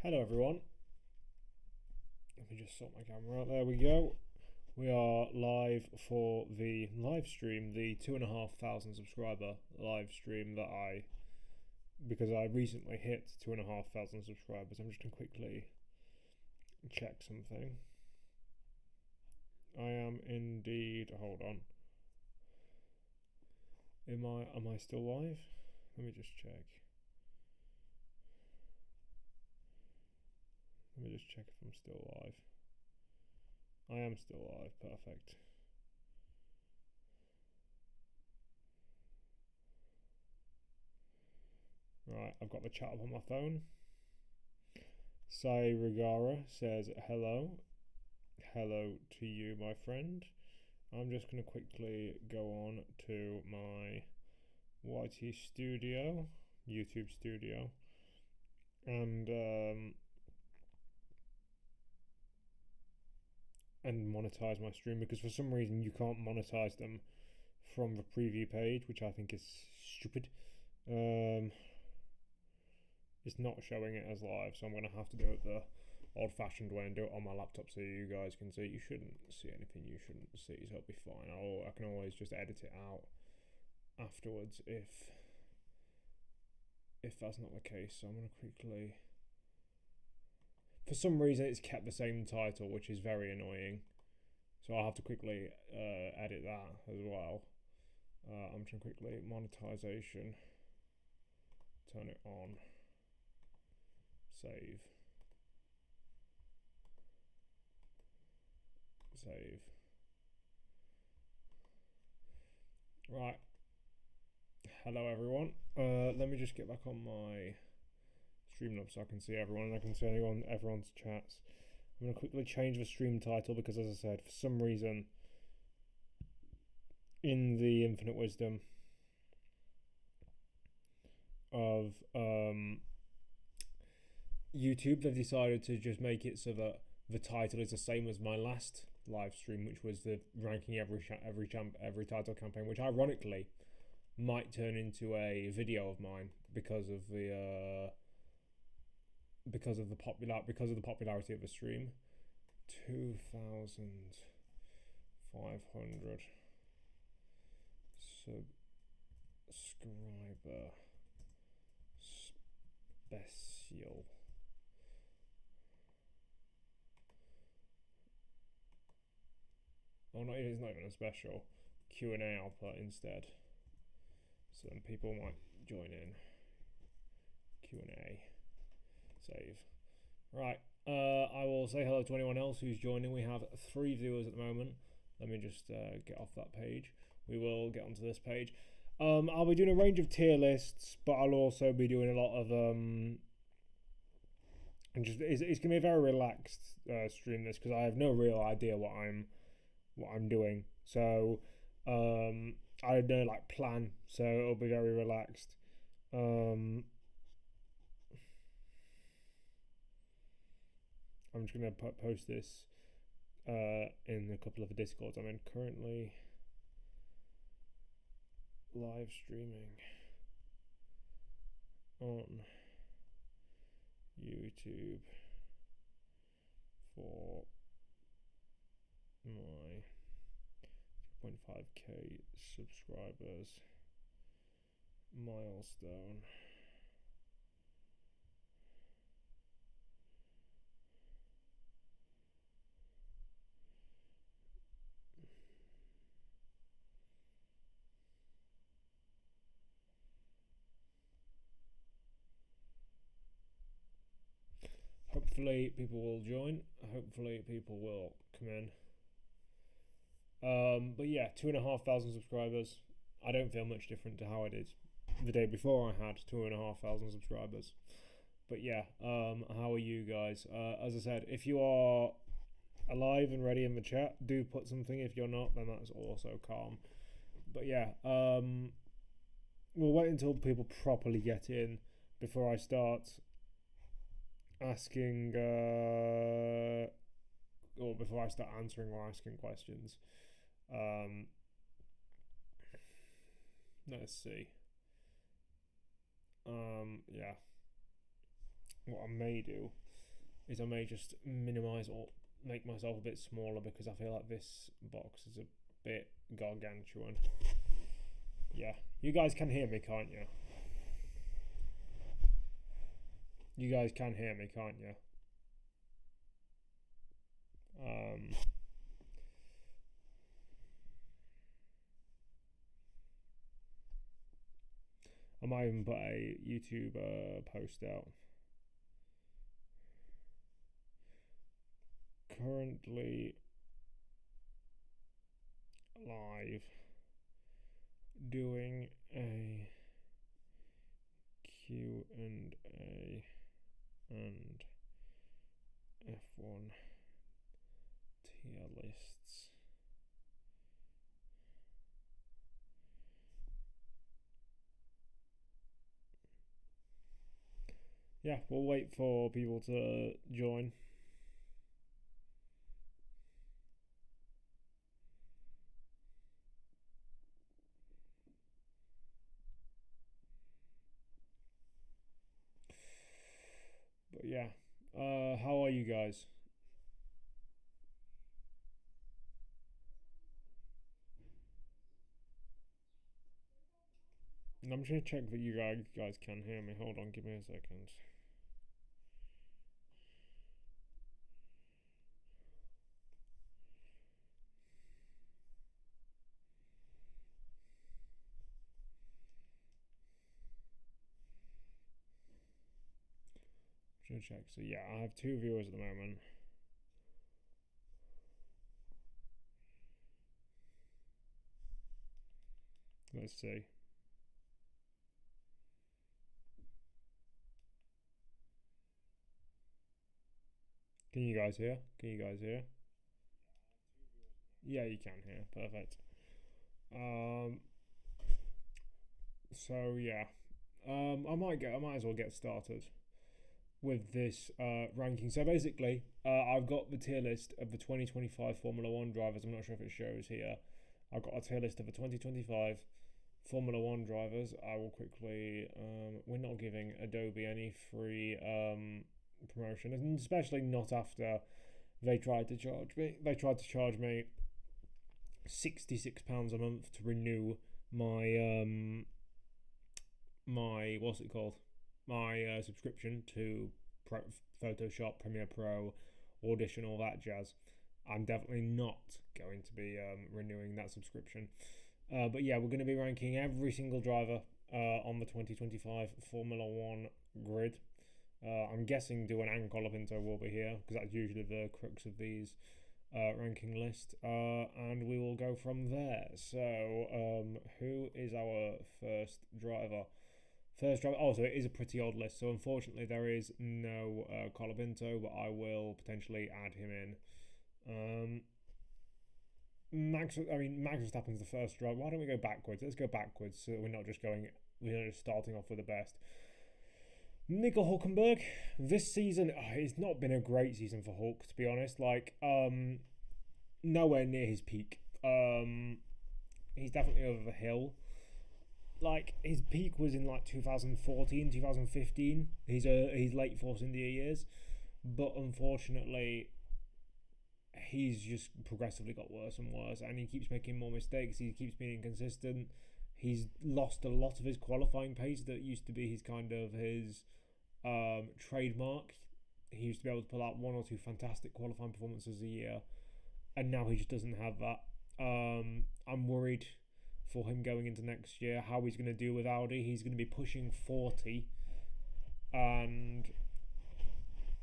Hello everyone. Let me just sort my camera out. There we go. We are live for the live stream, the 2,500 subscriber live stream because I recently hit 2,500 subscribers. I'm just going to quickly check something. I am indeed. Hold on. Am I still live? Let me just check. Let me just check if I'm still live. I am still live. Perfect. Right, I've got the chat up on my phone. Sai Rigara says hello. Hello to you, my friend. I'm just going to quickly go on to my YT studio, YouTube studio, and monetize my stream, because for some reason you can't monetize them from the preview page, which I think is stupid. It's not showing it as live, so I'm going to have to do it the old-fashioned way and do it on my laptop so you guys can see. You shouldn't see anything you shouldn't see, so it'll be fine. I can always just edit it out afterwards if that's not the case. So I'm going to quickly... For some reason it's kept the same title, which is very annoying, so I'll have to quickly edit that as well. I'm just going to quickly monetization, turn it on, save. Right, hello everyone. Let me just get back on my Streamlabs so I can see everyone and I can see everyone's chats. I'm going to quickly change the stream title because, as I said, for some reason in the infinite wisdom of YouTube, they've decided to just make it so that the title is the same as my last live stream, which was the ranking every title campaign, which ironically might turn into a video of mine because of the popularity of the stream. 2,500 subscriber special. Oh no, it's not even a special. Q&A I'll put instead, so then people might join in. Q&A. Save. Right, I will say hello to anyone else who's joining. We have 3 viewers at the moment. Let me just get off that page. We will get onto this page. I'll be doing a range of tier lists, but I'll also be doing a lot of it's gonna be a very relaxed stream this, because I have no real idea what I'm doing. So I don't like plan, so it'll be very relaxed. I'm just going to post this in a couple of the Discords I'm in currently. Live streaming on YouTube for my 2.5k subscribers milestone. Hopefully people will join. Hopefully people will come in. But yeah, 2,500 subscribers. I don't feel much different to how I did the day before I had 2,500 subscribers. But yeah, how are you guys? As I said, if you are alive and ready in the chat, do put something. If you're not, then that's also calm. But yeah, we'll wait until people properly get in before I start asking or before I start answering or asking questions. Let's see. Yeah, what I may do is I may just minimise or make myself a bit smaller, because I feel like this box is a bit gargantuan. Yeah, you guys can hear me, can't you? You guys can hear me, can't you? I might even put a YouTube post out. Currently live doing a Q&A and F1 tier lists. Yeah, we'll wait for people to join. But yeah, how are you guys? And I'm just gonna check that you guys can hear me. Hold on, give me a second. I'm just gonna check. So yeah, I have 2 viewers at the moment. Let's see. Can you guys hear? Can you guys hear? Yeah, you can hear. Perfect. So yeah, I might as well get started with this ranking. So basically, I've got the tier list of the 2025 Formula One drivers. I'm not sure if it shows here. I've got a tier list of the 2025 Formula One drivers. I will quickly. We're not giving Adobe any free promotion, and especially not after they tried to charge me. They tried to charge me £66 a month to renew my my what's it called? My subscription to Photoshop, Premiere Pro, Audition, all that jazz. I'm definitely not going to be renewing that subscription. But yeah, we're going to be ranking every single driver on the 2025 Formula One grid. I'm guessing Duan and Colapinto will be here, because that's usually the crux of these ranking list. And we will go from there. So, who is our first driver? Also, it is a pretty odd list, so unfortunately there is no Colapinto, but I will potentially add him in. Max Verstappen's the first driver. Why don't we go backwards? Let's go backwards, so we're not just starting off with the best. Nico Hulkenberg, this season, it's not been a great season for Hulk, to be honest. Nowhere near his peak. He's definitely over the hill. His peak was in 2014, 2015. He's late Force India years, but unfortunately, he's just progressively got worse and worse, and he keeps making more mistakes. He keeps being inconsistent. He's lost a lot of his qualifying pace that used to be his trademark. He used to be able to pull out 1 or 2 fantastic qualifying performances a year, and now he just doesn't have that. I'm worried for him going into next year, how he's going to deal with Audi. He's going to be pushing 40, and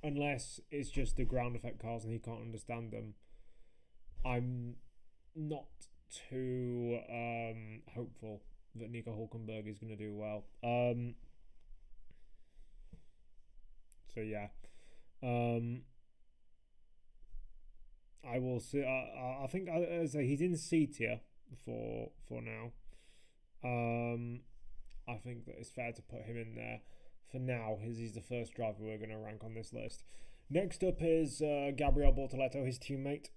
unless it's just the ground effect cars and he can't understand them, I'm not too hopeful that Nico Hulkenberg is going to do well. So yeah, I will see. I think as I say, he's in C tier for now. I think that it's fair to put him in there for now. He's the first driver we're going to rank on this list. Next up is Gabriel Bortoleto, his teammate.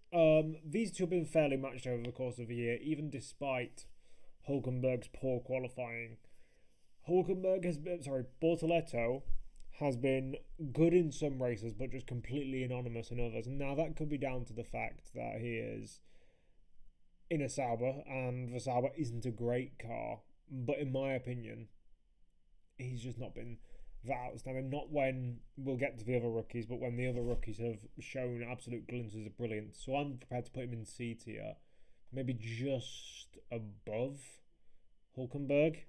These two have been fairly matched over the course of the year, even despite Hulkenberg's poor qualifying. Bortoleto has been good in some races, but just completely anonymous in others. Now that could be down to the fact that he is in a Sauber, and the Sauber isn't a great car. But in my opinion, he's just not been that outstanding. Not when we'll get to the other rookies, but when the other rookies have shown absolute glimpses of brilliance. So I'm prepared to put him in C tier, maybe just above Hulkenberg.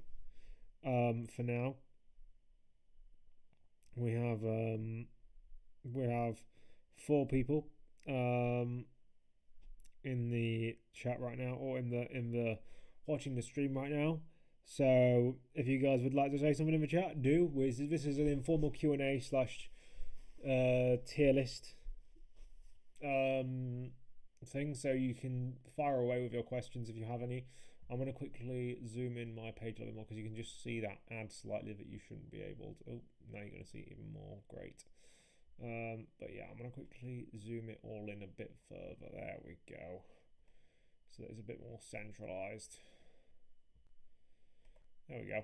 For now, we have 4 people in the chat right now, or in the watching the stream right now. So if you guys would like to say something in the chat, do. This is an informal Q&A slash tier list thing, so you can fire away with your questions if you have any. I'm going to quickly zoom in my page a little more because you can just see that ad slightly that you shouldn't be able to. Oh, now you're going to see it even more. Great. But yeah, I'm going to quickly zoom it all in a bit further. There we go. So it's a bit more centralized. There we go.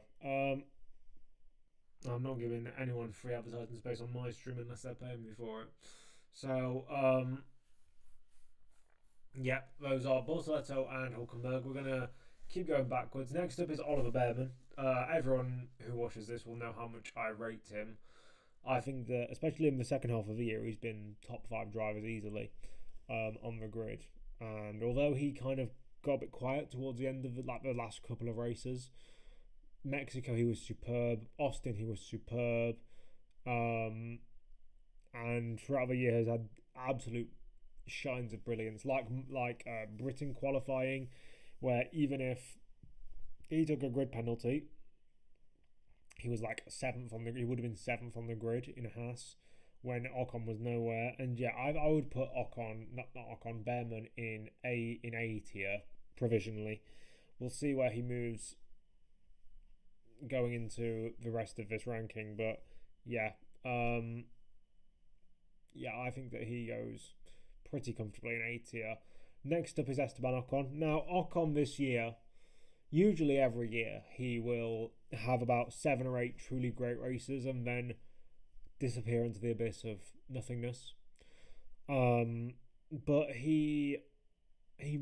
I'm not giving anyone free advertising space on my stream unless they're paying me for it. So, yeah, those are Bortoleto and Hulkenberg. We're going to keep going backwards. Next up is Oliver Bearman. Everyone who watches this will know how much I rate him. I think that, especially in the second half of the year, he's been top 5 drivers easily on the grid. And although he kind of got a bit quiet towards the end of the last couple of races, Mexico he was superb, Austin he was superb, and throughout the year has had absolute shines of brilliance, like Britain qualifying, where even if he took a grid penalty, he was like he would have been 7th on the grid in a Haas when Ocon was nowhere. And yeah, I would put Bearman in A tier provisionally. We'll see where he moves going into the rest of this ranking, but yeah, I think that he goes pretty comfortably in A tier. Next up is Esteban Ocon. Now, Ocon this year, usually every year, he will have about 7 or 8 truly great races and then disappear into the abyss of nothingness. But he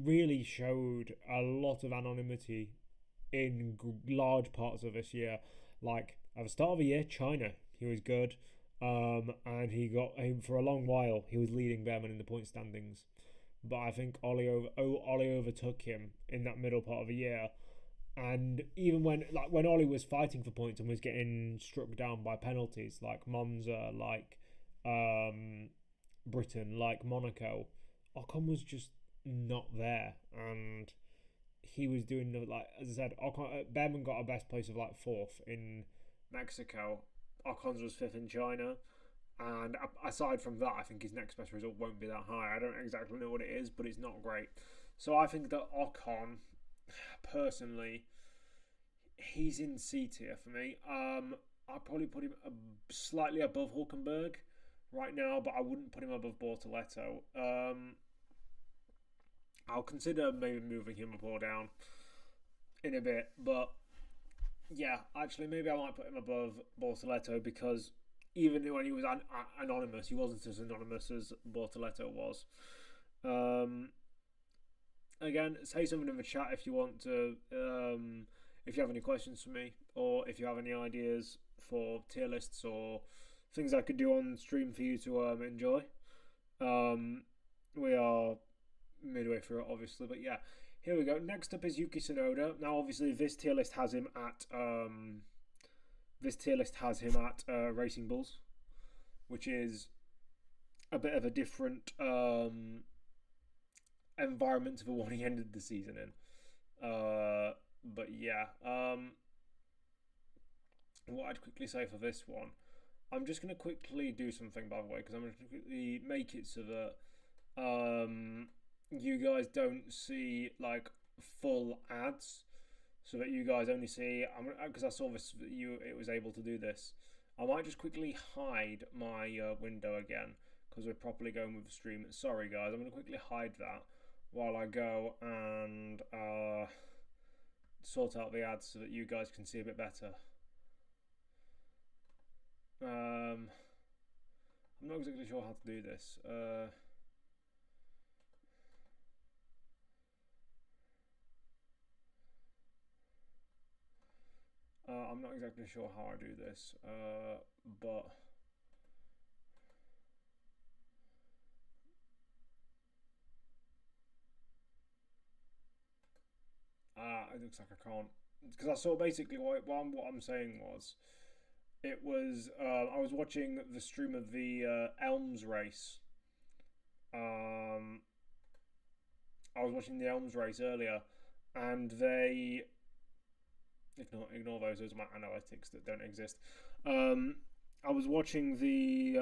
really showed a lot of anonymity in large parts of this year. Like at the start of the year, China, he was good, and he got for a long while he was leading Bearman in the point standings. But I think Ollie overtook him in that middle part of the year, and even when Ollie was fighting for points and was getting struck down by penalties like Monza, like Britain, like Monaco, Ocon was just not there, and he was doing as I said, Bearman got a best place of 4th in Mexico. Ocon's was 5th in China, and aside from that, I think his next best result won't be that high. I don't exactly know what it is, but it's not great. So I think that Ocon, personally, he's in C tier for me. I'd probably put him slightly above Hulkenberg right now, but I wouldn't put him above Bortoleto. I'll consider maybe moving him up or down in a bit, but yeah, actually maybe I might put him above Bortoleto, because even when he was anonymous, he wasn't as anonymous as Bortoleto was. Again, say something in the chat if you want to, if you have any questions for me, or if you have any ideas for tier lists or things I could do on stream for you to enjoy. We are midway through it, obviously, but yeah, here we go. Next up is Yuki Tsunoda. Now, obviously, this tier list has him at Racing Bulls, which is a bit of a different environment to the one he ended the season in. But yeah, what I'd quickly say for this one, I'm just going to quickly do something, by the way, because I'm going to quickly make it so that you guys don't see full ads, so that you guys only see, because I saw this, it was able to do this. I might just quickly hide my window again, because we're properly going with the stream. Sorry guys, I'm going to quickly hide that while I go and sort out the ads so that you guys can see a bit better. not exactly sure how to do this. I'm not exactly sure how I do this, but it looks like I can't, because I saw basically what I'm saying was, it was I was watching the stream of the Elms race. I was watching the Elms race earlier, and they ignore those. Those are my analytics that don't exist. I was watching the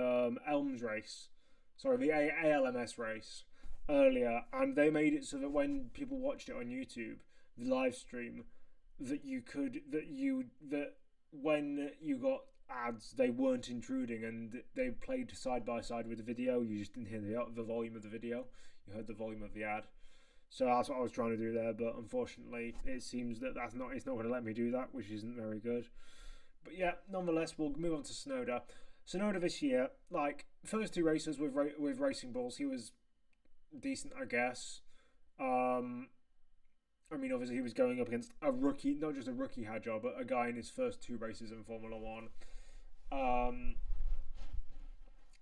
Elms race, sorry, the ALMS race earlier, and they made it so that when people watched it on YouTube, the live stream, that when you got ads, they weren't intruding, and they played side by side with the video. You just didn't hear the volume of the video. You heard the volume of the ad. So that's what I was trying to do there, but unfortunately, it seems that it's not going to let me do that, which isn't very good. But yeah, nonetheless, we'll move on to Tsunoda. Tsunoda this year, like first two races with Racing Bulls, he was decent, I guess. I mean, obviously, he was going up against a rookie, not just a rookie Hadjar, but a guy in his first two races in Formula One.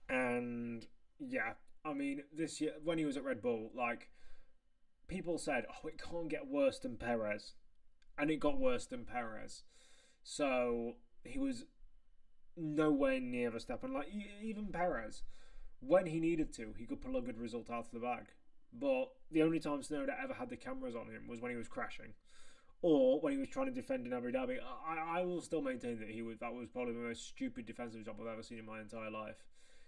And yeah, I mean, this year when he was at Red Bull, like, people said, "Oh, it can't get worse than Perez," and it got worse than Perez. So he was nowhere near Verstappen. Like, even Perez, when he needed to, he could pull a good result out of the bag. But the only time Tsunoda ever had the cameras on him was when he was crashing, or when he was trying to defend in Abu Dhabi. I will still maintain that that was probably the most stupid defensive job I've ever seen in my entire life.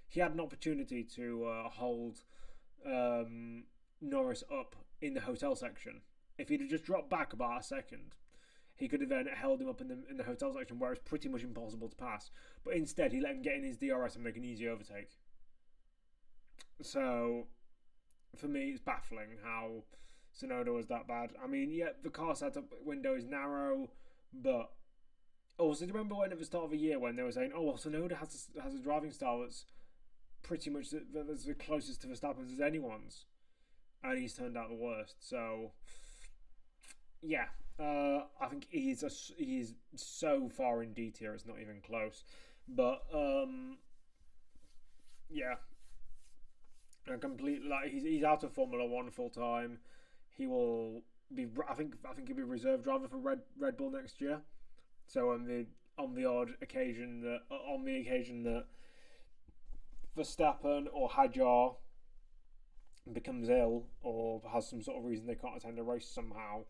He had an opportunity to hold Norris up in the hotel section. If he'd have just dropped back about a second, he could have then held him up in the hotel section where it's pretty much impossible to pass. But instead, he let him get in his DRS and make an easy overtake. So, for me, it's baffling how Tsunoda was that bad. I mean, yeah, the car setup window is narrow, but also, do you remember when at the start of the year when they were saying, "Oh, well, Tsunoda has a driving style that's pretty much that's the closest to Verstappen's as anyone's," and he's turned out the worst. So, yeah, I think he's so far in D tier, it's not even close. But yeah, a complete, like, he's out of Formula One full time. He will be, I think he'll be reserve driver for Red Bull next year. So on the occasion that Verstappen or Hadjar becomes ill or has some sort of reason they can't attend a race somehow,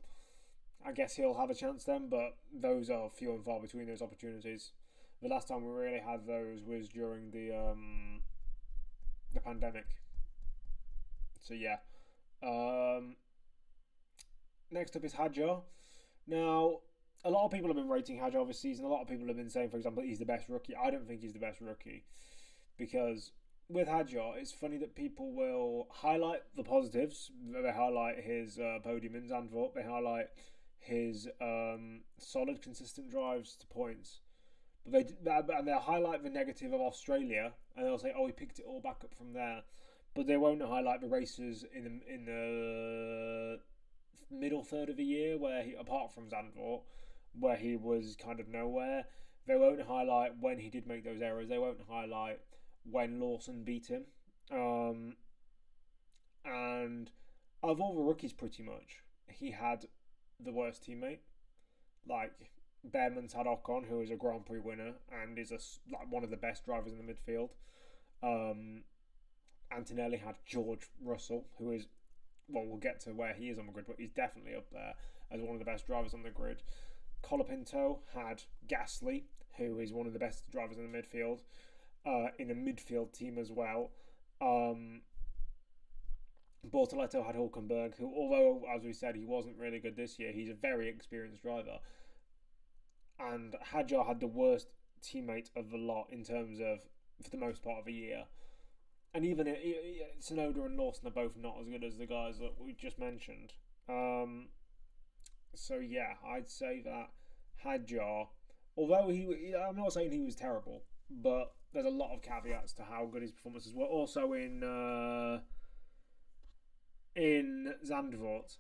I guess he'll have a chance then. But those are few and far between, those opportunities. The last time we really had those was during the pandemic. So yeah. Next up is Hadjar. Now, a lot of people have been rating Hadjar this season. A lot of people have been saying, for example, he's the best rookie. I don't think he's the best rookie, because with Hadjar, it's funny that people will highlight the positives. They highlight his podium in Zandvoort. They highlight his solid, consistent drives to points. But they'll highlight the negative of Australia, and they'll say, "Oh, he picked it all back up from there." But they won't highlight the races in the middle third of the year where he, apart from Zandvoort, where he was kind of nowhere. They won't highlight when he did make those errors. They won't highlight when Lawson beat him. And of all the rookies, pretty much, he had the worst teammate. Like, Behrman's had Ocon, who is a Grand Prix winner and is one of the best drivers in the midfield. Antonelli had George Russell, who is, well, we'll get to where he is on the grid, but he's definitely up there as one of the best drivers on the grid. Colapinto had Gasly, who is one of the best drivers in the midfield, in a midfield team as well. Bortoletto had Hulkenberg, who, although, as we said, he wasn't really good this year, he's a very experienced driver. And Hadjar had the worst teammate of the lot in terms of, for the most part of the year. And even Tsunoda and Lawson are both not as good as the guys that we just mentioned. So yeah, I'd say that Hadjar, although I'm not saying he was terrible, but there's a lot of caveats to how good his performances were. Also in Zandvoort,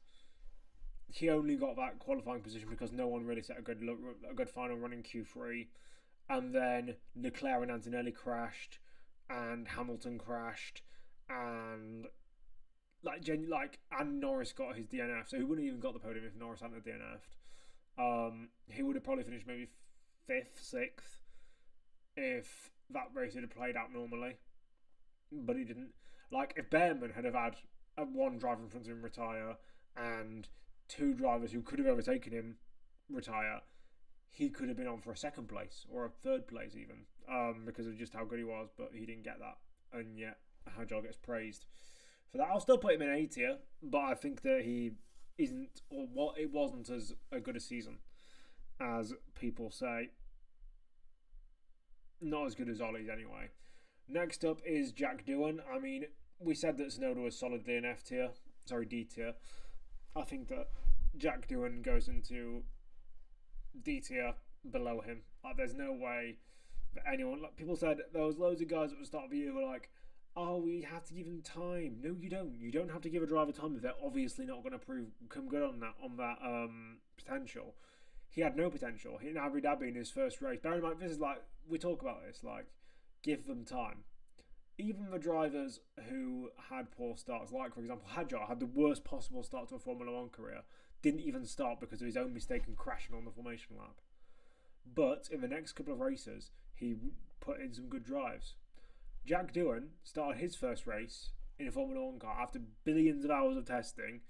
he only got that qualifying position because no one really set a good final run in Q3, and then Leclerc and Antonelli crashed, and Hamilton crashed, and and Norris got his DNF, so he wouldn't even got the podium if Norris hadn't DNF'd. He would have probably finished maybe 5th, 6th if that race had played out normally, but he didn't. Like, if Behrman had have had one driver in front of him retire and 2 drivers who could have overtaken him retire, he could have been on for a 2nd place or a 3rd place even, because of just how good he was, but he didn't get that, and yet Hajjar gets praised for that. I'll still put him in A tier, but I think that he isn't, or what it wasn't as a good a season as people say. Not as good as Ollie's anyway. Next up is Jack Doohan. I mean, we said that Tsunoda was solidly in D tier. I think that Jack Doohan goes into D tier below him. Like, there's no way that anyone. Like, people said there was loads of guys at the start of the year who were like, "Oh, we have to give him time." No, you don't. You don't have to give a driver time if they're obviously not going to come good on that potential. He had no potential in Abu Dhabi in his first race. Bear in mind, this is like, we talk about this, like, give them time. Even the drivers who had poor starts, like, for example, Hajjar had the worst possible start to a Formula 1 career, didn't even start because of his own mistake and crashing on the formation lap. But in the next couple of races, he put in some good drives. Jack Doohan started his first race in a Formula 1 car after billions of hours of testing,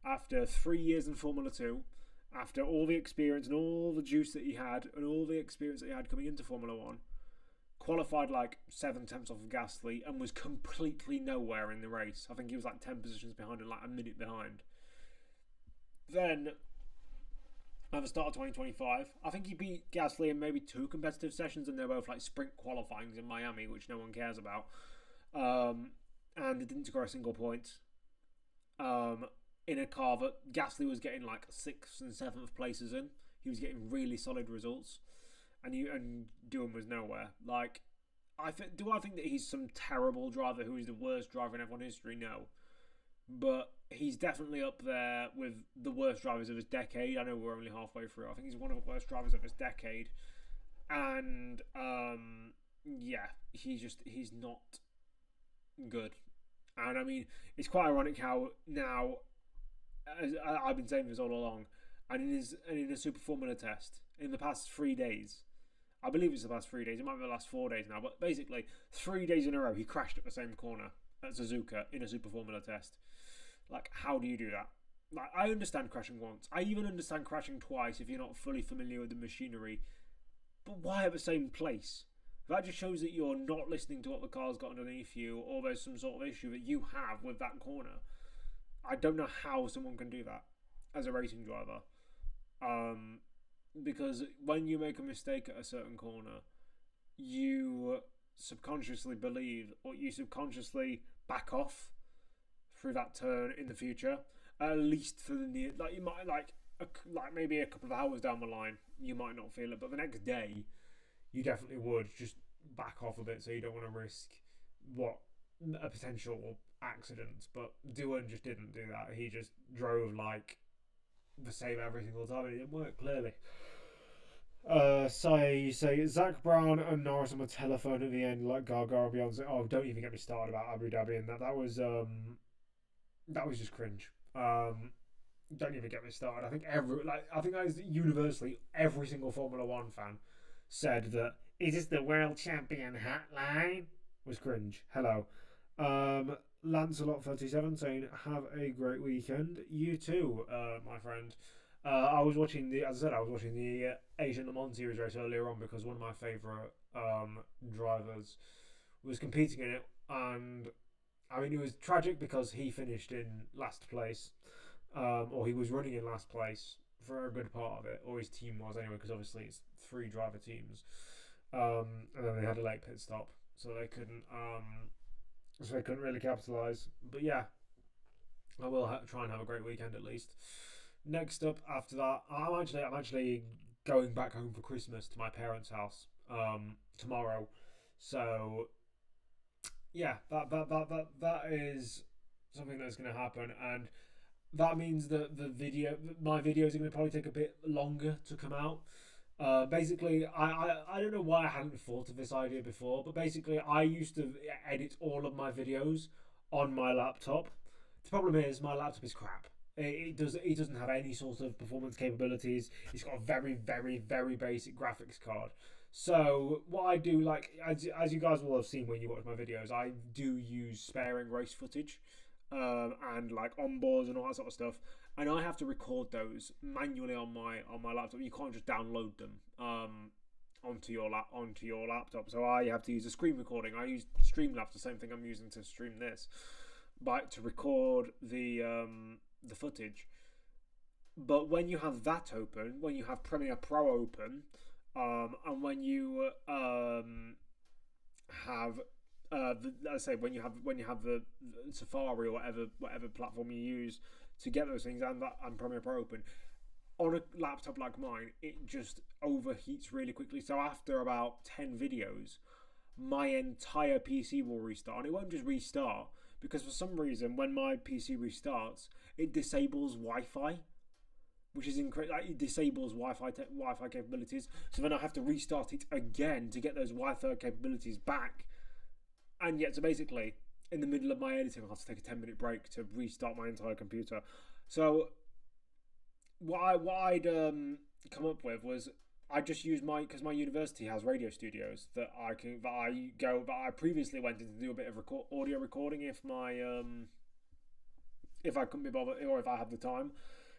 after 3 years in Formula 2, after all the experience and all the juice that he had and all the experience that he had coming into Formula 1, qualified like 7/10 off of Gasly and was completely nowhere in the race. I think he was like 10 positions behind and like a minute behind. Then, at the start of 2025, I think he beat Gasly in maybe 2 competitive sessions, and they're both like sprint qualifyings in Miami, which no one cares about. And it didn't score a single point. In a car that Gasly was getting like 6th and 7th places in. He was getting really solid results, and Doohan was nowhere. Like, do I think that he's some terrible driver who is the worst driver in F1 history? No, but he's definitely up there with the worst drivers of his decade. I know we're only halfway through. I think he's one of the worst drivers of his decade, and yeah, he's not good. And I mean, it's quite ironic how now, as I've been saying this all along, and in a Super Formula test in the past 3 days, I believe it's the past 3 days, it might be the last 4 days now, but basically 3 days in a row he crashed at the same corner at Suzuka in a Super Formula test. Like, how do you do that? Like, I understand crashing once, I even understand crashing twice if you're not fully familiar with the machinery, but why at the same place? That just shows that you're not listening to what the car's got underneath you, or there's some sort of issue that you have with that corner. I don't know how someone can do that as a racing driver. Because when you make a mistake at a certain corner, you subconsciously believe, or you subconsciously back off through that turn in the future. At least for the near, like, you might like maybe a couple of hours down the line, you might not feel it, but the next day, you definitely would just back off a bit, so you don't want to risk a potential accident. But Doohan just didn't do that. He just drove like the same every single time, and it didn't work, clearly. Say Zach Brown and Norris on the telephone at the end, like Gaga and Beyonce. Oh, don't even get me started about Abu Dhabi, and that was just cringe. Don't even get me started. I think that is universally every single Formula One fan said that, "Is this the world champion hotline?" was cringe. Hello. Lancelot37 saying, "Have a great weekend." You too, my friend. I was watching the Asian Le Mans Series race earlier on because one of my favourite drivers was competing in it, and I mean, it was tragic because he finished in last place, or he was running in last place for a good part of it, or his team was anyway, because obviously it's 3 driver teams, and then they had a late pit stop, so they couldn't really capitalise. But yeah, I will try and have a great weekend at least. Next up, after that, I'm actually going back home for Christmas to my parents' house tomorrow. So yeah, that is something that's going to happen, and that means that my videos are going to probably take a bit longer to come out. Basically, I don't know why I hadn't thought of this idea before, but basically, I used to edit all of my videos on my laptop. The problem is my laptop is crap. It doesn't have any sort of performance capabilities. It's got a very, very, very basic graphics card. So what I do, like as you guys will have seen when you watch my videos, I do use sparing race footage, and like onboards and all that sort of stuff, and I have to record those manually on my laptop. You can't just download them onto your laptop. So I have to use a screen recording. I use Streamlabs, the same thing I'm using to stream this, but to record the footage. But when you have that open, when you have Premiere Pro open, and when you have let's say when you have the Safari or whatever platform you use to get those things, and Premiere Pro open on a laptop like mine, it just overheats really quickly. So after about 10 videos, my entire PC will restart, and it won't just restart because for some reason when my PC restarts, it disables Wi-Fi, which is incredible. Like, it disables Wi-Fi capabilities. So then I have to restart it again to get those Wi-Fi capabilities back. And yet, so basically, in the middle of my editing, I have to take a 10-minute break to restart my entire computer. So what I'd come up with was I just use because my university has radio studios that I previously went in to do a bit of audio recording if I couldn't be bothered or if I had the time,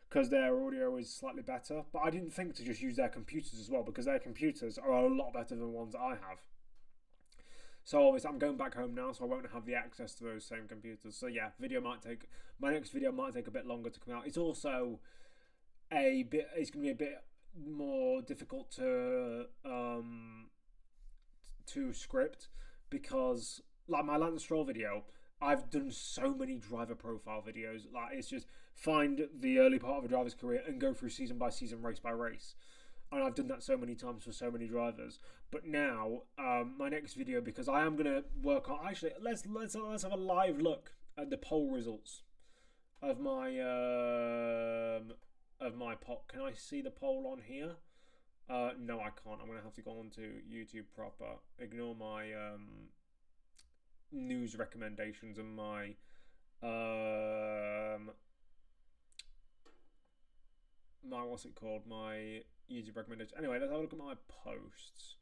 because their audio is slightly better. But I didn't think to just use their computers as well, because their computers are a lot better than the ones I have. So obviously I'm going back home now, so I won't have the access to those same computers. So yeah, my next video might take a bit longer to come out. It's also it's going to be a bit more difficult to script, because like my Lance Stroll video, I've done so many driver profile videos. Like, it's just find the early part of a driver's career and go through season by season, race by race. And I've done that so many times for so many drivers. But now, my next video, because I am gonna work on, actually, let's have a live look at the poll results of my poll. Can I see the poll on here? No, I can't. I'm gonna have to go on to YouTube proper. Ignore my news recommendations and my what's it called? My YouTube recommendations. Anyway, let's have a look at my posts.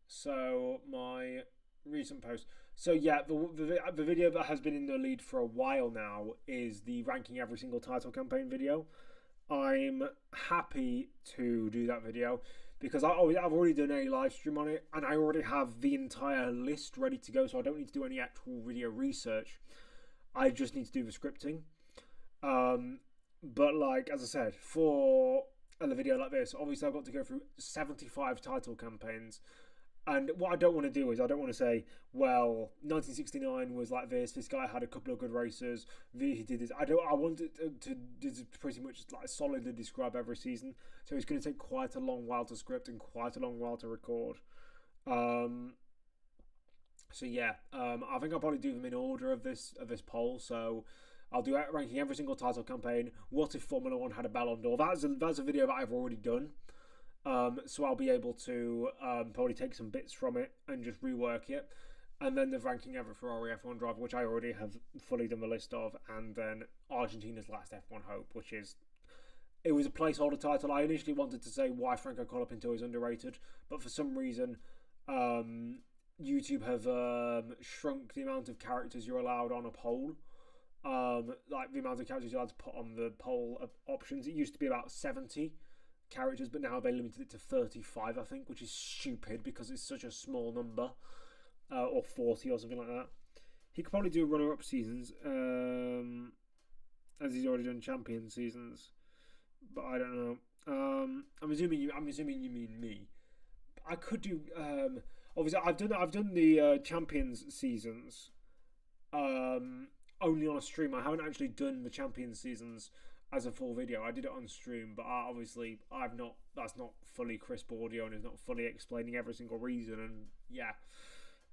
So my recent post. So yeah, the video that has been in the lead for a while now is the ranking every single title campaign video. I'm happy to do that video because I've already done a live stream on it, and I already have the entire list ready to go, so I don't need to do any actual video research. I just need to do the scripting. But like, as I said, for a video like this, obviously I've got to go through 75 title campaigns. And what I don't want to do is I don't want to say, well, 1969 was like this guy had a couple of good races, he did this. I want it to pretty much like solidly describe every season. So it's going to take quite a long while to script and quite a long while to record. So yeah, I think I'll probably do them in order of this poll. So I'll do ranking every single title campaign. What if Formula 1 had a Ballon d'Or? That's a video that I've already done. So I'll be able to probably take some bits from it and just rework it. And then the ranking every Ferrari F1 driver, which I already have fully done the list of. And then Argentina's last F1 hope, it was a placeholder title. I initially wanted to say why Franco Colapinto is underrated, but for some reason, YouTube have shrunk the amount of characters you're allowed on a poll. Like the amount of characters you're allowed to put on the poll options. It used to be about 70 characters, but now they limited it to 35, I think, which is stupid because it's such a small number, or 40 or something like that. He could probably do runner-up seasons, as he's already done champion seasons, but I don't know. I'm assuming you mean me. I could do. Obviously, I've done the champions seasons, only on a stream. I haven't actually done the champions seasons as a full video. I did it on stream, but obviously that's not fully crisp audio and it's not fully explaining every single reason, and yeah.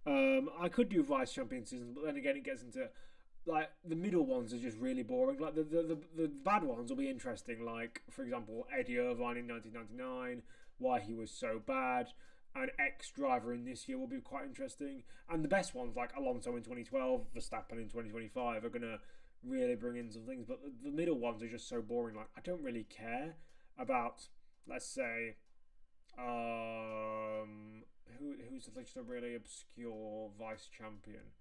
I could do vice champion seasons, but then again, it gets into like the middle ones are just really boring. Like the bad ones will be interesting. Like for example, Eddie Irvine in 1999, why he was so bad. An ex-driver in this year will be quite interesting. And the best ones, like Alonso in 2012, Verstappen in 2025, are going to really bring in some things. But the middle ones are just so boring. Like, I don't really care about, let's say, who's just a really obscure vice champion?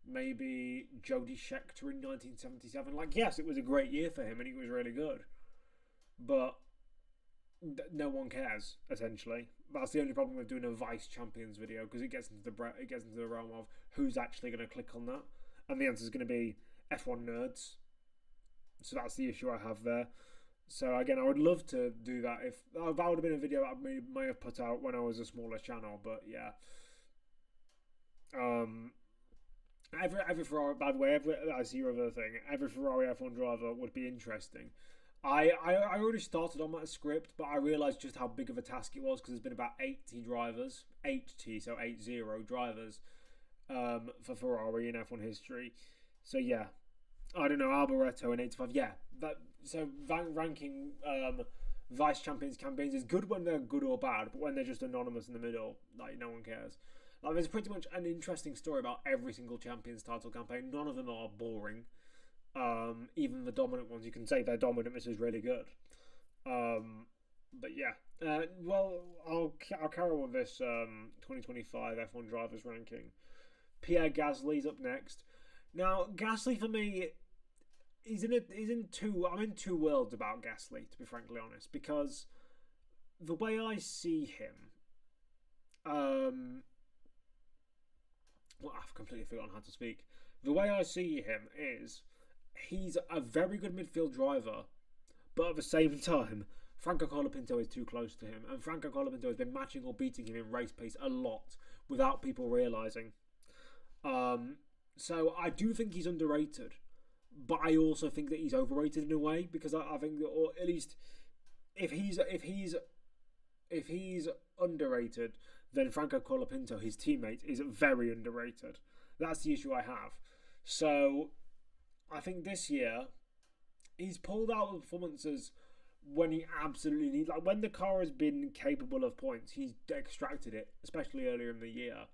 Maybe Jody Scheckter in 1977. Like, yes, it was a great year for him and he was really good. But no one cares, essentially. That's the only problem with doing a vice champions video, because it gets into the realm of who's actually going to click on that, and the answer is going to be F1 nerds. So that's the issue I have there. So again, I would love to do that if that would have been a video that I may have put out when I was a smaller channel. But yeah, every Ferrari. By the way, I see your other thing. Every Ferrari F1 driver would be interesting. I already started on that script, but I realised just how big of a task it was, because there's been about 80 drivers, 80 drivers for Ferrari in F1 history. So yeah, I don't know, Alboreto in 85. Yeah, so ranking vice champions campaigns is good when they're good or bad, but when they're just anonymous in the middle, like no one cares. Like there's pretty much an interesting story about every single champions title campaign. None of them are boring. Even the dominant ones, you can say they're dominant. This is really good. But yeah, well, I'll carry on with this 2025 F1 drivers ranking. Pierre Gasly's up next. Now, Gasly for me I'm in two worlds about Gasly, to be frankly honest, because the way I see him, well, I've completely forgotten how to speak. The way I see him is, he's a very good midfield driver, but at the same time, Franco Colapinto is too close to him, and Franco Colapinto has been matching or beating him in race pace a lot without people realising. So I do think he's underrated, but I also think that he's overrated in a way, because I think that, or at least if he's underrated, then Franco Colapinto, his teammate, is very underrated. That's the issue I have. So I think this year he's pulled out the performances when he absolutely needs. Like when the car has been capable of points, he's extracted it, especially earlier in the year.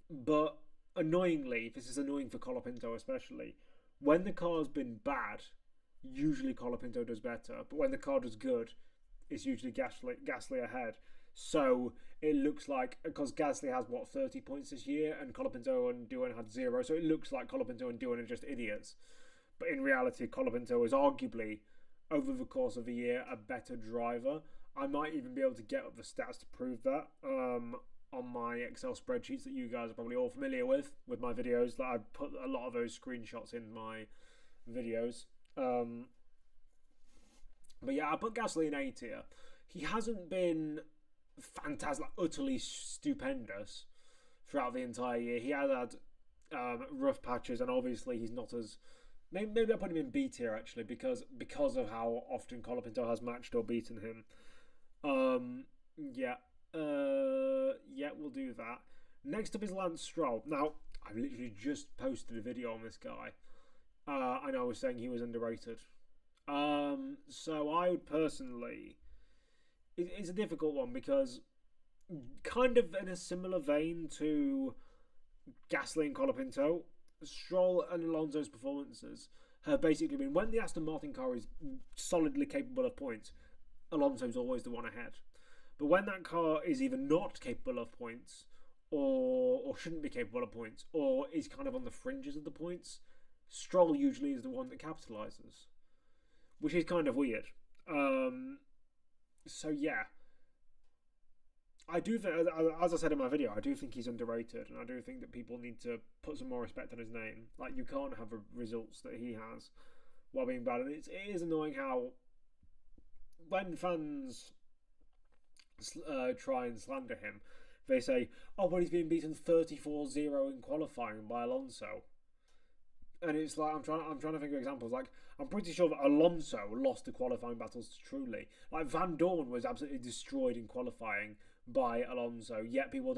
But annoyingly, this is annoying for Colapinto especially, when the car's been bad, usually Colapinto does better. But when the car does good, it's usually Gasly ahead. So it looks like, because Gasly has 30 points this year, and Colapinto and Doohan had 0, so it looks like Colapinto and Doohan are just idiots. But in reality, Colapinto is arguably, over the course of the year, a better driver. I might even be able to get up the stats to prove that on my Excel spreadsheets that you guys are probably all familiar with my videos. Like I put a lot of those screenshots in my videos. But yeah, I put Gasly in A tier. He hasn't been fantastic, utterly stupendous throughout the entire year. He has had rough patches, and obviously he's not as... Maybe I put him in B tier actually, because of how often Colapinto has matched or beaten him. Yeah, we'll do that. Next up is Lance Stroll. Now, I've literally just posted a video on this guy, and I was saying he was underrated. So I would personally... It's a difficult one, because kind of in a similar vein to Gasly and Colapinto, Stroll and Alonso's performances have basically been, when the Aston Martin car is solidly capable of points, Alonso's always the one ahead. But when that car is either not capable of points, or shouldn't be capable of points, or is kind of on the fringes of the points, Stroll usually is the one that capitalises, which is kind of weird. So yeah, I do think, as I said in my video, I do think he's underrated, and I do think that people need to put some more respect on his name. Like, you can't have the results that he has while being bad, and it is annoying how when fans try and slander him, they say, "Oh, but he's been beaten 34-0 in qualifying by Alonso." And it's like, I'm trying to think of examples. Like, I'm pretty sure that Alonso lost the qualifying battles to Trulli. Like, Van Dorn was absolutely destroyed in qualifying by Alonso. Yet people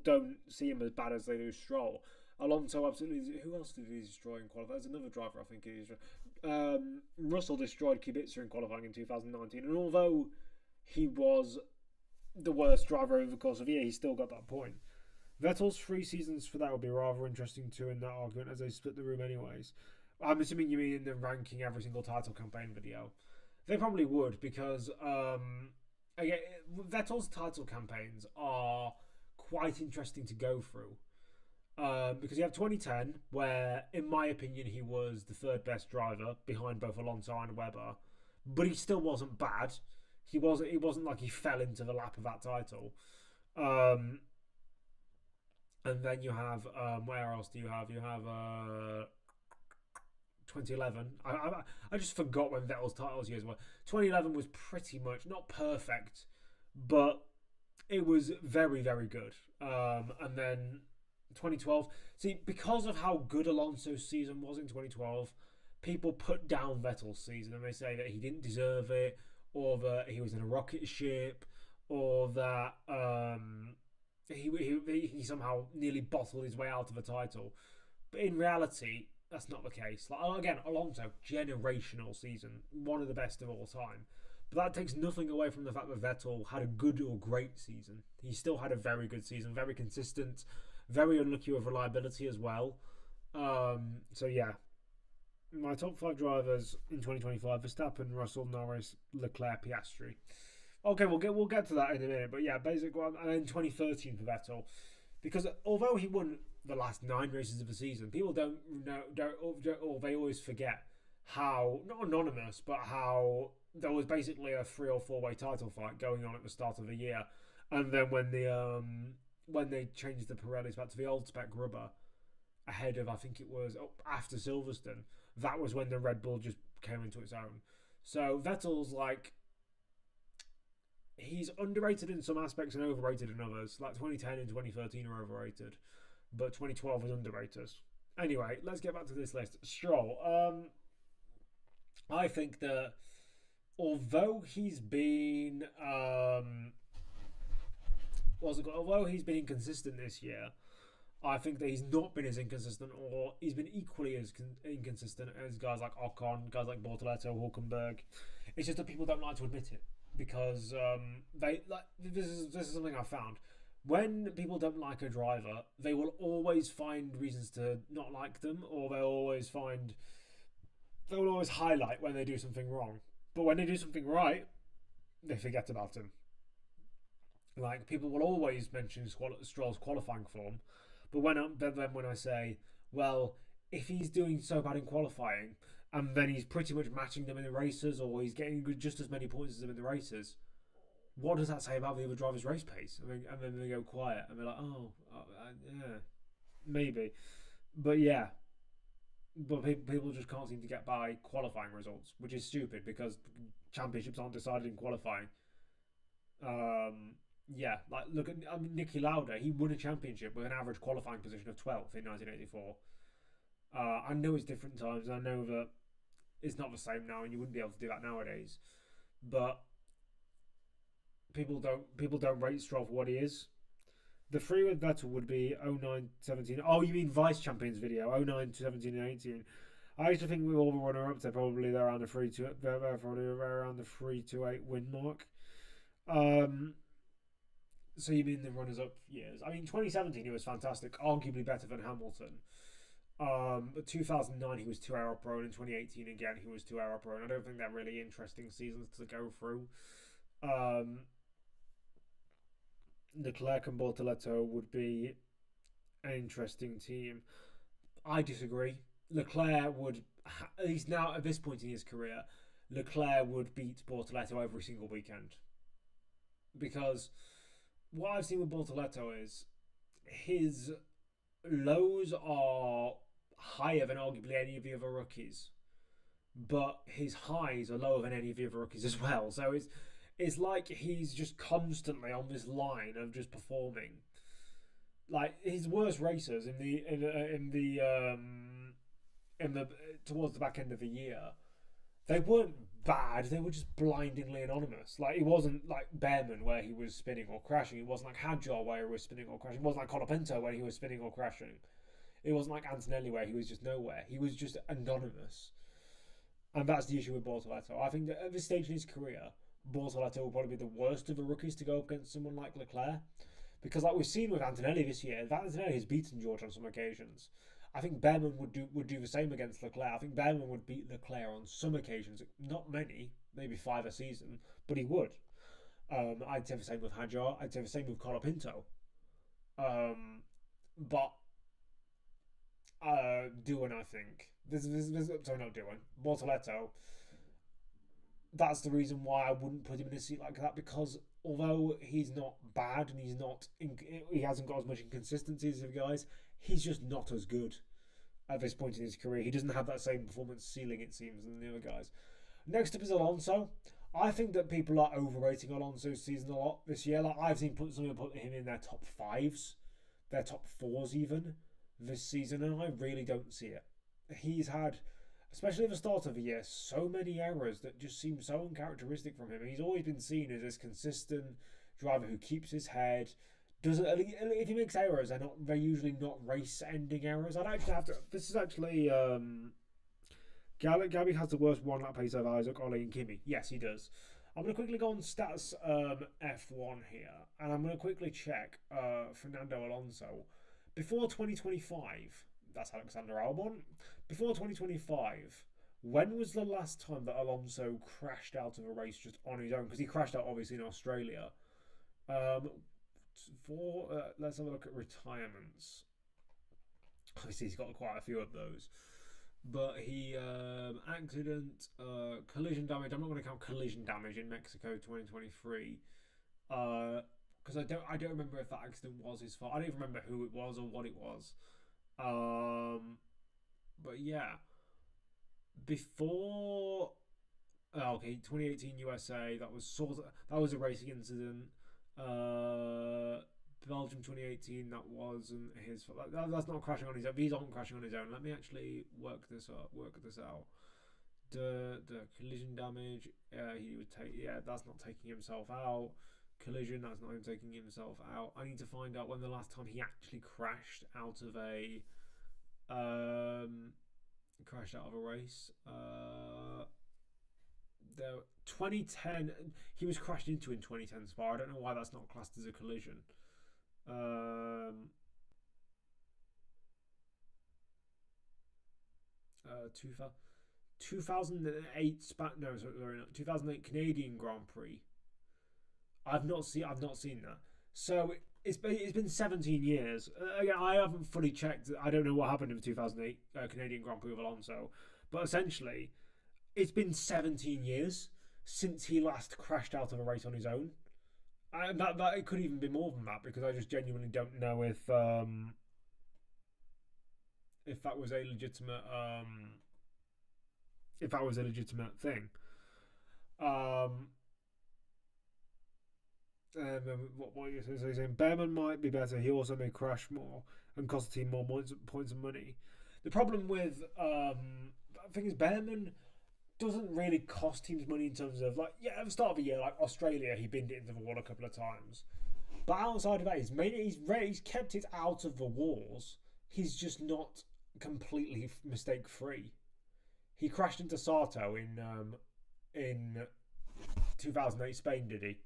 don't see him as bad as they do Stroll. Alonso absolutely. Who else did he destroy in qualifying? There's another driver I think he destroyed. Russell destroyed Kubica in qualifying in 2019, and although he was the worst driver over the course of the year, he still got that point. Vettel's 3 seasons for that would be rather interesting too in that argument, as they split the room anyways. I'm assuming you mean in the ranking every single title campaign video. They probably would, because again, Vettel's title campaigns are quite interesting to go through. Because you have 2010, where, in my opinion, he was the 3rd best driver behind both Alonso and Webber, but he still wasn't bad. It wasn't like he fell into the lap of that title. And then you have where else do you have? You have 2011. I just forgot when Vettel's titles years were. 2011 was pretty much not perfect, but it was very, very good. And then 2012. See, because of how good Alonso's season was in 2012, people put down Vettel's season and they say that he didn't deserve it, or that he was in a rocket ship, or that he somehow nearly bottled his way out of a title. But in reality, that's not the case. Like, again, Alonso, generational season, one of the best of all time. But that takes nothing away from the fact that Vettel had a good or great season. He still had a very good season, very consistent, very unlucky with reliability as well. So yeah, my top 5 drivers in 2025: Verstappen, Russell, Norris, Leclerc, Piastri. Okay, we'll get to that in a minute. But yeah, basic one. And then 2013 for Vettel, because although he won the last 9 races of the season, people don't know, or they always forget how, not anonymous, but how there was basically a 3 or 4 way title fight going on at the start of the year, and then when they changed the Pirellis back to the old spec rubber ahead of, I think it was after Silverstone, that was when the Red Bull just came into its own. So Vettel's like, he's underrated in some aspects and overrated in others. Like 2010 and 2013 are overrated, but 2012 was underrated. Anyway, let's get back to this list. Stroll. I think that although he's been although he's been inconsistent this year, I think that he's not been as inconsistent, or he's been equally as inconsistent as guys like Ocon, guys like Bortoleto, Hulkenberg. It's just that people don't like to admit it, because they like this is something I found. When people don't like a driver, they will always find reasons to not like them, or they'll always highlight when they do something wrong. But when they do something right, they forget about him. Like, people will always mention Stroll's qualifying form, but when I say, well, if he's doing so bad in qualifying, and then he's pretty much matching them in the races, or he's getting just as many points as them in the races, what does that say about the other driver's race pace? And then they go quiet, and they're like, yeah, maybe. But yeah. But people just can't seem to get by qualifying results, which is stupid, because championships aren't decided in qualifying. Yeah, like look at Niki Lauda. He won a championship with an average qualifying position of 12th in 1984. I know it's different times. I know that it's not the same now, and you wouldn't be able to do that nowadays. But people don't rate Stroll for what he is. The 3 with Vettel would be 09, 17. Oh, you mean vice champions video? 09, 17, and 18. I used to think with all the runner-ups, they're probably around the 3 to 8 win mark. So you mean the runners-up years? I mean, 2017 he was fantastic, arguably better than Hamilton. But 2009 he was 2 hour prone, and 2018 again he was 2 hour prone. I don't think they're really interesting seasons to go through. Leclerc and Bortoleto would be an interesting team. I disagree. Leclerc would, at least now at this point in his career, Leclerc would beat Bortoleto every single weekend. Because what I've seen with Bortoleto is his lows are higher than arguably any of the other rookies, but his highs are lower than any of the other rookies as well. So it's like he's just constantly on this line of just performing. Like his worst races in the towards the back end of the year, they weren't bad. They were just blindingly anonymous. Like, it wasn't like Behrman where he was spinning or crashing. It wasn't like Hadjar where he was spinning or crashing. It wasn't like Colapinto where he was spinning or crashing. It wasn't like Antonelli where he was just nowhere. He was just anonymous. And that's the issue with Bortoleto. I think that at this stage in his career, Bortoleto will probably be the worst of the rookies to go up against someone like Leclerc. Because like we've seen with Antonelli this year, Antonelli has beaten George on some occasions. I think Behrman would do the same against Leclerc. I think Behrman would beat Leclerc on some occasions. Not many, maybe 5 a season, but he would. I'd say the same with Hadjar. I'd say the same with Colapinto. But Doohan, I think. Sorry, not Doohan. Bortoleto. That's the reason why I wouldn't put him in a seat like that, because although he's not bad and he hasn't got as much inconsistency as the guys, he's just not as good at this point in his career. He doesn't have that same performance ceiling, it seems, than the other guys. Next up is Alonso. I think that people are overrating Alonso's season a lot this year. Like, I've seen some people put him in their top 5s, their top 4s even, this season, and I really don't see it. He's had, especially at the start of the year, so many errors that just seem so uncharacteristic from him. He's always been seen as this consistent driver who keeps his head. If he makes errors, they're usually not race-ending errors. I'd actually have to. This is actually Gabby has the worst one-lap pace of Isaac, Ollie, and Kimi. Yes, he does. I'm going to quickly go on stats F1 here, and I'm going to quickly check Fernando Alonso before 2025. That's Alexander Albon. Before 2025, when was the last time that Alonso crashed out of a race just on his own? Because he crashed out obviously in Australia. Let's have a look at retirements. Obviously, he's got quite a few of those. But he accident, collision damage. I'm not going to count collision damage in Mexico 2023. Because I don't remember if that accident was his fault. I don't even remember who it was or what it was. But yeah, before 2018 USA, that was a racing incident. Belgium 2018, that wasn't his fault. That's not crashing on his own. He's not crashing on his own. Let me actually work this out. The collision damage, he would take. Yeah, that's not taking himself out. Collision, that's not him taking himself out. I need to find out when the last time he actually crashed out of a race. 2010, he was crashed into in 2010 Spa. I don't know why that's not classed as a collision. 2008 Spa. No, sorry, 2008 Canadian Grand Prix. I've not seen that. So it's been 17 years. Again, I haven't fully checked. I don't know what happened in the 2008 Canadian Grand Prix of Alonso, but essentially, it's been 17 years since he last crashed out of a race on his own. And that it could even be more than that, because I just genuinely don't know if that was a legitimate thing. What you're saying, Behrman might be better. He also may crash more and cost the team more points and money. The problem with the thing is, Behrman doesn't really cost teams money in terms of, like, yeah, at the start of the year, like Australia, he binned it into the wall a couple of times. But outside of that, he's kept it out of the walls. He's just not completely mistake free. He crashed into Sato in 2008 Spain, did he?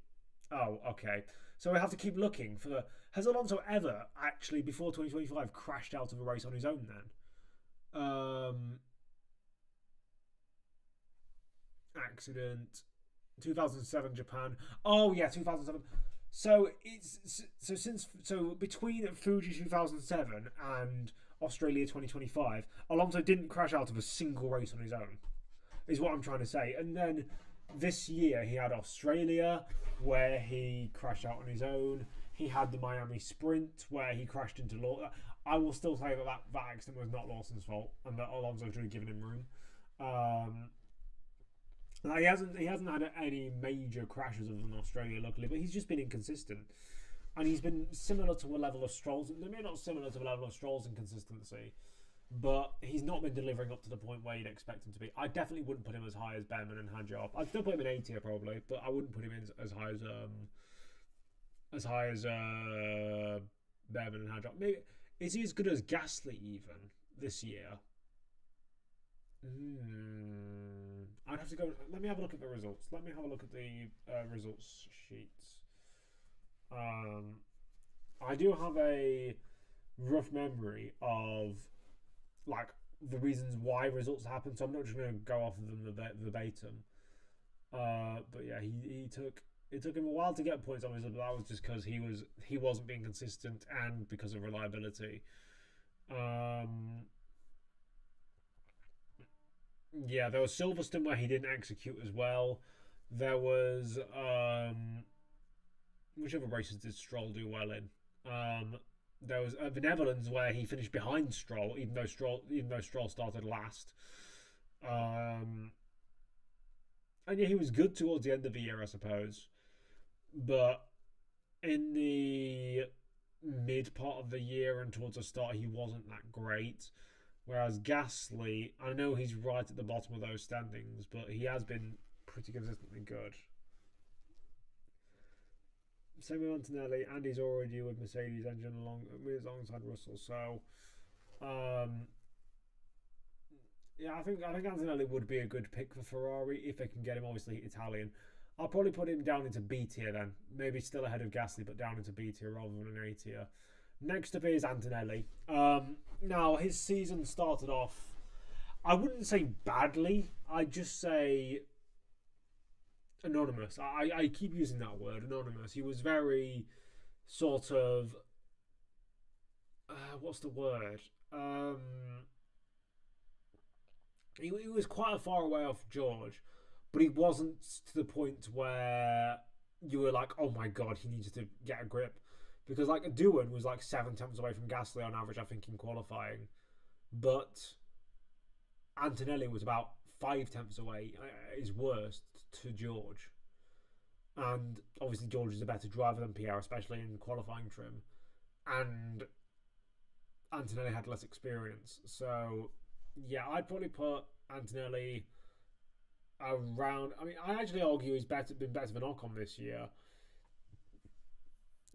Oh, okay. So we have to keep looking for the. Has Alonso ever actually before 2025 crashed out of a race on his own then? Accident 2007 Japan. Oh yeah, 2007. So between Fuji 2007 and Australia 2025, Alonso didn't crash out of a single race on his own, is what I'm trying to say. And then this year he had Australia where he crashed out on his own. He had the Miami Sprint where he crashed into Lawson. I will still say that accident was not Lawson's fault and that Alonso should have given him room. He hasn't had any major crashes other than Australia, luckily, but he's just been inconsistent. And he's been similar to a level of Stroll's, maybe not similar to a level of Stroll's inconsistency, but he's not been delivering up to the point where you'd expect him to be. I definitely wouldn't put him as high as Behrman and Hadjar. I'd still put him in A tier probably, but I wouldn't put him in as high as Behrman and Hadjar. Maybe is he as good as Gasly even this year? I'd have to go. Let me have a look at the results. Let me have a look at the results sheets. I do have a rough memory of like the reasons why results happen, so I'm not just going to go off of them verbatim. But yeah, it took him a while to get points, obviously, but that was just because he wasn't being consistent and because of reliability. Yeah, there was Silverstone where he didn't execute as well. There was which other races did Stroll do well in? There was the Netherlands where he finished behind Stroll, even though Stroll started last. And yeah, he was good towards the end of the year, I suppose. But in the mid part of the year and towards the start, he wasn't that great. Whereas Gasly, I know he's right at the bottom of those standings, but he has been pretty consistently good. Same with Antonelli, and he's already with Mercedes engine alongside Russell. So, yeah, I think Antonelli would be a good pick for Ferrari if they can get him. Obviously, Italian. I'll probably put him down into B tier then. Maybe still ahead of Gasly, but down into B tier rather than an A tier. Next up is Antonelli. Now, his season started off, I wouldn't say badly. I'd just say anonymous. I keep using that word, anonymous. He was very sort of... what's the word? He was quite a far away off George, but he wasn't to the point where you were like, oh my god, he needs to get a grip. Because like Doohan was like 7 tenths away from Gasly on average, I think, in qualifying. But Antonelli was about 5 tenths away, his worst, to George. And obviously George is a better driver than Pierre, especially in qualifying trim. And Antonelli had less experience. So, yeah, I'd probably put Antonelli around... I mean, I actually argue he's been better than Ocon this year.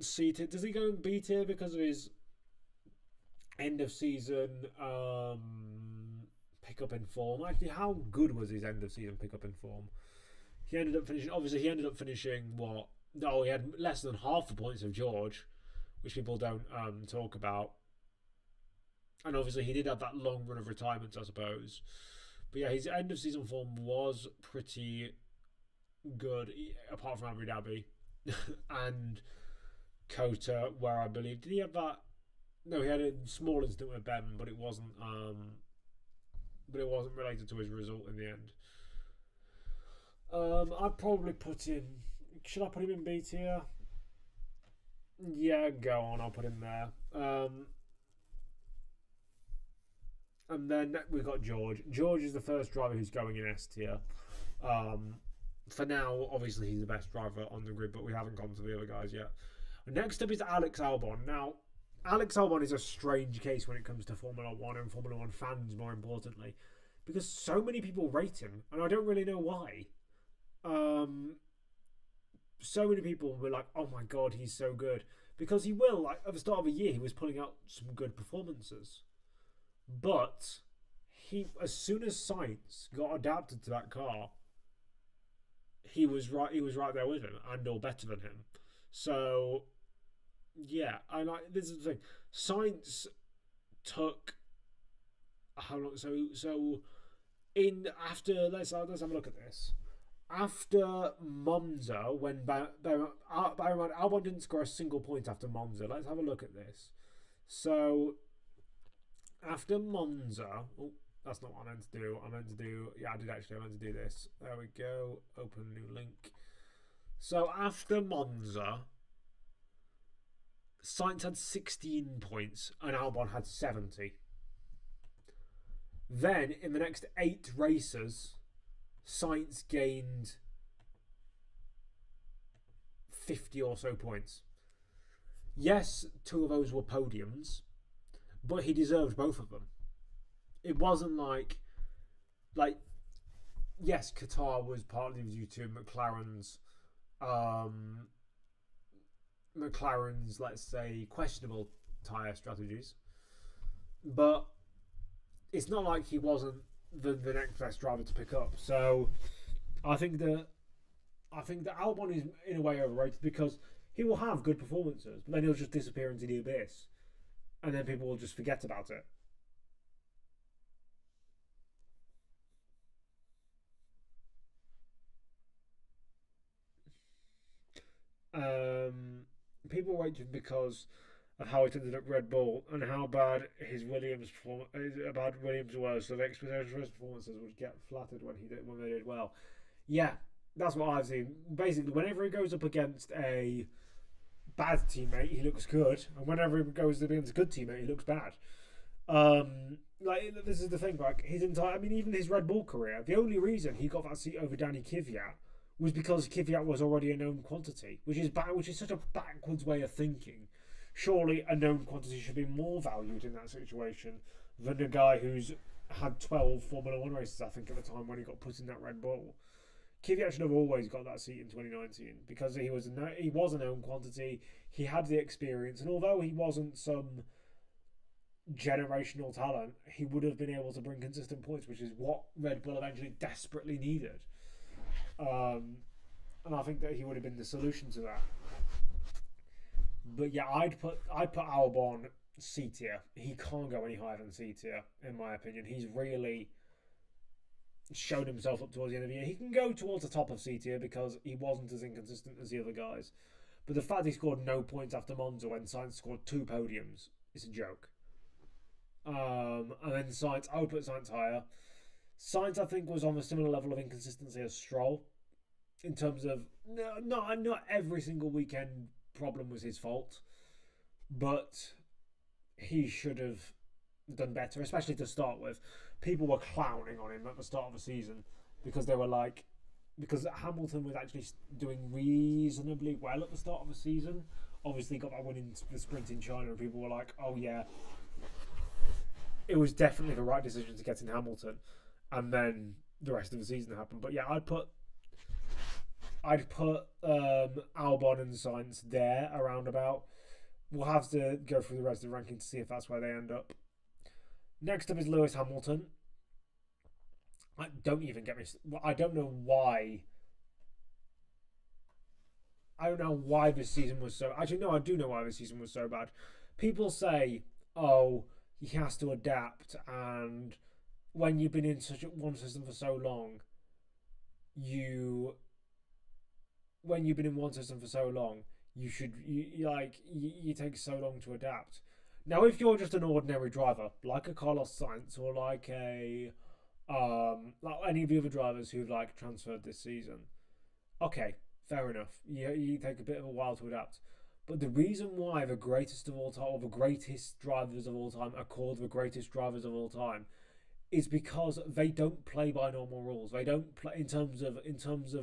C tier. Does he go in B tier because of his end of season pickup in form? Actually, how good was his end of season pickup in form? He ended up finishing what? No, he had less than half the points of George, which people don't talk about. And obviously, he did have that long run of retirements, I suppose. But yeah, his end of season form was pretty good, apart from Abu Dhabi and Kota, where I believe did he have that? No, he had a small incident with Ben, but it wasn't related to his result in the end. I'd probably put in. Should I put him in B tier? Yeah, go on. I'll put him there. And then we've got George. George is the first driver who's going in S tier. For now, obviously he's the best driver on the grid, but we haven't gone to the other guys yet. Next up is Alex Albon. Now, Alex Albon is a strange case when it comes to Formula 1 and Formula 1 fans, more importantly, because so many people rate him, and I don't really know why. So many people were like, oh my god, he's so good. Because he will, like, at the start of the year, he was pulling out some good performances. But, as soon as Sainz got adapted to that car, he was right there with him, and or better than him. So, yeah, this is the thing. Sainz took how long? So let's have a look at this. After Monza, when Albon didn't score a single point after Monza. Let's have a look at this. So after Monza, that's not what I meant to do. I meant to do this. There we go. Open new link. So after Monza, Sainz had 16 points and Albon had 70. Then, in the next 8 races, Sainz gained 50 or so points. Yes, 2 of those were podiums, but he deserved both of them. it wasn't like yes, Qatar was partly due to McLaren's, let's say, questionable tyre strategies, but it's not like he wasn't the next best driver to pick up. So I think that Albon is in a way overrated because he will have good performances, but then he'll just disappear into the abyss, and then people will just forget about it. People rate him because of how it ended up Red Bull and how bad his Williams was. So the expectations for his performances would get flattered when they did well. Yeah, that's what I've seen. Basically, whenever he goes up against a bad teammate, he looks good, and whenever he goes up against a good teammate, he looks bad. This is the thing. Like his entire, even his Red Bull career, the only reason he got that seat over Danny Kvyat was because Kvyat was already a known quantity, which is such a backwards way of thinking. Surely a known quantity should be more valued in that situation than a guy who's had 12 Formula 1 races, I think, at the time when he got put in that Red Bull. Kvyat should have always got that seat in 2019 because he was a known quantity, he had the experience, and although he wasn't some generational talent, he would have been able to bring consistent points, which is what Red Bull eventually desperately needed. And I think that he would have been the solution to that. But yeah, I'd put Albon C tier. He can't go any higher than C tier, in my opinion. He's really shown himself up towards the end of the year. He can go towards the top of C tier because he wasn't as inconsistent as the other guys. But the fact he scored no points after Monza when Sainz scored 2 podiums is a joke. And then Sainz, I would put Sainz higher. Sainz, I think, was on a similar level of inconsistency as Stroll. In terms of, not every single weekend problem was his fault, but he should have done better, especially to start with. People were clowning on him at the start of the season because because Hamilton was actually doing reasonably well at the start of the season. Obviously got that win in the sprint in China, and people were like, oh yeah, it was definitely the right decision to get in Hamilton. And then the rest of the season happened. But yeah, I'd put Albon and Sainz there around about. We'll have to go through the rest of the ranking to see if that's where they end up. Next up is Lewis Hamilton. I don't know why. I don't know why this season was so. Actually, no, I do know why this season was so bad. People say, "Oh, he has to adapt," and when you've been in one system for so long, you take so long to adapt. Now, if you're just an ordinary driver, like a Carlos Sainz or like any of the other drivers who've transferred this season, okay, fair enough. You take a bit of a while to adapt. But the reason why the greatest of all time, or the greatest drivers of all time, are called the greatest drivers of all time, is because they don't play by normal rules. They don't play in terms of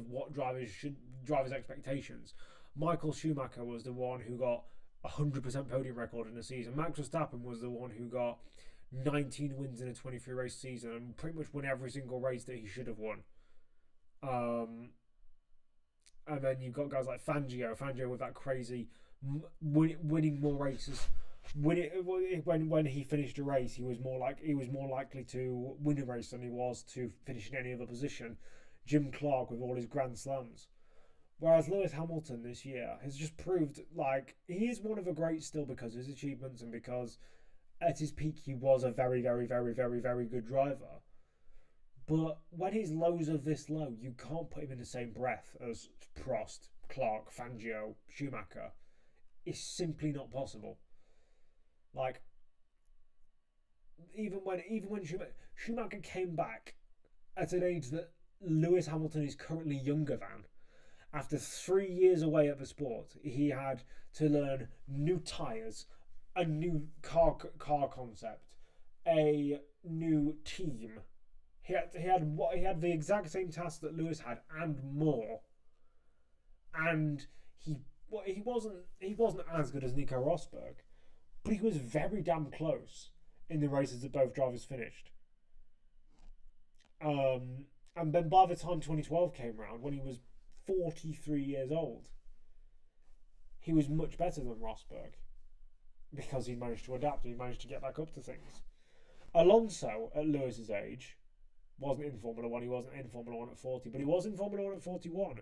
what drivers' expectations. Michael Schumacher was the one who got 100% podium record in a season. Max Verstappen was the one who got 19 wins in a 23 race season and pretty much won every single race that he should have won. And then you've got guys like Fangio with that crazy winning more races. When he finished a race, he was more likely to win a race than he was to finish in any other position. Jim Clark with all his Grand Slams. Whereas Lewis Hamilton this year has just proved he is one of the greats still because of his achievements and because at his peak he was a very, very, very, very, very good driver. But when his lows are this low, you can't put him in the same breath as Prost, Clark, Fangio, Schumacher. It's simply not possible. Even when Schumacher came back at an age that Lewis Hamilton is currently younger than, after 3 years away at the sport, he had to learn new tyres, a new car concept, a new team. He had the exact same tasks that Lewis had and more. And he wasn't as good as Nico Rosberg, but he was very damn close in the races that both drivers finished. And then by the time 2012 came around, when he was 43 years old, he was much better than Rosberg because he managed to adapt and he managed to get back up to things. Alonso, at Lewis's age, wasn't in Formula 1. He wasn't in Formula 1 at 40, but he was in Formula 1 at 41.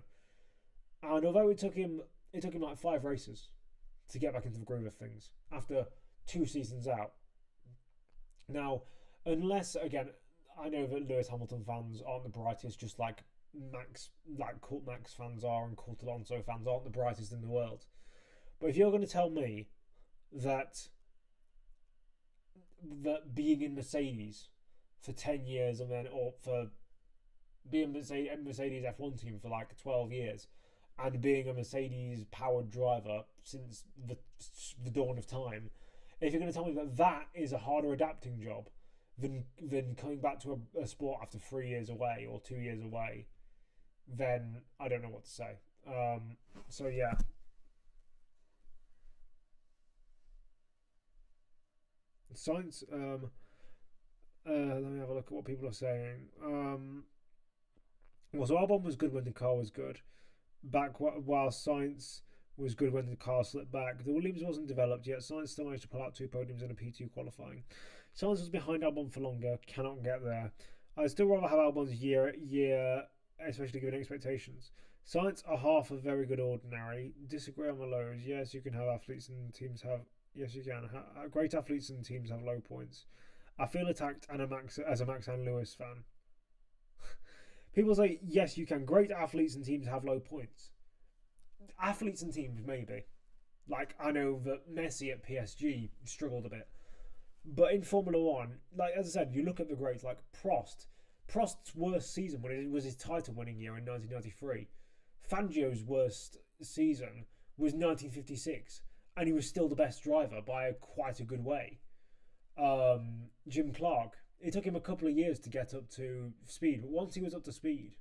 And although it took him like 5 races to get back into the groove of things after 2 seasons out. Now, unless, again, I know that Lewis Hamilton fans aren't the brightest, just like Cult Max fans are and Cult Alonso fans aren't the brightest in the world. But if you're going to tell me that being in Mercedes for 10 years and then, or for being in Mercedes F1 team for like 12 years and being a Mercedes powered driver since the dawn of time, if you're going to tell me that is a harder adapting job than coming back to a sport after 3 years away or 2 years away, then I don't know what to say. So yeah. Science. Let me have a look at what people are saying. Well, so Albon was good when the car was good. While Sainz was good when the car slipped back. The Williams wasn't developed yet. Sainz still managed to pull out 2 podiums in a P2 qualifying. Sainz was behind Albon for longer. Cannot get there. I'd still rather have Albon's year, especially given expectations. Sainz are half a very good ordinary. Disagree on the lows. Yes, you can have athletes and teams have. Yes, you can. Great athletes and teams have low points. I feel attacked as a Max and Lewis fan. People say, yes, you can. Great athletes and teams have low points. Athletes and teams, maybe. Like, I know that Messi at PSG struggled a bit. But in Formula 1, like, as I said, you look at the greats, like Prost. Prost's worst season when it was his title-winning year in 1993. Fangio's worst season was 1956. And he was still the best driver by quite a good way. Jim Clark, it took him a couple of years to get up to speed, but once he was up to speed,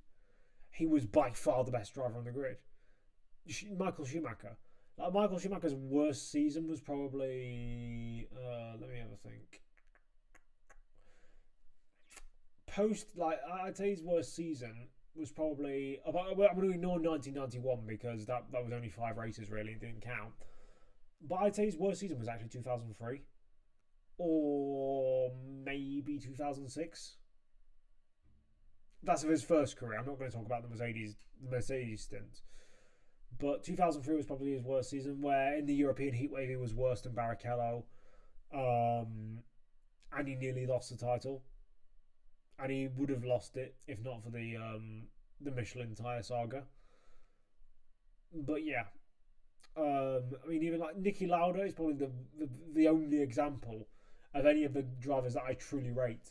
he was by far the best driver on the grid. Michael Schumacher. Michael Schumacher's worst season was probably... let me have a think. I'd say his worst season was probably... I'm going to ignore 1991 because that was only 5 races really, it didn't count. But I'd say his worst season was actually 2003. Or maybe 2006. That's of his first career. I'm not going to talk about the Mercedes stint. But 2003 was probably his worst season, where in the European heatwave he was worse than Barrichello. And he nearly lost the title. And he would have lost it if not for the Michelin tyre saga. But yeah. I mean, even like Niki Lauda is probably the only example of any of the drivers that I truly rate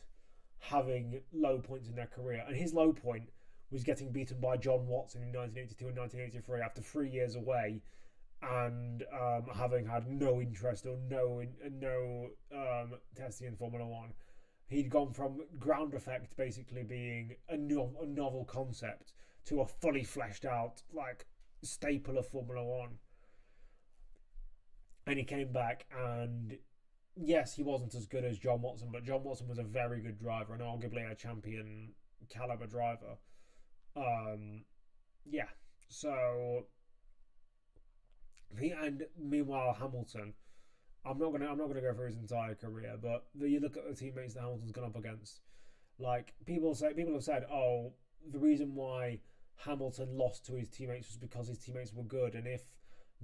having low points in their career. And his low point was getting beaten by John Watson in 1982 and 1983 after 3 years away and having had no interest or no testing in Formula 1. He'd gone from ground effect basically being a novel concept to a fully fleshed out like staple of Formula 1. And he came back and yes, he wasn't as good as John Watson, but John Watson was a very good driver and arguably a champion caliber driver. Yeah. So and meanwhile Hamilton, I'm not gonna go through his entire career, but you look at the teammates that Hamilton's gone up against. Like people have said, oh, the reason why Hamilton lost to his teammates was because his teammates were good, and if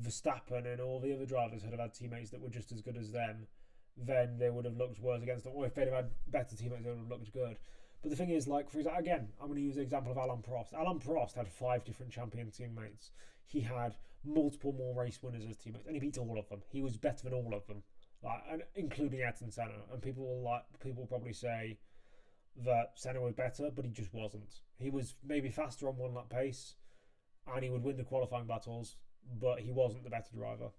Verstappen and all the other drivers had had teammates that were just as good as them, then they would have looked worse against them. Or if they'd have had better teammates, they would have looked good. But the thing is, like, for example, again, I'm going to use the example of Alain Prost. Alain Prost had 5 different champion teammates. He had multiple more race winners as teammates, and he beat all of them. He was better than all of them, like, and including Ayrton Senna. And people will probably say that Senna was better, but he just wasn't. He was maybe faster on 1 lap pace, and he would win the qualifying battles, but he wasn't the better driver.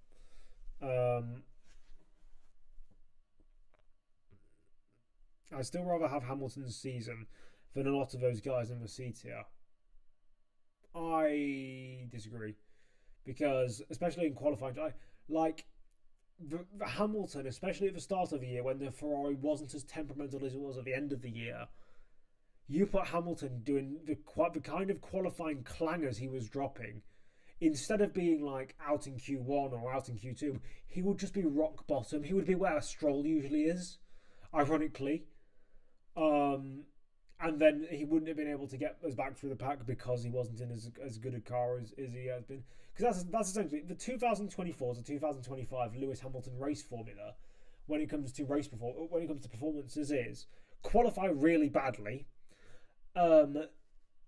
I'd still rather have Hamilton's season than a lot of those guys in the C tier. I disagree, because especially in qualifying, Hamilton, especially at the start of the year when the Ferrari wasn't as temperamental as it was at the end of the year, You put Hamilton doing the kind of qualifying clangers he was dropping. Instead of being like out in Q1 or out in Q2, he would just be rock bottom. He would be where a Stroll usually is, ironically. And then he wouldn't have been able to get us back through the pack because he wasn't in as good a car as he has been. Because that's essentially the 2024 to 2025 Lewis Hamilton race formula when it comes to performances is qualify really badly,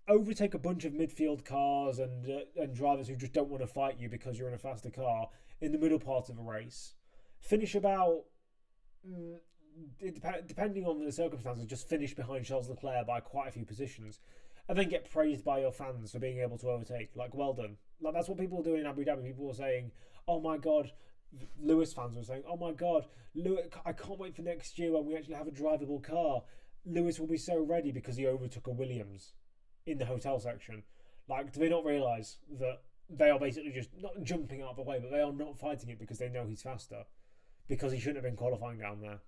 overtake a bunch of midfield cars and drivers who just don't want to fight you because you're in a faster car in the middle part of a race, finish about depending on the circumstances, just finish behind Charles Leclerc by quite a few positions, and then get praised by your fans for being able to overtake. Like, well done. Like, that's what people were doing in Abu Dhabi. People were saying, "Oh my god." Lewis fans were saying, "Oh my god, Lewis! I can't wait for next year when we actually have a drivable car. Lewis will be so ready because he overtook a Williams in the hotel section." Like, do they not realise that they are basically just not jumping out of the way, but they are not fighting it because they know he's faster, because he shouldn't have been qualifying down there.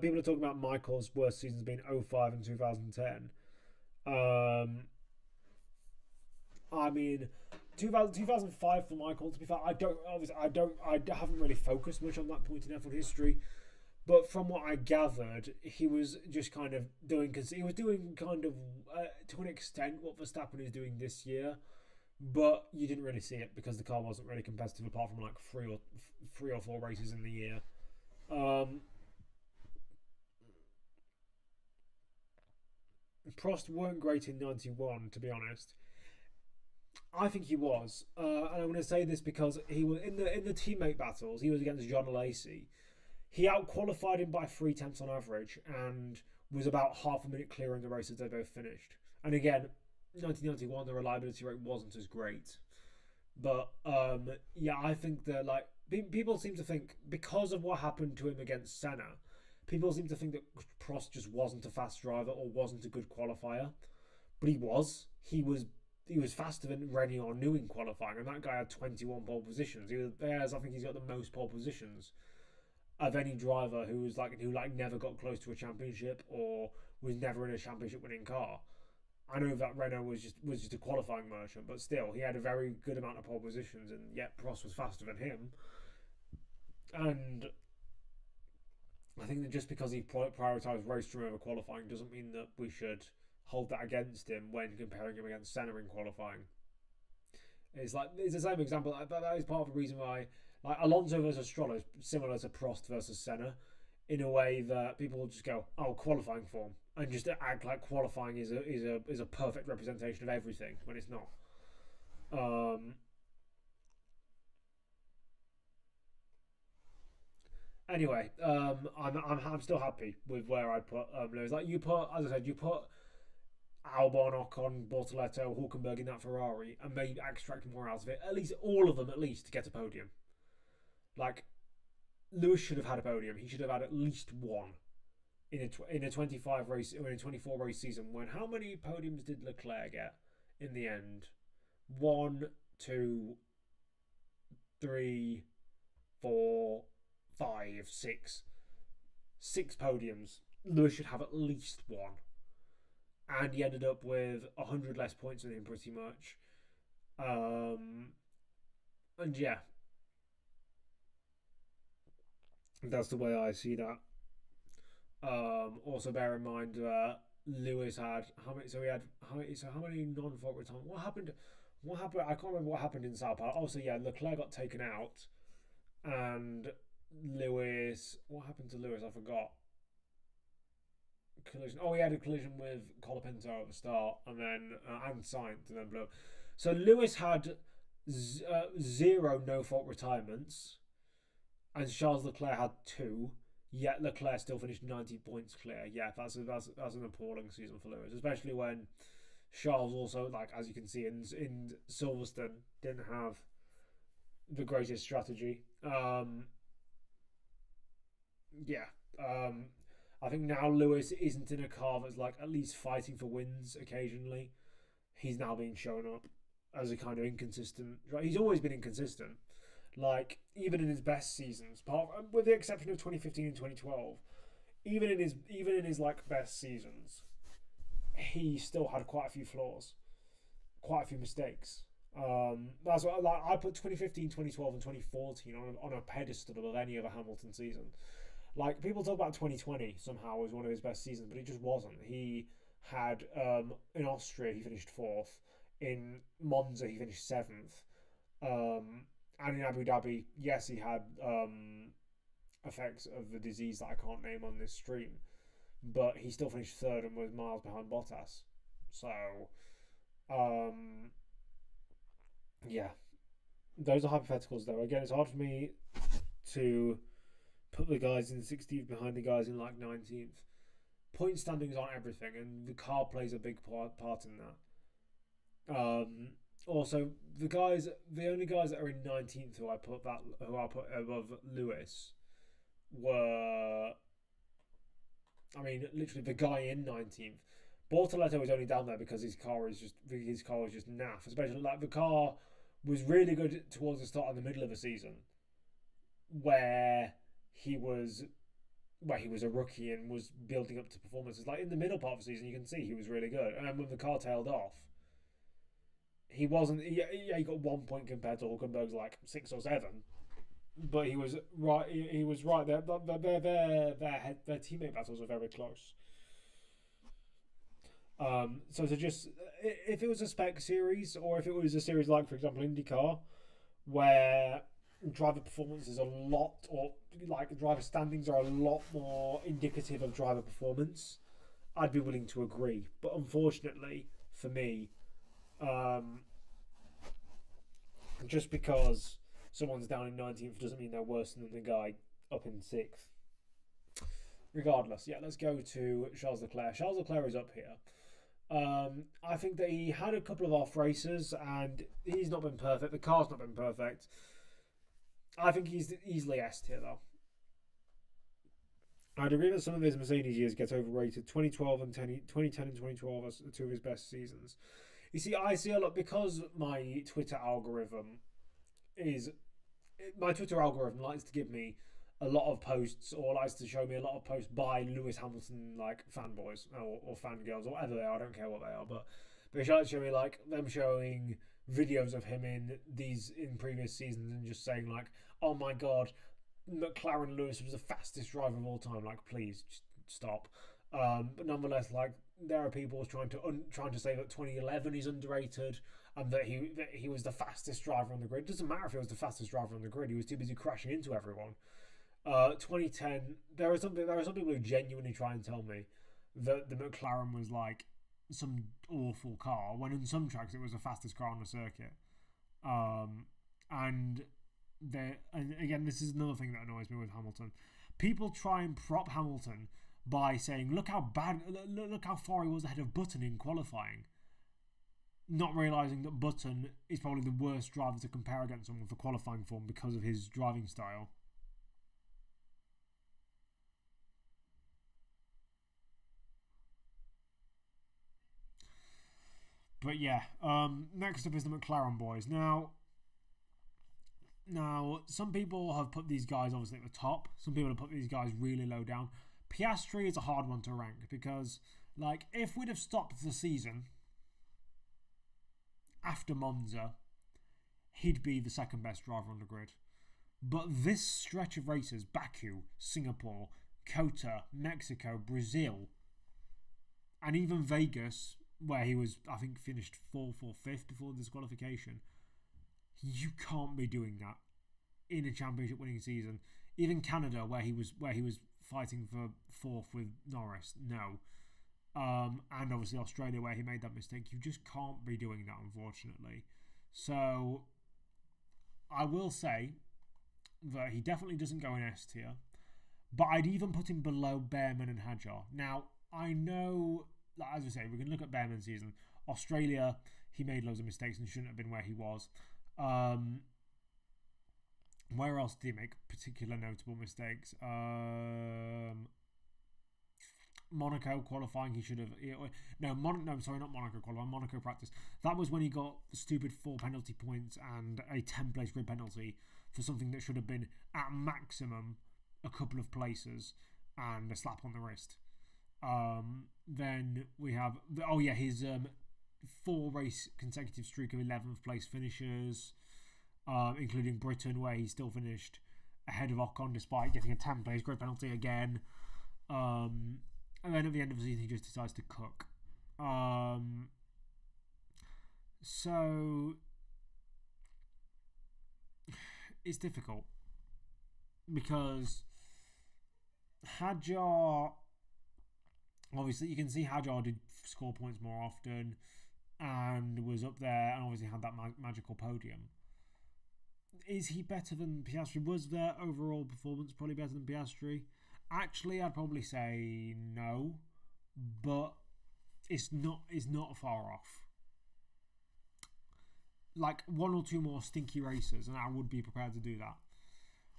People are talking about Michael's worst seasons being 05 and 2010. I mean, 2005 for Michael. To be fair, I haven't really focused much on that point in F1 history. But from what I gathered, he was just kind of doing, because he was doing kind of to an extent what Verstappen is doing this year, but you didn't really see it because the car wasn't really competitive apart from like three or four races in the year. Prost weren't great in '91, to be honest. I think he was, and I'm going to say this because he was in the teammate battles. He was against John Lacey. He outqualified him by 3/10 on average, and was about half a minute clear in the race as they both finished. And again, 1991, the reliability rate wasn't as great, but yeah, I think that like people seem to think because of what happened to him against Senna, people seem to think that Prost just wasn't a fast driver or wasn't a good qualifier, but he was. He was faster than Rennie or New in qualifying, and that guy had 21 pole positions. I think he's got the most pole positions of any driver who never got close to a championship or was never in a championship winning car. I know that Renault was just a qualifying merchant, but still he had a very good amount of pole positions, and yet Prost was faster than him. And I think that just because he prioritised race stream over qualifying doesn't mean that we should hold that against him when comparing him against Senna in qualifying. It's the same example. That is part of the reason why like Alonso versus Stroll is similar to Prost versus Senna, in a way that people will just go, "Oh, qualifying form," and just act like qualifying is a perfect representation of everything when it's not. Anyway, I'm still happy with where I put Lewis. Like you put, as I said, you put Albon, Ocon, Bortoletto, Hulkenberg in that Ferrari, and maybe extract more out of it. At least all of them, at least to get a podium. Like Lewis should have had a podium. He should have had at least one in a 25 race or in a 24 race season. When how many podiums did Leclerc get in the end? 1, 2, 3, 4, 5, 6. 6 podiums. Lewis should have at least one. And he ended up with 100 less points than him, pretty much. And yeah, that's the way I see that. Also, bear in mind Lewis had how many? So he had how many non-fault retirement? What happened? What happened? I can't remember what happened in Sao Paulo. Also, yeah, Leclerc got taken out, and Lewis. What happened to Lewis? I forgot. Collision. Oh, he had a collision with Colapinto at the start, and then and Sainz, and then blew. So Lewis had 0 no-fault retirements, and Charles Leclerc had 2. Yet Leclerc still finished 90 points clear. Yeah, that's an appalling season for Lewis, especially when Charles also, like as you can see in Silverstone, didn't have the greatest strategy. Yeah. I think now Lewis isn't in a car that's like at least fighting for wins occasionally. he's now been shown up as a kind of inconsistent. He's always been inconsistent. Like, even in his best seasons, with the exception of 2015 and 2012, even in his like best seasons, he still had quite a few flaws, quite a few mistakes. That's what I put 2015, 2012, and 2014 on a pedestal of any other Hamilton season. Like, people talk about 2020 somehow as one of his best seasons, but it just wasn't. He had in Austria he finished fourth, in Monza he finished seventh, and in Abu Dhabi, yes, he had effects of the disease that I can't name on this stream, but he still finished third and was miles behind Bottas. So, yeah, those are hypotheticals though. Again, it's hard for me to put the guys in 16th behind the guys in like 19th. Point standings aren't everything, and the car plays a big part in that. Also, the only guys that are in 19th who I put above Lewis were, I mean, literally the guy in 19th. Bortoletto was only down there because his car was just naff. Especially like the car was really good towards the start and the middle of the season, where he was a rookie and was building up to performances. Like in the middle part of the season, you can see he was really good, and then when the car tailed off, he wasn't. He got 1 point compared to Hulkenberg's like 6 or 7, but he was right. He was right there. Their teammate battles were very close. So to just, if it was a spec series, or if it was a series like, for example, IndyCar, where driver performance is a lot, or like driver standings are a lot more indicative of driver performance, I'd be willing to agree. But unfortunately for me, just because someone's down in 19th doesn't mean they're worse than the guy up in 6th. Regardless, yeah, let's go to Charles Leclerc. Charles Leclerc is up here. I think that he had a couple of off races and he's not been perfect. The car's not been perfect. I think he's easily S tier though. I'd agree that some of his Mercedes years get overrated. 2010 and 2012 are two of his best seasons. You see, I see a lot because my Twitter algorithm likes to give me a lot of posts, or likes to show me a lot of posts by Lewis Hamilton like fanboys or fangirls or whatever they are. I don't care what they are, but they like to show me like them showing videos of him in previous seasons and just saying like, oh my god, McLaren Lewis was the fastest driver of all time. Like, please just stop. But nonetheless, like, there are people trying to say that 2011 is underrated and that he was the fastest driver on the grid. It doesn't matter if he was the fastest driver on the grid. He was too busy crashing into everyone. 2010, there are some people who genuinely try and tell me that the McLaren was like some awful car, when in some tracks it was the fastest car on the circuit. And again, this is another thing that annoys me with Hamilton. People try and prop Hamilton by saying, look how far he was ahead of Button in qualifying, not realising that Button is probably the worst driver to compare against someone for qualifying form because of his driving style. But yeah, next up is the McLaren boys. Now, some people have put these guys obviously at the top. Some people have put these guys really low down. Piastri is a hard one to rank because, like, if we'd have stopped the season after Monza, he'd be the second best driver on the grid. But this stretch of races, Baku, Singapore, Kota, Mexico, Brazil, and even Vegas, where he was, I think, finished 4th or 5th before disqualification. You can't be doing that in a championship winning season. Even Canada, where he was fighting for 4th with Norris, no. And obviously Australia, where he made that mistake. You just can't be doing that, unfortunately. So I will say that he definitely doesn't go in S tier, but I'd even put him below Behrman and Hadjar. Now, I know, as I say, we can look at Behrman's season. Australia, he made loads of mistakes and shouldn't have been where he was. Where else did he make particular notable mistakes? Monaco qualifying, he should have. No, sorry, not Monaco qualifying. Monaco practice. That was when he got the stupid 4 penalty points and a 10-place grid penalty for something that should have been at maximum a couple of places and a slap on the wrist. Then we have his 4-race consecutive streak of 11th place finishes, including Britain, where he still finished ahead of Ocon despite getting a 10-place grid penalty again. And then at the end of the season, he just decides to cook. So it's difficult because Hadjar, obviously, you can see Hadjar did score points more often and was up there and obviously had that magical podium. Is he better than Piastri? Was their overall performance probably better than Piastri? Actually, I'd probably say no, but it's not far off. Like 1 or 2 more stinky races, and I would be prepared to do that.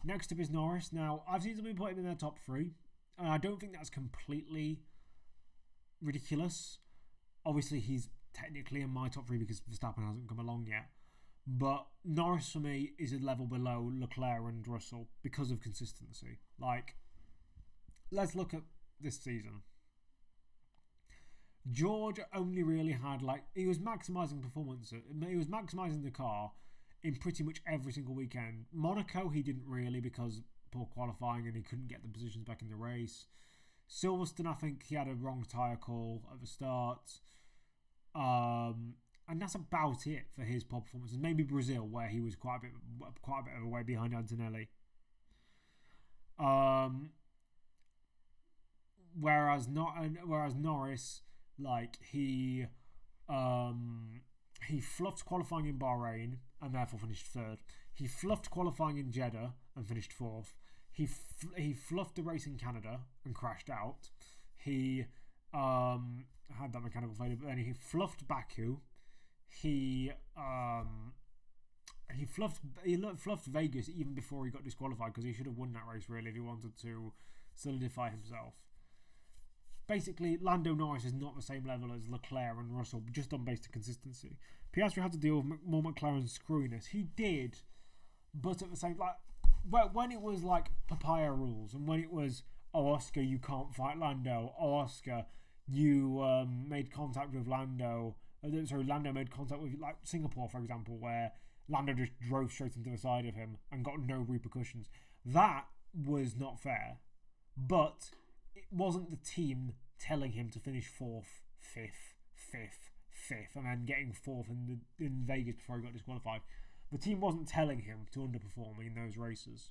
Next up is Norris. Now, I've seen somebody put him in their top 3, and I don't think that's completely ridiculous. Obviously, he's technically in my top 3 because Verstappen hasn't come along yet. But Norris, for me, is a level below Leclerc and Russell because of consistency. Like, let's look at this season. George only really had, he was maximising performance. He was maximising the car in pretty much every single weekend. Monaco, he didn't really because poor qualifying and he couldn't get the positions back in the race. Silverstone, I think he had a wrong tyre call at the start. And that's about it for his poor performances. Maybe Brazil, where he was quite a bit of a way behind Antonelli. Whereas Norris, he fluffed qualifying in Bahrain and therefore finished 3rd. He fluffed qualifying in Jeddah and finished 4th. He fluffed the race in Canada and crashed out. He had that mechanical failure, but then he fluffed Baku. He fluffed Vegas even before he got disqualified because he should have won that race really if he wanted to solidify himself. Basically, Lando Norris is not the same level as Leclerc and Russell, just on based on consistency. Piastri had to deal with more McLaren's screwiness. He did, but at the same when it was papaya rules and when it was, Oscar, you can't fight Lando. Oscar, you made contact with Lando. Lando made contact with Singapore, for example, where Lando just drove straight into the side of him and got no repercussions. That was not fair, but it wasn't the team telling him to finish 4th, 5th, and then getting 4th in Vegas before he got disqualified. The team wasn't telling him to underperform in those races,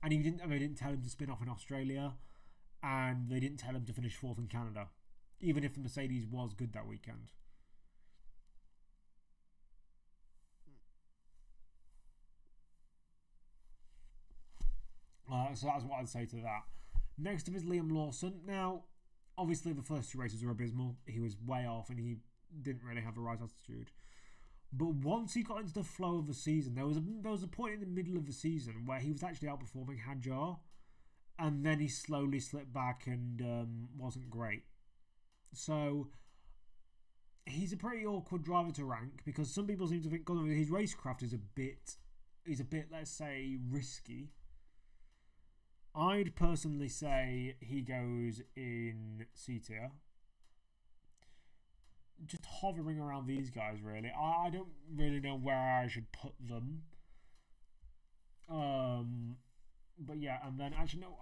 and they didn't tell him to spin off in Australia, and they didn't tell him to finish 4th in Canada, even if the Mercedes was good that weekend. So that's what I'd say to that. Next up is Liam Lawson. Now, obviously the first 2 races were abysmal. He was way off and he didn't really have the right attitude. But once he got into the flow of the season, there was a point in the middle of the season where he was actually outperforming Hadjar, and then he slowly slipped back and wasn't great. So he's a pretty awkward driver to rank because some people seem to think his racecraft is a bit, let's say, risky. I'd personally say he goes in C tier. Just hovering around these guys, really. I don't really know where I should put them. But yeah, and then actually no,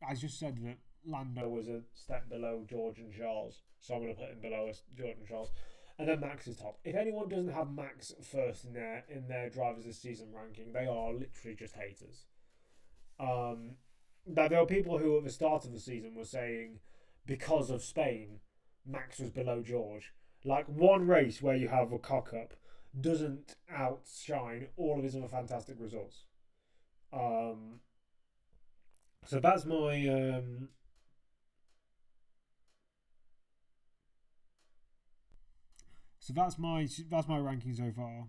I just said that Lando was a step below George and Charles, so I'm gonna put him below George and Charles. And then Max is top. If anyone doesn't have Max first in their drivers this season ranking, they are literally just haters. Now there are people who at the start of the season were saying because of Spain, Max was below George. One race where you have a cock up doesn't outshine all of his other fantastic results. So that's my that's my ranking so far.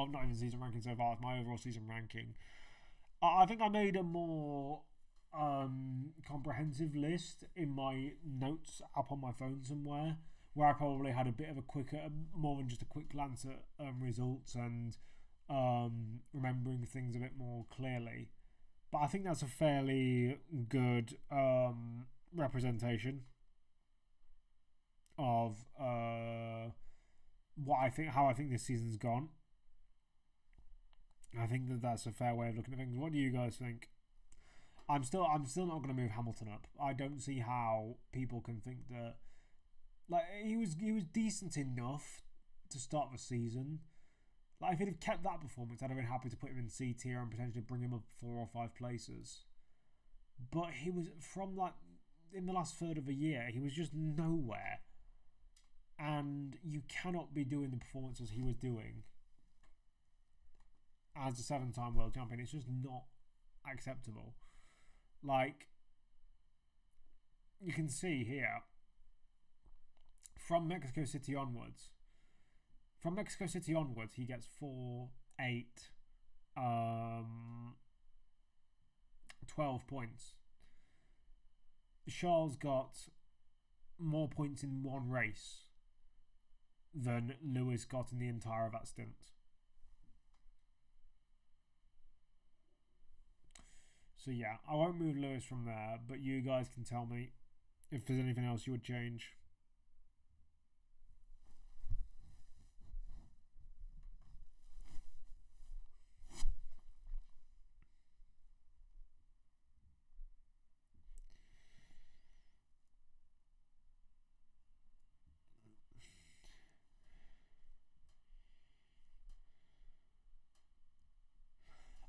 Not even season ranking so far. It's my overall season ranking. I think I made a more comprehensive list in my notes app on my phone somewhere, where I probably had a bit of a quicker, more than just a quick glance at results and remembering things a bit more clearly. But I think that's a fairly good representation of what I think, how I think this season's gone. I think that's a fair way of looking at things. What do you guys think? I'm still not going to move Hamilton up. I don't see how people can think that, like, he was decent enough to start the season. Like, if he'd have kept that performance, I'd have been happy to put him in C tier and potentially bring him up 4 or 5 places. But he was, from like in the last third of the year, he was just nowhere. And you cannot be doing the performances he was doing as a 7-time world champion. It's just not acceptable. Like, you can see here, from Mexico City onwards, he gets 4, 8, 12 points. Charles got more points in one race than Lewis got in the entire of that stint. So yeah, I won't move Lewis from there, but you guys can tell me if there's anything else you would change.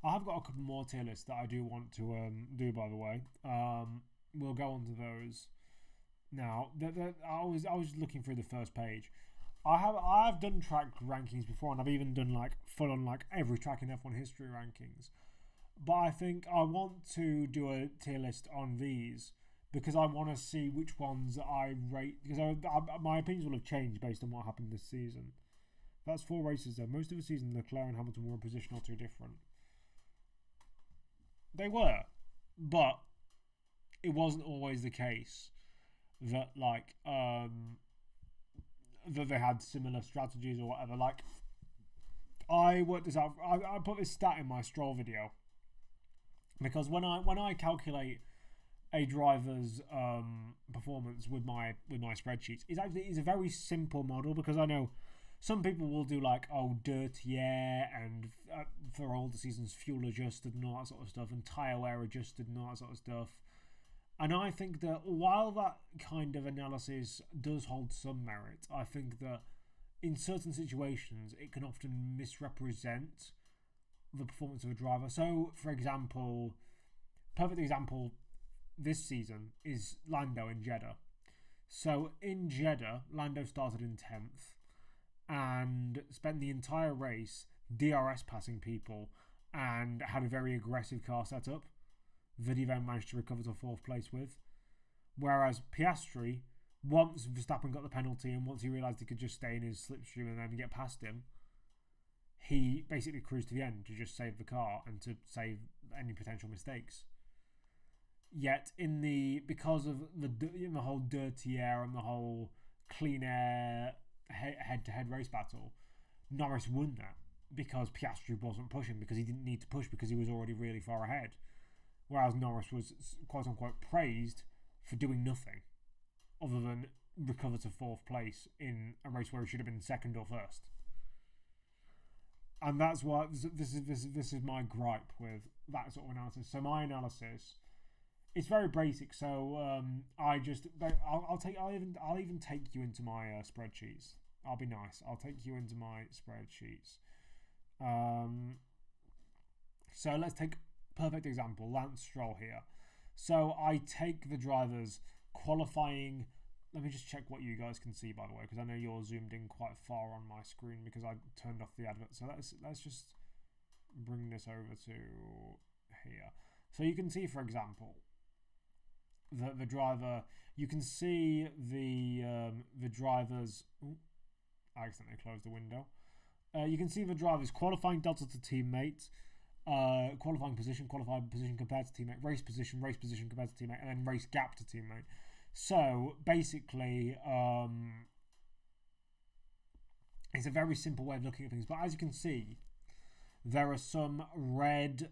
I've got a couple more tier lists that I do want to do, by the way. We'll go on to those now. I was looking through the first page. I've done track rankings before, and I've even done like full on like every track in F1 history rankings. But I think I want to do a tier list on these because I want to see which ones I rate, because my opinions will have changed based on what happened this season. That's 4 races though. Most of the season, Leclerc and Hamilton were a position or two different. They were, but it wasn't always the case that like that they had similar strategies or whatever. Like, I worked this out. I put this stat in my Stroll video because when I calculate a driver's performance with my spreadsheets, it's a very simple model, because I know some people will do like, dirty air and for all the seasons fuel adjusted and all that sort of stuff, and tyre wear adjusted and all that sort of stuff. And I think that while that kind of analysis does hold some merit, I think that in certain situations it can often misrepresent the performance of a driver. So, for example, perfect example this season is Lando in Jeddah. So in Jeddah, Lando started in 10th and spent the entire race DRS passing people and had a very aggressive car setup that he then managed to recover to 4th place with. Whereas Piastri, once Verstappen got the penalty and once he realised he could just stay in his slipstream and then get past him, he basically cruised to the end to just save the car and to save any potential mistakes. Yet because of the whole dirty air and the whole clean air head-to-head race battle, Norris won that because Piastri wasn't pushing, because he didn't need to push because he was already really far ahead. Whereas Norris was quote-unquote praised for doing nothing other than recover to 4th place in a race where he should have been 2nd or 1st. And that's why this is my gripe with that sort of analysis. So my analysis, it's very basic. So I'll even take you into my spreadsheets. I'll be nice. I'll take you into my spreadsheets. So let's take perfect example, Lance Stroll here. So I take the drivers qualifying. Let me just check what you guys can see, by the way, because I know you're zoomed in quite far on my screen because I turned off the advert. So let's just bring this over to here. So you can see, for example, the driver. You can see the drivers. Ooh, I accidentally closed the window. You can see the drivers qualifying delta to teammates, qualifying position compared to teammate, race position compared to teammate, and then race gap to teammate. So basically, it's a very simple way of looking at things. But as you can see, there are some red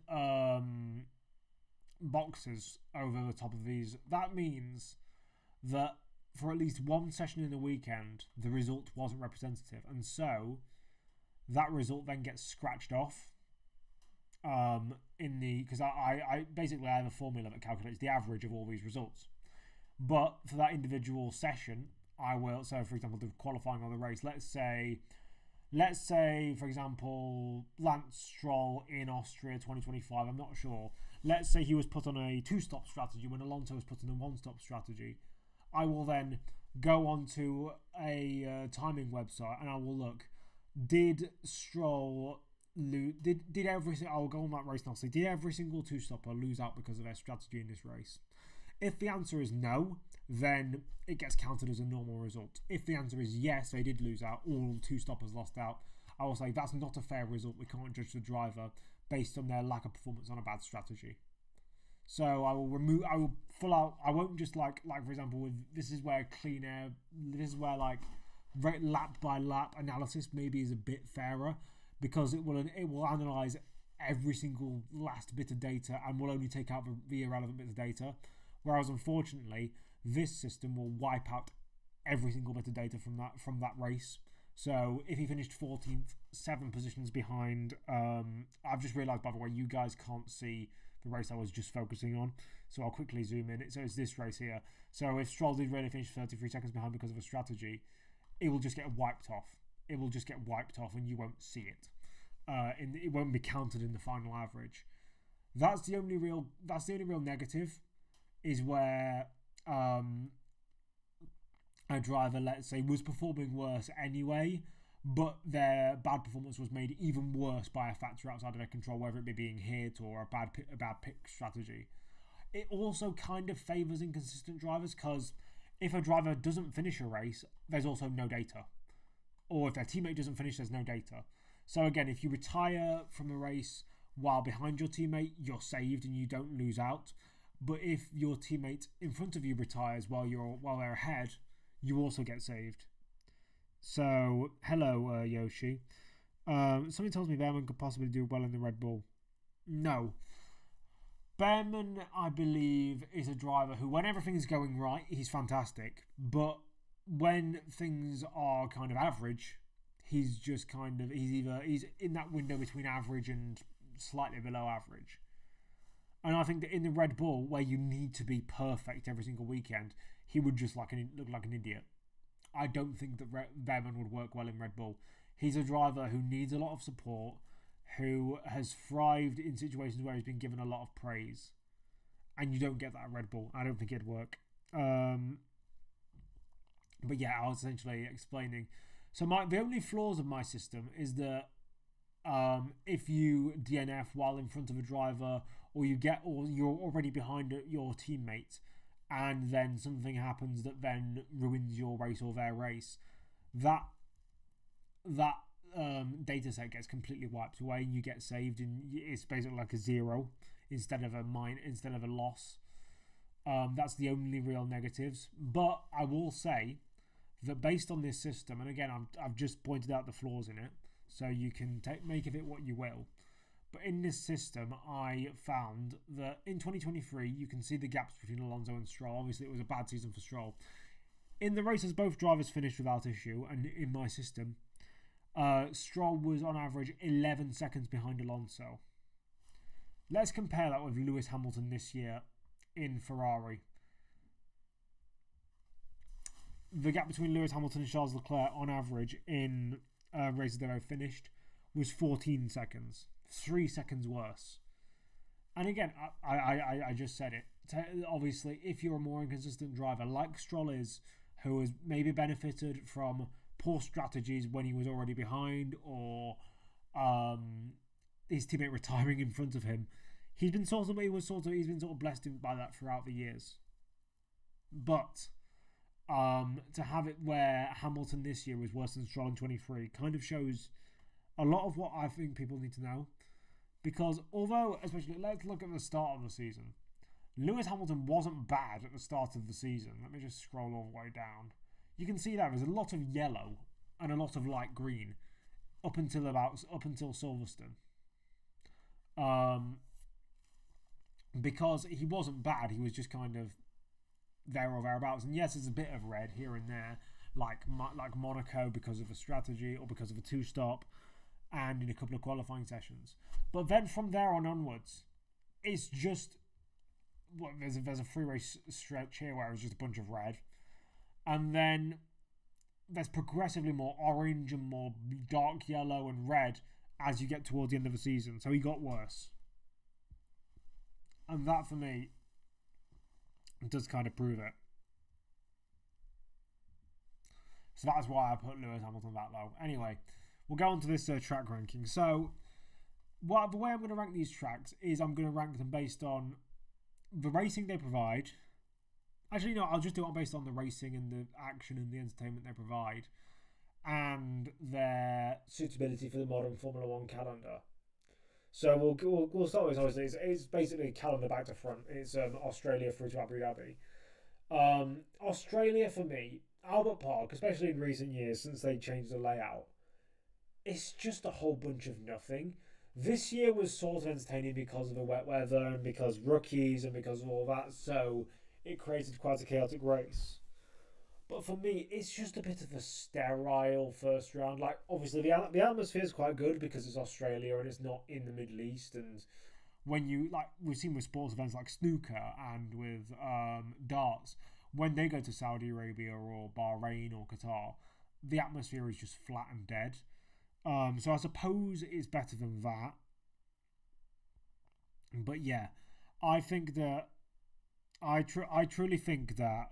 boxes over the top of these. That means that for at least one session in the weekend, the result wasn't representative, and so that result then gets scratched off. Because I basically I have a formula that calculates the average of all these results, but for that individual session, I will. So, for example, the qualifying or the race. Let's say, for example, Lance Stroll in Austria 2025. I'm not sure. Let's say he was put on a 2-stop strategy when Alonso was put on a 1-stop strategy. I will then go onto a timing website and I will look. Did Stroll lose? Did I'll go on that race and I'll say, did every single 2-stopper lose out because of their strategy in this race? If the answer is no, then it gets counted as a normal result. If the answer is yes, they did lose out, all 2-stoppers lost out, I will say that's not a fair result. We can't judge the driver based on their lack of performance on a bad strategy. So I will full out. I won't just like for example, this is where lap by lap analysis maybe is a bit fairer, because it will analyse every single last bit of data and will only take out the irrelevant bit of data. Whereas unfortunately, this system will wipe out every single bit of data from that race. So if he finished 14th, 7 positions behind, I've just realised, by the way, you guys can't see the race I was just focusing on, so I'll quickly zoom in. So it's this race here. So if Stroll did really finish 33 seconds behind because of a strategy, it will just get wiped off. It will just get wiped off and you won't see it. It won't be counted in the final average. That's the only real negative, is where a driver, let's say, was performing worse anyway, but their bad performance was made even worse by a factor outside of their control, whether it be being hit or a bad pick strategy. It also kind of favours inconsistent drivers, because if a driver doesn't finish a race, there's also no data. Or if their teammate doesn't finish, there's no data. So again, if you retire from a race while behind your teammate, you're saved and you don't lose out. But if your teammate in front of you retires while they're ahead, you also get saved. So, hello, Yoshi. Something tells me Behrman could possibly do well in the Red Bull. No. Behrman, I believe, is a driver who, when everything's going right, he's fantastic. But when things are kind of average, he's in that window between average and slightly below average. And I think that in the Red Bull, where you need to be perfect every single weekend, he would just look like an idiot. I don't think that Behrman would work well in Red Bull. He's a driver who needs a lot of support, who has thrived in situations where he's been given a lot of praise. And you don't get that at Red Bull. I don't think it'd work. But yeah, I was essentially explaining. So the only flaws of my system is that if you DNF while in front of a driver, or you're already behind your teammate, and then something happens that then ruins your race or their race, that data set gets completely wiped away and you get saved, and it's basically like a 0 instead of a loss. That's the only real negatives. But I will say that based on this system, and again, I've just pointed out the flaws in it, so you can make of it what you will. But in this system, I found that in 2023, you can see the gaps between Alonso and Stroll. Obviously, it was a bad season for Stroll. In the races, both drivers finished without issue, and in my system, Stroll was on average 11 seconds behind Alonso. Let's compare that with Lewis Hamilton this year in Ferrari. The gap between Lewis Hamilton and Charles Leclerc on average in races they both finished was 14 seconds. 3 seconds worse. And again, I just said it. Obviously, if you're a more inconsistent driver like Stroll is, who has maybe benefited from poor strategies when he was already behind, or his teammate retiring in front of him, he's been sort of blessed by that throughout the years. But to have it where Hamilton this year was worse than Stroll in 23 kind of shows a lot of what I think people need to know. Because although, especially, let's look at the start of the season. Lewis Hamilton wasn't bad at the start of the season. Let me just scroll all the way down. You can see that there's a lot of yellow and a lot of light green up until Silverstone. Because he wasn't bad, he was just kind of there or thereabouts. And yes, there's a bit of red here and there, like Monaco because of a strategy or because of a two-stop, and in a couple of qualifying sessions. But then from there on onwards, it's just there's a free race stretch here where it's just a bunch of red, and then there's progressively more orange and more dark yellow and red as you get towards the end of the season. So he got worse, and that for me does kind of prove it. So that's why I put Lewis Hamilton that low. Anyway, we'll go on to this track ranking. So the way I'm going to rank these tracks is I'm going to rank them based on the racing they provide. Actually, no, I'll just do it based on the racing and the action and the entertainment they provide, and their suitability for the modern Formula One calendar. So we'll start with, obviously, it's basically calendar back to front. It's Australia through to Abu Dhabi. Australia, for me, Albert Park, especially in recent years since they changed the layout, it's just a whole bunch of nothing. This year was sort of entertaining because of the wet weather and because rookies and because of all that, so it created quite a chaotic race. But for me, it's just a bit of a sterile first round. Like, obviously, the atmosphere is quite good because it's Australia and it's not in the Middle East. And when you, like, we've seen with sports events like snooker and with darts, when they go to Saudi Arabia or Bahrain or Qatar, the atmosphere is just flat and dead. So I suppose it's better than that. But yeah, I think that I truly think that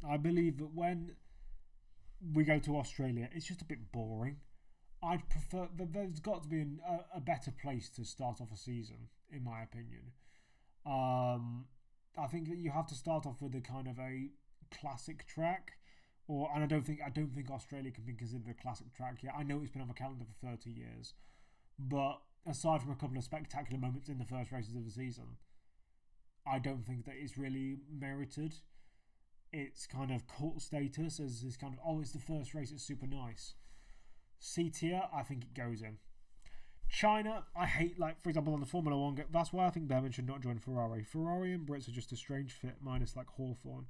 I believe that when we go to Australia, it's just a bit boring. I'd prefer that there's got to be a better place to start off a season, in my opinion. I think that you have to start off with a kind of a classic track, and I don't think Australia can be considered a classic track yet. I know it's been on the calendar for 30 years, but aside from a couple of spectacular moments in the first races of the season, I don't think that it's really merited its kind of cult status as this kind of, it's the first race, it's super nice. C tier, I think it goes in. China, I hate, like, for example, on the Formula 1, that's why I think Behrman should not join Ferrari. Ferrari and Brits are just a strange fit, minus, like, Hawthorne.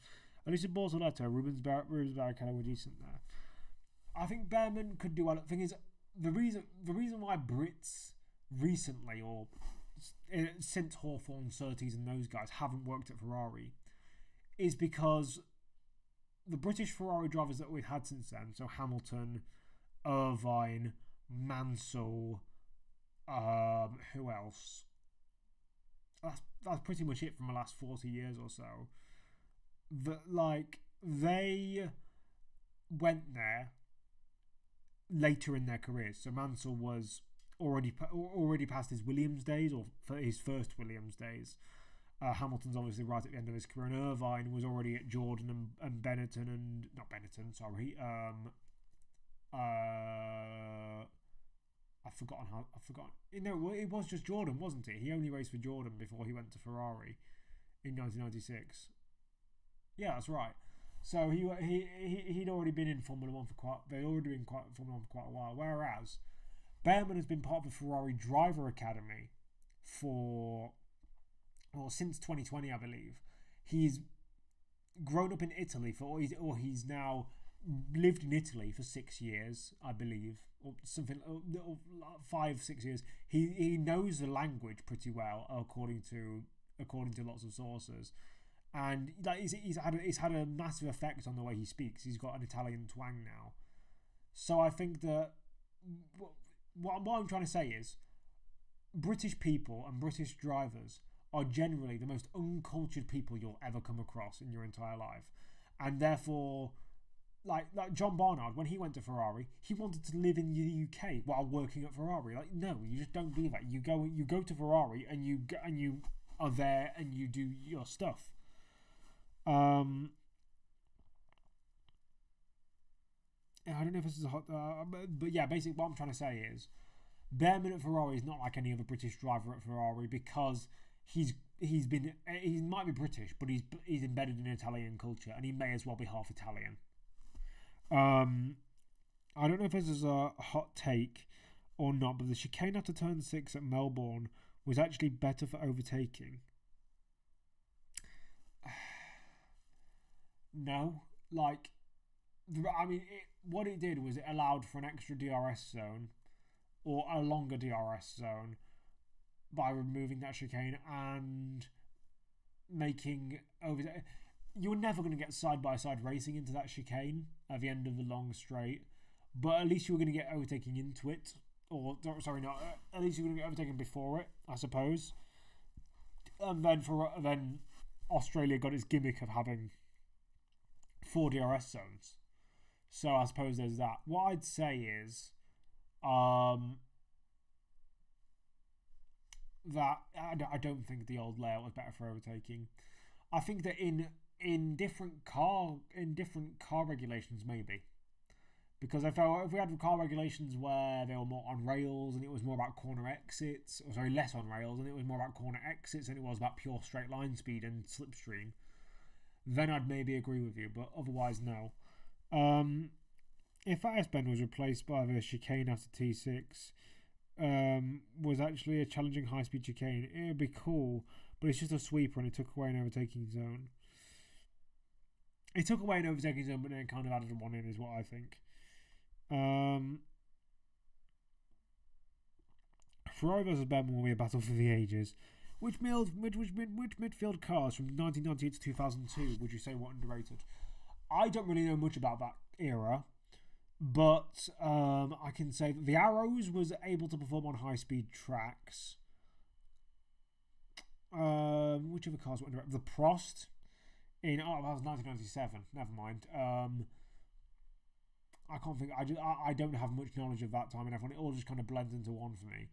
At least in Bortoletto, Rubens Barrichello were decent there. I think Behrman could do well. The thing is, the reason why Brits recently, or since Hawthorne, Surtees and those guys haven't worked at Ferrari, is because the British Ferrari drivers that we've had since then, so Hamilton, Irvine, Mansell, who else? That's pretty much it from the last 40 years or so. They went there later in their careers. So Mansell was already past his Williams days, or for his first Williams days. Hamilton's obviously right at the end of his career, and Irvine was already at Jordan and Benetton, and not Benetton, sorry. I've forgotten. It was just Jordan, wasn't it? He only raced for Jordan before he went to Ferrari in 1996. Yeah, that's right. So he'd already been in Formula One they'd already been Formula One for quite a while. Whereas Behrman has been part of the Ferrari Driver Academy since 2020, I believe. He's grown up in Italy he's now lived in Italy for 6 years, I believe, or something, 5-6 years. He knows the language pretty well, according to lots of sources, and it's had a massive effect on the way he speaks. He's got an Italian twang now. So I think that what I'm trying to say is, British people and British drivers are generally the most uncultured people you'll ever come across in your entire life, and therefore, like John Barnard, when he went to Ferrari, he wanted to live in the UK while working at Ferrari. Like, no, you just don't do that. You go to Ferrari and you are there and you do your stuff. I don't know if this is a hot, but yeah, basically what I'm trying to say is, Behrman at Ferrari is not like any other British driver at Ferrari because he might be British, but he's embedded in Italian culture, and he may as well be half Italian. I don't know if this is a hot take or not, but the chicane after turn 6 at Melbourne was actually better for overtaking. No, like, I mean, what it did was it allowed for an extra DRS zone or a longer DRS zone by removing that chicane and making you're never going to get side-by-side racing into that chicane at the end of the long straight, but at least you were going to get overtaking into it, or sorry, not at least you were going to get overtaken before it, I suppose. And then Australia got its gimmick of having 4 DRS zones, so I suppose there's that. What I'd say is that I don't think the old layout was better for overtaking. I think that in different car regulations, maybe, because if we had car regulations where they were more on rails and it was more about corner exits, or sorry, less on rails and it was more about corner exits and it was about pure straight line speed and slipstream, then I'd maybe agree with you, but otherwise no. If that S-bend was replaced by the chicane after T6 was actually a challenging high-speed chicane, it would be cool, but it's just a sweeper and it took away an overtaking zone. It took away an overtaking zone, but then kind of added one in, is what I think. Ferrari versus Behrman will be a battle for the ages. Which midfield cars from 1998 to 2002 would you say were underrated? I don't really know much about that era, but I can say that the Arrows was able to perform on high-speed tracks. Which other cars were underrated? The Prost that was 1997. Never mind. I can't think. I don't have much knowledge of that time and everyone. It all just kind of blends into one for me.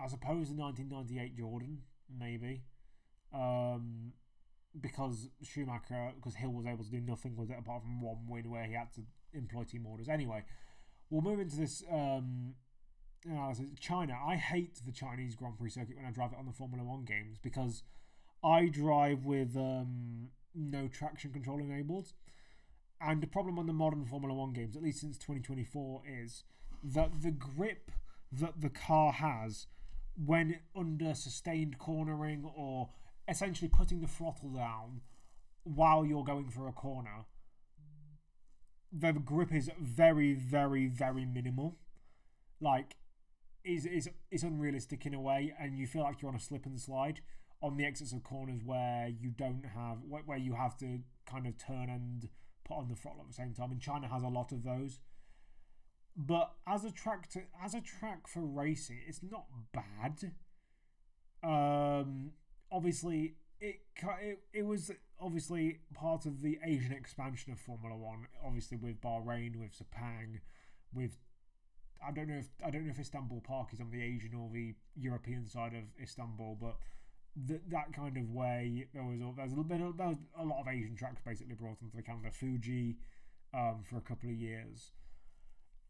I suppose the 1998 Jordan, maybe, because Hill was able to do nothing with it apart from one win where he had to employ team orders. Anyway, we'll move into this analysis. China. I hate the Chinese Grand Prix circuit when I drive it on the Formula 1 games because I drive with no traction control enabled. And the problem on the modern Formula 1 games, at least since 2024, is that the grip that the car has when under sustained cornering or essentially putting the throttle down while you're going for a corner, the grip is very, very, very minimal. Like, it's unrealistic in a way, and you feel like you're on a slip and slide on the exits of corners where you have to kind of turn and put on the throttle at the same time. And China has a lot of those. But as a track for racing, it's not bad. Obviously, it was obviously part of the Asian expansion of Formula 1. Obviously, with Bahrain, with Sepang, with I don't know if Istanbul Park is on the Asian or the European side of Istanbul, but that kind of way there was a lot of Asian tracks basically brought into the calendar. Fuji, for a couple of years.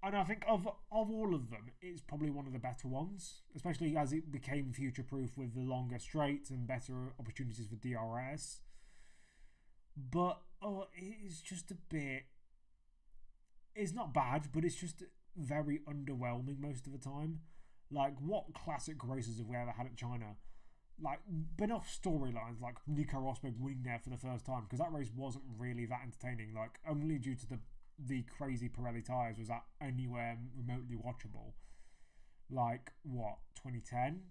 And I think of all of them, it's probably one of the better ones, especially as it became future-proof with the longer straights and better opportunities for DRS. But it's just a bit... It's not bad, but it's just very underwhelming most of the time. Like, what classic races have we ever had at China? Like, been off storylines, like Nico Rosberg winning there for the first time, because that race wasn't really that entertaining. Like, only due to the crazy Pirelli tyres was that anywhere remotely watchable. Like, what, 2010?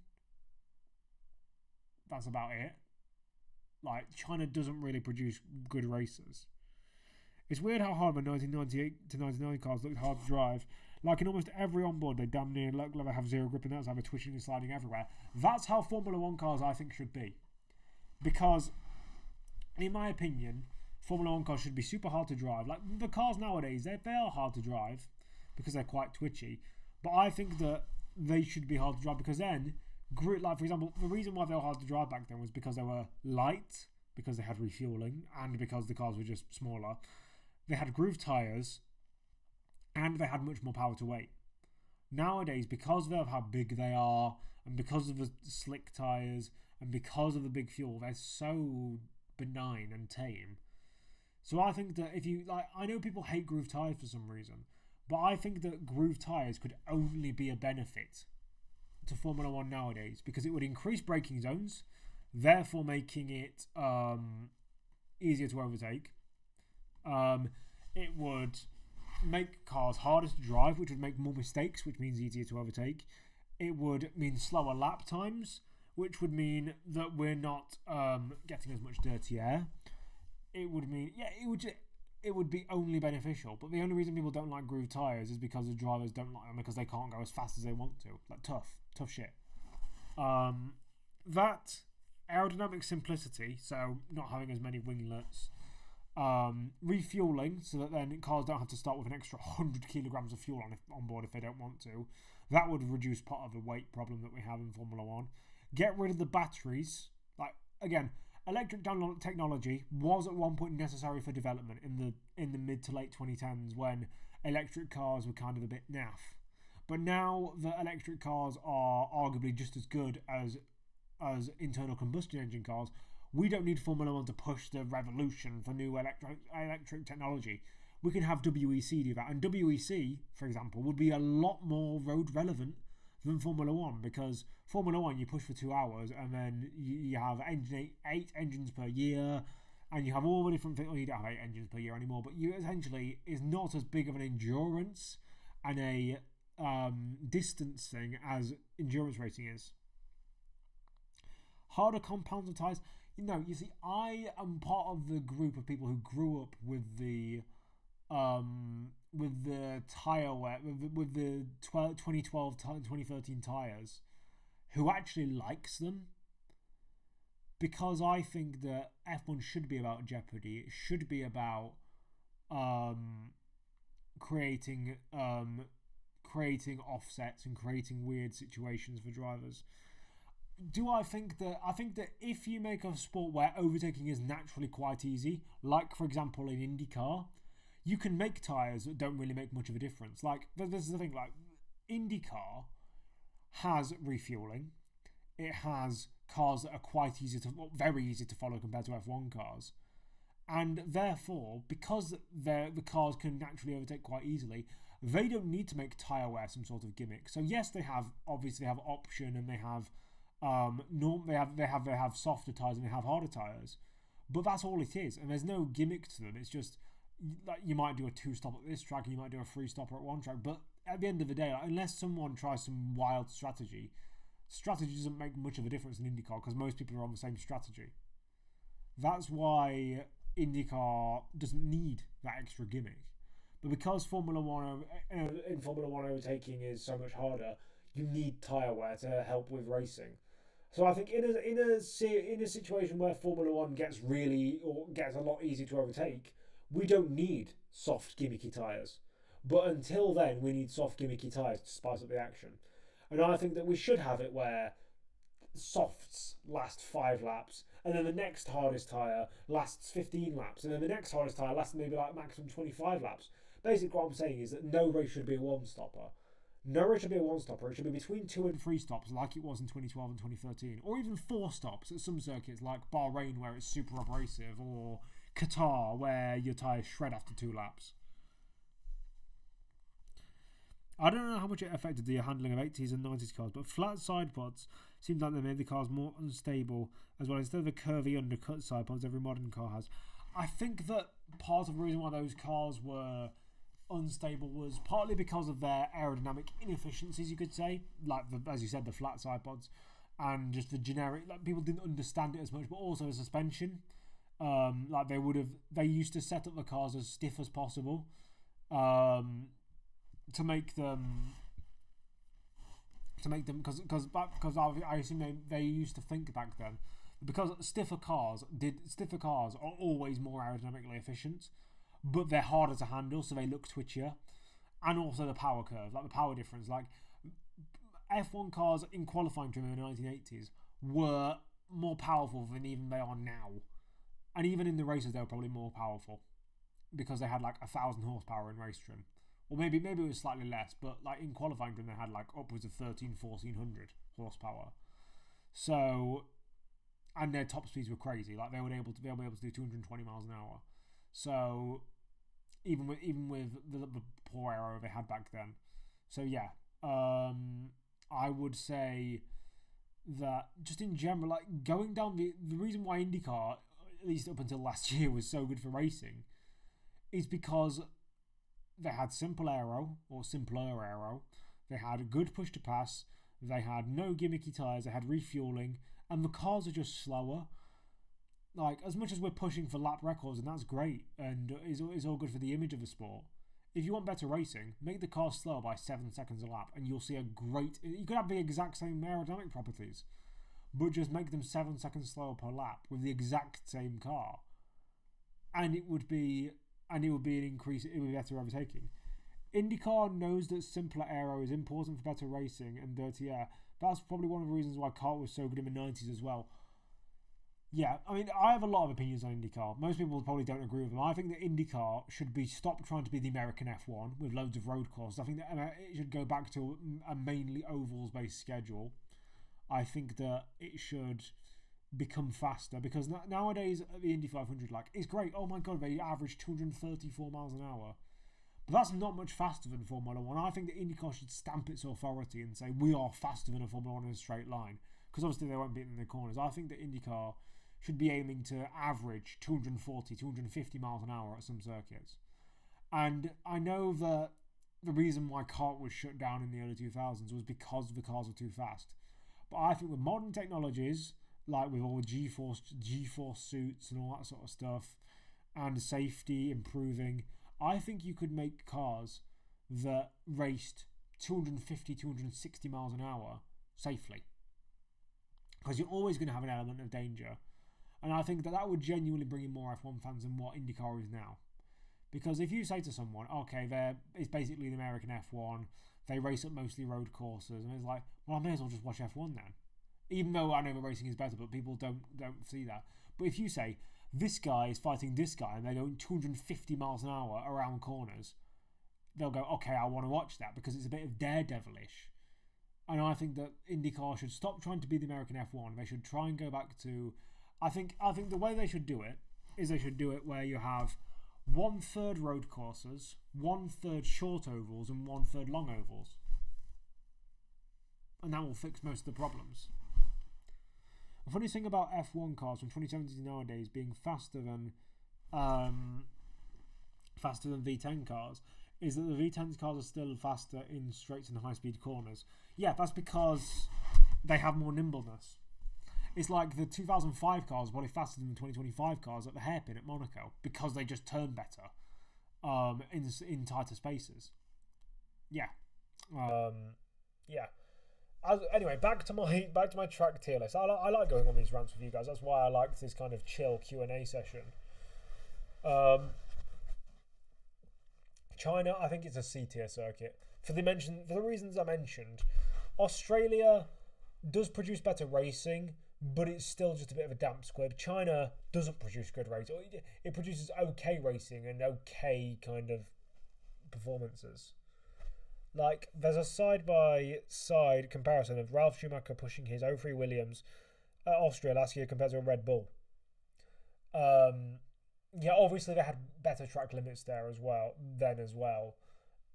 That's about it. Like, China doesn't really produce good races. It's weird how hard the 1998 to 99 cars looked hard to drive. Like, in almost every onboard, they damn near look like they have zero grip, and that's how they're twitching and sliding everywhere. That's how Formula 1 cars, I think, should be. Because, in my opinion, Formula 1 cars should be super hard to drive. Like, the cars nowadays, they are hard to drive because they're quite twitchy. But I think that they should be hard to drive because then, like, for example, the reason why they were hard to drive back then was because they were light, because they had refueling, and because the cars were just smaller. They had groove tyres, and they had much more power to weight. nowadays, because of how big they are, and because of the slick tyres, and because of the big fuel, they're so benign and tame. So I think that if you I know people hate groove tyres for some reason, but I think that groove tyres could only be a benefit to Formula One nowadays, because it would increase braking zones, therefore making it easier to overtake. It would make cars harder to drive, which would make more mistakes, which means easier to overtake. It would mean slower lap times, which would mean that we're not getting as much dirty air. It would mean, it would be only beneficial. But the only reason people don't like groove tyres is because the drivers don't like them, because they can't go as fast as they want to. Like, tough shit. That aerodynamic simplicity, so not having as many winglets, refueling, so that then cars don't have to start with an extra 100 kilograms of fuel on board if they don't want to. That would reduce part of the weight problem that we have in Formula One. Get rid of the batteries. Again, electric technology was at one point necessary for development in the mid to late 2010s, when electric cars were kind of a bit naff. But now that electric cars are arguably just as good as internal combustion engine cars, we don't need Formula One to push the revolution for new electric technology. We can have WEC do that, and WEC, for example, would be a lot more road relevant than Formula One, because Formula One you push for 2 hours and then you have eight engines per year, and you have all the different things. Well, you don't have 8 engines per year anymore, but you essentially is not as big of an endurance and a distance thing as endurance racing is. Harder compounds of tyres. You see, I am part of the group of people who grew up with the tyre wear, with the 2012 2013 tyres, who actually likes them, because I think that F1 should be about jeopardy. It should be about creating offsets and creating weird situations for drivers. I think that if you make a sport where overtaking is naturally quite easy, like for example in IndyCar, you can make tyres that don't really make much of a difference. Like, this is the thing, like, IndyCar has refueling. It has cars that are very easy to follow compared to F1 cars. And therefore, because the cars can naturally overtake quite easily, they don't need to make tyre wear some sort of gimmick. So yes, they have option, and they have they have softer tyres and they have harder tyres, but that's all it is, and there's no gimmick to them. It's just like you might do a 2-stop at this track and you might do a 3-stopper at one track, but at the end of the day, unless someone tries some wild strategy doesn't make much of a difference in IndyCar, because most people are on the same strategy. That's why IndyCar doesn't need that extra gimmick. But because Formula One overtaking is so much harder, you need tyre wear to help with racing. So I think in a situation where Formula One gets a lot easier to overtake, we don't need soft gimmicky tyres. But until then, we need soft gimmicky tyres to spice up the action. And I think that we should have it where softs last 5 laps, and then the next hardest tyre lasts 15 laps, and then the next hardest tyre lasts maybe like maximum 25 laps. Basically what I'm saying is that no race should be a one-stopper. No race should be a one-stopper. It should be between 2 and 3 stops like it was in 2012 and 2013. Or even 4 stops at some circuits like Bahrain, where it's super abrasive, or Qatar, where your tyres shred after 2 laps. I don't know how much it affected the handling of 80s and 90s cars, but flat side pods seemed like they made the cars more unstable as well. Instead of the curvy undercut side pods every modern car has. I think that part of the reason why those cars were unstable was partly because of their aerodynamic inefficiencies, you could say, like as you said, the flat side pods, and just the generic, like, people didn't understand it as much, but also the suspension. Like they used to set up the cars as stiff as possible, to make them because I assume they used to think back then, because stiffer cars are always more aerodynamically efficient, but they're harder to handle, so they look twitchier. And also the power curve, like the power difference. Like F1 cars in qualifying during the 1980s were more powerful than even they are now, and even in the races they were probably more powerful, because they had like 1,000 horsepower in race trim, or maybe it was slightly less, but like in qualifying they had like upwards of 1400 horsepower. So, and their top speeds were crazy. Like they were able to do 220 miles an hour. So even with the poor aero they had back then. So yeah, I would say that just in general, like going down the reason why IndyCar, at least up until last year, was so good for racing is because they had simpler aero. They had a good push to pass. They had no gimmicky tyres. They had refueling, and the cars are just slower. Like, as much as we're pushing for lap records, and that's great, and is all good for the image of the sport. If you want better racing, make the car slower by 7 seconds a lap, and you'll see a great. You could have the exact same aerodynamic properties, but just make them 7 seconds slower per lap with the exact same car, and it would be an increase. It would be better overtaking. IndyCar knows that simpler aero is important for better racing and dirty air. That's probably one of the reasons why kart was so good in the 90s as well. Yeah, I mean, I have a lot of opinions on IndyCar. Most people probably don't agree with them. I think that IndyCar should be stopped trying to be the American F1 with loads of road courses. I think that it should go back to a mainly ovals-based schedule. I think that it should become faster because nowadays at the Indy 500, like, it's great. Oh my god, they average 234 miles an hour. But that's not much faster than Formula 1. I think that IndyCar should stamp its authority and say, we are faster than a Formula 1 in a straight line. Because obviously they won't beat them in the corners. I think that IndyCar should be aiming to average 240, 250 miles an hour at some circuits. And I know that the reason why kart was shut down in the early 2000s was because the cars were too fast. But I think with modern technologies, like with all the G-force suits and all that sort of stuff, and safety improving, I think you could make cars that raced 250, 260 miles an hour safely. Because you're always going to have an element of danger. And I think that would genuinely bring in more F1 fans than what IndyCar is now. Because if you say to someone, okay, it's basically the American F1, they race at mostly road courses, and it's like, well, I may as well just watch F1 then. Even though I know the racing is better, but people don't see that. But if you say, this guy is fighting this guy, and they're going 250 miles an hour around corners, they'll go, okay, I want to watch that, because it's a bit of daredevilish. And I think that IndyCar should stop trying to be the American F1. They should try and go back to... I think the way they should do it is they should do it where you have 1/3 road courses, 1/3 short ovals, and 1/3 long ovals. And that will fix most of the problems. The funny thing about F1 cars from 2017 nowadays being faster than V10 cars is that the V10 cars are still faster in straights and high-speed corners. Yeah, that's because they have more nimbleness. It's like the 2005 cars are probably faster than the 2025 cars at the hairpin at Monaco because they just turn better in tighter spaces. Yeah. Anyway, back to my track tier list. I like going on these rants with you guys. That's why I like this kind of chill Q&A session. China, I think it's a C tier circuit for the reasons I mentioned. Australia does produce better racing, but it's still just a bit of a damp squib. China doesn't produce good racing. It produces okay racing and okay kind of performances. Like, there's a side-by-side comparison of Ralf Schumacher pushing his 03 Williams at Austria last year compared to a Red Bull. Yeah, obviously they had better track limits there as well,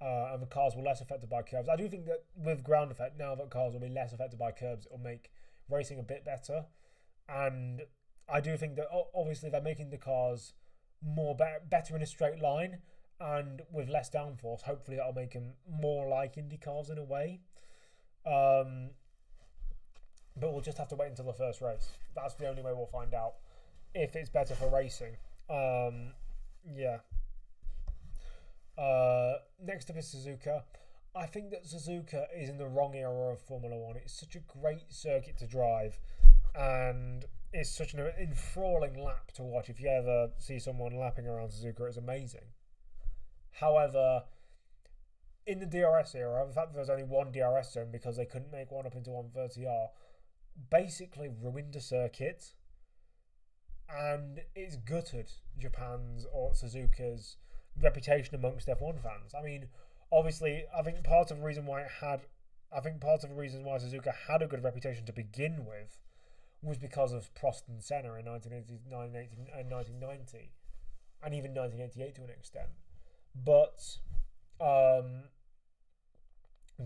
and the cars were less affected by curbs. I do think that with ground effect, now that cars will be less affected by curbs, it will make racing a bit better. And I do think that obviously they're making the cars better in a straight line and with less downforce. Hopefully that'll make them more like Indy cars in a way. But we'll just have to wait until the first race. That's the only way we'll find out if it's better for racing. Next up is Suzuka. I think that Suzuka is in the wrong era of Formula 1. It's such a great circuit to drive, and it's such an enthralling lap to watch. If you ever see someone lapping around Suzuka, it's amazing. However, in the DRS era, the fact that there's only one DRS zone because they couldn't make one up into 130R basically ruined the circuit, and it's gutted Japan's or Suzuka's reputation amongst F1 fans. I mean, obviously, I think part of the reason why Suzuka had a good reputation to begin with was because of Prost and Senna in 1990, and even 1988 to an extent. But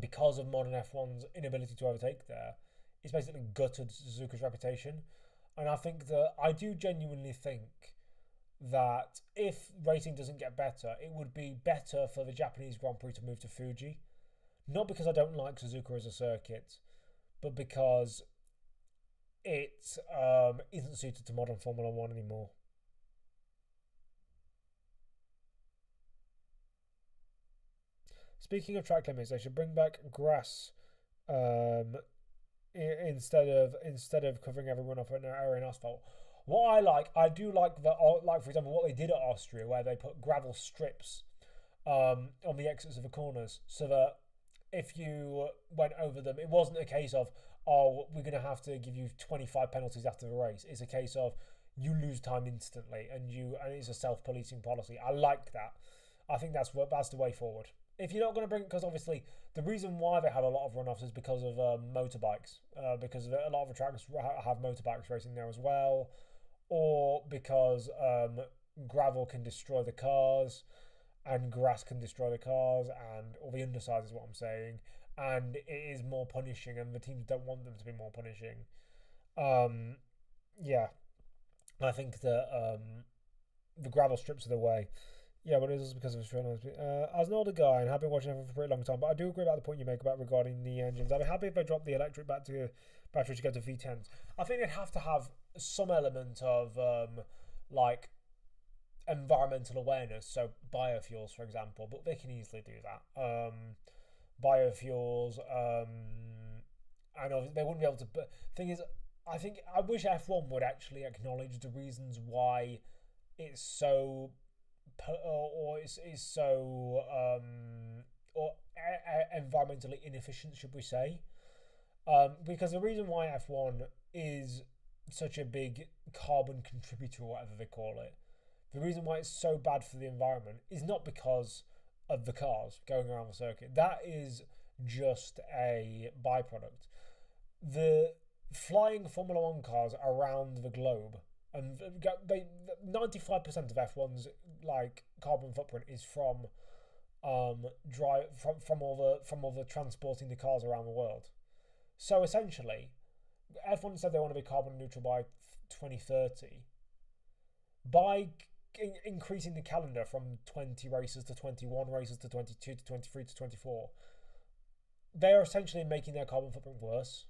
because of modern F1's inability to overtake there, it's basically gutted Suzuka's reputation. And I do genuinely think that if racing doesn't get better, it would be better for the Japanese Grand Prix to move to Fuji. Not because I don't like Suzuka as a circuit, but because it isn't suited to modern Formula One anymore. Speaking of track limits, they should bring back grass instead of covering everyone off an area in asphalt. I do like for example, what they did at Austria, where they put gravel strips on the exits of the corners, so that if you went over them, it wasn't a case of, oh, we're going to have to give you 25 penalties after the race. It's a case of you lose time instantly, and it's a self-policing policy. I like that. I think that's the way forward. If you're not going to bring, because obviously the reason why they have a lot of runoffs is because of motorbikes, because a lot of the tracks have motorbikes racing there as well, or because gravel can destroy the cars, and grass can destroy the cars, or the underside is what I'm saying, and it is more punishing, and the teams don't want them to be more punishing. Yeah, I think that the gravel strips are the way. Yeah, but it is because of Australia. As an older guy, and have been watching F1 for a pretty long time, but I do agree about the point you make about regarding the engines. I'd be happy if they dropped the electric battery to go to V10s. I think they'd have to have some element of like environmental awareness, so biofuels, for example, but they can easily do that. Biofuels, and obviously they wouldn't be able to. But thing is, I wish F1 would actually acknowledge the reasons why it's so. Environmentally inefficient, should we say? Because the reason why F1 is such a big carbon contributor, or whatever they call it, the reason why it's so bad for the environment is not because of the cars going around the circuit. That is just a byproduct. The flying Formula One cars around the globe, and 95% of F1's like carbon footprint is from all the transporting the cars around the world. So essentially, F1 said they want to be carbon neutral by 2030. By increasing the calendar from 20 races to 21 races to 22 to 23 to 24, they are essentially making their carbon footprint worse,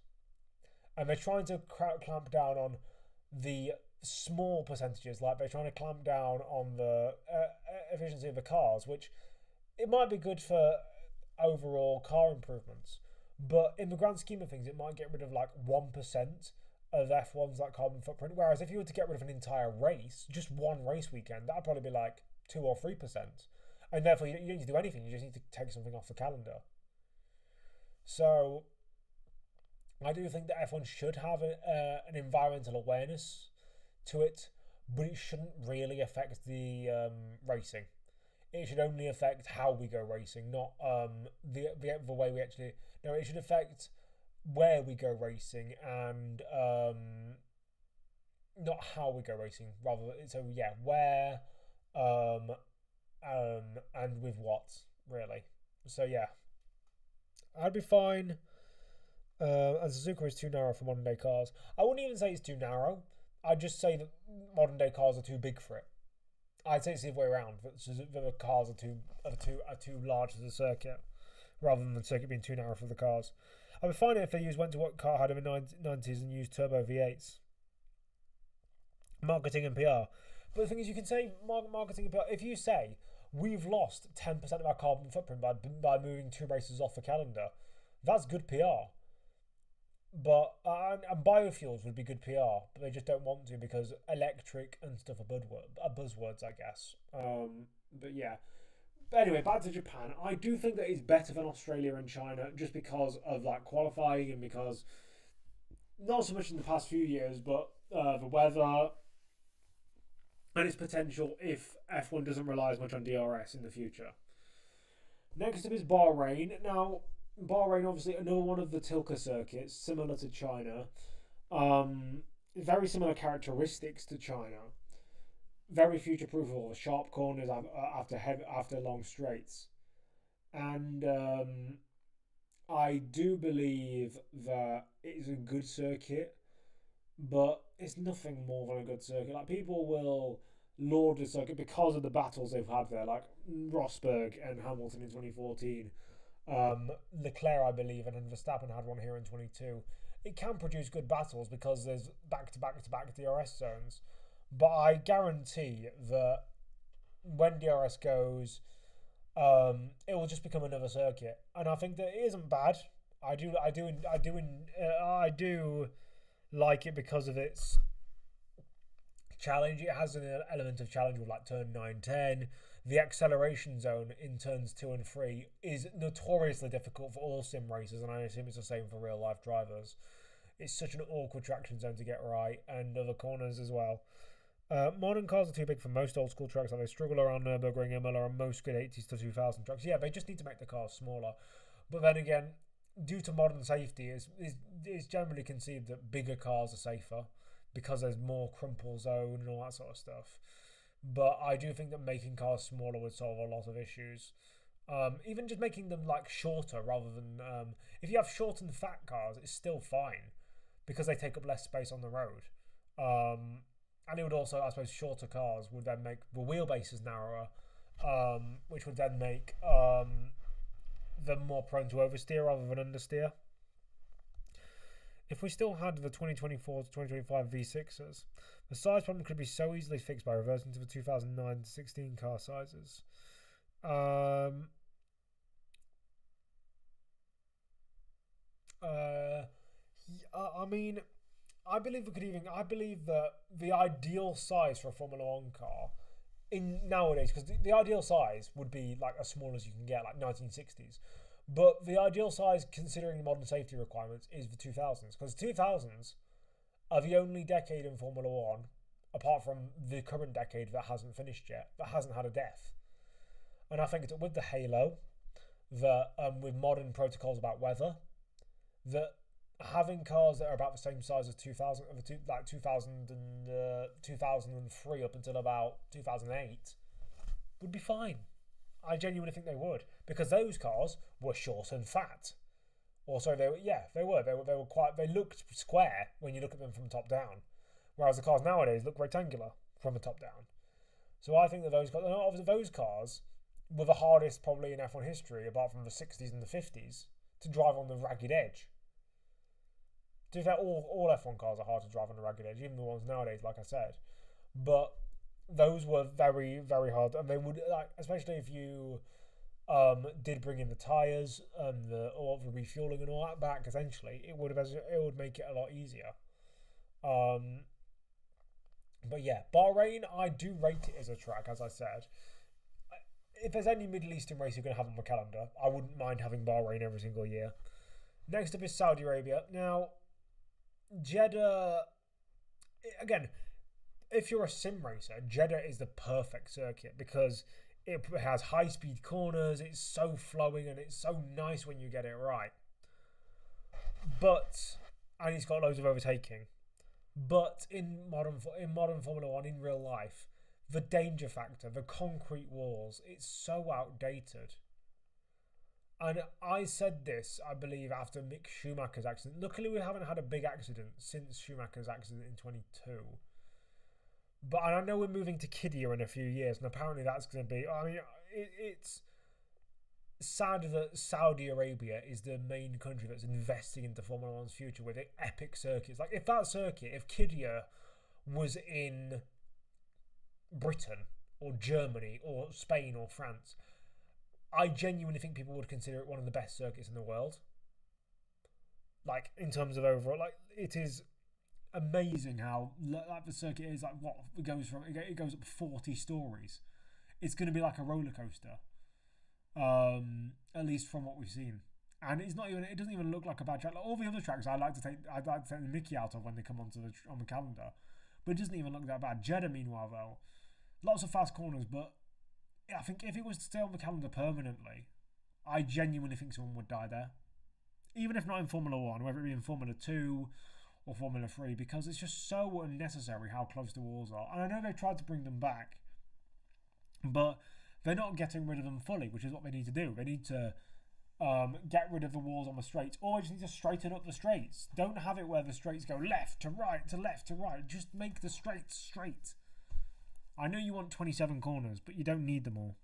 and they're trying to clamp down on the small percentages. Like, they're trying to clamp down on the efficiency of the cars, which it might be good for overall car improvements, but in the grand scheme of things, it might get rid of like 1% of F1's like carbon footprint. Whereas if you were to get rid of an entire race, just one race weekend, that'd probably be like 2 or 3%, and therefore you don't need to do anything. You just need to take something off the calendar. So I do think that F1 should have an environmental awareness to it, but it shouldn't really affect the racing. It should only affect how we go racing, not the way we actually. No, it should affect where we go racing, and not how we go racing. Rather, so yeah, where, and with what, really. So yeah, I'd be fine. And Suzuka is too narrow for modern day cars. I wouldn't even say it's too narrow. I'd just say that modern day cars are too big for it. I'd say it's the other way around. That the cars are too large for the circuit, rather than the circuit being too narrow for the cars. I would find it if they went to what car had them in the 90s and used turbo V8s. Marketing and PR. But the thing is, you can say marketing and PR. If you say we've lost 10% of our carbon footprint by moving 2 races off the calendar, that's good PR. But and biofuels would be good PR, but they just don't want to, because electric and stuff are buzzwords, I guess. But yeah. But anyway, back to Japan. I do think that it's better than Australia and China, just because of like qualifying, and because not so much in the past few years, but the weather and its potential if F1 doesn't rely as much on DRS in the future. Next up is Bahrain. Now, Bahrain, obviously, another one of the Tilka circuits, similar to China. Very similar characteristics to China. Very future-proof of all the sharp corners after long straights. And I do believe that it is a good circuit, but it's nothing more than a good circuit. Like, people will laud the circuit because of the battles they've had there, like Rosberg and Hamilton in 2014. Leclerc, I believe, and Verstappen had one here in 22. It can produce good battles because there's back-to-back DRS zones. But I guarantee that when DRS goes, it will just become another circuit, and I think that it isn't bad. I do like it because of its challenge. It has an element of challenge with like turn 9, 10. The acceleration zone in turns 2 and 3 is notoriously difficult for all sim racers, and I assume it's the same for real life drivers. It's such an awkward traction zone to get right, and other corners as well. Modern cars are too big for most old school tracks, and they struggle around Nürburgring, Imola, and most good 80s to 2000 tracks. Yeah, they just need to make the cars smaller. But then again, due to modern safety, it's generally conceived that bigger cars are safer because there's more crumple zone and all that sort of stuff. But I do think that making cars smaller would solve a lot of issues. Even just making them like shorter rather than if you have short and fat cars, it's still fine because they take up less space on the road. And it would also, I suppose, shorter cars would then make the wheelbases narrower, which would then make them more prone to oversteer rather than understeer. If we still had the 2024 to 2025 V6s, the size problem could be so easily fixed by reverting to the 2009 to 16 car sizes. I mean, I believe that the ideal size for a Formula One car in nowadays, because the ideal size would be like as small as you can get, like 1960s. But the ideal size, considering modern safety requirements, is the 2000s, because 2000s are the only decade in Formula One, apart from the current decade that hasn't finished yet, that hasn't had a death. And I think it's with the halo, that with modern protocols about weather, that having cars that are about the same size as 2000, like 2000 and 2003 up until about 2008, would be fine. I genuinely think they would, because those cars were short and fat. Also, they looked square when you look at them from top down, whereas the cars nowadays look rectangular from the top down. So I think that those cars were the hardest probably in F1 history, apart from the 60s and the 50s, to drive on the ragged edge. To be fair, all F1 cars are hard to drive on the ragged edge, even the ones nowadays, like I said. But those were very, very hard, and they would, like, especially if you did bring in the tyres and the refueling and all that back. Essentially, it would make it a lot easier. But yeah, Bahrain, I do rate it as a track, as I said. If there's any Middle Eastern race you're going to have on the calendar, I wouldn't mind having Bahrain every single year. Next up is Saudi Arabia. Now, Jeddah, again, if you're a sim racer, Jeddah is the perfect circuit because it has high-speed corners, it's so flowing, and it's so nice when you get it right. And it's got loads of overtaking. But in modern Formula One, in real life, the danger factor, the concrete walls, it's so outdated. And I said this, I believe, after Mick Schumacher's accident. Luckily, we haven't had a big accident since Schumacher's accident in 22. But I know we're moving to Qiddiya in a few years, and apparently that's going to be... I mean, it's sad that Saudi Arabia is the main country that's investing into Formula One's future with epic circuits. Like, if Qiddiya was in Britain, or Germany, or Spain, or France... I genuinely think people would consider it one of the best circuits in the world. Like, in terms of overall, like, it is amazing how like the circuit is, like, what it goes up 40 stories. It's going to be like a roller coaster, at least from what we've seen. And it doesn't even look like a bad track. Like all the other tracks, I'd like to take the mickey out of when they come on the calendar, but it doesn't even look that bad. Jeddah, meanwhile, though, lots of fast corners, but I think if it was to stay on the calendar permanently, I genuinely think someone would die there. Even if not in Formula 1, whether it be in Formula 2 or Formula 3, because it's just so unnecessary how close the walls are. And I know they've tried to bring them back, but they're not getting rid of them fully, which is what they need to do. They need to get rid of the walls on the straights, or they just need to straighten up the straights. Don't have it where the straights go left to right to left to right. Just make the straights straight. I know you want 27 corners, but you don't need them all.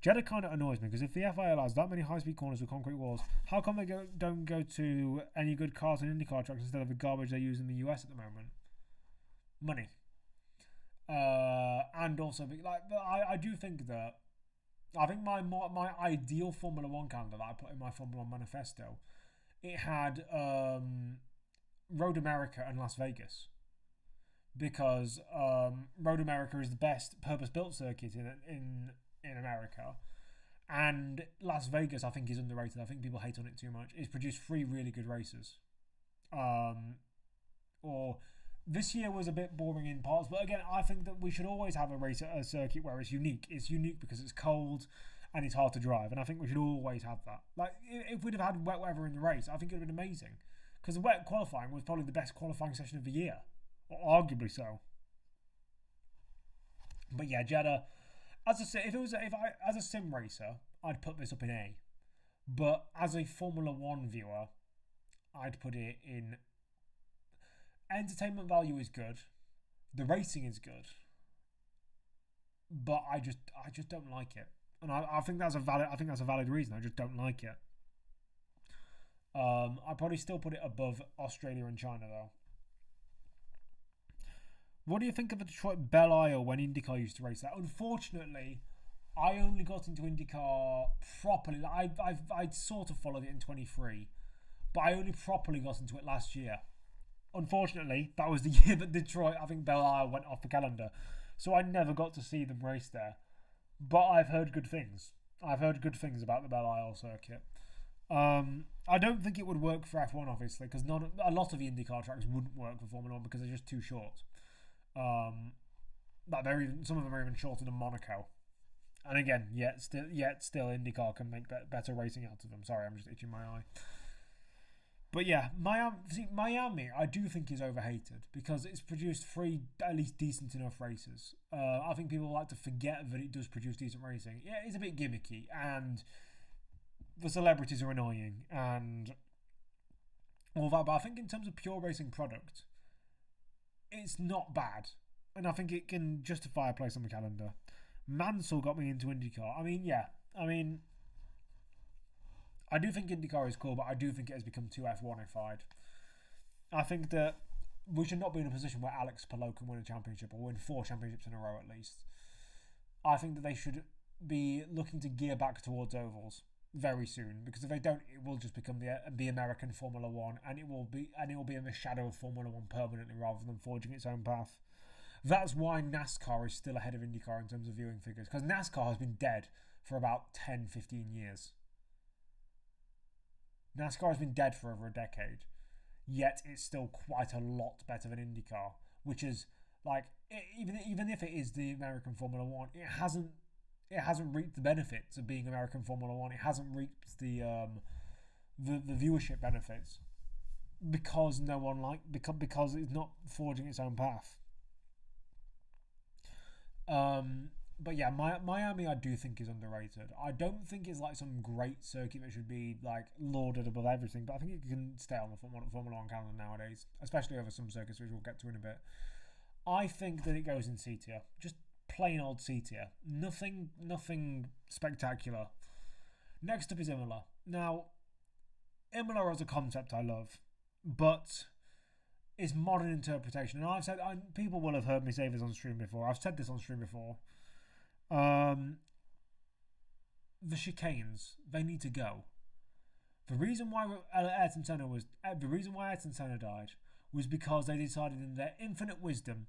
Jeddah kind of annoys me, because if the FIA allows that many high-speed corners with concrete walls, how come they don't go to any good cars and IndyCar tracks instead of the garbage they use in the US at the moment? Money. And also, like, I do think that, I think my ideal Formula 1 calendar that I put in my Formula 1 manifesto, it had Road America and Las Vegas. Because Road America is the best purpose-built circuit in America, and Las Vegas I think is underrated. I think people hate on it too much. It's produced 3 really good races. Or this year was a bit boring in parts, but again, I think that we should always have a race at a circuit where it's unique. It's unique because it's cold and it's hard to drive, and I think we should always have that. Like, if we'd have had wet weather in the race, I think it would have been amazing, because the wet qualifying was probably the best qualifying session of the year, or arguably so. But yeah, Jeddah, as a sim racer, I'd put this up in A, but as a Formula 1 viewer, I'd put it in. Entertainment value is good, the racing is good, but I just don't like it, and I think that's a valid reason. I just don't like it. I'd probably still put it above Australia and China though. What do you think of the Detroit Belle Isle when IndyCar used to race there? Unfortunately, I only got into IndyCar properly. I sort of followed it in 23, but I only properly got into it last year. Unfortunately, that was the year that Detroit, I think Belle Isle went off the calendar, so I never got to see them race there. But I've heard good things. I've heard good things about the Belle Isle circuit. I don't think it would work for F1, obviously, because a lot of the IndyCar tracks wouldn't work for Formula 1 because they're just too short. Like some of them are even shorter than Monaco. And again, yet still IndyCar can make better racing out of them. Sorry, I'm just itching my eye. But yeah, Miami I do think is overhated because it's produced 3 at least decent enough races. I think people like to forget that it does produce decent racing. Yeah, it's a bit gimmicky and the celebrities are annoying and all that, but I think in terms of pure racing product, it's not bad, and I think it can justify a place on the calendar. Mansell got me into IndyCar. I do think IndyCar is cool, but I do think it has become too F1ified. I think that we should not be in a position where Alex Palou can win a championship or win 4 championships in a row at least. I think that they should be looking to gear back towards ovals very soon, because if they don't, it will just become the American Formula 1, and it will be in the shadow of Formula 1 permanently rather than forging its own path. That's why NASCAR is still ahead of IndyCar in terms of viewing figures, because NASCAR has been dead for about 10-15 years. NASCAR has been dead for over a decade, yet it's still quite a lot better than IndyCar, which is like, even if it is the American Formula 1, it hasn't reaped the benefits of being American Formula 1. It hasn't reaped the viewership benefits because because it's not forging its own path. But yeah, Miami I do think is underrated. I don't think it's like some great circuit that should be like lauded above everything, but I think it can stay on the Formula 1 calendar nowadays, especially over some circuits which we'll get to in a bit. I think that it goes in C tier. Just plain old C tier. Nothing spectacular. Next up is Imola. Now, Imola as a concept I love, but it's modern interpretation. And I've said, people will have heard me say this on stream before. I've said this on stream before. The chicanes, they need to go. The reason why Ayrton Senna died was because they decided in their infinite wisdom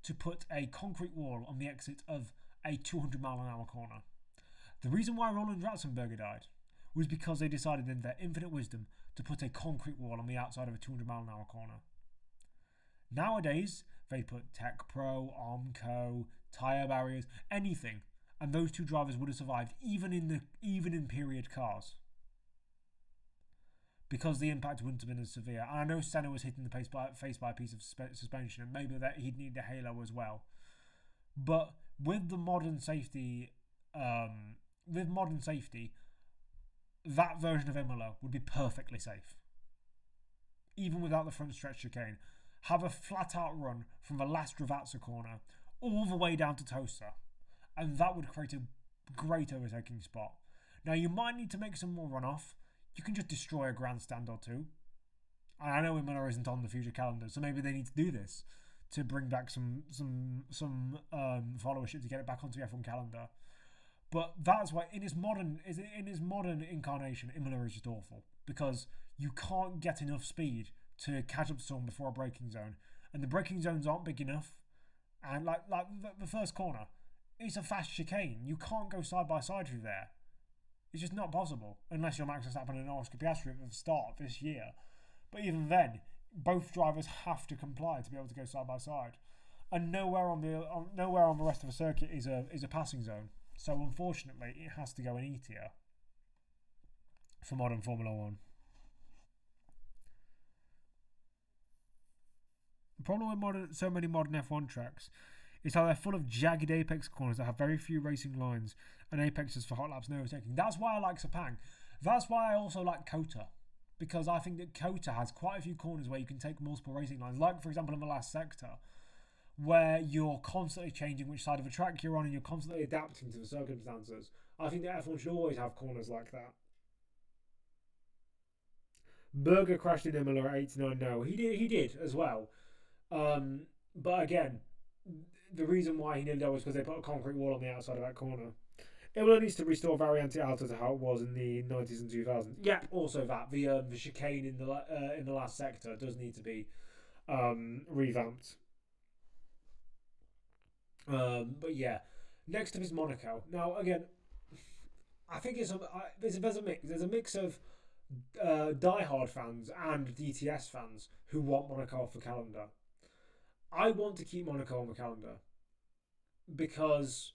to put a concrete wall on the exit of a 200-mile-an-hour corner. The reason why Roland Ratzenberger died was because they decided in their infinite wisdom to put a concrete wall on the outside of a 200-mile-an-hour corner. Nowadays, they put Tech Pro, Armco, tyre barriers, anything, and those 2 drivers would have survived even in period cars. because the impact wouldn't have been as severe. And I know Senna was hitting the face by a piece of suspension, and maybe that he'd need a halo as well. But with the modern safety, that version of Imola would be perfectly safe, even without the front stretch chicane. Have a flat out run from the last Ravazza corner all the way down to Tosa, and that would create a great overtaking spot. Now you might need to make some more runoff. You can just destroy a grandstand or two. And I know Imola isn't on the future calendar, so maybe they need to do this to bring back some followership to get it back onto the F1 calendar. But that's why in its modern incarnation, Imola is just awful, because you can't get enough speed to catch up to someone before a braking zone, and the braking zones aren't big enough. And like the first corner, it's a fast chicane. You can't go side by side through there. It's just not possible unless you're Max Verstappen and Oscar Piastri at the start of this year. But even then, both drivers have to comply to be able to go side by side, and nowhere on the rest of the circuit is a passing zone. So unfortunately, it has to go in E tier for modern Formula One. The problem with so many modern F1 tracks is how they're full of jagged apex corners that have very few racing lines and apexes for hot laps and overtaking. That's why I like Sepang. That's why I also like Kota, because I think that Kota has quite a few corners where you can take multiple racing lines, like for example in the last sector, where you're constantly changing which side of the track you're on and you're constantly adapting to the circumstances. I think that F1 should always have corners like that. Berger crashed in Imola at 89. No, he did as well. But again, the reason why he nearly died was because they put a concrete wall on the outside of that corner. Imola needs to restore Variante Alta to how it was in the 90s and 2000s. Yep, also that the chicane in the last sector does need to be revamped. But yeah, next up is Monaco. Now again, I think there's a mix. There's a mix of diehard fans and DTS fans who want Monaco off the calendar. I want to keep Monaco on the calendar because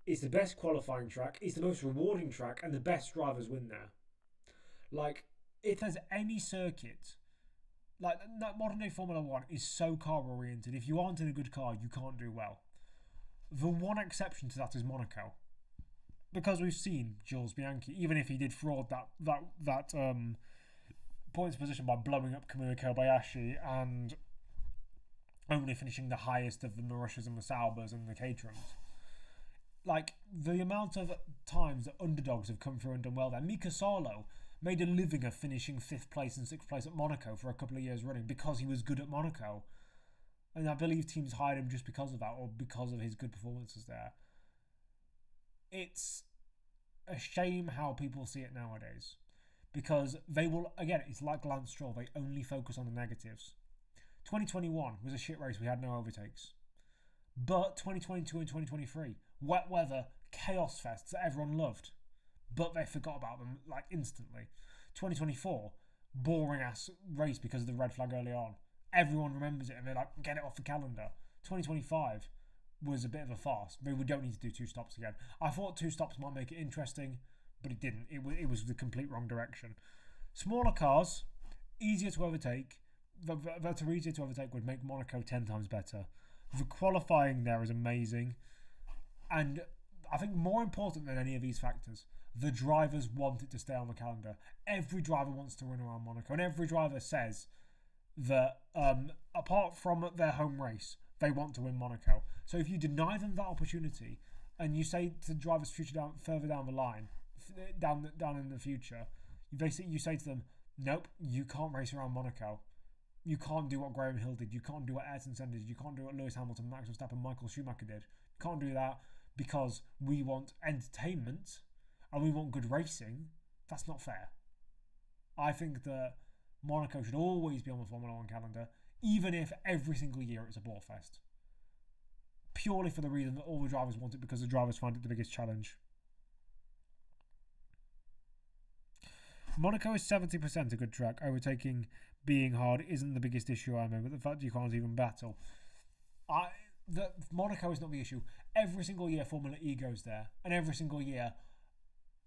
it's the best qualifying track, it's the most rewarding track, and the best drivers win there. Like, if there's any circuit, like modern day Formula 1 is so car oriented, if you aren't in a good car, you can't do well. The one exception to that is Monaco, because we've seen Jules Bianchi, even if he did fraud that points position by blowing up Kamui Kobayashi and only finishing the highest of the Marushas and the Saubers and the Caterhams. Like, the amount of times that underdogs have come through and done well there. Mika Salo made a living of finishing 5th place and 6th place at Monaco for a couple of years running because he was good at Monaco. And I believe teams hired him just because of that, or because of his good performances there. It's a shame how people see it nowadays, because they will, again, it's like Lance Stroll, they only focus on the negatives. 2021 was a shit race, we had no overtakes. But 2022 and 2023, wet weather, chaos fests that everyone loved, but they forgot about them like instantly. 2024, boring ass race because of the red flag early on. Everyone remembers it and they're like, get it off the calendar. 2025 was a bit of a farce. Maybe we don't need to do 2 stops again. I thought 2 stops might make it interesting, but it didn't. It was the complete wrong direction. Smaller cars, easier to overtake. That are easier to overtake would make Monaco 10 times better. The qualifying there is amazing. And I think more important than any of these factors, the drivers want it to stay on the calendar. Every driver wants to run around Monaco, and every driver says that apart from their home race, they want to win Monaco. So if you deny them that opportunity, and you say to drivers further down the line, down in the future, you say to them, nope, you can't race around Monaco. You can't do what Graham Hill did. You can't do what Ayrton Senna did. You can't do what Lewis Hamilton, Max Verstappen, Michael Schumacher did. You can't do that because we want entertainment and we want good racing. That's not fair. I think that Monaco should always be on the Formula 1 calendar, even if every single year it's a bore fest. Purely for the reason that all the drivers want it, because the drivers find it the biggest challenge. Monaco is 70% a good track. Overtaking being hard isn't the biggest issue I'm in, but the fact you can't even battle. Monaco is not the issue. Every single year Formula E goes there, and every single year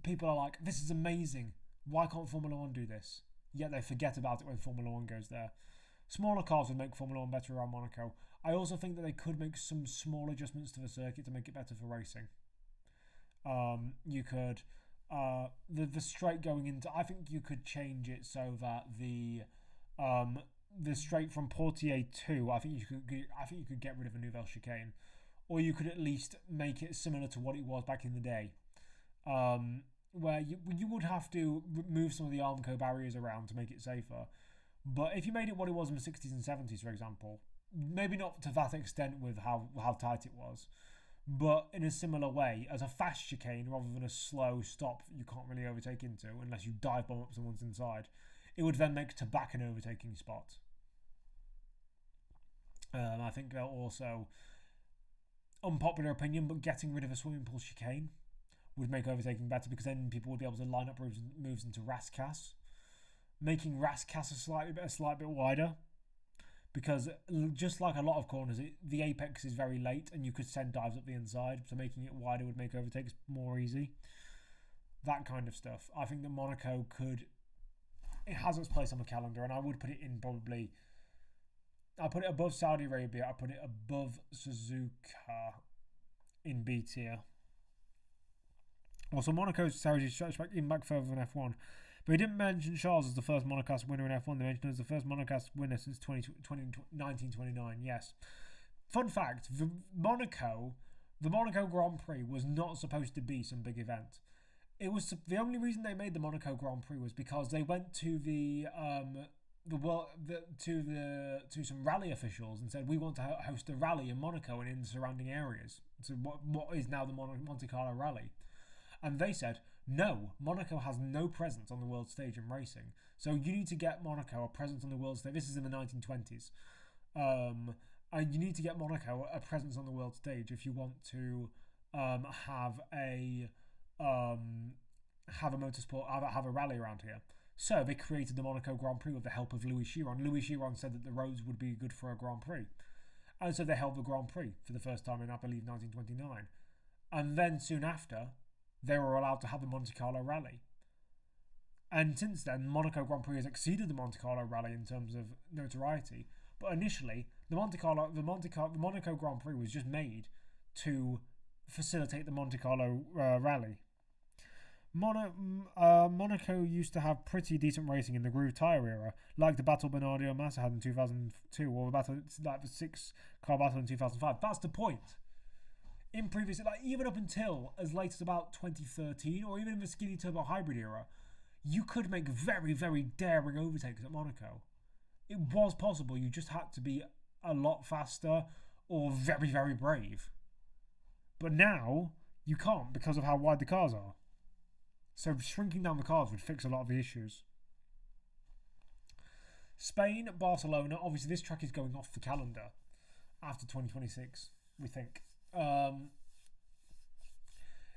people are like, this is amazing. Why can't Formula 1 do this? yet they forget about it when Formula 1 goes there. Smaller cars would make Formula 1 better around Monaco. I also think that they could make some small adjustments to the circuit to make it better for racing. You could the straight going into. I think you could change it so that the straight from Portier 2. I think you could get rid of a Nouvelle chicane, or you could at least make it similar to what it was back in the day, where you would have to move some of the Armco barriers around to make it safer. But if you made it what it was in the 60s and 70s, for example, maybe not to that extent with how tight it was, but in a similar way, as a fast chicane rather than a slow stop you can't really overtake into unless you dive bomb up someone's inside, it would then make to back an overtaking spot. I think they'll also, unpopular opinion, but getting rid of a swimming pool chicane would make overtaking better, because then people would be able to line up moves into Rascasse, making Rascasse a slight bit wider, because just like a lot of corners, the apex is very late and you could send dives up the inside, so making it wider would make overtakes more easy. That kind of stuff. I think that Monaco it has its place on the calendar, and I would put it in probably. I put it above Saudi Arabia. I put it above Suzuka in B tier. Also, Monaco's heritage stretched back further than F1. But he didn't mention Charles as the first monocost winner in F1. They mentioned him as the first monocost winner since 1929. Yes. Fun fact, the Monaco Grand Prix was not supposed to be some big event. It was the only reason they made the Monaco Grand Prix was because they went to to some rally officials and said, we want to host a rally in Monaco and in the surrounding areas. So what is now the Monte Carlo Rally. And they said, no, Monaco has no presence on the world stage in racing. So you need to get Monaco a presence on the world stage. This is in the 1920s. And you need to get Monaco a presence on the world stage if you want to have a motorsport, have a rally around here. So they created the Monaco Grand Prix with the help of Louis Chiron. Louis Chiron said that the roads would be good for a Grand Prix. And so they held the Grand Prix for the first time in, I believe, 1929. And then soon after, they were allowed to have the Monte Carlo Rally. And since then, Monaco Grand Prix has exceeded the Monte Carlo Rally in terms of notoriety. But initially, the Monaco Grand Prix was just made to facilitate the Monte Carlo Rally. Monaco used to have pretty decent racing in the groove tyre era, like the battle Bernardo Massa had in 2002, or the 6-car battle in 2005. That's the point. In previous, even up until as late as about 2013, or even in the skinny turbo hybrid era, you could make very, very daring overtakes at Monaco. It was possible. You just had to be a lot faster or very, very brave. But now you can't because of how wide the cars are. So shrinking down the cars would fix a lot of the issues. Spain, Barcelona. Obviously, this track is going off the calendar after 2026, we think.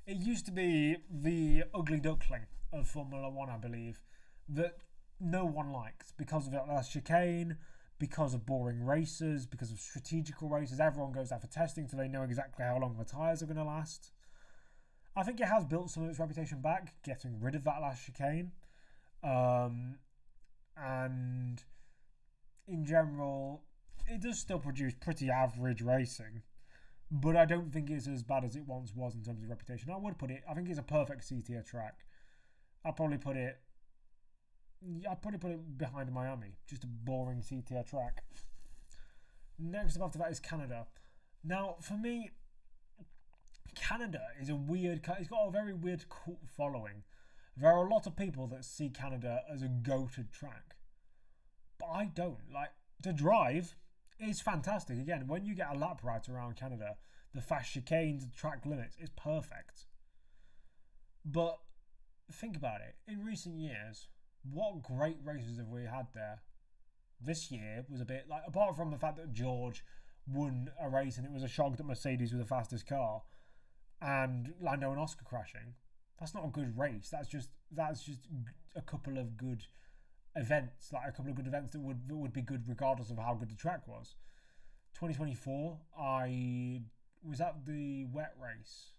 It used to be the ugly duckling of Formula 1, I believe, that no one likes because of that last chicane, because of boring races, because of strategical races. Everyone goes out for testing so they know exactly how long the tyres are going to last. I think it has built some of its reputation back, getting rid of that last chicane. And in general, it does still produce pretty average racing. But I don't think it's as bad as it once was in terms of reputation. I think it's a perfect C-tier track. I'd probably put it behind Miami. Just a boring C-tier track. Next up after that is Canada. Now, for me, Canada is it's got a very weird cult following. There are a lot of people that see Canada as a goated track. But I don't. To drive is fantastic. Again, when you get a lap right around Canada, the fast chicanes, the track limits, is perfect. But think about it. In recent years, what great races have we had there? This year was a bit apart from the fact that George won a race and it was a shock that Mercedes were the fastest car, and Lando and Oscar crashing. That's not a good race. That's just a couple of good events, that would be good regardless of how good the track was. 2024, I was at the wet race.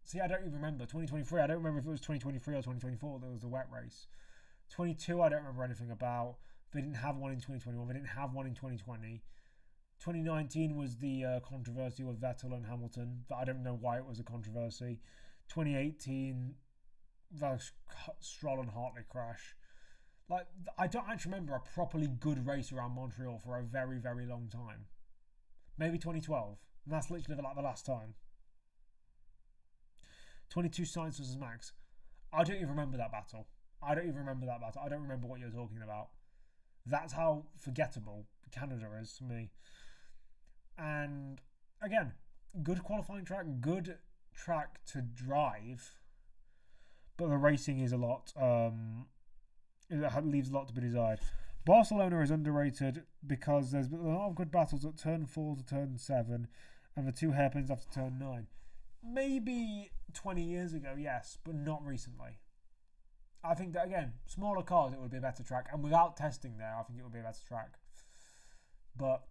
See, I don't even remember. 2023, I don't remember if it was 2023 or 2024 that was the wet race. 22, I don't remember anything about. They didn't have one in 2021. They didn't have one in 2020. 2019 was the controversy with Vettel and Hamilton, but I don't know why it was a controversy. 2018, the Stroll and Hartley crash. Like, I don't actually remember a properly good race around Montreal for a very, very long time. Maybe 2012. And that's literally like the last time. 22 Sainz versus Max. I don't even remember that battle. I don't remember what you're talking about. That's how forgettable Canada is to me. And again, good qualifying track, good track to drive. But the racing is a lot... it leaves a lot to be desired. Barcelona is underrated because there's been a lot of good battles at turn 4 to turn 7 and the 2 hairpins after turn 9. Maybe 20 years ago, yes, but not recently. I think that, again, smaller cars, it would be a better track. And without testing there, I think it would be a better track. But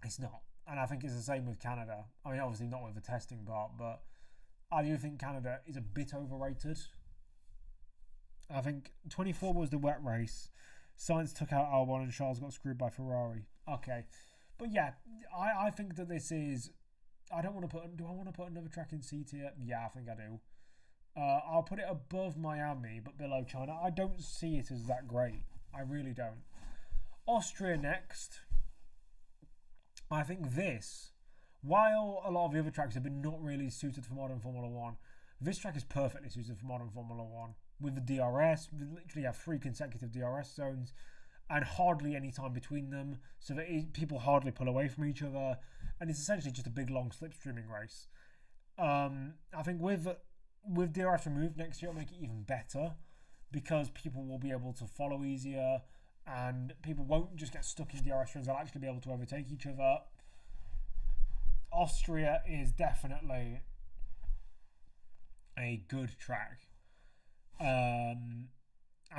it's not. And I think it's the same with Canada. I mean, obviously not with the testing part, but I do think Canada is a bit overrated. I think 24 was the wet race. Sainz took out Albon and Charles got screwed by Ferrari. Okay. But yeah, I think that this is... do I want to put another track in C tier? Yeah, I think I do. I'll put it above Miami, but below China. I don't see it as that great. I really don't. Austria next. I think this, while a lot of the other tracks have been not really suited for modern Formula 1, this track is perfectly suited for modern Formula 1. With the DRS, we literally have 3 consecutive DRS zones and hardly any time between them, so that people hardly pull away from each other, and it's essentially just a big long slipstreaming race. I think with DRS removed next year, it'll make it even better because people will be able to follow easier and people won't just get stuck in DRS zones, they'll actually be able to overtake each other. Austria is definitely a good track. And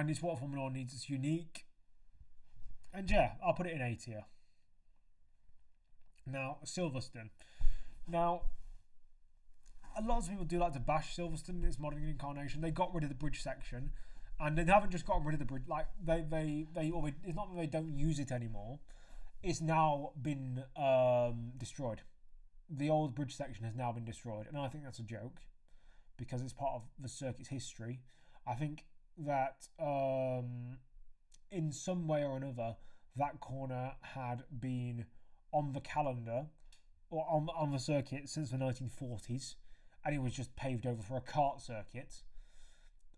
it's what Formula 1 needs. It's unique. And yeah, I'll put it in A tier. Now, Silverstone. Now, a lot of people do like to bash Silverstone in its modern incarnation. They got rid of the bridge section. And they haven't just gotten rid of the bridge. Like, it's not that they don't use it anymore. It's now been destroyed. The old bridge section has now been destroyed. And I think that's a joke. Because it's part of the circuit's history. I think that in some way or another, that corner had been on the calendar or on the circuit since the 1940s, and it was just paved over for a kart circuit.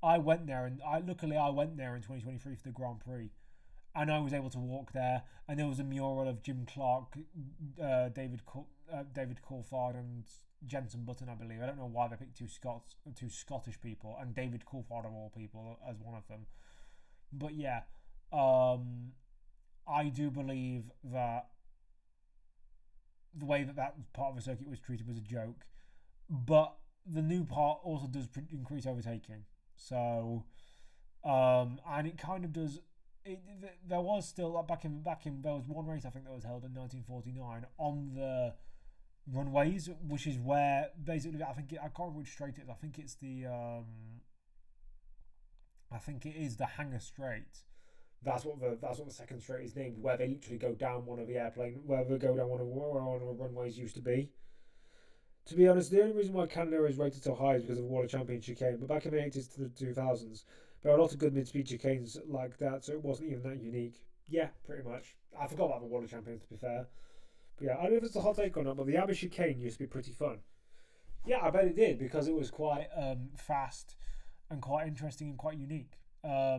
I went there, and luckily I went there in 2023 for the Grand Prix, and I was able to walk there, and there was a mural of Jim Clark, David Coulthard, and Jenson Button, I believe. I don't know why they picked two Scottish people, and David Coulthard of all people as one of them. But yeah, I do believe that the way that part of the circuit was treated was a joke. But the new part also does increase overtaking. So, and it kind of does. There was still like back in there was one race I think that was held in 1949 on the runways, which is where basically I can't remember which straight it is. I think it's the Hangar Straight. That's what the second straight is named, where they literally go down one of the runways used to be. To be honest, the only reason why Canada is rated so high is because of the Water Champion chicane. But back in the 80s to the 2000s, there were a lot of good mid-speed chicanes like that, so it wasn't even that unique. Yeah, pretty much. I forgot about the Water Champions, to be fair. But yeah, I don't know if it's a hot take or not, but the Abbey chicane used to be pretty fun. Yeah, I bet it did, because it was quite fast and quite interesting and quite unique. I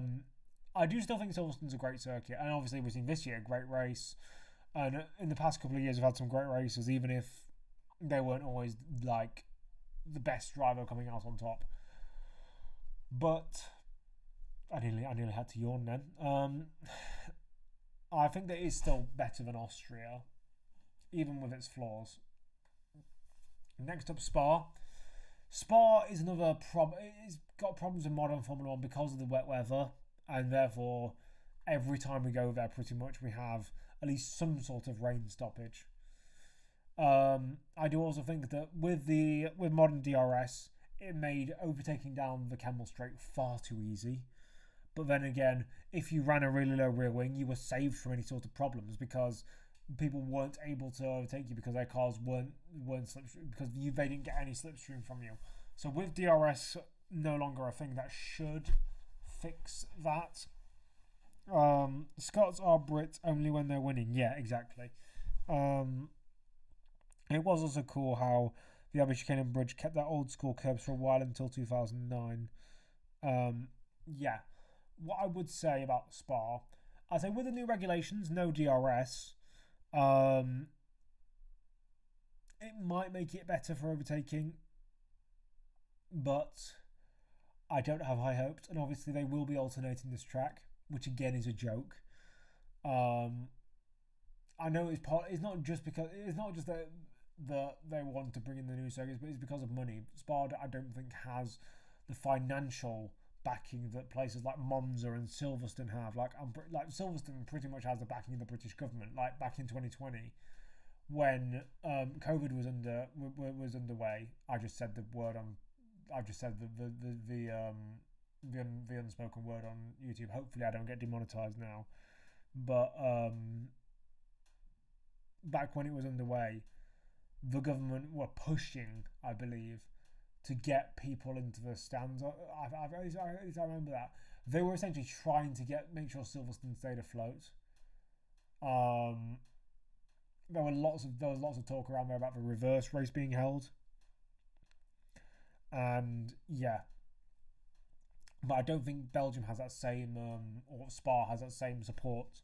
do still think Silverstone's a great circuit, and obviously we've seen this year a great race. And in the past couple of years, we've had some great races, even if they weren't always like the best driver coming out on top. But I nearly had to yawn then. I think that it's still better than Austria, even with its flaws. Next up, Spa. Spa is another problem. It's got problems in modern Formula 1 because of the wet weather, and therefore every time we go there pretty much we have at least some sort of rain stoppage. I do also think that with modern DRS, it made overtaking down the Kemmel Straight far too easy. But then again, if you ran a really low rear wing, you were saved from any sort of problems because people weren't able to overtake you because their cars weren't slipstream, because they didn't get any slipstream from you. So with DRS no longer a thing, that should fix that. Scots are Brits only when they're winning. Yeah, exactly. It was also cool how the Abbey Chicane Bridge kept that old school curbs for a while until 2009. Yeah. What I would say about Spa, I'd say with the new regulations, no DRS, it might make it better for overtaking, but I don't have high hopes, and obviously they will be alternating this track, which again is a joke. I know it's not just that they want to bring in the new circuits, but it's because of money. Spa, I don't think, has the financial backing that places like Monza and Silverstone have. Like Silverstone pretty much has the backing of the British government. Like back in 2020, when COVID was underway, I just said the unspoken word on YouTube. Hopefully, I don't get demonetized now. But back when it was underway, the government were pushing, I believe, to get people into the stands. I remember that. They were essentially trying to make sure Silverstone stayed afloat. There was lots of talk around there about the reverse race being held. And yeah. But I don't think Belgium has that same, or Spa has that same support.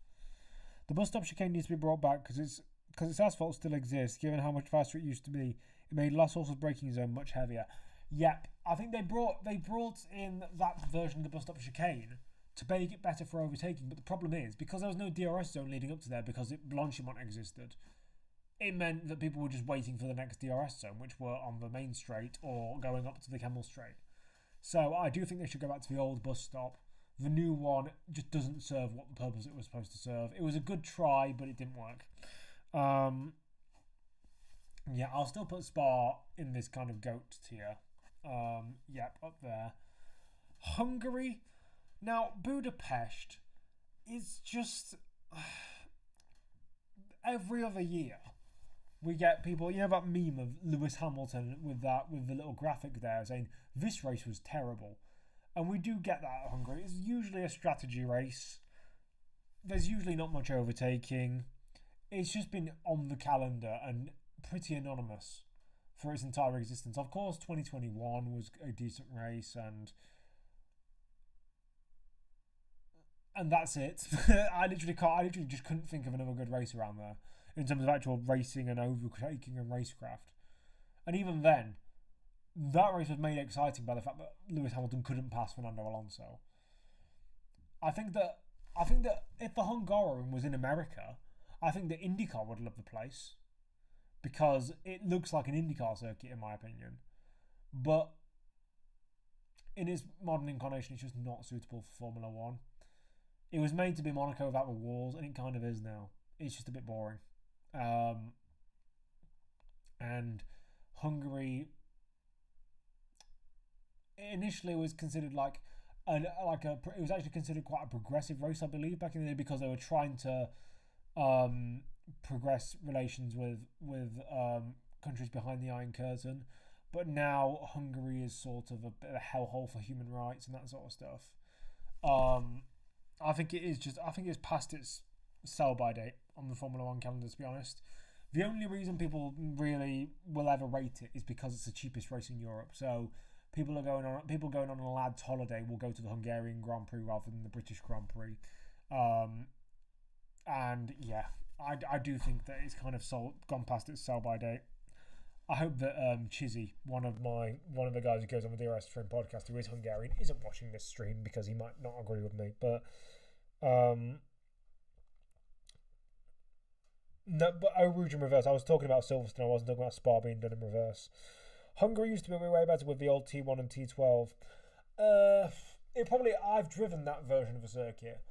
The bus stop chicane needs to be brought back because its asphalt still exists. Given how much faster it used to be, it made last horse's braking zone much heavier. Yep, I think they brought in that version of the bus stop chicane to make it better for overtaking. But the problem is, because there was no DRS zone leading up to there, because Blanchimont existed, it meant that people were just waiting for the next DRS zone, which were on the main straight or going up to the Kemmel Straight. So I do think they should go back to the old bus stop. The new one just doesn't serve what the purpose it was supposed to serve. It was a good try, but it didn't work. Yeah, I'll still put Spa in this kind of GOAT tier. Yep, up there. Hungary. Now, Budapest is just every other year we get people, you know, that meme of Lewis Hamilton with the little graphic there saying this race was terrible, and we do get that at Hungary. It's usually a strategy race. There's usually not much overtaking. It's just been on the calendar and pretty anonymous for its entire existence. Of course, 2021 was a decent race, and that's it. I literally just couldn't think of another good race around there in terms of actual racing and overtaking and racecraft. And even then, that race was made exciting by the fact that Lewis Hamilton couldn't pass Fernando Alonso. I think that if the Hungaroring was in America, I think the IndyCar would love the place, because it looks like an IndyCar circuit in my opinion. But in its modern incarnation, it's just not suitable for Formula One. It was made to be Monaco without the walls, and it kind of is now. It's just a bit boring. And Hungary initially was considered it was actually considered quite a progressive race, I believe, back in the day, because they were trying to progress relations with countries behind the Iron Curtain. But now Hungary is sort of a bit of a hellhole for human rights and that sort of stuff. I think it's past its sell-by date on the Formula One calendar, to be honest. The only reason people really will ever rate it is because it's the cheapest race in Europe. So people going on a lad's holiday will go to the Hungarian Grand Prix rather than the British Grand Prix. And yeah, I do think that it's kind of gone past its sell-by date. I hope that Chizzy, one of the guys who goes on the DRS Train Podcast, who is Hungarian, isn't watching this stream, because he might not agree with me. But no, but Eau Rouge in reverse. I was talking about Silverstone. I wasn't talking about Spa being done in reverse. Hungary used to be way better with the old T1 and T12. I've driven that version of the circuit.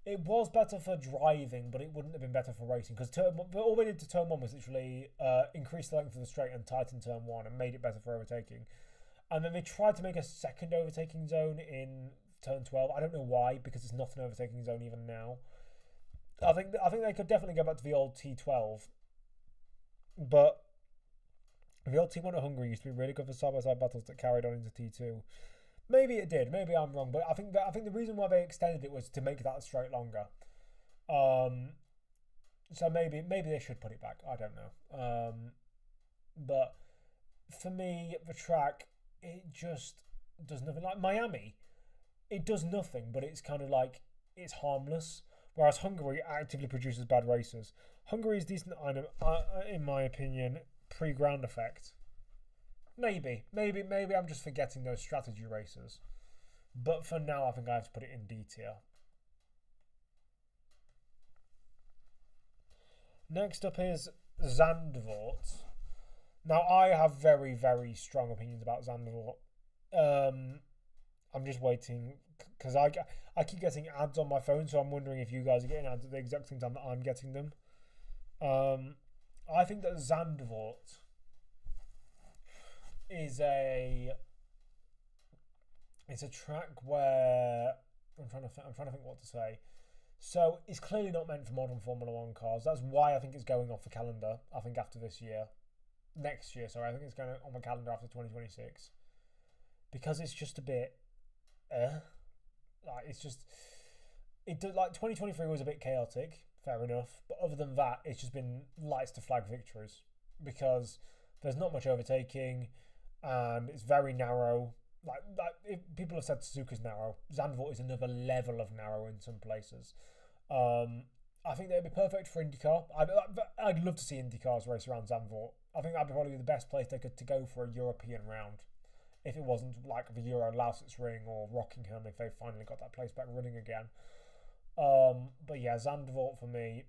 It was better for driving, but it wouldn't have been better for racing, because all they did to turn 1 was literally increase the length of the straight and tighten turn 1 and made it better for overtaking. And then they tried to make a second overtaking zone in turn 12. I don't know why, because there's nothing overtaking zone even now. I think they could definitely go back to the old T12, but the old T1 at Hungary used to be really good for side-by-side battles that carried on into T2. Maybe it did. Maybe I'm wrong, but I think the reason why they extended it was to make that straight longer. So maybe they should put it back. I don't know. But for me, the track, it just does nothing. Like Miami, it does nothing, but it's kind of like it's harmless. Whereas Hungary actively produces bad races. Hungary is decent item, in my opinion, pre-ground effect. Maybe I'm just forgetting those strategy races. But for now, I think I have to put it in D tier. Next up is Zandvoort. Now, I have very, very strong opinions about Zandvoort. I'm just waiting because I keep getting ads on my phone, so I'm wondering if you guys are getting ads at the exact same time that I'm getting them. I think that Zandvoort is a track where I'm trying to think what to say. So it's clearly not meant for modern Formula One cars. That's why I think it's going off the calendar. I think after next year. Sorry, I think it's going on the calendar after 2026 because it's just a bit, like it's just like 2023 was a bit chaotic. Fair enough, but other than that, it's just been lights to flag victories because there's not much overtaking and it's very narrow. Like if people have said Suzuka's narrow, Zandvoort is another level of narrow in some places. I think they'd be perfect for IndyCar. I'd love to see IndyCars race around Zandvoort. I think that'd be probably the best place they could to go for a European round. If it wasn't like the Euro Lausitz Ring or Rockingham, if they finally got that place back running again. But yeah, Zandvoort for me,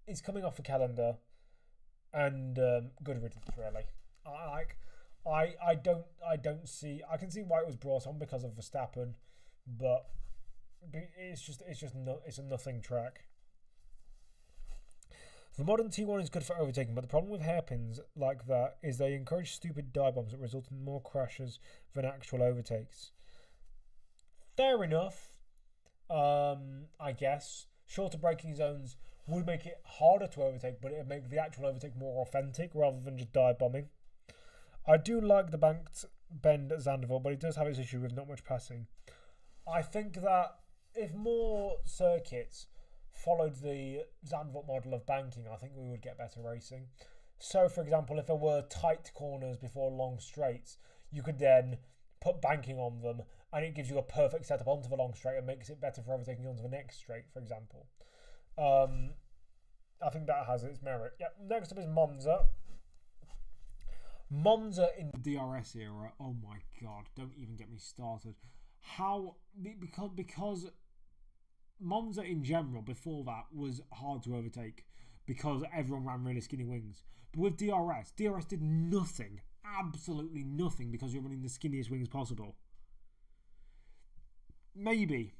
it's coming off the calendar, and good riddance really. I don't see. I can see why it was brought on because of Verstappen, but it's a nothing track. The modern T1 is good for overtaking, but the problem with hairpins like that is they encourage stupid dive bombs that result in more crashes than actual overtakes. Fair enough. I guess shorter braking zones would make it harder to overtake, but it would make the actual overtake more authentic rather than just dive bombing. I do like the banked bend at Zandvoort, but it does have its issue with not much passing. I think that if more circuits followed the Zandvoort model of banking, I think we would get better racing. So, for example, if there were tight corners before long straights, you could then put banking on them, and it gives you a perfect setup onto the long straight and makes it better for overtaking onto the next straight, for example. I think that has its merit. Yeah. Next up is Monza. Monza in the DRS era, oh my god, don't even get me started. Because Monza in general before that was hard to overtake because everyone ran really skinny wings. But with DRS did nothing, absolutely nothing, because you're running the skinniest wings possible. Maybe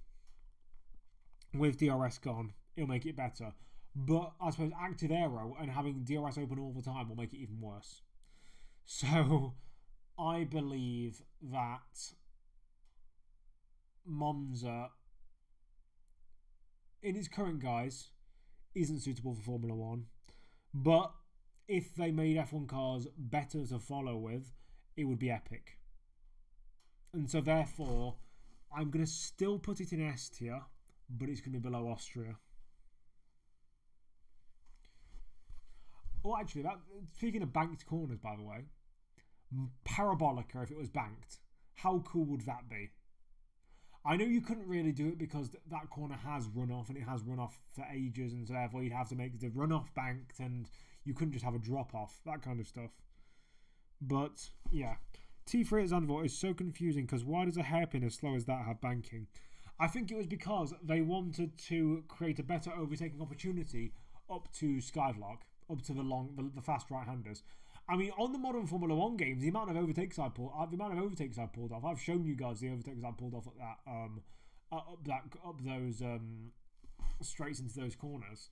with DRS gone, it'll make it better. But I suppose active aero and having DRS open all the time will make it even worse. So I believe that Monza, in its current guise, isn't suitable for Formula One. But if they made F1 cars better to follow with, it would be epic. And so therefore, I'm going to still put it in S tier, but it's going to be below Austria. Oh, actually, speaking of banked corners, by the way, Parabolica, if it was banked, how cool would that be? I know you couldn't really do it because that corner has runoff, and it has runoff for ages, and so therefore you'd have to make the runoff banked, and you couldn't just have a drop-off, that kind of stuff. But, yeah. T3 at Zandvoort is so confusing because why does a hairpin as slow as that have banking? I think it was because they wanted to create a better overtaking opportunity up to Skyvlog, up to the fast right-handers. I mean, on the modern Formula One games, the amount of overtakes I pulled off. I've shown you guys the overtakes I pulled off at that up those straights into those corners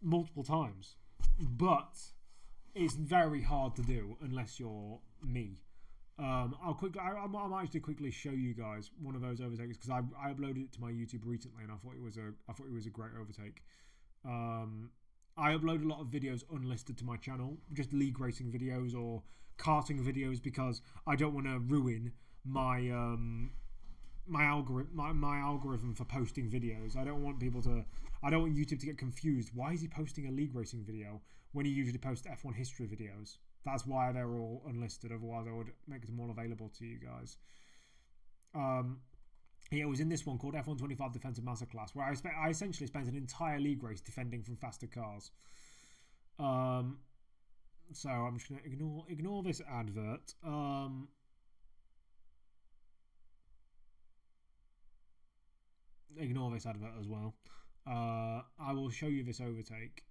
multiple times. But it's very hard to do unless you're me. I might actually quickly show you guys one of those overtakes because I uploaded it to my YouTube recently and I thought it was a great overtake. I upload a lot of videos unlisted to my channel, just league racing videos or karting videos because I don't want to ruin my my algorithm for posting videos. I don't want YouTube to get confused. Why is he posting a league racing video when he usually posts F1 history videos? That's why they're all unlisted. Otherwise, I would make them all available to you guys. It was in this one called F1 25 Defensive Masterclass, where I essentially spent an entire league race defending from faster cars. So I'm just going to ignore this advert. Ignore this advert as well. I will show you this overtake.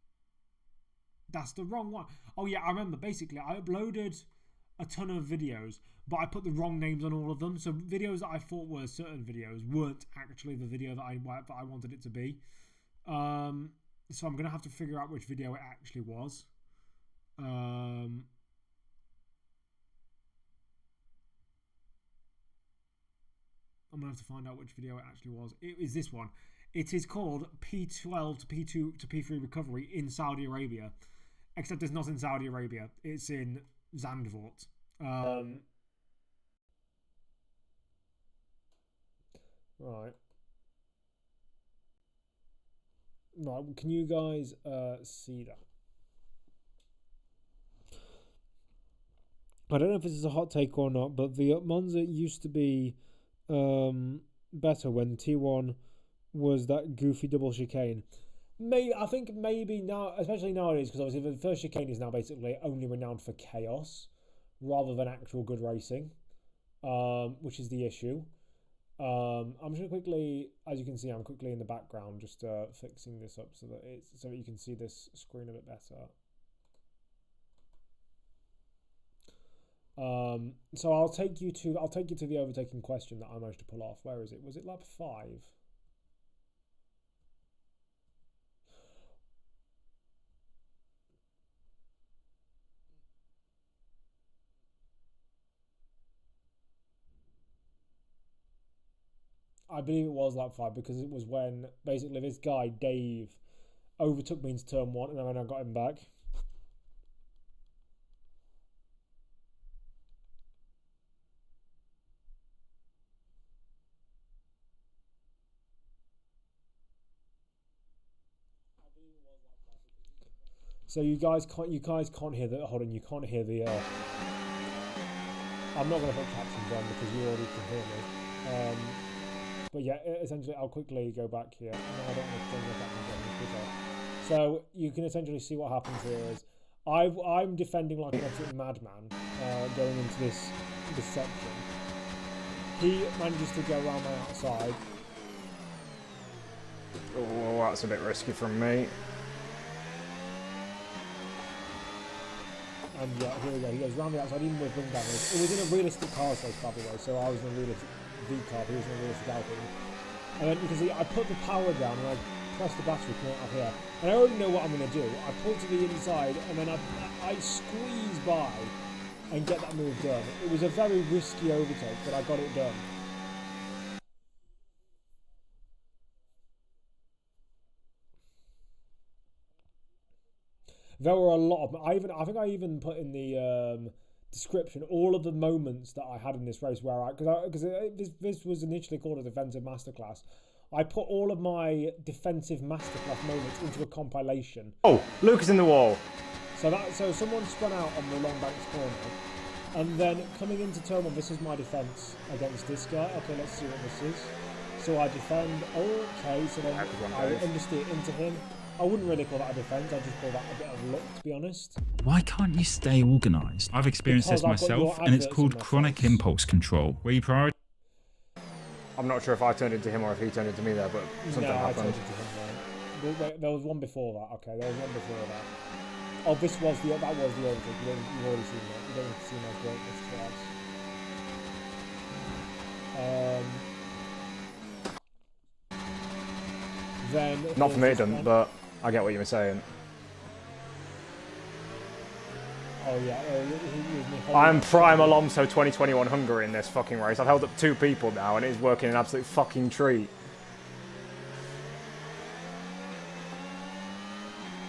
That's the wrong one. Oh yeah, I remember. Basically, I uploaded a ton of videos, but I put the wrong names on all of them. So videos that I thought were certain videos weren't actually the video that I wanted it to be. So I'm gonna have to figure out which video it actually was. I'm gonna have to find out which video it actually was. It is this one. It is called P12 to P2 to P3 recovery in Saudi Arabia. Except it's not in Saudi Arabia. It's in Zandvoort. Right. Can you guys see that? I don't know if this is a hot take or not, but the Monza used to be better when T1 was that goofy double chicane. I think maybe now, especially nowadays, because obviously the first chicane is now basically only renowned for chaos rather than actual good racing, which is the issue. I'm just gonna quickly, as you can see, I'm quickly in the background just fixing this up so that you can see this screen a bit better. So I'll take you to the overtaking question that I managed to pull off. Where is it? Was it lap 5? I believe it was lap 5 because it was when basically this guy Dave overtook me into turn 1 and then I got him back. So you guys can't hear the. Hold on, you can't hear the. I'm not going to put captions on because you already can hear me. But yeah, essentially, I'll quickly go back here. No, I don't want to turn the captions on. So you can essentially see what happens here is I'm defending like an absolute madman going into this section. He manages to go around my outside. Oh, that's a bit risky from me. And yeah, here we go. He goes round the outside, even with wing damage. It was in a realistic car space, by the way, so I was in a realistic V-car, he was in a realistic Alpine. And then you can see I put the power down and I press the battery coming out here. And I already know what I'm going to do. I pull to the inside and then I squeeze by and get that move done. It was a very risky overtake, but I got it done. There were a lot of. I think I even put in the description all of the moments that I had in this race where because this was initially called a defensive masterclass. I put all of my defensive masterclass moments into a compilation. Oh, Luke is in the wall. So someone spun out on the long banks corner, and then coming into turn 1, this is my defense against this guy. Okay, let's see what this is. So I defend. Okay, so then I understeer into him. I wouldn't really call that a defence, I'd just call that a bit of luck, to be honest. Why can't you stay organised? I've experienced this myself, and it's called chronic impulse control, where you prioritise. I'm not sure if I turned into him or if he turned into me there, but something happened. I turned into him there. There was one before that, okay, there was one before that. Oh, that was the overtake, you've already seen that. You don't need to see my greatness twice. Then not for me, it doesn't, but I get what you were saying. Oh yeah, I'm Prime Alonso 2021 Hungary in this fucking race. I've held up 2 people now, and it is working an absolute fucking treat.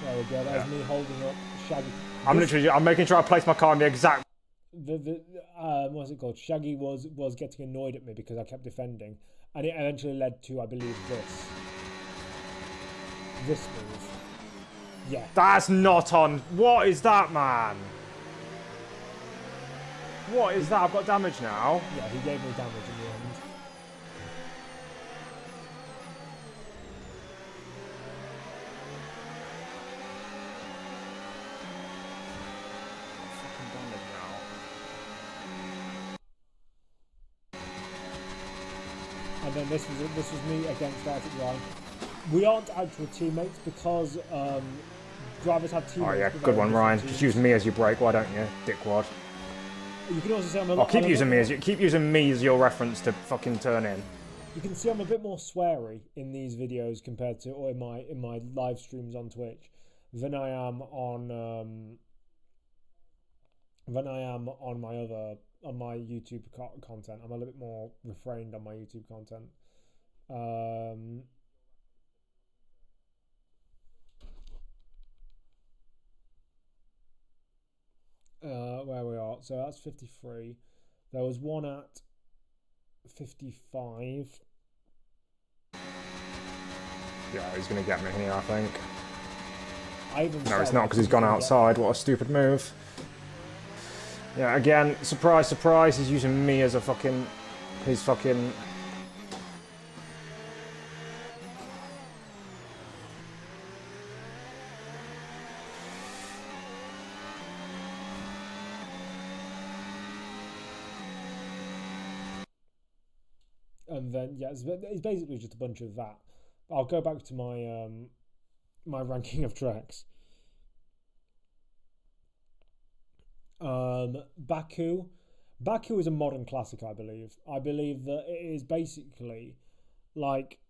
There we go. That's me holding up Shaggy. I'm making sure I place my car in the exact. What's it called? Shaggy was getting annoyed at me because I kept defending, and it eventually led to, I believe, this move. Yeah. That's not on. What is that, man? What is that? I've got damage now. Yeah, he gave me damage in the end. Fucking damage now. And then this was me against Arctic Ryan. We aren't actual teammates because drivers have teammates. Oh yeah, good one, Ryan. Just use me as your brake, why don't you, dickwad? You can also see I'm a lot. Keep using me as your reference to fucking turn in. You can see I'm a bit more sweary in these videos compared to, or in my live streams on Twitch, than I am on my YouTube content. I'm a little bit more refrained on my YouTube content. Where we are, so that's 53. There was one at 55. Yeah, he's gonna get me here, I think. No, it's not, because he's gone outside. What a stupid move. Yeah, again, surprise, surprise, he's using me as a fucking... He's fucking... And then, yeah, it's basically just a bunch of that. I'll go back to my my ranking of tracks. Baku is a modern classic, I believe. I believe that it is basically like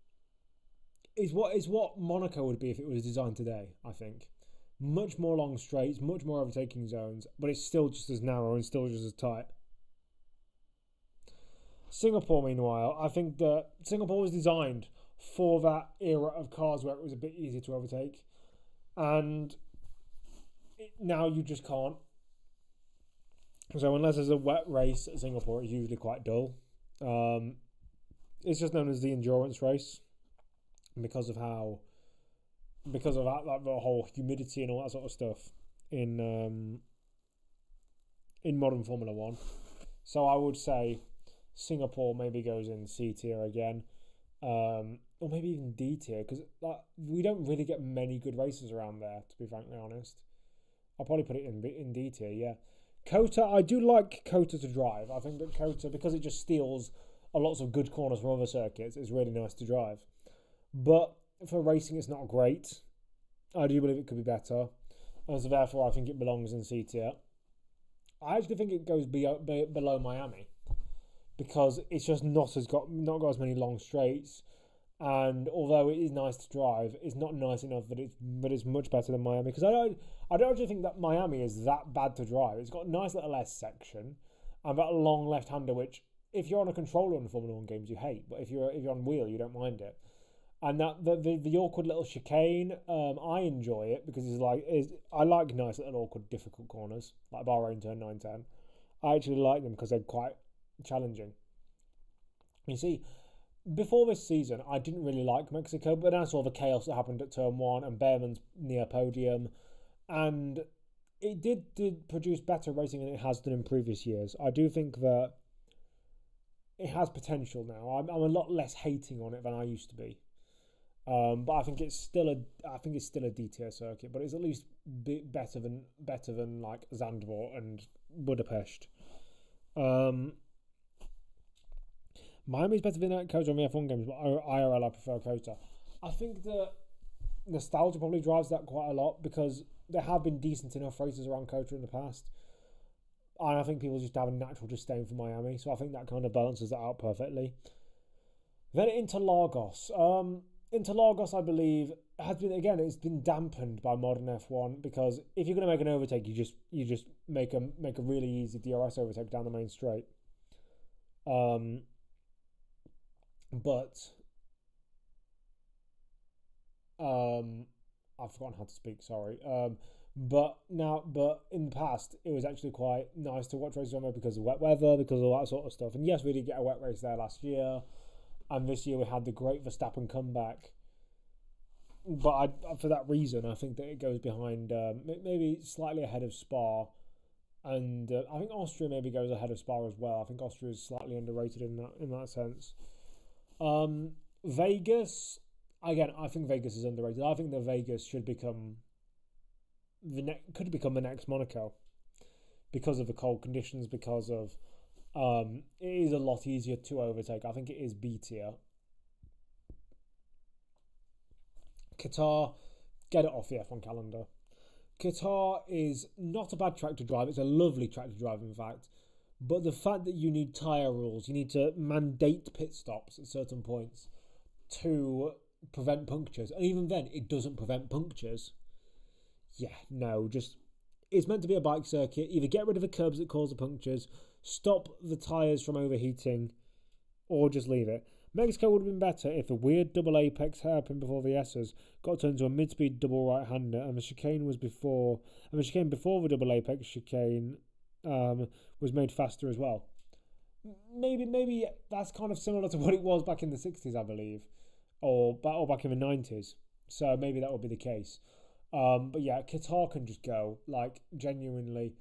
is what Monaco would be if it was designed today. I think much more long straights, much more overtaking zones, but it's still just as narrow and still just as tight. Singapore, meanwhile, I think that Singapore was designed for that era of cars where it was a bit easier to overtake, and now you just can't. So unless there's a wet race at Singapore, it's usually quite dull. It's just known as the endurance race because of that, like the whole humidity and all that sort of stuff in modern Formula One. So I would say Singapore maybe goes in C tier again, or maybe even D tier, because we don't really get many good races around there, to be frankly honest. I'll probably put it in D tier, yeah. Kota, I do like Kota to drive. I think that Kota, because it just steals a lots of good corners from other circuits, is really nice to drive. But for racing, it's not great. I do believe it could be better, and so therefore I think it belongs in C tier. I actually think it goes below Miami, because it's just not got as many long straights, and although it is nice to drive, it's not nice enough that it's much better than Miami. Because I don't actually think that Miami is that bad to drive. It's got a nice little S section and that long left-hander, which if you're on a controller in Formula 1 games you hate, but if you're on wheel you don't mind it. And that the awkward little chicane, I enjoy it because I like nice little awkward difficult corners like Bahrain turn 910. I actually like them because they're quite challenging. You see, before this season, I didn't really like Mexico, but then I saw the chaos that happened at Turn 1 and Behrman's near podium, and it did produce better racing than it has done in previous years. I do think that it has potential now. I'm a lot less hating on it than I used to be, but I think it's still a D tier circuit, but it's at least better than like Zandvoort and Budapest. Miami's better than Kota on the F1 games, but IRL I prefer Kota. I think that nostalgia probably drives that quite a lot because there have been decent enough races around Kota in the past, and I think people just have a natural disdain for Miami, so I think that kind of balances that out perfectly. Then into Lagos. Interlagos, I believe, has been, again, it's been dampened by modern F1, because if you're going to make an overtake, you just make a really easy DRS overtake down the main straight. But I've forgotten how to speak. Sorry. But in the past, it was actually quite nice to watch races on there because of wet weather, because of all that sort of stuff. And yes, we did get a wet race there last year. And this year we had the great Verstappen comeback. But for that reason, I think that it goes behind, maybe slightly ahead of Spa. And I think Austria maybe goes ahead of Spa as well. I think Austria is slightly underrated in that sense. Vegas, again, I think Vegas is underrated. I think that Vegas should become could become the next Monaco because of the cold conditions, because of it is a lot easier to overtake. I think it is B tier. Qatar, get it off the F1 calendar. Qatar is not a bad track to drive. It's a lovely track to drive, in fact. But the fact that you need tyre rules, you need to mandate pit stops at certain points to prevent punctures. And even then, it doesn't prevent punctures. Yeah, no, just... It's meant to be a bike circuit. Either get rid of the curbs that cause the punctures, stop the tyres from overheating, or just leave it. Mexico would have been better if the weird double apex hairpin before the S's got turned to a mid-speed double right-hander, and the chicane was before... And the chicane before the double apex chicane was made faster as well. Maybe that's kind of similar to what it was back in the 60s, I believe, or back in the 90s. So maybe that would be the case. But yeah, Qatar can just go, like, genuinely.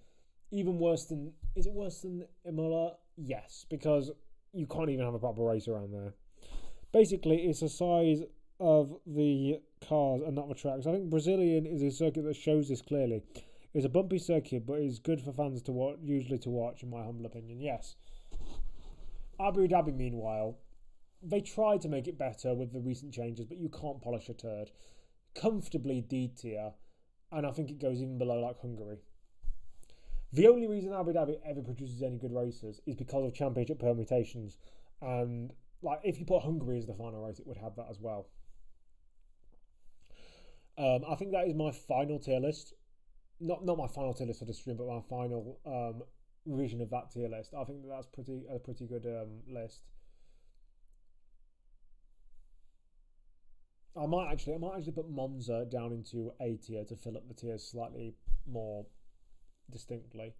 Even worse than... Is it worse than Imola? Yes, because you can't even have a proper race around there. Basically, it's the size of the cars and not the tracks. I think Brazilian is a circuit that shows this clearly. It's a bumpy circuit, but it's good for fans to watch, in my humble opinion. Yes. Abu Dhabi, meanwhile, they tried to make it better with the recent changes, but you can't polish a turd. Comfortably D tier, and I think it goes even below, like, Hungary. The only reason Abu Dhabi ever produces any good races is because of championship permutations, and like if you put Hungary as the final race, it would have that as well. I think that is my final tier list. Not my final tier list for the stream, but my final revision of that tier list. I think that's a pretty good list. I might actually put Monza down into A tier to fill up the tiers slightly more distinctly.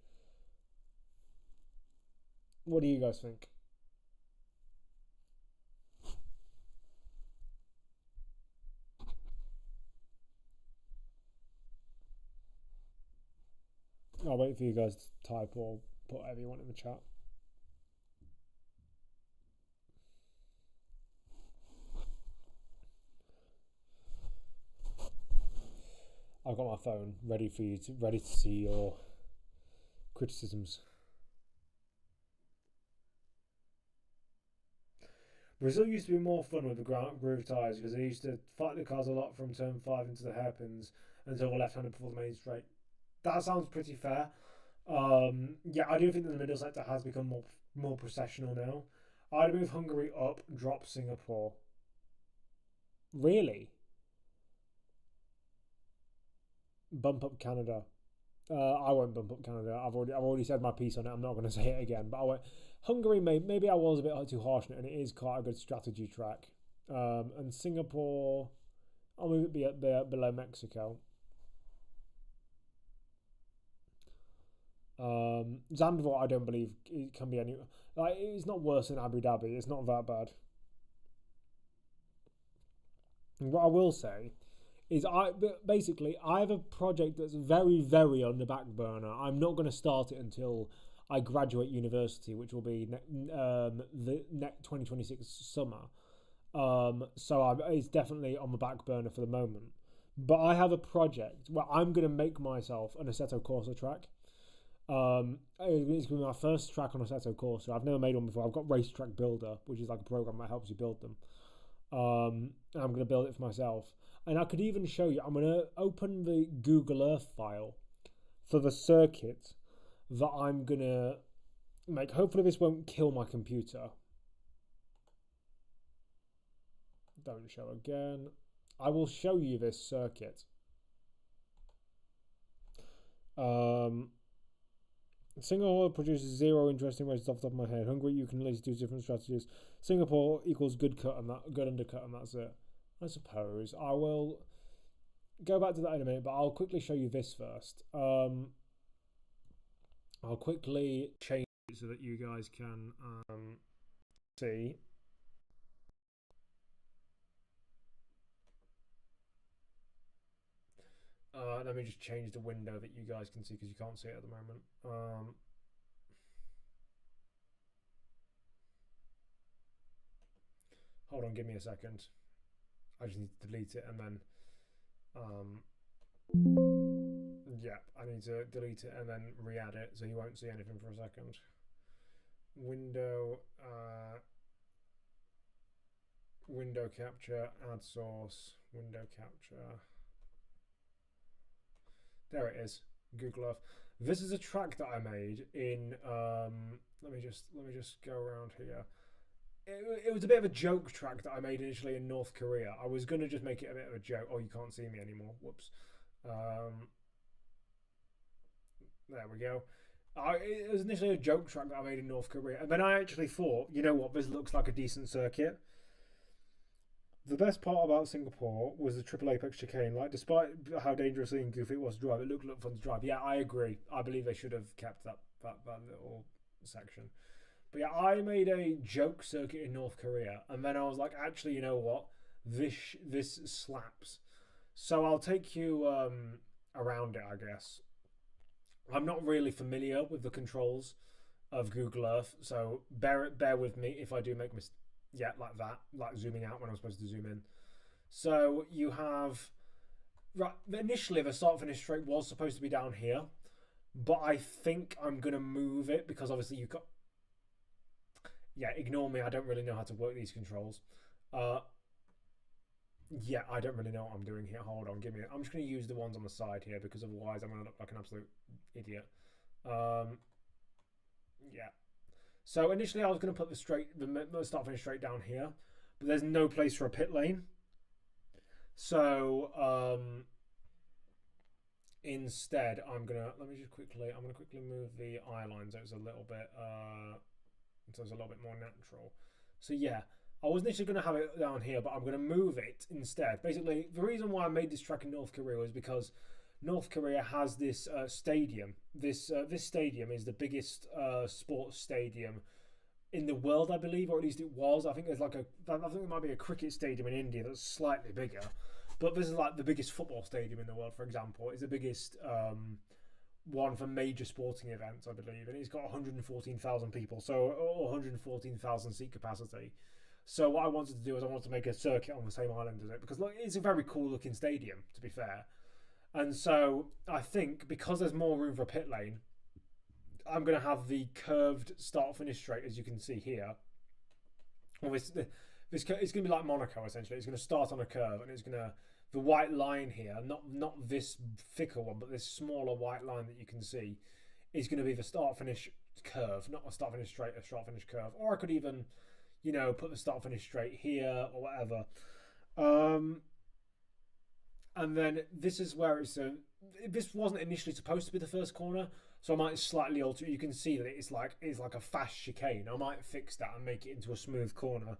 What do you guys think? I'll wait for you guys to type or put whatever you want in the chat. I've got my phone ready to see your criticisms. Brazil used to be more fun with the groove tyres because they used to fight the cars a lot from turn 5 into the hairpins until the left-hander before the main straight. That sounds pretty fair. Yeah, I do think that the middle sector has become more processional now. I'd move Hungary up, drop Singapore. Really? Bump up Canada. I won't bump up Canada. I've already said my piece on it. I'm not going to say it again. But I went Hungary. Maybe I was a bit too harsh on it, and it is quite a good strategy track. And Singapore, I'll move it below Mexico. Zandvoort, I don't believe it can be any. Like, it's not worse than Abu Dhabi. It's not that bad. And what I will say is I have a project that's very, very on the back burner. I'm not going to start it until I graduate university, which will be the 2026 summer. So it's definitely on the back burner for the moment. But I have a project where I'm going to make myself an Assetto Corsa track. It's going to be my first track on Assetto Corsa. I've never made one before. I've got Racetrack Builder, which is like a program that helps you build them. And I'm going to build it for myself. And I could even show you, I'm going to open the Google Earth file for the circuit that I'm going to make. Hopefully this won't kill my computer. Don't show again. I will show you this circuit. Singapore produces 0 interesting races off the top of my head. Hungary, you can at least do different strategies. Singapore equals good cut and that good undercut, and that's it. I suppose I will go back to that in a minute, but I'll quickly show you this first. I'll quickly change it so that you guys can see. Let me just change the window that you guys can see because you can't see it at the moment. Hold on, give me a second. I just need to delete it and then yeah, I need to delete it and then re-add it so you won't see anything for a second. Window capture, add source, window capture. There it is, Google Earth. This is a track that I made in let me just go around here. It was a bit of a joke track that I made initially in North Korea. I was gonna just make it a bit of a joke. Oh, you can't see me anymore. Whoops. There we go. It was initially a joke track that I made in North Korea, and then I actually thought, you know what, this looks like a decent circuit. The best part about Singapore was the triple apex chicane. Like, despite how dangerously and goofy it was to drive, it looked fun to drive. Yeah, I agree. I believe they should have kept that little section. But yeah, I made a joke circuit in North Korea, and then I was like, actually, you know what? This slaps. So I'll take you around it, I guess. I'm not really familiar with the controls of Google Earth, so bear with me if I do make mistakes. Yeah, like that, like zooming out when I'm supposed to zoom in. So you have, right, initially the start finish straight was supposed to be down here, but I think I'm going to move it because obviously you got, yeah, ignore me, I don't really know how to work these controls. Yeah, I don't really know what I'm doing here. Hold on, give me, I'm just going to use the ones on the side here because otherwise I'm going to look like an absolute idiot. Yeah. So initially I was going to put the start finish straight down here, but there's no place for a pit lane. So instead I'm going to quickly move the eye line so it's a little bit more natural. So yeah, I was initially going to have it down here, but I'm going to move it instead. Basically, the reason why I made this track in North Korea was because North Korea has this stadium. This stadium is the biggest sports stadium in the world, I believe, or at least it was. I think there's like I think there might be a cricket stadium in India that's slightly bigger, but this is like the biggest football stadium in the world, for example. It's the biggest one for major sporting events, I believe, and it's got 114,000 people, so 114,000 seat capacity. So what I wanted to do is I wanted to make a circuit on the same island as it because look, it's a very cool looking stadium, to be fair. And so I think because there's more room for a pit lane, I'm going to have the curved start-finish straight, as you can see here. Well, it's going to be like Monaco, essentially. It's going to start on a curve, and it's going to, the white line here, not this thicker one, but this smaller white line that you can see, is going to be the start-finish curve, not a start-finish straight, a start-finish curve. Or I could even, you know, put the start-finish straight here or whatever. And then this is where it's this wasn't initially supposed to be the first corner, so I might slightly alter it. You can see that it's like a fast chicane. I might fix that and make it into a smooth corner,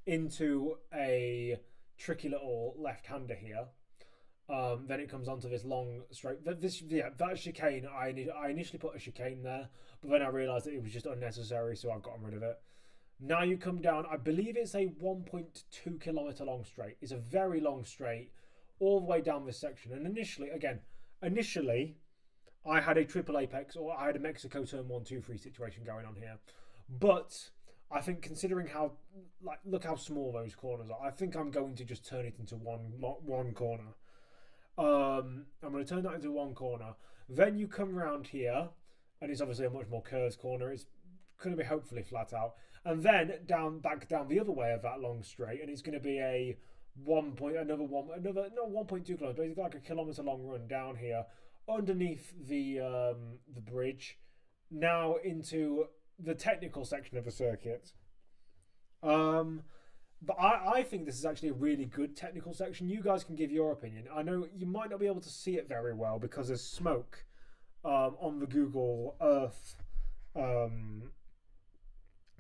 into a tricky little left-hander here. Then it comes onto this long straight. That chicane. I initially put a chicane there, but then I realised that it was just unnecessary, so I've gotten rid of it. Now you come down. I believe it's a 1.2 kilometer long straight. It's a very long straight, all the way down this section. And initially, I had a triple apex, or I had a Mexico turn 1-2-3 situation going on here. But I think considering how, like, look how small those corners are, I think I'm going to just turn it into one corner. I'm going to turn that into one corner. Then you come around here, and it's obviously a much more curved corner. It's going to be hopefully flat out. And then back down the other way of that long straight, and it's going to be a 1.2 kilometers, basically like a kilometer long run down here underneath the bridge, now into the technical section of the circuit. But I think this is actually a really good technical section. You guys can give your opinion. I know you might not be able to see it very well because there's smoke on the Google Earth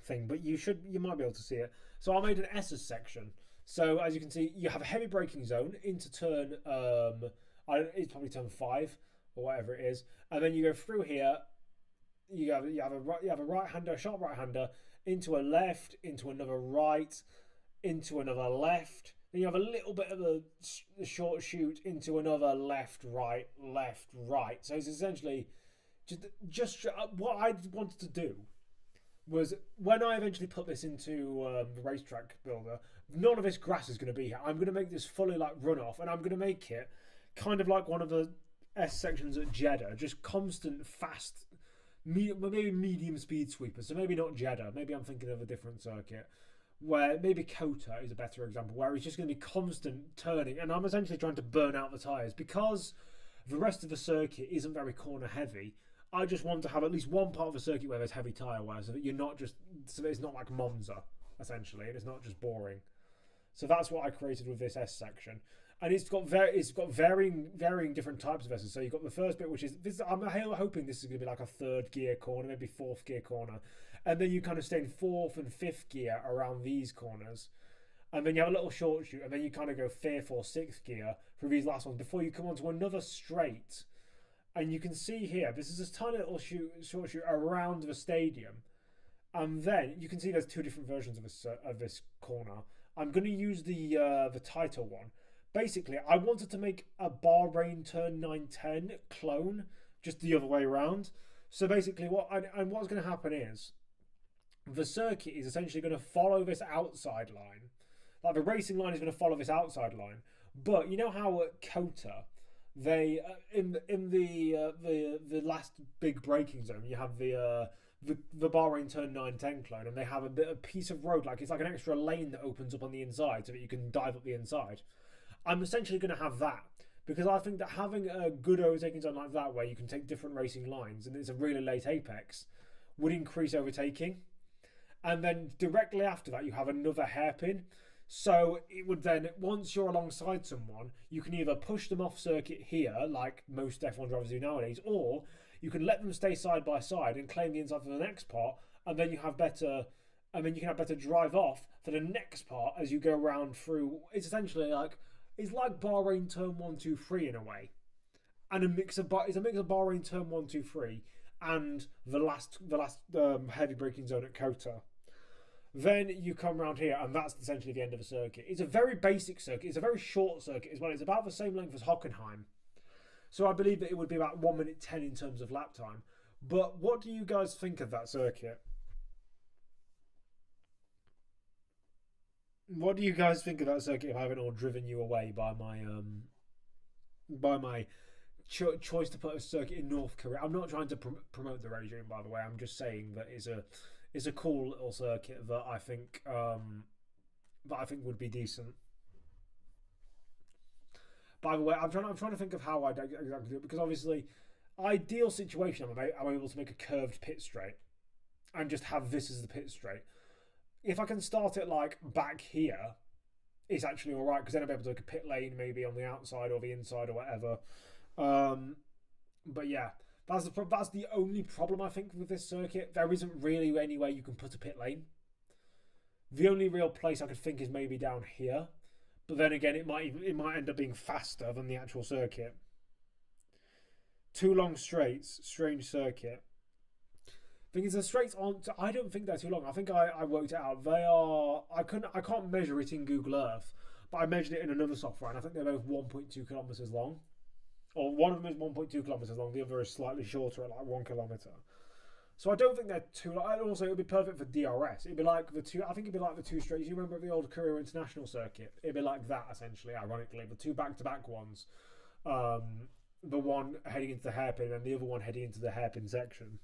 thing, but you might be able to see it. So I made an S's section. So as you can see, you have a heavy braking zone into turn. It's probably turn 5 or whatever it is, and then you go through here. You have a right-hander, a sharp right-hander, into a left, into another right, into another left. Then you have a little bit of a short shoot into another left, right. So it's essentially just what I wanted to do was, when I eventually put this into the racetrack builder, none of this grass is going to be here. I'm going to make this fully like runoff, and I'm going to make it kind of like one of the S sections at Jeddah, just constant, fast, maybe medium speed sweepers. So maybe not Jeddah. Maybe I'm thinking of a different circuit. Where maybe Kota is a better example, where it's just going to be constant turning, and I'm essentially trying to burn out the tyres because the rest of the circuit isn't very corner heavy. I just want to have at least one part of the circuit where there's heavy tyre wear, so that it's not like Monza essentially, and it's not just boring. So that's what I created with this S section, and it's got varying different types of S's. So you've got the first bit, which is this. I'm hoping this is going to be like a 3rd gear corner, maybe 4th gear corner. And then you kind of stay in 4th and 5th gear around these corners. And then you have a little short shoot. And then you kind of go 5th or 6th gear for these last ones before you come onto another straight. And you can see here, this is this tiny little short shoot around the stadium. And then you can see there's 2 different versions of this corner. I'm going to use the tighter one. Basically, I wanted to make a Bahrain turn 910 clone, just the other way around. So basically, what's going to happen is, the circuit is essentially going to follow this outside line. Like the racing line is going to follow this outside line. But you know how at Kota, they in the last big braking zone, you have the Bahrain turn 910 clone, and they have a piece of road, like it's like an extra lane that opens up on the inside so that you can dive up the inside. I'm essentially going to have that, because I think that having a good overtaking zone like that, where you can take different racing lines and it's a really late apex, would increase overtaking. And then directly after that, you have another hairpin. So it would then, once you're alongside someone, you can either push them off circuit here, like most F1 drivers do nowadays, or you can let them stay side by side and claim the inside for the next part, and then you have better, you can have better drive off for the next part as you go around through. It's essentially like, it's like Bahrain turn 1, 2, 3 in a way, and it's a mix of Bahrain turn 1, 2, 3 and the last heavy braking zone at Kota. Then you come around here, and that's essentially the end of the circuit. It's a very basic circuit. It's a very short circuit as well. It's about the same length as Hockenheim. So I believe that it would be about 1 minute 10 in terms of lap time. But what do you guys think of that circuit? What do you guys think of that circuit if I haven't all driven you away by my choice to put a circuit in North Korea? I'm not trying to promote the regime, by the way. I'm just saying that it's a cool little circuit that I think would be decent. By the way, I'm trying to think of how I'd exactly do it, because obviously, ideal situation, I'm able to make a curved pit straight and just have this as the pit straight. If I can start it like back here, it's actually all right, because then I'll be able to make a pit lane maybe on the outside or the inside or whatever. But yeah. That's the only problem I think with this circuit. There isn't really any way you can put a pit lane. The only real place I could think is maybe down here, but then again, it might end up being faster than the actual circuit. 2 long straights, strange circuit. Thing is, the straights aren't. I don't think they're too long. I think I worked it out. They are. I can't measure it in Google Earth, but I measured it in another software, and I think they're both 1.2 kilometers long. Or one of them is 1.2 kilometers long, the other is slightly shorter at like 1 kilometer. So I don't think they're too long. And also, it would be perfect for DRS. It'd be like the two straights. You remember the old Korea International circuit? It'd be like that, essentially, ironically. The 2 back-to-back ones. The one heading into the hairpin and the other one heading into the hairpin section.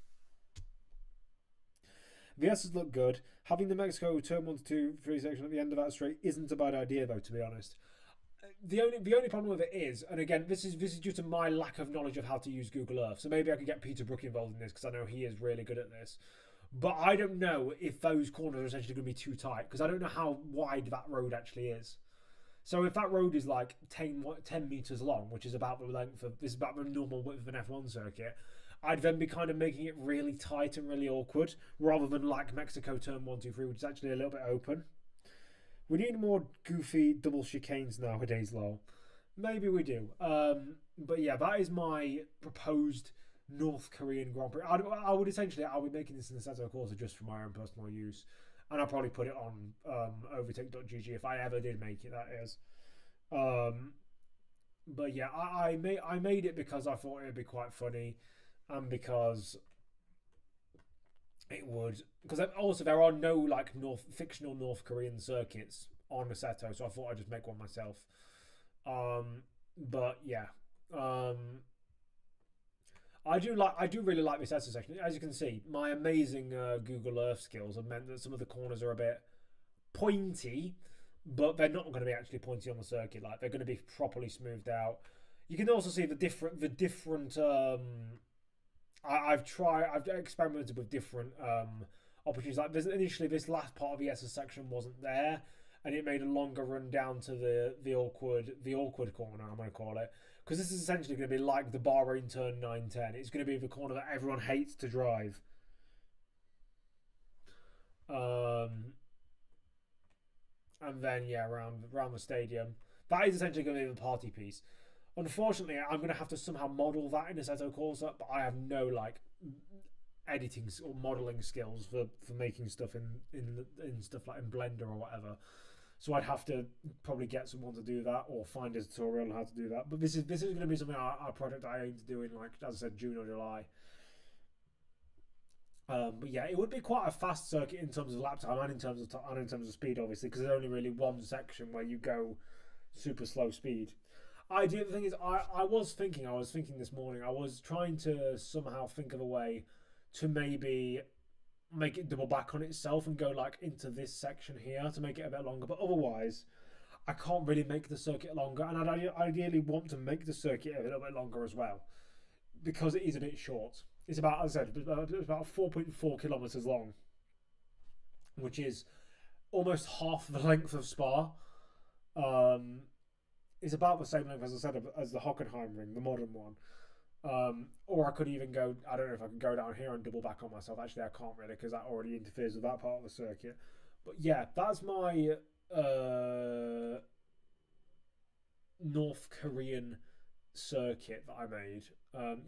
The S's look good. Having the Mexico turn 1 to 2, 3 section at the end of that straight isn't a bad idea, though, to be honest. The only problem with it is, and again, this is due to my lack of knowledge of how to use Google Earth. So maybe I could get Peter Brook involved in this, because I know he is really good at this. But I don't know if those corners are essentially going to be too tight because I don't know how wide that road actually is. So if that road is like 10 meters long, which is about the length of this, is about the normal width of an F1 circuit, I'd then be kind of making it really tight and really awkward, rather than like Mexico Turn 1, 2, 3, which is actually a little bit open. We need more goofy double chicanes nowadays, lol. Maybe we do. But yeah, that is my proposed North Korean Grand Prix. I'll be making this in the Nedzo Corsa just for my own personal use. And I'll probably put it on overtake.gg if I ever did make it, that is. But yeah, I made it because I thought it would be quite funny. And because it would... Because also there are no like fictional North Korean circuits on Nedzo, so I thought I'd just make one myself. But yeah. I do really like this Nedzo section. As you can see, my amazing Google Earth skills have meant that some of the corners are a bit pointy, but they're not going to be actually pointy on the circuit. Like, they're going to be properly smoothed out. You can also see the different. I've experimented with different opportunities. Like, initially this last part of the SS section wasn't there, and it made a longer run down to the awkward corner, I'm going to call it. Because this is essentially going to be like the Bahrain Turn 910. It's going to be the corner that everyone hates to drive. And then, yeah, around the stadium. That is essentially going to be the party piece. Unfortunately, I'm going to have to somehow model that in a Nedzo Corsa, but I have no, like, editing or modeling skills for making stuff in stuff like in Blender or whatever. So I'd have to probably get someone to do that or find a tutorial on how to do that. But this is going to be something our project I aim to do in, like, as I said, June or July. But yeah, it would be quite a fast circuit in terms of lap time and in terms of speed, obviously, because there's only really one section where you go super slow speed. The thing is, I was thinking this morning, I was trying to somehow think of a way to maybe make it double back on itself and go like into this section here to make it a bit longer, but otherwise I can't really make the circuit longer, and I'd ideally want to make the circuit a little bit longer as well because it is a bit short. It's about, as I said, it's about 4.4 kilometers long, which is almost half the length of Spa. It's about the same length, as I said, as the Hockenheim ring, the modern one. Or I could even go, I don't know if I could go down here and double back on myself. Actually, I can't really because that already interferes with that part of the circuit. But yeah, that's my North Korean circuit that I made.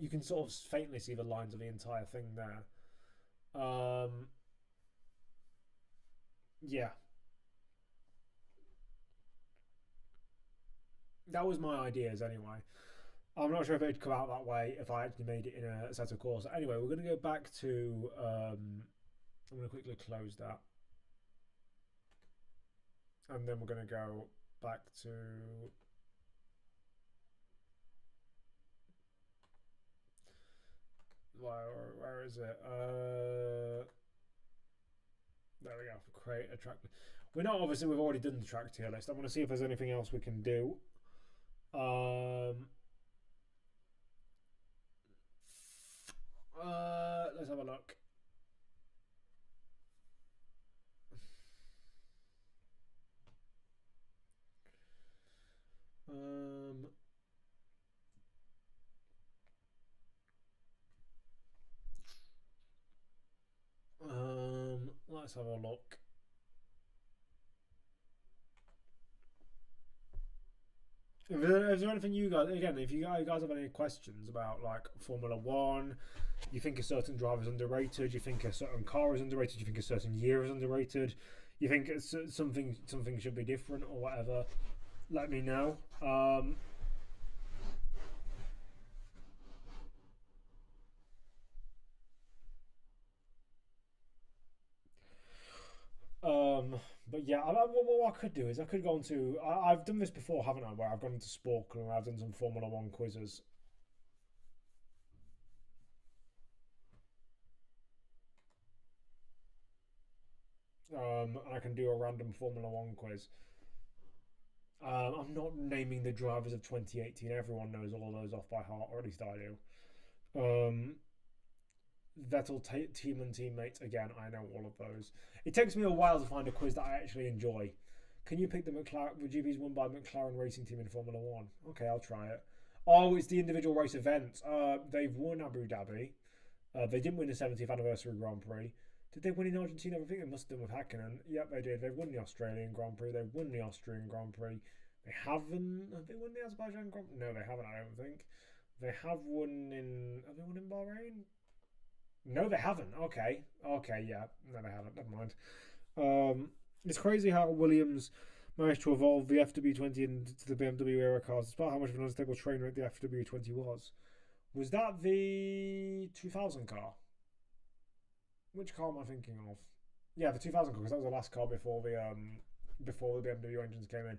You can sort of faintly see the lines of the entire thing there. Yeah. That was my ideas anyway. I'm not sure if it'd come out that way if I actually made it in a set of course. Anyway, we're going to go back to... I'm going to quickly close that. And then we're going to go back to... Where is it? There we go. Create a track. We've already done the track tier list. I want to see if there's anything else we can do. Let's have a look. Let's have a look. Is there anything you guys, again, if you guys have any questions about like Formula One, you think a certain driver is underrated, you think a certain car is underrated, you think a certain year is underrated, you think something should be different or whatever, let me know. But yeah, what I could do is I could go on to... I've done this before, haven't I? Where I've gone into Spork and I've done some Formula 1 quizzes. And I can do a random Formula 1 quiz. I'm not naming the drivers of 2018. Everyone knows all those off by heart, or at least I do. Vettel team and teammates. Again, I know all of those. It takes me a while to find a quiz that I actually enjoy. Can you pick the GPs won by McLaren Racing Team in Formula 1? Okay, I'll try it. Oh, it's the individual race events. They've won Abu Dhabi. They didn't win the 70th anniversary Grand Prix. Did they win in Argentina? I think they must have done with Hakkinen. Yep, they did. They've won the Australian Grand Prix. They've won the Austrian Grand Prix. They haven't. Have they won the Azerbaijan Grand Prix? No, they haven't, I don't think. They have won in. Have they won in Bahrain? No, they haven't. Okay, yeah. No, they haven't. Never mind. It's crazy how Williams managed to evolve the FW20 into the BMW era cars, despite how much of an unstable train wreck the FW20 was. Was that the 2000 car? Which car am I thinking of? Yeah, the 2000 car, because that was the last car before the BMW engines came in.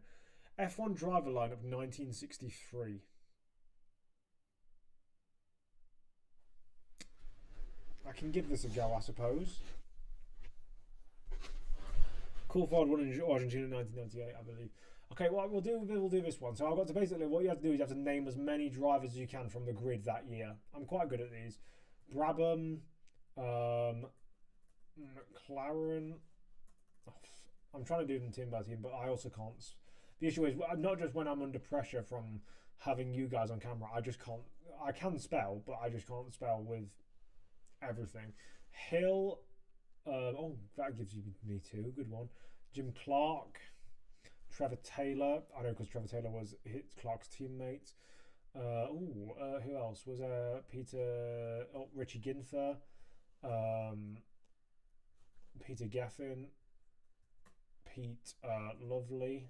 F1 driver lineup 1963. I can give this a go, I suppose. Coulthard won in Argentina in 1998, I believe. Okay, well, we'll do this one. So I've got to basically, what you have to do is you have to name as many drivers as you can from the grid that year. I'm quite good at these. Brabham, McLaren. I'm trying to do them team by team, but I also can't. The issue is not just when I'm under pressure from having you guys on camera. I just can't. I can spell, but I just can't spell with everything. Hill. Oh, that gives you me two. Good one. Jim Clark. Trevor Taylor. I know because Trevor Taylor was Clark's teammate. Who else? Was Peter... Oh, Richie Ginther. Peter Geffen. Pete Lovely.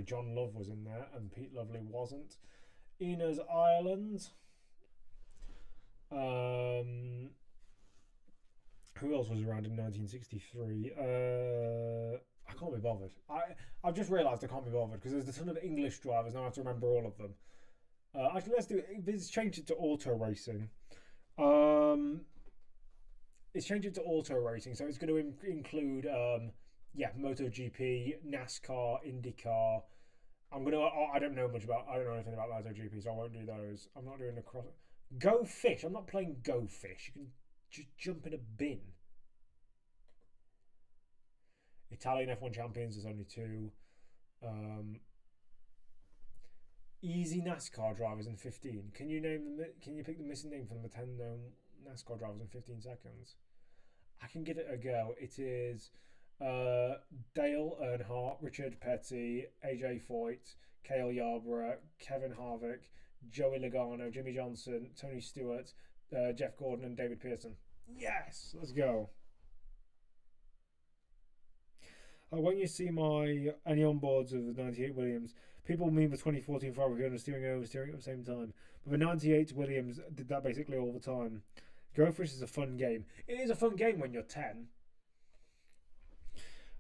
John Love was in there and Pete Lovely wasn't. Inez Ireland. Who else was around in 1963? I can't be bothered. I've just realised I can't be bothered because there's a ton of English drivers. Now I have to remember all of them. Actually, let's change it to auto racing. It's changed it to auto racing, so it's going to include MotoGP, NASCAR, IndyCar. I don't know anything about MotoGP, so I won't do those. I'm not doing the cross. Go Fish. I'm not playing Go Fish. You can just jump in a bin. Italian F1 champions, there's only two. Easy NASCAR drivers in 15. Can you pick the missing name from the 10 known NASCAR drivers in 15 seconds? I can give it a go. It is Dale Earnhardt, Richard Petty, AJ Foyt, Cale Yarborough, Kevin Harvick, Joey Logano, Jimmy Johnson, Tony Stewart, Jeff Gordon, and David Pearson. Yes, let's go. When you see any onboards of the 98 Williams, people mean the 2014 Ferrari and steering and oversteering at the same time. But the 98 Williams did that basically all the time. Go Fish is a fun game. It is a fun game when you're 10.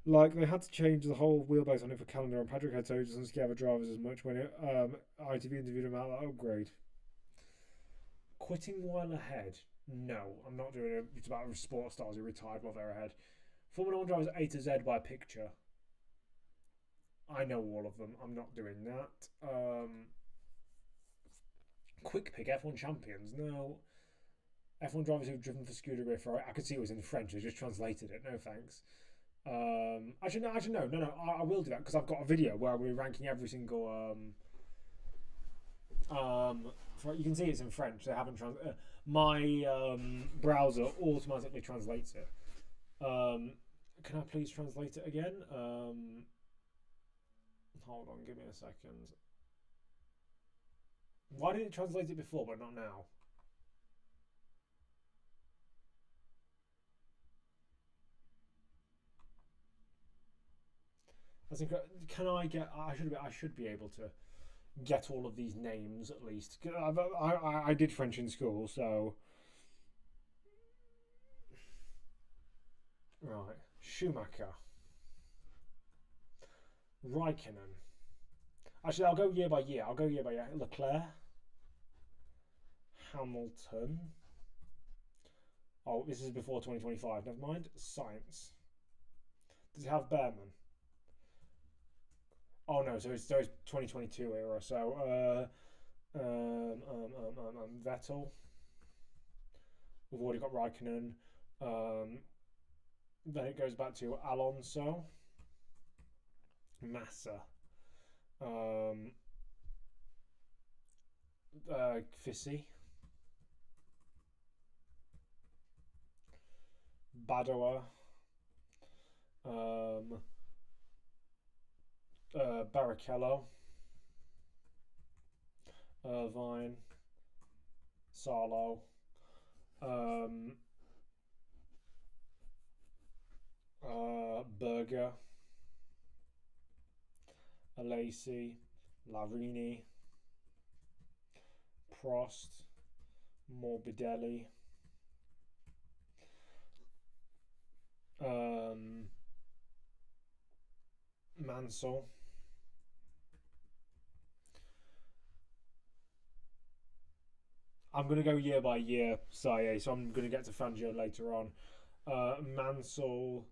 Like, they had to change the whole wheelbase on it for calendar, and Patrick had so he doesn't scare the drivers as much when ITV interviewed him about that upgrade. Quitting while ahead? No, I'm not doing it. It's about sports stars who retired while they're ahead. Formula 1 drivers A to Z by picture. I know all of them. I'm not doing that. Quick pick F1 champions. No. F1 drivers who've driven for Scuderia Ferrari. I could see it was in French. They just translated it. No thanks. Actually, no. I will do that because I've got a video where we're ranking every single. You can see it's in French. They haven't my browser automatically translates it. Can I please translate it again? Hold on, give me a second. Why did it translate it before but not now? I think I should be able to get all of these names at least. I did French in school, so right. Schumacher, Raikkonen. Actually, I'll go year by year. Leclerc, Hamilton. Oh, this is before 2025. Never mind. Science. Does it have Behrman? Oh no, so it's 2022 era. So Vettel. We've already got Raikkonen. Then it goes back to Alonso, Massa, Fissi, Badoa, Barrichello, Irvine, Salo, Berger, Alesi, Larini, Prost, Morbidelli, Mansell, I'm going to go year by year, Saye, so I'm going to get to Fangio later on. Mansell,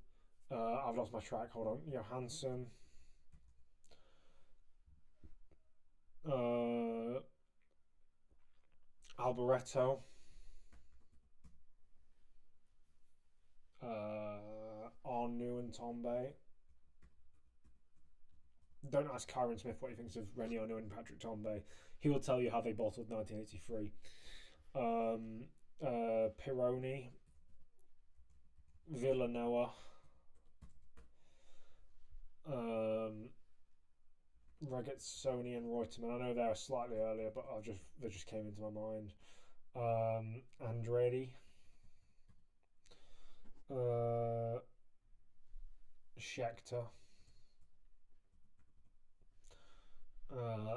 I've lost my track, hold on, Johansson, Alboreto, Arnoux and Tombe. Don't ask Ciaron Smith what he thinks of Rennie Arnoux and Patrick Tombe. He will tell you how they bottled 1983. Pironi, Villanova, Regazzoni and Reutemann. I know they're slightly earlier, but they just came into my mind. Andretti, Scheckter,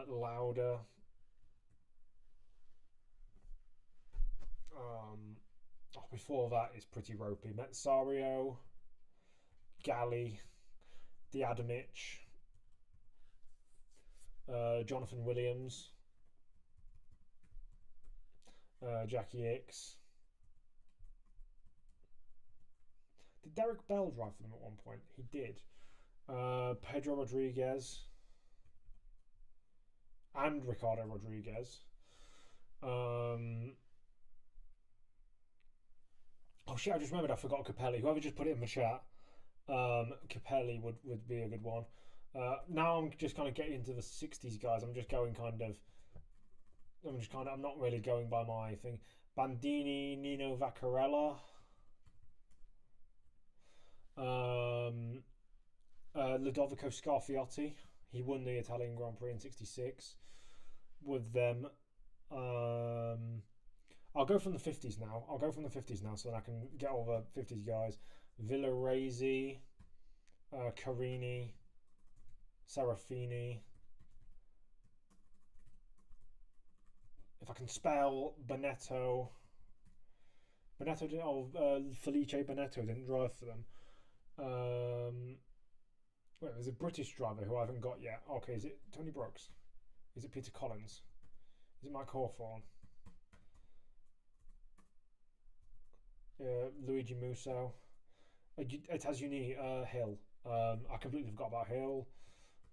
Lauda, before that is pretty ropey. Metsario, Galli, Diadamich, Jonathan Williams, Jackie Hicks. Did Derek Bell drive for them at one point? He did. Pedro Rodriguez and Ricardo Rodriguez. Oh shit, I just remembered I forgot Capelli. Whoever just put it in the chat, Capelli would be a good one. Now I'm just kind of getting into the 60s guys. I'm not really going by my thing. Bandini, Nino Vaccarella, Ludovico Scarfiotti. He won the Italian Grand Prix in '66 with them. I'll go from the 50s now. So that I can get all the 50s guys. Villaresi, Carini, Serafini. If I can spell Bonetto. Felice Bonetto didn't drive for them. Wait, there's a British driver who I haven't got yet. Okay, is it Tony Brooks? Is it Peter Collins? Is it Mike Hawthorne? Luigi Musso. Etazuni Hill. I completely forgot about Hill.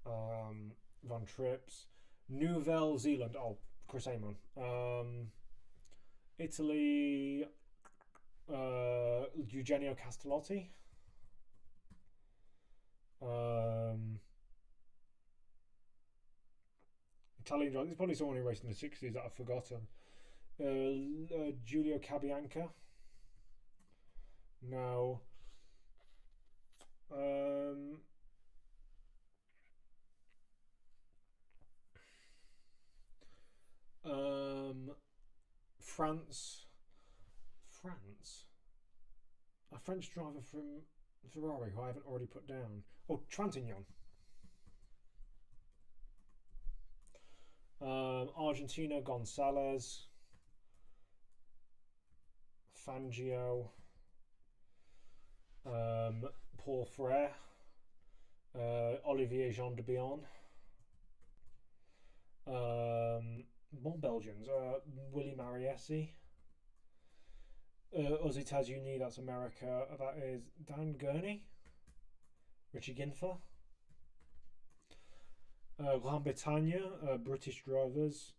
Von Trips. Nouvelle Zealand. Oh, Chris Amon. Italy. Eugenio Castellotti. Italian driver. There's probably someone who raced in the 60s that I've forgotten. Giulio Cabianca. No. France. A French driver from Ferrari who I haven't already put down. Oh, Trintignant. Argentina, Gonzalez. Fangio. Paul Frere. Olivier Jean de Bion. More Belgians. Willie Mariesi. Ozzy Tazuni, that's America. That is Dan Gurney. Richie Ginfer. Gran Bretagne, British drivers.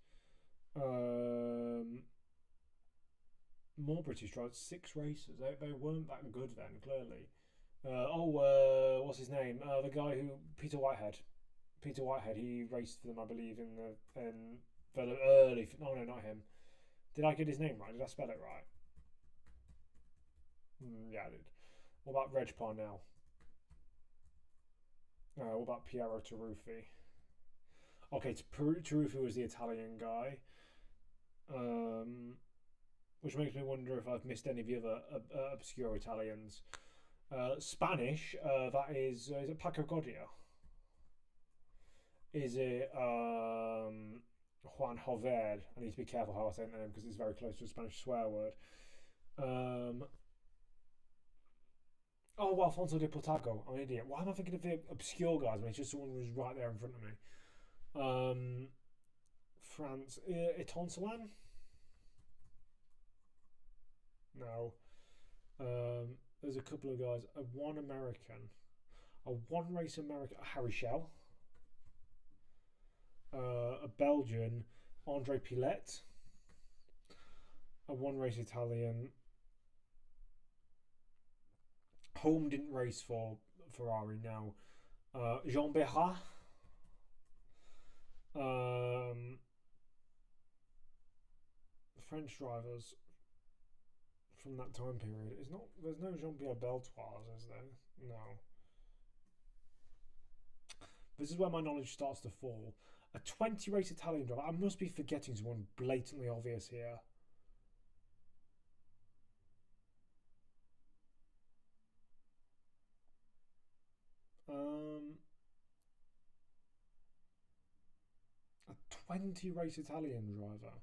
More British drivers, 6 races. They weren't that good then, clearly. What's his name? The guy who Peter Whitehead. Peter Whitehead. He raced for them, I believe, in the early. No, not him. Did I get his name right? Did I spell it right? Yeah, I did. What about Reg Parnell? What about Piero Taruffi? Okay, Taruffi was the Italian guy. Which makes me wonder if I've missed any of the other obscure Italians. Spanish, that is it Paco Godia? Is it Juan Jover? I need to be careful how I say that name because it's very close to a Spanish swear word. Alfonso de Portago. I'm an idiot. Why am I thinking of the obscure guys when it's just someone who's right there in front of me? France. Etonselan? No. There's a couple of guys. A one race American. Harry Schell. A Belgian. Andre Pilet. A one race Italian. Home didn't race for Ferrari now. Jean Béhat. French drivers from that time period. There's no Jean-Pierre Beltoise, is there? No. This is where my knowledge starts to fall. A 20 race Italian driver. I must be forgetting someone blatantly obvious here. A 20 race Italian driver.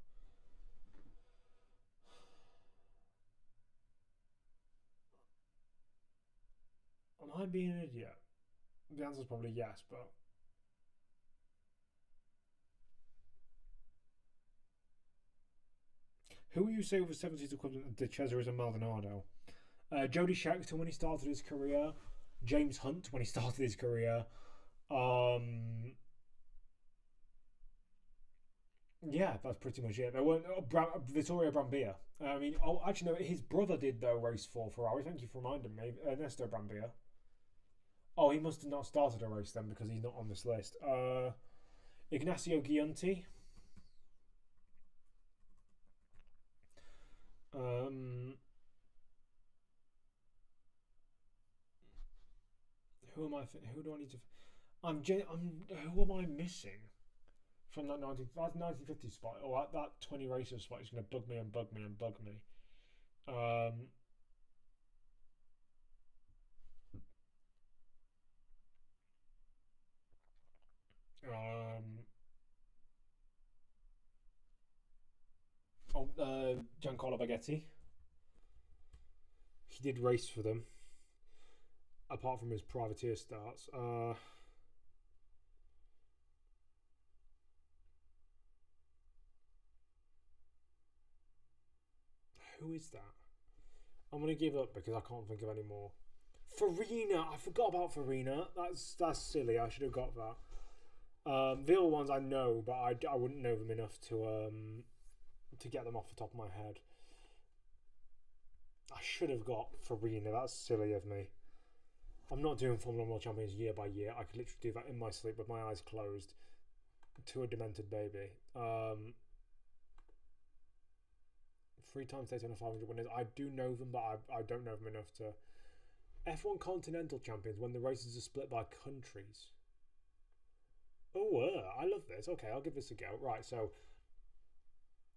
Am I being an idiot? The answer is probably yes, but who would you say was 70s equivalent of De Cesaris and Maldonado? Jody Scheckter when he started his career. James Hunt when he started his career. Yeah, that's pretty much it. There weren't Vittorio Brambilla. Actually no, his brother did though race for Ferrari. Thank you for reminding me. Ernesto Brambilla. Oh, he must have not started a race then because he's not on this list. Ignacio Giunti. Who am I? Who do I need to? Who am I missing from that 1950 spot? Or that 20 races spot is going to bug me and bug me and bug me. Giancarlo Baghetti. He did race for them. Apart from his privateer starts. Who is that? I'm going to give up because I can't think of any more. Farina. I forgot about Farina. That's silly. I should have got that. The other ones I know, but I wouldn't know them enough to get them off the top of my head. I should have got Farina. That's silly of me. I'm not doing Formula 1 World Champions year by year. I could literally do that in my sleep with my eyes closed to a demented baby. 3 times Daytona 500 winners. I do know them, but I don't know them enough to. F1 Continental Champions when the races are split by countries. Oh, I love this. Okay, I'll give this a go. Right, so.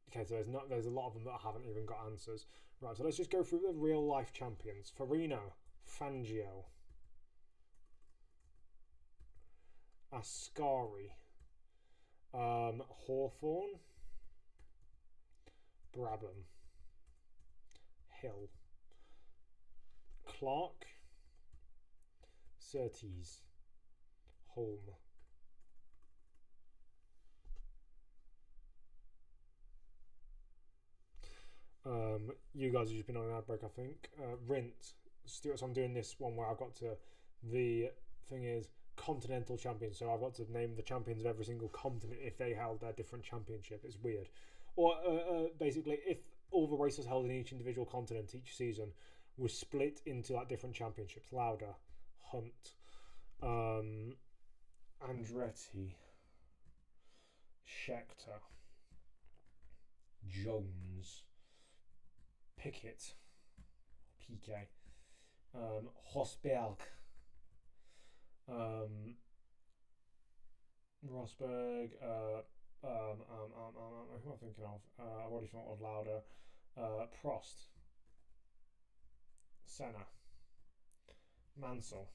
Okay, so there's a lot of them that I haven't even got answers. Right, so let's just go through the real life champions. Farina, Fangio, Ascari, Hawthorne, Brabham, Hill, Clark, Surtees, Holm. You guys have just been on an ad break, I think. Rint, Stuart, so I'm doing this one where I've got to. The thing is continental champions, so I've got to name the champions of every single continent if they held their different championship. It's weird. Or basically, if all the races held in each individual continent each season was split into like different championships, Lauda, Hunt, Andretti, Scheckter, Jones, Piquet, PK, Rosberg, Rosberg, who am I thinking of? I've already thought of Lauda, Prost, Senna, Mansell,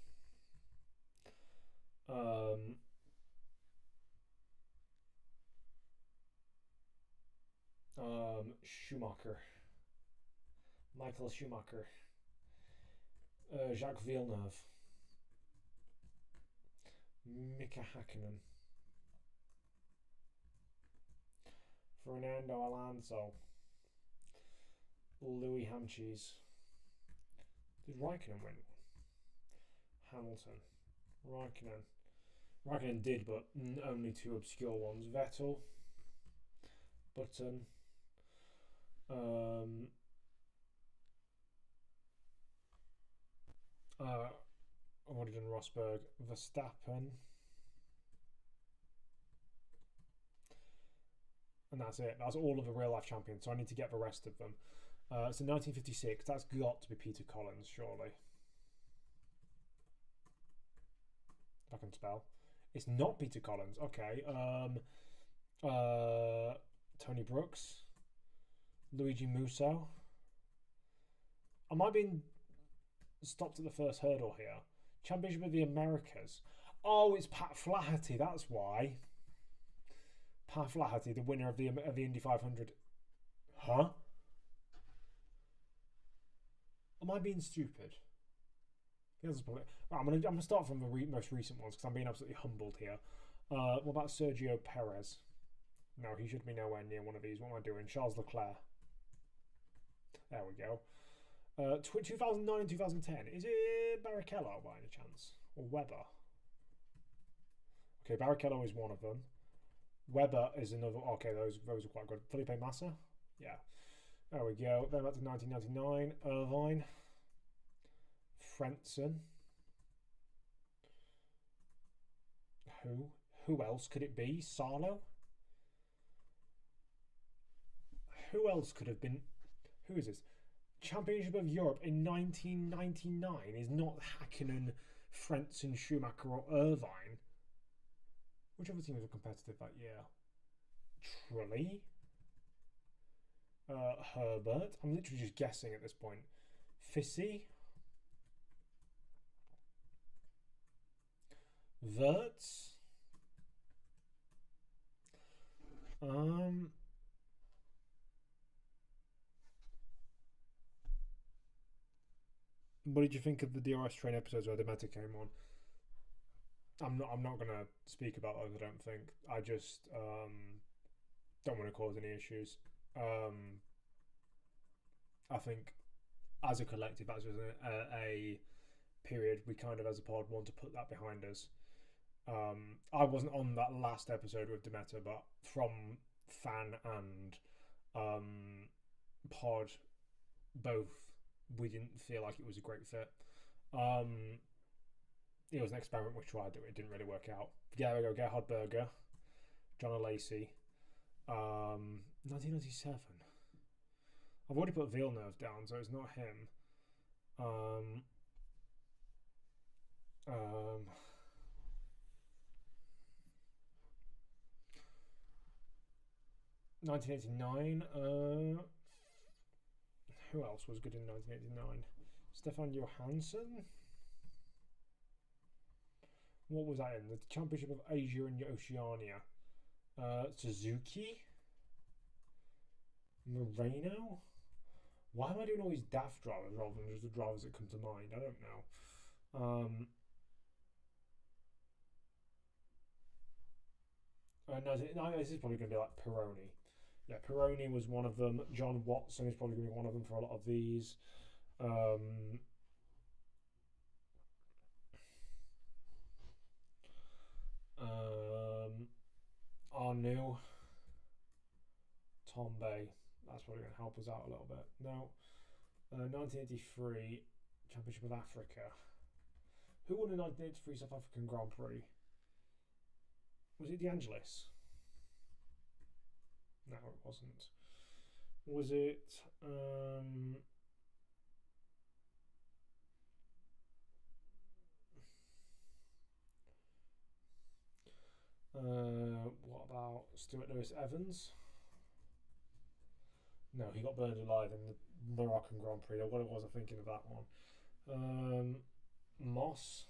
Schumacher, Michael Schumacher, Jacques Villeneuve, Mika Hakkinen, Fernando Alonso, Louis Hamchis. Did Raikkonen win? Hamilton, Raikkonen did, but only two obscure ones. Vettel, Button, I've already done Rosberg, Verstappen, and that's it. That's all of the real life champions. So I need to get the rest of them. So 1956. That's got to be Peter Collins, surely. If I can spell. It's not Peter Collins. Okay. Tony Brooks, Luigi Musso. I might be stopped at the first hurdle here. Championship of the Americas. Oh, it's Pat Flaherty. That's why. Pat Flaherty, the winner of the Indy 500. Huh? Am I being stupid? Right, I'm gonna start from the most recent ones because I'm being absolutely humbled here. What about Sergio Perez? No, he should be nowhere near one of these. What am I doing? Charles Leclerc. There we go. 2009 and 2010. Is it Barrichello by any chance? Or Webber? Okay, Barrichello is one of them. Webber is another. Okay, those are quite good. Felipe Massa? Yeah. There we go. Then back to 1999. Irvine. Frentzen. Who else could it be? Sarlo? Who else could have been? Who is this? Championship of Europe in 1999 is not Hakkinen, Frentzen, Schumacher, or Irvine. Which other teams were competitive that year? Trulli? Herbert? I'm literally just guessing at this point. Fissy? Wirtz? What did you think of the DRS Train episodes where the meta came on? I'm not gonna speak about those. I don't think. I just don't want to cause any issues. I think as a collective, as a period, we kind of as a pod want to put that behind us. I wasn't on that last episode with Demeter, but from fan and pod, both, we didn't feel like it was a great fit. It was an experiment we tried, it didn't really work out. Yeah, we go, Gerhard Berger, John Lacey, 1997. I've already put Villeneuve down, so it's not him. 1989. Who else was good in 1989? Stefan Johansson. What was that in? The Championship of Asia and Oceania. Suzuki. Moreno. Why am I doing all these daft drivers rather than just the drivers that come to mind? I don't know. No, this is probably going to be like Pironi. Yeah, Pironi was one of them. John Watson is probably going to be one of them for a lot of these. Arnoux, Palm Bay. That's probably going to help us out a little bit. Now, 1983 Championship of Africa. Who won the 1983 South African Grand Prix? Was it De Angelis? No, it wasn't. Was it... what about Stuart Lewis Evans? No, he got burned alive in the Moroccan Grand Prix. What it was, I'm thinking of that one. Moss.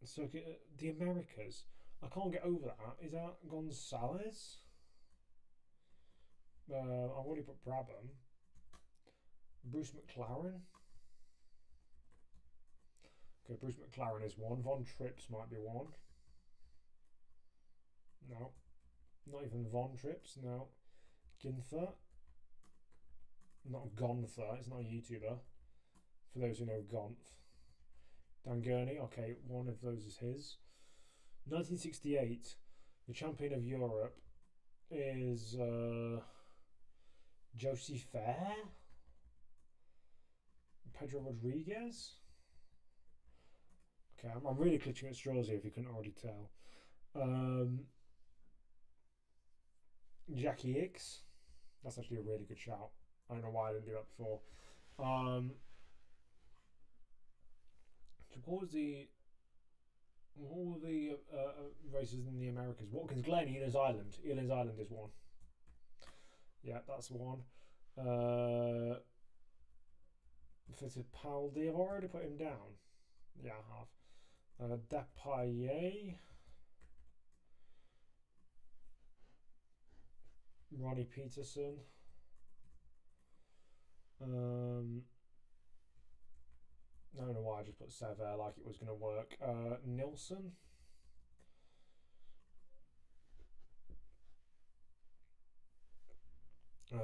So the Americas. I can't get over that. Is that Gonzalez? I've already put Brabham. Bruce McLaren. Okay, Bruce McLaren is one. Von Trips might be one. No. Not even Von Trips, no. Ginther. Not Gonther, it's not a YouTuber. For those who know Gonth. Dan Gurney, okay, one of those is his. 1968, the champion of Europe is Josie Fair? Pedro Rodriguez? Okay, I'm really clutching at straws here if you couldn't already tell. Jackie Hicks. That's actually a really good shout. I don't know why I didn't do that before. What were the races in the Americas? Watkins Glen, Ehlers Island. Ehlers Island is one. Yeah, that's one. Fittipaldi, I've already put him down. Yeah, I have. Depailler. Ronnie Peterson. I don't know why I just put Sever like it was going to work. Nilsson.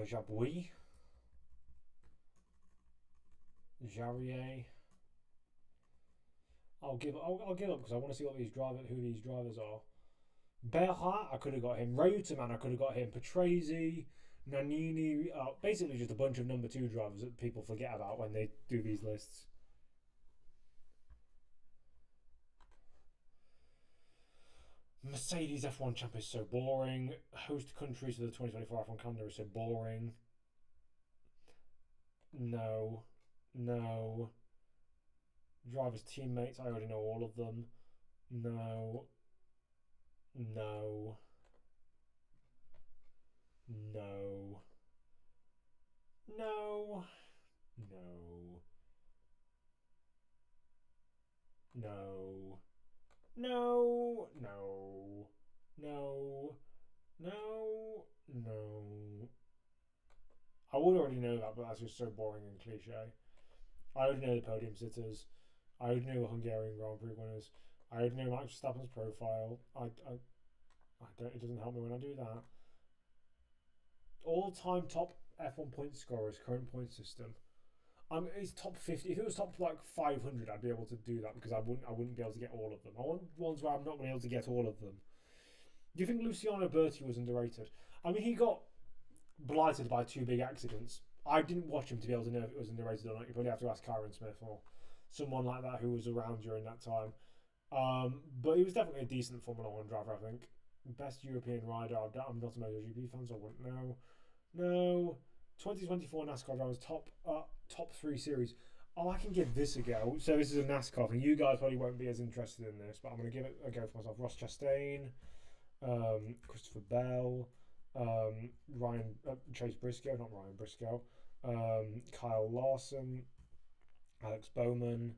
Jabouille. Jarrier. I'll give up because I want to see who these drivers are. Berhat, I could have got him. Reutemann, I could have got him. Patrese, Nannini, basically just a bunch of number 2 drivers that people forget about when they do these lists. Mercedes F1 Champ is so boring. Host countries for the 2024 F1 calendar is so boring. No. Drivers' teammates, I already know all of them. No. I would already know that, but that's just so boring and cliche. I already know the podium sitters. I already know the Hungarian Grand Prix winners. I already know Max Verstappen's profile. I don't. It doesn't help me when I do that. All-time top F1 point scorers, current point system. It's top 50. If it was top like 500, I'd be able to do that because I wouldn't be able to get all of them. I want ones where I'm not going to be able to get all of them. Do you think Luciano Berti was underrated? I mean, he got blighted by 2 big accidents. I didn't watch him to be able to know if it was underrated or not. You probably have to ask Ciaron Smith or someone like that who was around during that time. But he was definitely a decent Formula 1 driver, I think. Best European rider. I'm not a MotoGP fan, so I wouldn't know. No. 2024 NASCAR drivers top 3 series. Oh, I can give this a go. So this is a NASCAR thing. You guys probably won't be as interested in this, but I'm going to give it a go for myself. Ross Chastain, Christopher Bell, Chase Briscoe, not Ryan Briscoe, Kyle Larson, Alex Bowman,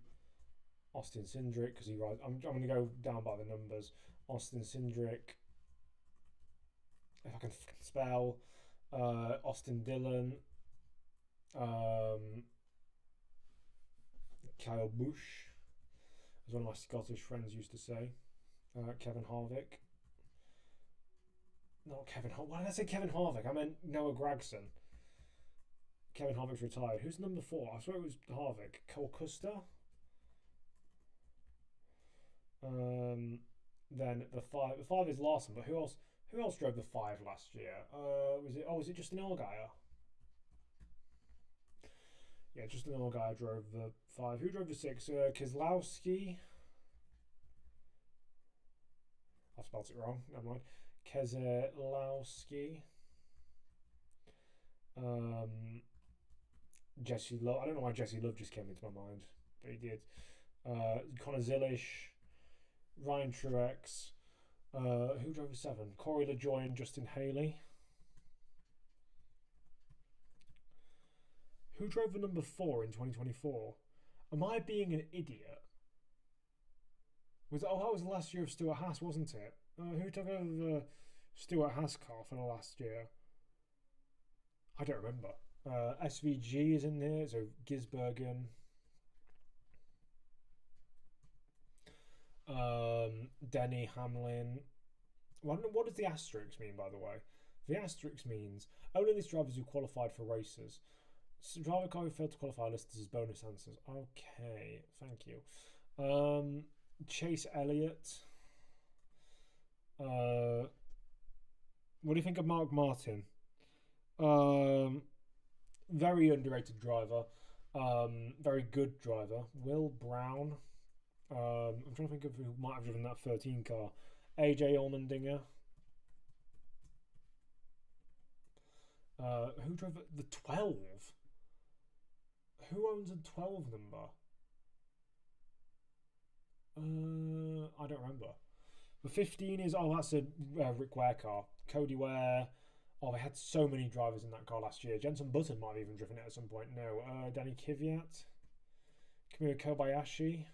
Austin Cindric, because he rides. I'm going to go down by the numbers. Austin Cindric, if I can spell, Austin Dillon, Kyle Busch, as one of my Scottish friends used to say, Kevin Harvick. Not Kevin Harvick. Why did I say Kevin Harvick? I meant Noah Gragson. Kevin Harvick's retired. Who's number 4? I swear it was Harvick. Cole Custer. Then the 5 is Larson, but who else Who else drove the 5 last year? Was it Justin Allgaier? Yeah, Justin Allgaier drove the 5. Who drove the 6? Keselowski. I spelled it wrong. Never mind. Keselowski. Jesse Love. I don't know why Jesse Love just came into my mind, but he did. Connor Zilish. Ryan Truex. Who drove the 7? Corey LaJoy and Justin Haley. Who drove the number 4 in 2024? Am I being an idiot? That was the last year of Stuart Haas, wasn't it? Who took over the Stuart Haas car for the last year? I don't remember. SVG is in there, so Gisbergen. Denny Hamlin. What does the asterisk mean, by the way? The asterisk means only these drivers who qualified for races. So driver car who failed to qualify listed as bonus answers. Okay, thank you. Chase Elliott. What do you think of Mark Martin? Very underrated driver. Very good driver. Will Brown. I'm trying to think of who might have driven that 13 car. AJ Allmendinger. Who drove the 12? Who owns a 12 number? I don't remember. The 15 is, that's a Rick Ware car. Cody Ware. Oh, they had so many drivers in that car last year. Jenson Button might have even driven it at some point. No. Danny Kvyat. Kamui Kobayashi.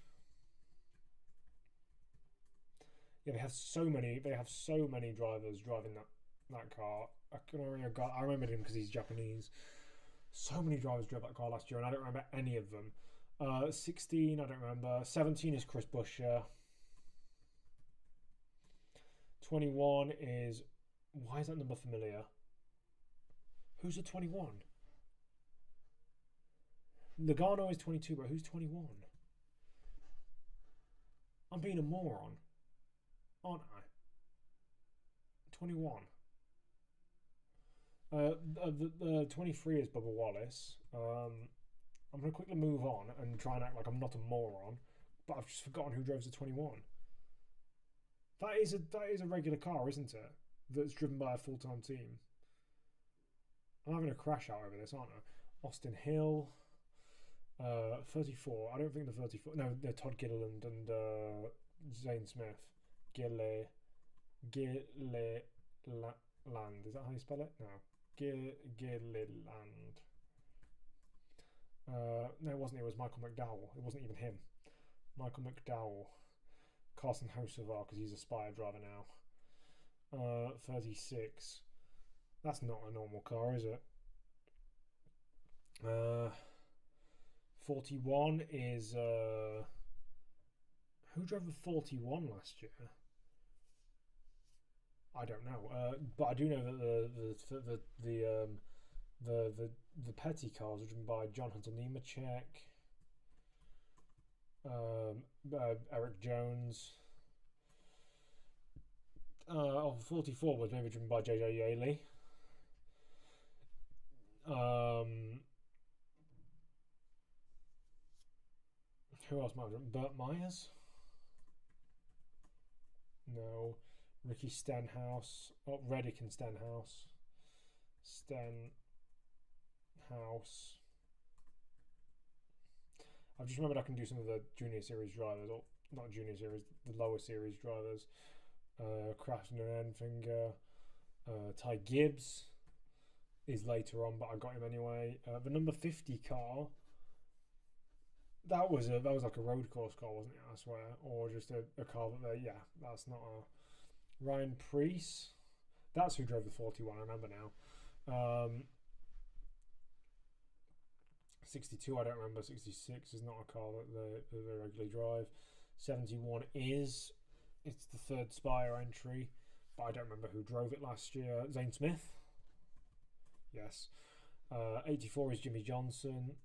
Yeah, they have so many drivers driving that car. I remember him because he's Japanese. So many drivers drove that car last year, and I don't remember any of them. 16, I don't remember. 17 is Chris Buescher. 21 is... Why is that number familiar? Who's the 21? Logano is 22, but who's 21? I'm being a moron, aren't I? 21. The 23 is Bubba Wallace. I'm going to quickly move on and try and act like I'm not a moron, but I've just forgotten who drove the 21. That is a regular car, isn't it? That's driven by a full-time team. I'm having a crash out over this, aren't I? Austin Hill. 34. I don't think the 34... No, they're Todd Gilliland and Zane Smith. Gilliland. Is that how you spell it? No. Gilliland. No, it wasn't. It was Michael McDowell. It wasn't even him. Michael McDowell. Carson Hocevar, because he's a Spire driver now. 36. That's not a normal car, is it? 41 is... Who drove the 41 last year? I don't know, but I do know that the petty cars are driven by John Hunter Nemechek, Eric Jones. 44 was maybe driven by JJ Yaley. Who else might have driven? Burt Myers? No. Ricky Stenhouse. Oh, Reddick and Stenhouse. Stenhouse. I've just remembered I can do some of the junior series drivers, or not junior series, the lower series drivers. Crafton and Enfinger. Ty Gibbs is later on, but I got him anyway. The number 50 car. That was like a road course car, wasn't it? I swear, or just a car that yeah, that's not a. Ryan Preece, that's who drove the 41. I remember now. 62, I don't remember. 66 is not a car that they regularly drive. 71 is. It's the third Spire entry, but I don't remember who drove it last year. Zane Smith. Yes. 84 is Jimmy Johnson.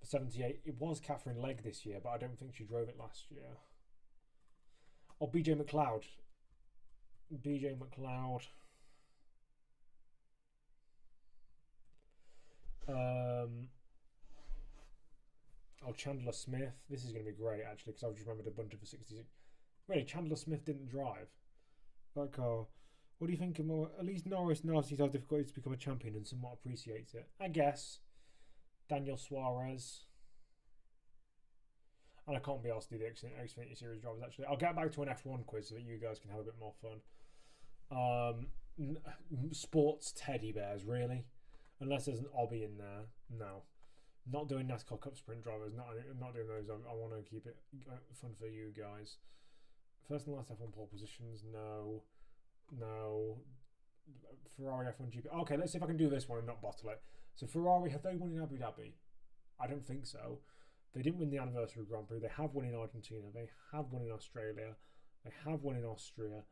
For 78, it was Catherine Legg this year, but I don't think she drove it last year. Or BJ McLeod. BJ McLeod. Chandler Smith. This is going to be great, actually, because I've just remembered a bunch of the 66. Really, Chandler Smith didn't drive that car. What do you think? At least Norris knows he's had difficulties to become a champion and somewhat appreciates it. I guess. Daniel Suarez. And I can't be asked to do the Xfinity Series drivers, actually. I'll get back to an F1 quiz so that you guys can have a bit more fun. Sports teddy bears, really? Unless there's an obby in there. No. Not doing NASCAR Cup Sprint drivers. Not doing those. I want to keep it fun for you guys. First and last F1 pole positions. No. Ferrari F1 GP. Okay, let's see if I can do this one and not bottle it. So Ferrari, have they won in Abu Dhabi? I don't think so. They didn't win the anniversary Grand Prix. They have won in Argentina. They have won in Australia. They have won in Austria.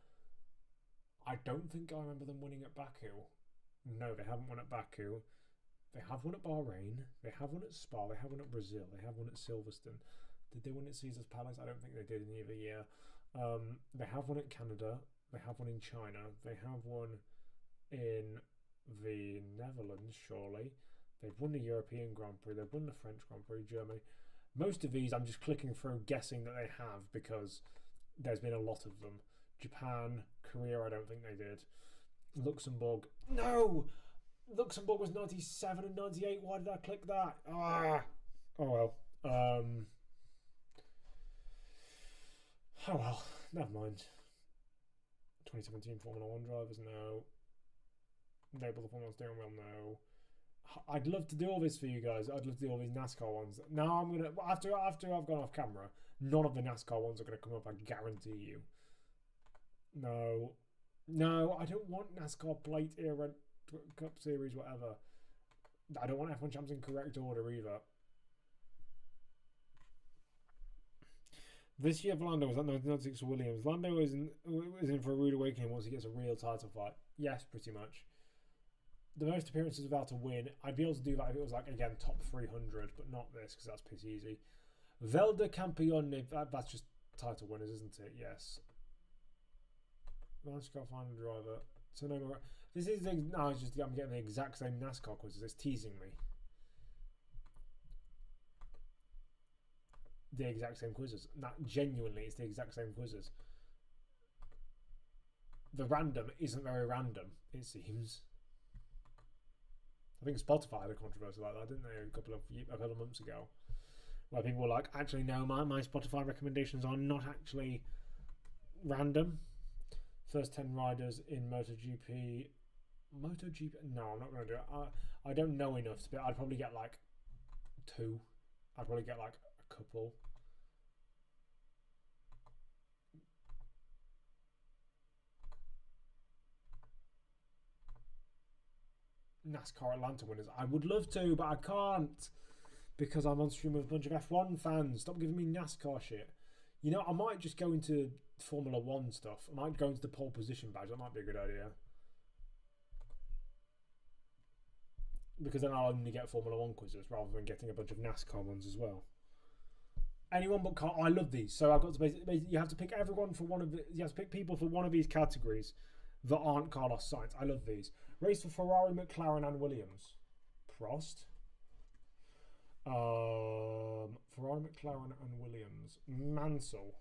I don't think I remember them winning at Baku. No, they haven't won at Baku. They have won at Bahrain. They have won at Spa. They have won at Brazil. They have won at Silverstone. Did they win at Caesars Palace? I don't think they did in either year. They have won at Canada. They have won in China. They have won in the Netherlands, surely. They've won the European Grand Prix. They've won the French Grand Prix, Germany. Most of these I'm just clicking through, guessing that they have, because there's been a lot of them. Japan, Korea, I don't think they did. Luxembourg. No! Luxembourg was 97 and 98. Why did I click that? Oh well. Oh well. Never mind. 2017 Formula 1 drivers, no. Label the Formula 1 steering wheel, no. I'd love to do all this for you guys. I'd love to do all these NASCAR ones. Now I'm gonna after I've gone off camera, none of the NASCAR ones are gonna come up, I guarantee you. No, I don't want NASCAR plate era Cup Series, whatever. I don't want F1 champs in correct order either. This year, Lando was at 1996 Williams. Lando is in for a rude awakening once he gets a real title fight. Yes, pretty much. The most appearances without a win. I'd be able to do that if it was, like, again, top 300, but not this, because that's piss easy. Velda Campione, that's just title winners, isn't it? Yes. NASCAR final driver. So no more. This is no. It's just I'm getting the exact same NASCAR quizzes. It's teasing me. The exact same quizzes. Genuinely, it's the exact same quizzes. The random isn't very random, it seems. I think Spotify had a controversy like that, didn't they, a couple of months ago, where people were like, actually no, my Spotify recommendations are not actually random. First 10 riders in MotoGP. No, I'm not going to do it. I don't know enough to be. I'd probably get like 2. I'd probably get like a couple. NASCAR Atlanta winners. I would love to, but I can't, because I'm on stream with a bunch of F1 fans. Stop giving me NASCAR shit. You know, I might just go into Formula 1 stuff. I might go into the pole position badge. That might be a good idea. Because then I'll only get Formula 1 quizzes rather than getting a bunch of NASCAR ones as well. Anyone but Carl. I love these. So I've got to basically, you have to pick everyone for one of the, you have to pick people for one of these categories that aren't Carlos Sainz. I love these. Race for Ferrari, McLaren and Williams. Prost. Ferrari, McLaren and Williams. Mansell.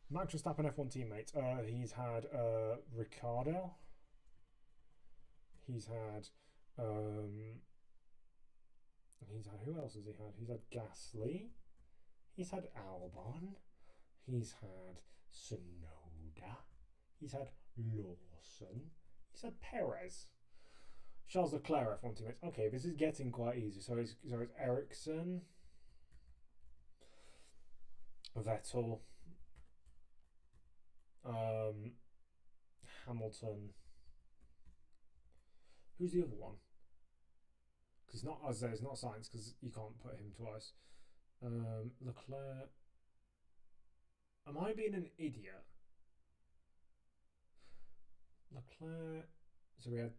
Max Verstappen F1 teammate. He's had Ricciardo. He's had who else has he had? He's had Gasly. He's had Albon. He's had Tsunoda. He's had Lawson. He's had Perez. Charles Leclerc F1 teammates. Okay, this is getting quite easy. So it's Ericsson, Vettel, Hamilton. Who's the other one? Because it's not, as I say, it's not Sainz, because you can't put him twice. Leclerc. Am I being an idiot? Leclerc. So he had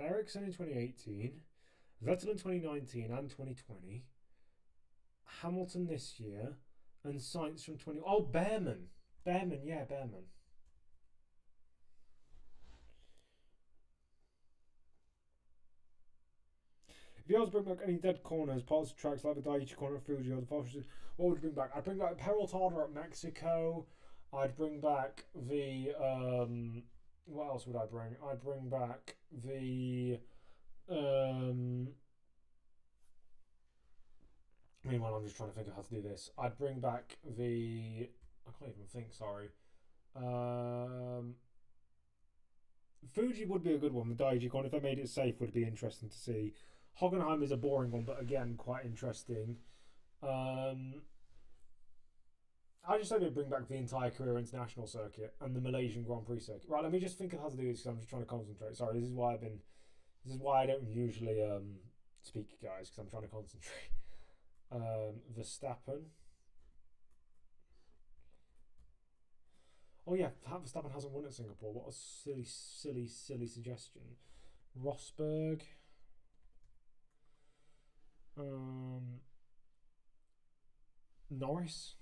Ericsson in 2018, Vettel in 2019 and 2020, Hamilton this year, and Sainz from 20. Oh, Behrman. Behrman, yeah, Behrman. If you also bring back any dead corners, parts of tracks like the Daiichi corner at Fuji or the Foster, what would you bring back? I'd bring back Peraltada at Mexico. I'd bring back the what else would I bring? I'd bring back the meanwhile, I'm just trying to think of how to do this. I'd bring back the I can't even think, sorry. Fuji would be a good one, the Daiichi corner. If they made it safe, would be interesting to see. Hockenheim is a boring one, but again, quite interesting. I just hope they bring back the entire career international circuit and the Malaysian Grand Prix circuit. Right, let me just think of how to do this because I'm just trying to concentrate. Sorry, this is why I don't usually speak, guys, because I'm trying to concentrate. Verstappen. Oh yeah, Verstappen hasn't won at Singapore. What a silly suggestion. Rosberg. Norris.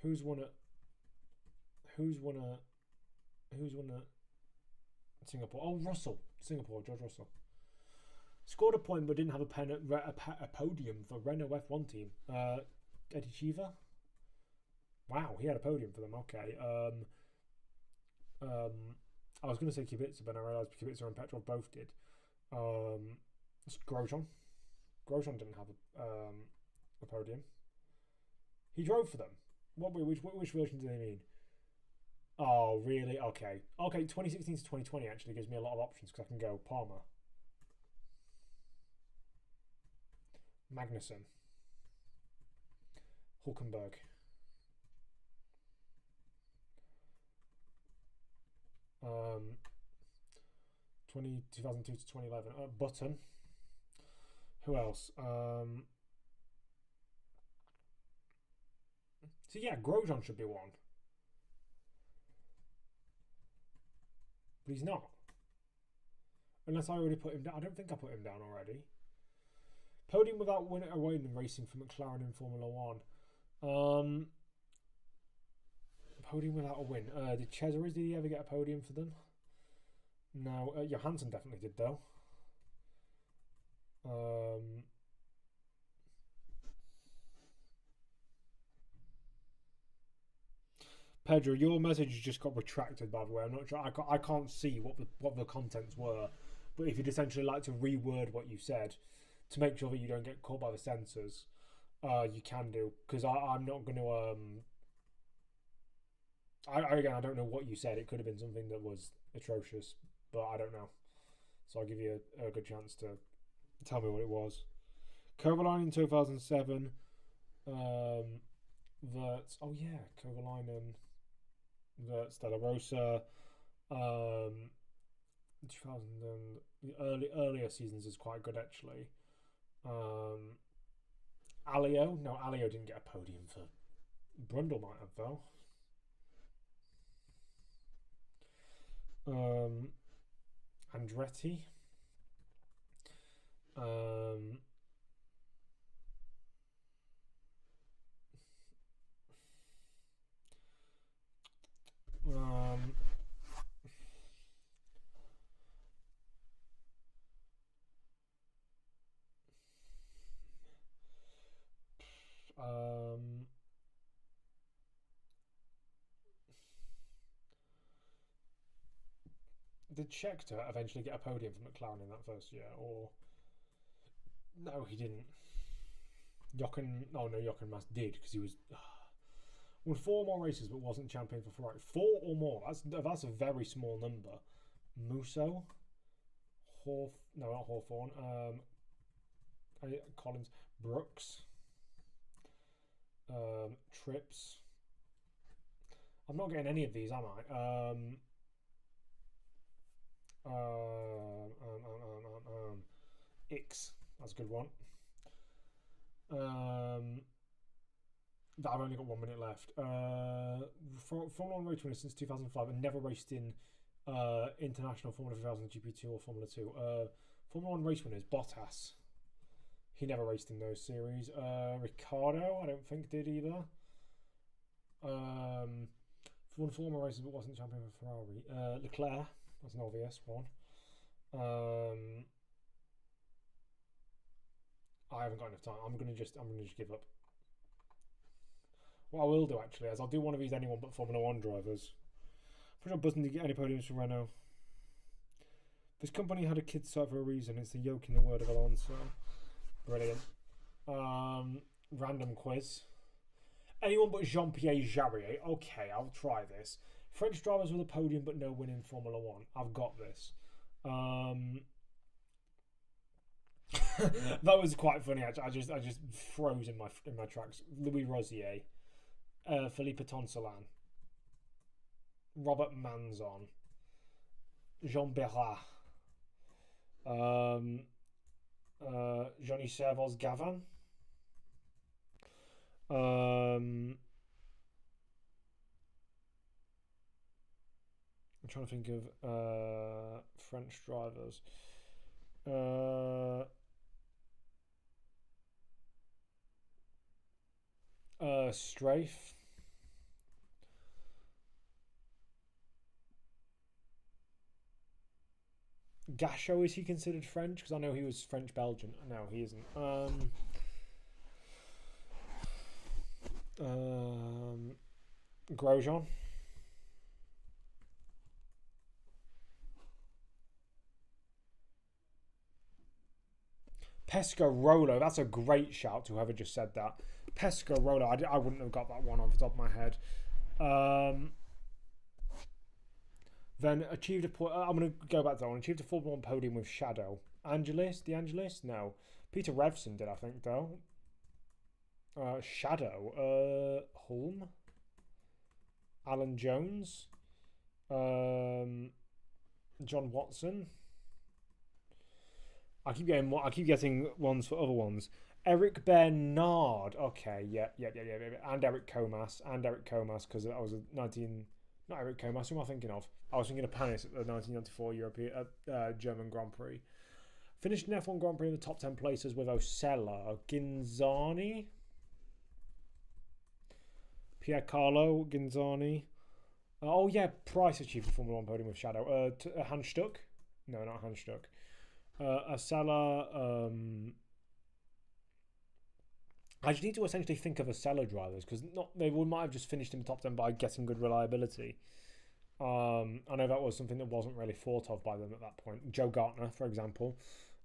Who's won at Singapore? Oh, Russell. Singapore, George Russell. Scored a point but didn't have a podium for Renault F1 team. Eddie Cheever. Wow, he had a podium for them. Okay. I was going to say Kubica, but I realised Kubica and Petrov both did. It's Grosjean. Grosjean didn't have a podium. He drove for them. Which version do they mean? Oh, really? Okay. 2016 to 2020 actually gives me a lot of options because I can go Palmer, Magnussen, Hulkenberg, 2002 to 2011. Button. Who else? So yeah, Grosjean should be one. But he's not. Unless I already put him down. I don't think I put him down already. Podium without winning away in racing for McLaren in Formula 1. Podium without a win. Did Cesaris, did he ever get a podium for them? No. Johansson definitely did though. Pedro, your message just got retracted, by the way. I'm not sure. I can't see what the contents were, but if you'd essentially like to reword what you said to make sure that you don't get caught by the censors, you can do. Because I'm not going to. I don't know what you said. It could have been something that was atrocious, but I don't know. So I'll give you a good chance to tell me what it was. Kovalainen in 2007. Kovalainen. Stella Rosa, 2000 and the earlier seasons is quite good actually. Alio didn't get a podium for. Brundle might have though. Andretti. Did Scheckter eventually get a podium for McLaren in that first year, or no, he didn't? Jochen Mas did because he was won 4 more races but wasn't champion for Ferrari. 4 or more. That's a very small number. Musso, not Hawthorne. Collins, Brooks, Trips. I'm not getting any of these, am I? X. That's a good one. I've only got 1 minute left. Formula 1 race winner since 2005 and never raced in International Formula 3000 GP2 or Formula 2. Formula 1 race winners, Bottas. He never raced in those series. Ricardo, I don't think did either. Won former races but wasn't champion for Ferrari. Leclerc, that's an obvious one. I haven't got enough time. I'm gonna just give up. What I will do actually is I'll do one of these anyone but Formula One drivers. I'm pretty sure Buzz didn't get any podiums from Renault. This company had a kids site for a reason. It's the yoke in the word of Alonso. Brilliant. Random quiz. Anyone but Jean-Pierre Jarier. Okay, I'll try this. French drivers with a podium but no win in Formula One. I've got this. That was quite funny. Actually, I just froze in my tracks. Louis Rosier, Philippe Tonsolin, Robert Manzon, Jean Berrat, Johnny Servoz Gavin. I'm trying to think of French drivers. Strafe. Gachot, is he considered French? Because I know he was French-Belgian. No, he isn't. Grosjean. Pescarolo, that's a great shout to whoever just said that. Pescarolo, I wouldn't have got that one off the top of my head. Then achieved a I'm going to go back to that one. Achieved a Formula 1 podium with Shadow. De Angelis? No. Peter Revson did, I think, though. Shadow. Hulme. Alan Jones. John Watson. I keep getting ones for other ones. Eric Bernard. Okay, yeah. And Eric Comas, because that was not Eric Comas. Who am I thinking of? I was thinking of Panis at the 1994 European German Grand Prix. Finished an F1 Grand Prix in the top 10 places with Osella, Ginzani, Piercarlo Ginzani. Oh yeah, Price achieved the Formula 1 podium with Shadow. Hans Stuck? No, not Hans Stuck. Osella. I just need to essentially think of Osella drivers because they might have just finished in the top 10 by getting good reliability. I know that was something that wasn't really thought of by them at that point. Joe Gartner, for example.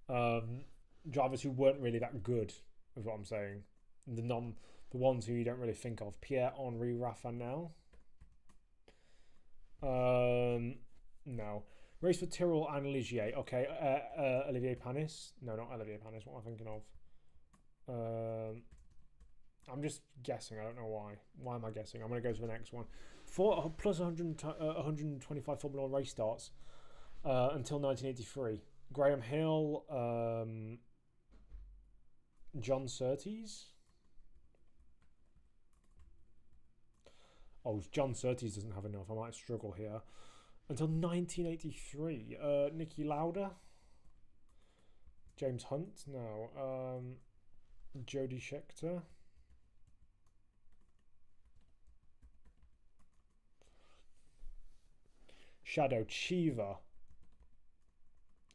Drivers who weren't really that good, is what I'm saying. The ones who you don't really think of. Pierre-Henri Raffanel. No. Race for Tyrrell and Ligier. Okay. Olivier Panis. No, not Olivier Panis. What am I thinking of? I'm just guessing. I don't know why. Why am I guessing? I'm going to go to the next one. Plus 125 Formula 1 race starts until 1983. Graham Hill, John Surtees. Oh, John Surtees doesn't have enough. I might struggle here. Until 1983. Niki Lauda. James Hunt. No. Jody Scheckter. Shadow Chiva.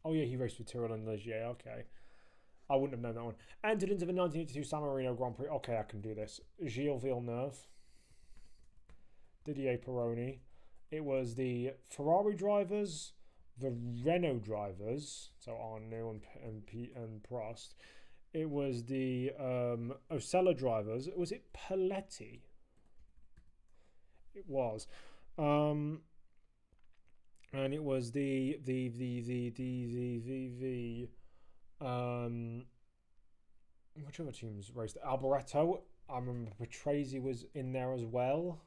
Oh yeah, he raced with Tyrrell and Ligier. Okay. I wouldn't have known that one. Entered into the 1982 San Marino Grand Prix. Okay, I can do this. Gilles Villeneuve. Didier Pironi. It was the Ferrari drivers, the Renault drivers, so Arnaud and Prost. It was the Osella drivers. Was it Paletti? It was. And it was the which other teams raced? Alboreto. I remember Patrese was in there as well.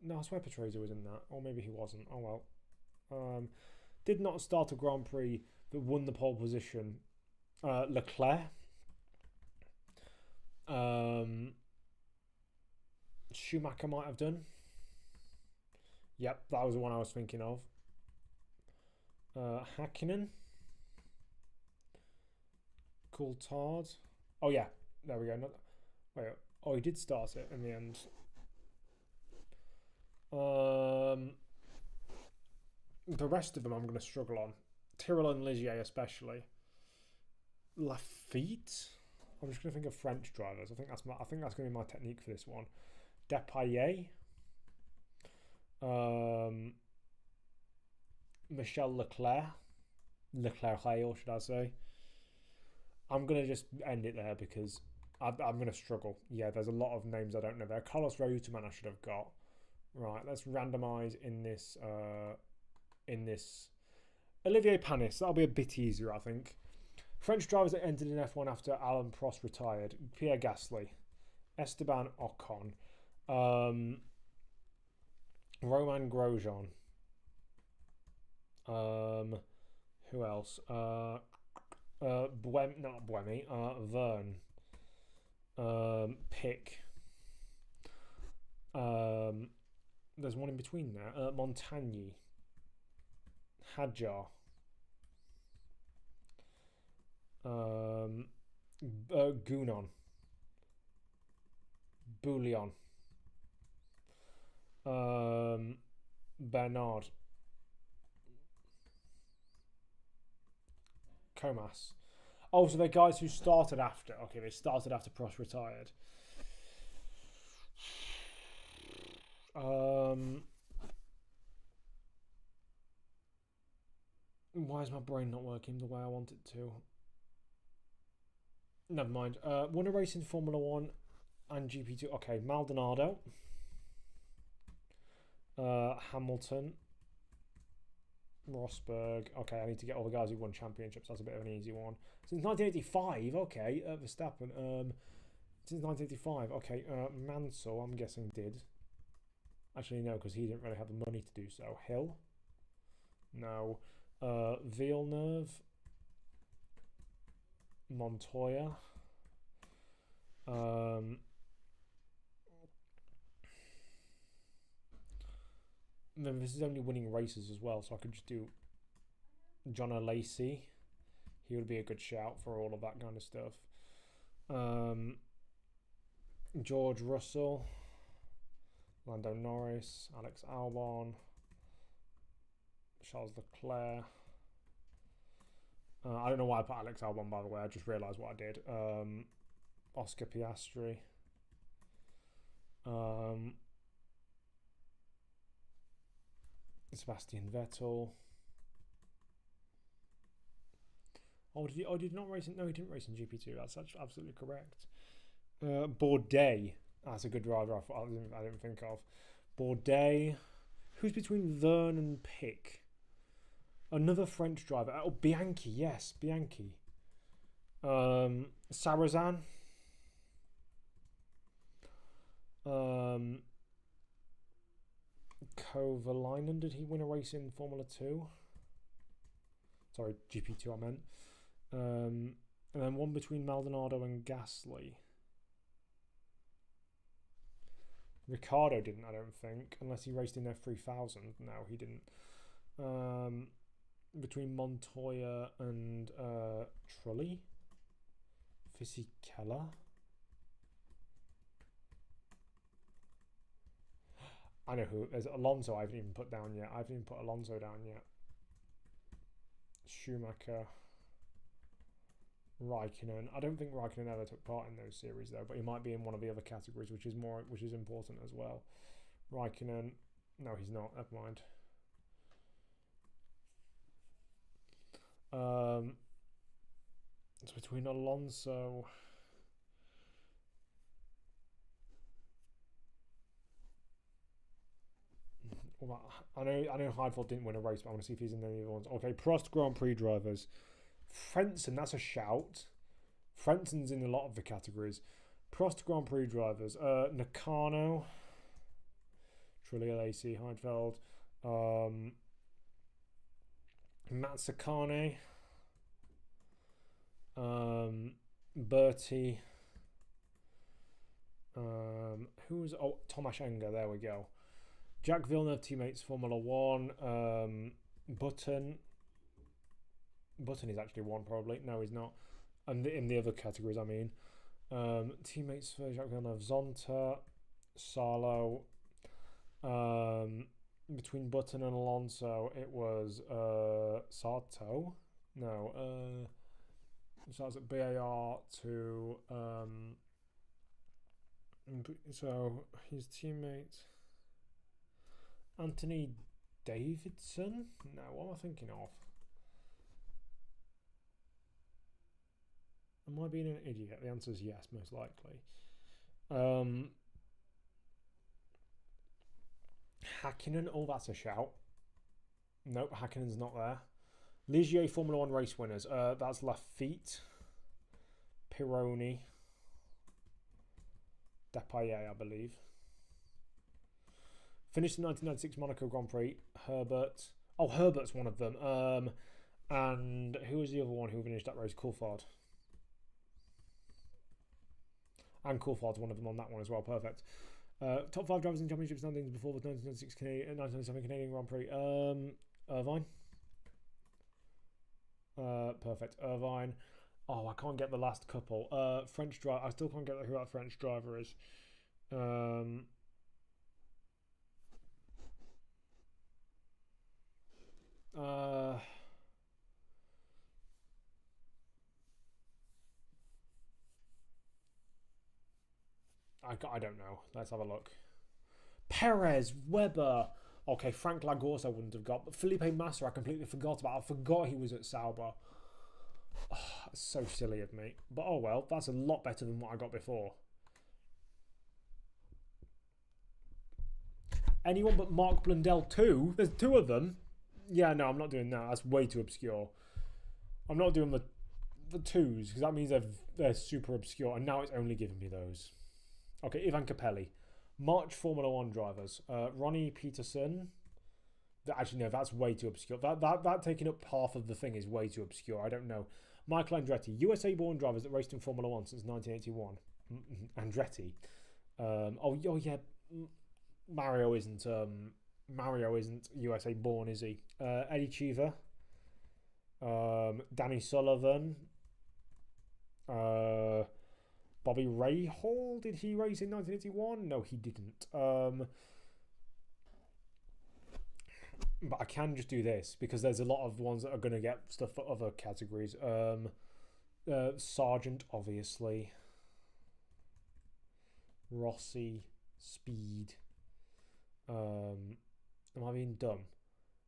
No, I swear Patrese was in that. Or maybe he wasn't. Oh well. Did not start a Grand Prix but won the pole position. Leclerc. Schumacher might have done. Yep, that was the one I was thinking of. Hakkinen. Coulthard. Oh yeah, there we go. Wait, Oh, he did start it in the end. The rest of them I'm going to struggle on. Tyrrell and Ligier especially. Lafitte. I'm just going to think of French drivers. I think that's going to be my technique for this one. Depailler. Michel Leclerc, or should I say? I'm going to just end it there because I'm going to struggle. Yeah, there's a lot of names I don't know there. Carlos Reutemann I should have got. Right, let's randomise in this. Olivier Panis, that'll be a bit easier, I think. French drivers that entered in F1 after Alain Prost retired. Pierre Gasly, Esteban Ocon, Romain Grosjean. Who else? Verne. Pick. There's one in between there. Montagny. Hadjar. Gounon. Bouillon. Bernard. Comas. Oh, so they're guys who started after. Okay, they started after Prost retired. Why is my brain not working the way I want it to? Never mind. Won a race in Formula 1 and GP2. Okay, Maldonado. Hamilton. Rosberg. Okay, I need to get all the guys who won championships. That's a bit of an easy one. Since 1985. Okay, Verstappen. Since 1985. Okay, Mansell, I'm guessing, did. Actually, no, because he didn't really have the money to do so. Hill. No. Villeneuve. Montoya. Remember, this is only winning races as well, so I could just do John Lacey. He would be a good shout for all of that kind of stuff. George Russell. Lando Norris. Alex Albon. Charles Leclerc. I don't know why I put Alex Albon, by the way. I just realised what I did. Oscar Piastri. Sebastian Vettel. Oh, did he not race in? No, he didn't race in GP2. That's absolutely correct. Bourdais. That's a good driver. I didn't think of. Bourdais. Who's between Verne and Pick? Another French driver. Oh, Bianchi. Yes, Bianchi. Sarrazin. Kovalainen, did he win a race in Formula 2? Sorry, GP2 I meant. And then one between Maldonado and Gasly. Ricciardo didn't, I don't think, unless he raced in F3000. No, he didn't. Between Montoya and Trulli. Fisichella. I know who. There's Alonso I haven't even put down yet. I haven't even put Alonso down yet. Schumacher. Raikkonen. I don't think Raikkonen ever took part in those series though, but he might be in one of the other categories, which is important as well. Raikkonen. No, he's not. Never mind. It's between Alonso. I know Heidfeld didn't win a race, but I want to see if he's in any other ones. Okay, Prost Grand Prix drivers. Frentzen, that's a shout. Frenzen's in a lot of the categories. Prost Grand Prix drivers. Nakano. Trulli, Lacey, Heidfeld. Matsukane. Bertie. Tomasz Enger, there we go. Jack Villeneuve, teammates, Formula 1. Button is actually one, probably. No, he's not. And in the other categories, I mean. Teammates for Jacques Villeneuve, Zonta, Salo. Between Button and Alonso, it was Sato. No, so I was at BAR to so his teammate Anthony Davidson. No, what am I thinking of? Am I being an idiot? The answer is yes, most likely. Hakkinen, oh, that's a shout. Nope, Hakkinen's not there. Ligier Formula 1 race winners. That's Lafitte, Pironi, Depailler, I believe. Finished the 1996 Monaco Grand Prix. Herbert. Oh, Herbert's one of them. And who was the other one who finished that race? Coulthard. And Coulthard's one of them on that one as well. Perfect. Top 5 drivers in championship standings before the 1997 Canadian Grand Prix. Irvine. Perfect. Irvine. Oh, I can't get the last couple. French driver. I still can't get who that French driver is. I don't know. Let's have a look. Perez, Webber. Okay, Frank Lagos I wouldn't have got. But Felipe Massa I completely forgot about. I forgot he was at Sauber. Oh, that's so silly of me. But oh well, that's a lot better than what I got before. Anyone but Mark Blundell 2? There's 2 of them. Yeah, no, I'm not doing that. That's way too obscure. I'm not doing the 2s because that means they're super obscure. And now it's only giving me those. Okay, Ivan Capelli. March Formula 1 drivers. Ronnie Peterson. Actually, no, that's way too obscure. That taking up half of the thing is way too obscure. I don't know. Michael Andretti. USA-born drivers that raced in Formula 1 since 1981. Andretti. Oh yeah. Mario isn't USA-born, is he? Eddie Cheever. Danny Sullivan. Bobby Rahal, did he race in 1981? No, he didn't. But I can just do this because there's a lot of ones that are going to get stuff for other categories. Sargent, obviously. Rossi, Speed. Am I being dumb?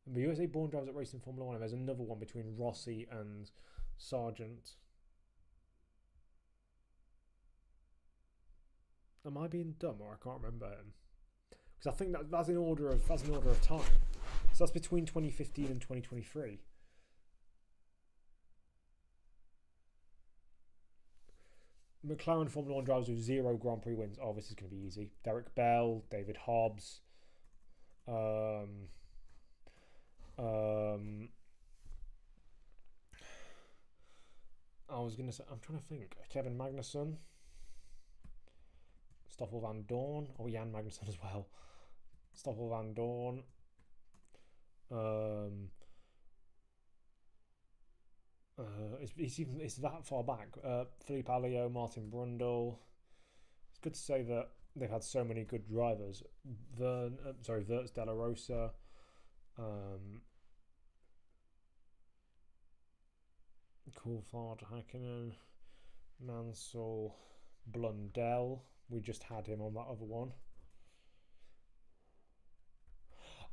The USA-born drivers that race in Formula 1, there's another one between Rossi and Sargent. Am I being dumb, or I can't remember him? Because I think that's in order of time. So that's between 2015 and 2023. McLaren Formula 1 drivers with 0 Grand Prix wins. Oh, this is going to be easy. Derek Bell, David Hobbs. I was going to say, I'm trying to think. Kevin Magnussen. Stoffel Van Dorn. Oh, Jan Magnussen as well. Stoffel Van Dorn. It's that far back. Philippe Alliot, Martin Brundle. It's good to say that they've had so many good drivers. Verts De La Rosa. Coulthard, Hakkinen, Mansell, Blundell. We just had him on that other one.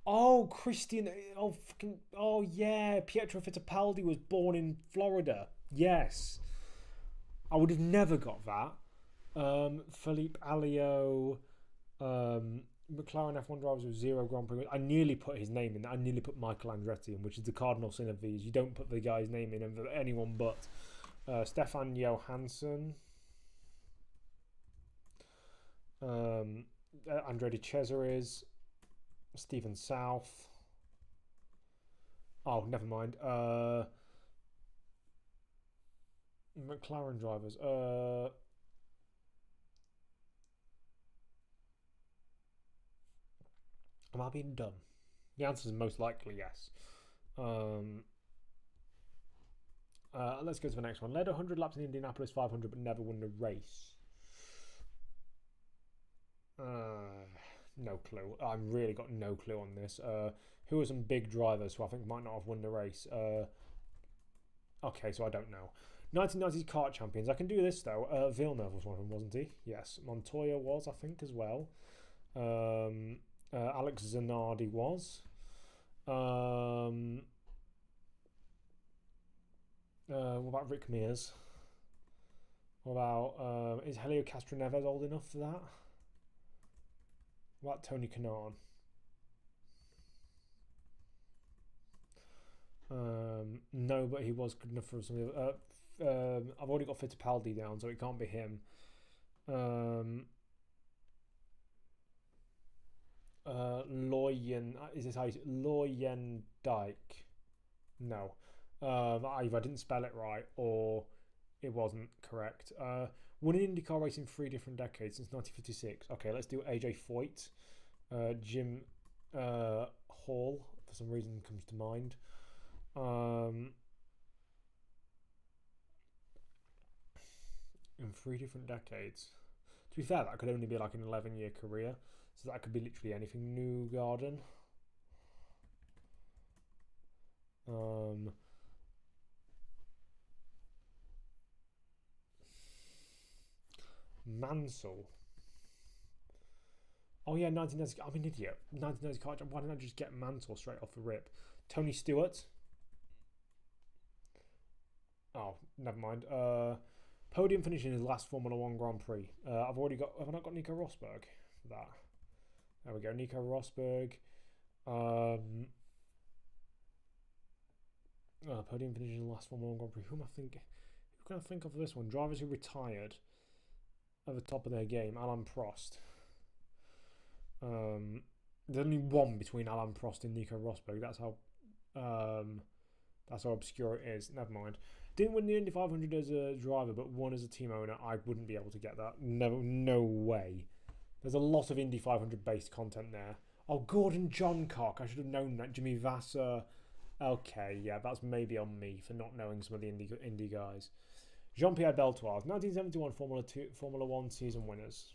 Oh, Christian. Oh, yeah. Pietro Fittipaldi was born in Florida. Yes. I would have never got that. Philippe Alliot. McLaren F1 drivers with 0 Grand Prix. I nearly put his name in. I nearly put Michael Andretti in, which is the cardinal sin of these. You don't put the guy's name in for anyone but Stefan Johansson. Andretti Cesaris, Stephen South. Oh, never mind. McLaren drivers. Am I being dumb? The answer is most likely yes. Let's go to the next one. Led 100 laps in Indianapolis 500 but never won a race. No clue. I've really got no clue on this. Who are some big drivers who I think might not have won the race? Okay, so I don't know. 1990s kart champions. I can do this though. Villeneuve was one of them, wasn't he? Yes. Montoya was, I think, as well. Alex Zanardi was. What about Rick Mears? What about is Helio Castroneves old enough for that? What about Tony Kanaan? No, but he was good enough for some of the I've already got Fittipaldi down, so it can't be him. Loyen, is this how you say Loyen Dyke? No. Either I didn't spell it right or it wasn't correct. Won an IndyCar race in 3 different decades since 1956. Okay, let's do AJ Foyt. Jim Hall, for some reason, comes to mind. In 3 different decades. To be fair, that could only be like an 11-year career. So that could be literally anything. New Garden. Mansell. Oh yeah, 1990. I'm an idiot. 1990 car. Why didn't I just get Mansell straight off the rip? Tony Stewart. Oh, never mind. Podium finish in his last Formula 1 Grand Prix. I've already got. Have I not got Nico Rosberg for that? There we go. Nico Rosberg. Podium finish in the last Formula 1 Grand Prix. Who can I think of for this one? Drivers who retired at the top of their game. Alain Prost. There's only one between Alain Prost and Nico Rosberg. That's how obscure it is. Never mind. Didn't win the Indy 500 as a driver, but won as a team owner. I wouldn't be able to get that. No way. There's a lot of Indy 500 based content there. Oh, Gordon Johncock. I should have known that. Jimmy Vasser. Okay, yeah, that's maybe on me for not knowing some of the Indy guys. Jean-Pierre Beltoise. 1971 Formula 1 season winners.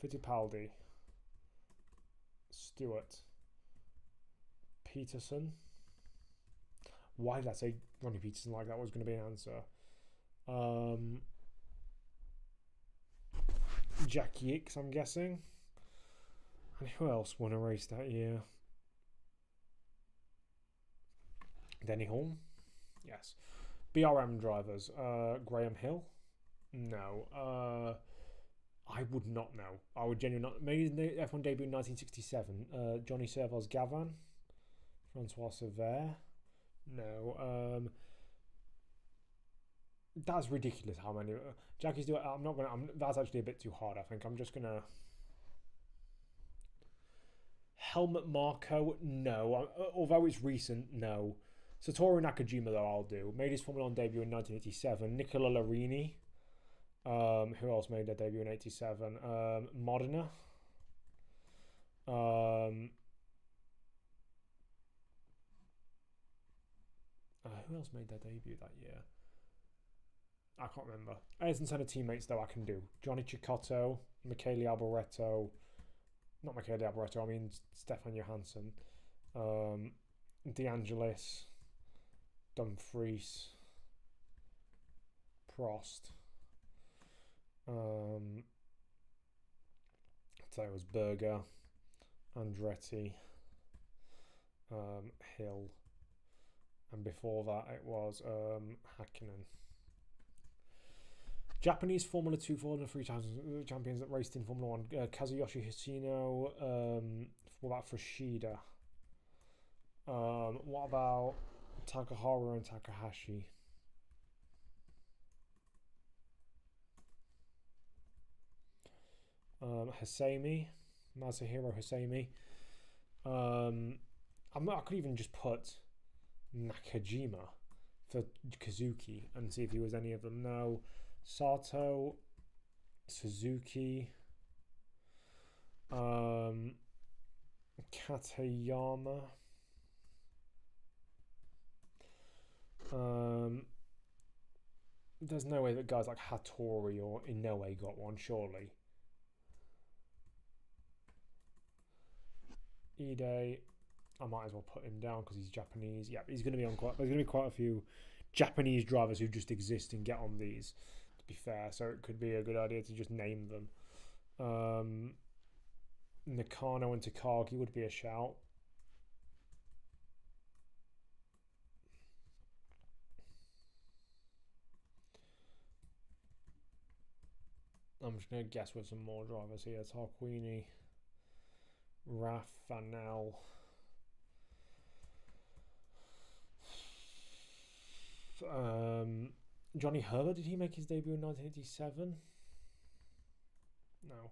Fittipaldi. Stewart. Peterson. Why did I say Ronnie Peterson like that was going to be an answer? Jack Yicks, I'm guessing. And who else won a race that year? Denny Hulme? Yes. BRM drivers. Graham Hill? No. I would not know. I would genuinely not. Maybe the F1 debut in 1967. Johnny Servoz Gavan? Francois Sever? No. That's ridiculous how many. Jackie's doing. I'm not gonna. That's actually a bit too hard. I think I'm just gonna. Helmut Marko, no. Although it's recent, no. Satoru Nakajima, though, I'll do. Made his Formula 1 debut in 1987. Nicola Larini. Who else made their debut in 87? Modena. Who else made their debut that year? I can't remember. Ayrton Senna teammates, though, I can do. Johnny Cicotto, Michele Alboreto. Not Michele Alboreto, I mean Stefan Johansson. De Angelis. Dumfries. Prost. So it was Berger. Andretti. Hill. And before that it was Hakkinen. Japanese Formula 2, Formula 3 champions that raced in Formula 1. Kazuyoshi Hisino. What about Fushida? What about Takaharu and Takahashi? Hosseimi. Masahiro Hosseimi. I could even just put Nakajima for Kazuki and see if he was any of them. No. Sato, Suzuki, Katayama, there's no way that guys like Hattori or Inoue got one, surely. Ide. I might as well put him down because he's Japanese. Yeah, he's going to be on quite. There's going to be quite a few Japanese drivers who just exist and get on these. To be fair, so it could be a good idea to just name them. Nakano and Takagi would be a shout. I'm just going to guess with some more drivers here. Tarquini, Raf, Vanel. Johnny Herbert, did he make his debut in 1987? No.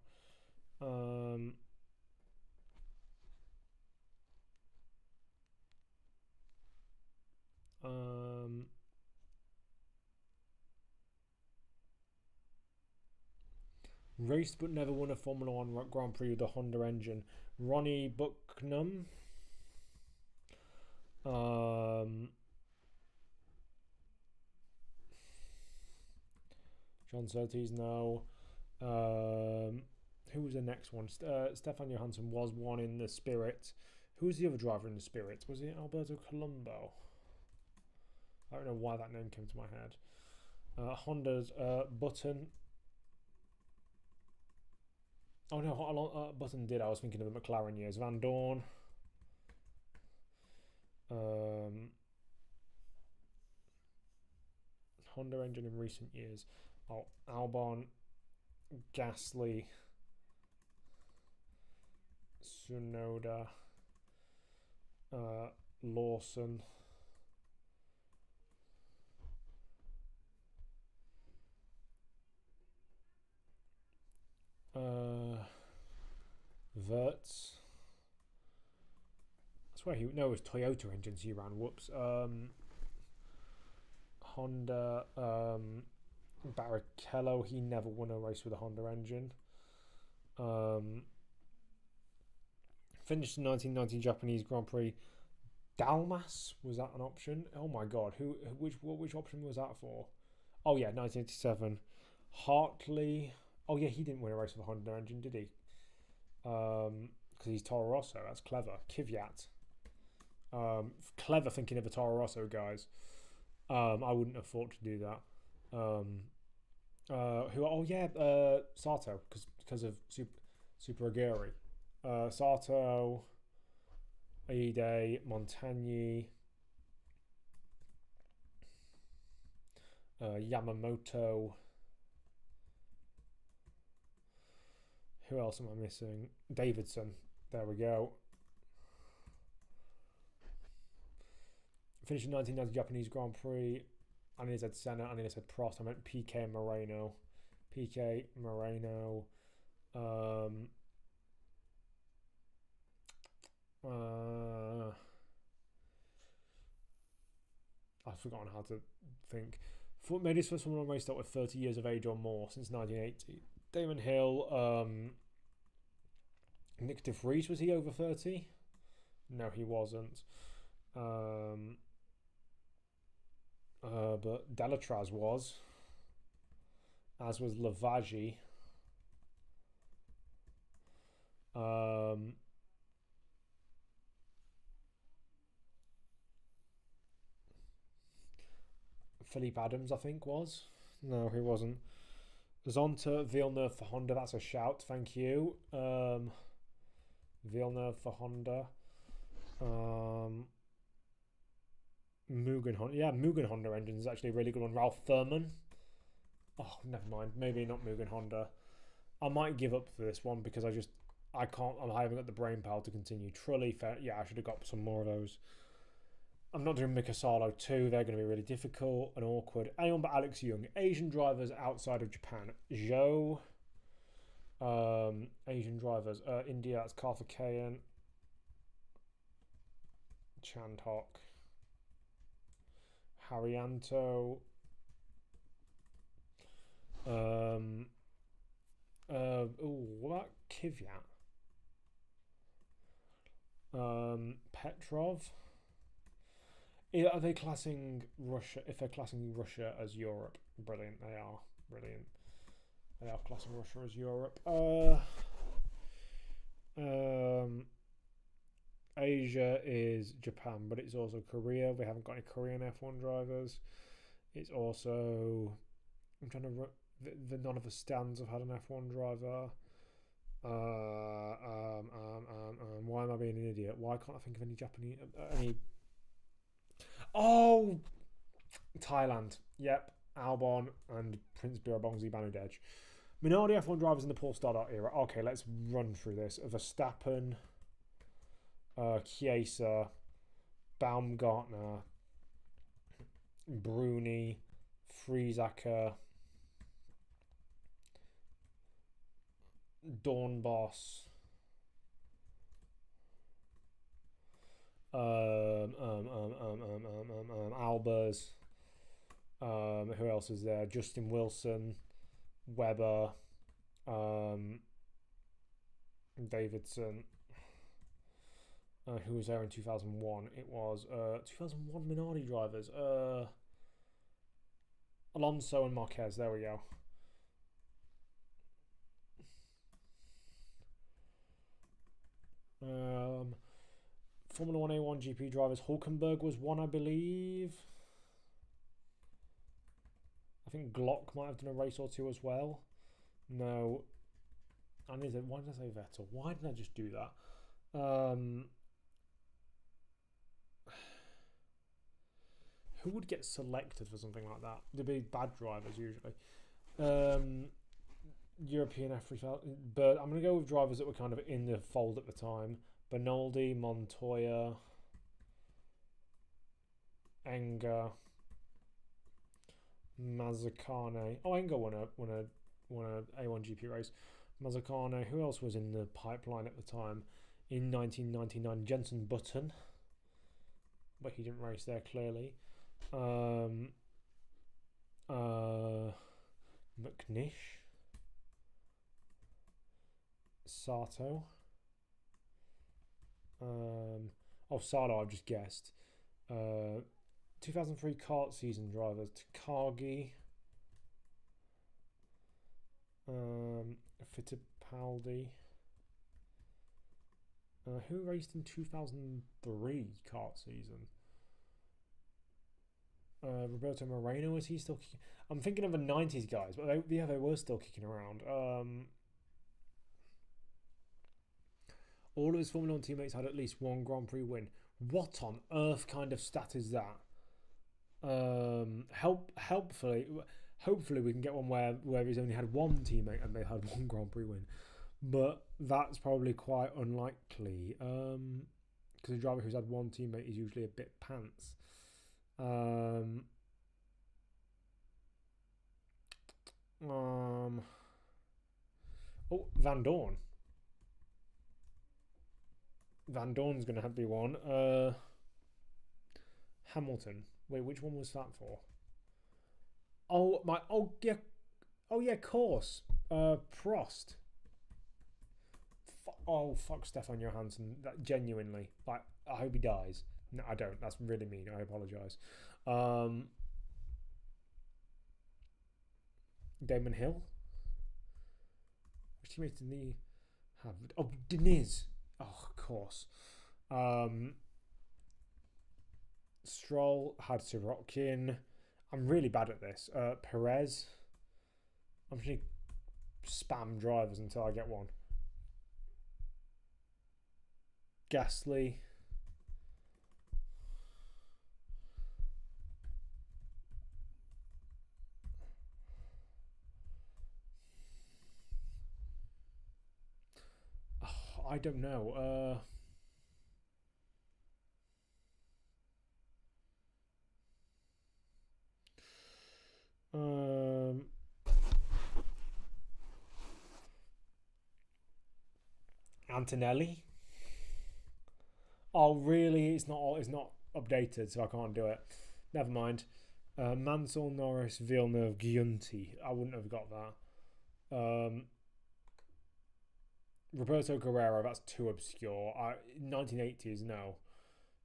Raced but never won a Formula 1 Grand Prix with the Honda engine. Ronnie Bucknam. John Surtees, no. Who was the next one? Stefan Johansson was one in the Spirit. Who was the other driver in the Spirit? Was it Alberto Colombo? I don't know why that name came to my head. Honda's Button. Oh no, Button did. I was thinking of the McLaren years. Van Dorn. Honda engine in recent years. Oh, Albon, Gasly, Tsunoda, Lawson. Verts. That's where it was Toyota engines he ran. Whoops. Honda. Barrichello, he never won a race with a Honda engine. Finished the 1990 Japanese Grand Prix. Dalmas, was that an option? Oh my god, which option was that for? Oh yeah, 1987. Hartley. Oh yeah, he didn't win a race with a Honda engine, did he? Because he's Toro Rosso. That's clever. Kvyat. Clever thinking of a Toro Rosso, guys. I wouldn't have thought to do that. Sato, because of Super Aguri. Sato, Ide, Montagny, Yamamoto. Who else am I missing? Davidson. There we go. Finished in 1990 Japanese Grand Prix. I nearly said Senna. I nearly said Prost. I meant PK Moreno. PK Moreno. I've forgotten how to think. Made his first Formula 1 race start with 30 years of age or more since 1980. Damon Hill. Nick de Vries, was he over 30? No, he wasn't. But Delatraz was, as was Lavaggi. Philippe Adams, I think, was. No, he wasn't. Zonta, Villeneuve for Honda. That's a shout. Thank you. Villeneuve for Honda. Mugen Honda. Yeah, Mugen Honda engine is actually a really good one. Ralph Thurman. Oh, never mind. Maybe not Mugen Honda. I might give up for this one because I haven't got the brain power to continue. Trulli, yeah, I should have got some more of those. I'm not doing Mikasalo too. They're going to be really difficult and awkward. Anyone but Alex Young. Asian drivers outside of Japan. Zhou. Asian drivers. India, that's Karthikeyan. Chandhok. Haryanto. What about Kvyat? Petrov. Are they classing Russia? If they're classing Russia as Europe, brilliant. They are brilliant. They are classing Russia as Europe. Asia is Japan, but it's also Korea. We haven't got any Korean F1 drivers. It's also, I'm trying to, none of the stands have had an F1 driver. Why am I being an idiot? Why can't I think of any Japanese, Oh, Thailand. Yep, Albon and Prince Birabongzi Bangladesh. Minority F1 drivers in the Paul Stoddart era. Okay, let's run through this. Verstappen, Chiesa, Baumgartner, Bruni, Friesacker, Dornbos, Albers. Who else is there? Justin Wilson, Webber, Davidson. Who was there in 2001? It was 2001 Minardi drivers. Alonso and Marquez. There we go. Formula 1 A1 GP drivers. Hulkenberg was one, I believe. I think Glock might have done a race or two as well. No. Why did I say Vettel? Why didn't I just do that? Who would get selected for something like that? There'd be bad drivers usually. European F3000, but I'm going to go with drivers that were kind of in the fold at the time. Bernoldi, Montoya, Enger, Mazzacane. Oh, Enger won a A1 GP race. Mazzacane. Who else was in the pipeline at the time? In 1999, Jenson Button, but he didn't race there clearly. McNish, Sato. Sato, I've just guessed. 2003 kart season drivers: Takagi, Fittipaldi. Who raced in 2003 kart season? Roberto Moreno, is he still kicking? I'm thinking of the 90s guys, but they were still kicking around. All of his Formula 1 teammates had at least one Grand Prix win. What on earth kind of stat is that? Hopefully we can get one where he's only had one teammate and they had one Grand Prix win. But that's probably quite unlikely. Because a driver who's had one teammate is usually a bit pants. Van Dorn. Van Dorn's going to have to be one. Hamilton. Wait, which one was that for? Oh yeah, of course. Prost. Fuck Stefan Johansson. That genuinely, like, I hope he dies. No, I don't. That's really mean. I apologise. Damon Hill. Which teammates did he have? Oh, Deniz. Oh, of course. Stroll had Sirotkin. I'm really bad at this. Perez. I'm just going to spam drivers until I get one. Gasly. I don't know. Antonelli. Oh, really? It's not updated, so I can't do it. Never mind. Mansell, Norris, Villeneuve, Giunti. I wouldn't have got that. Roberto Guerrero, that's too obscure. 1980s, no.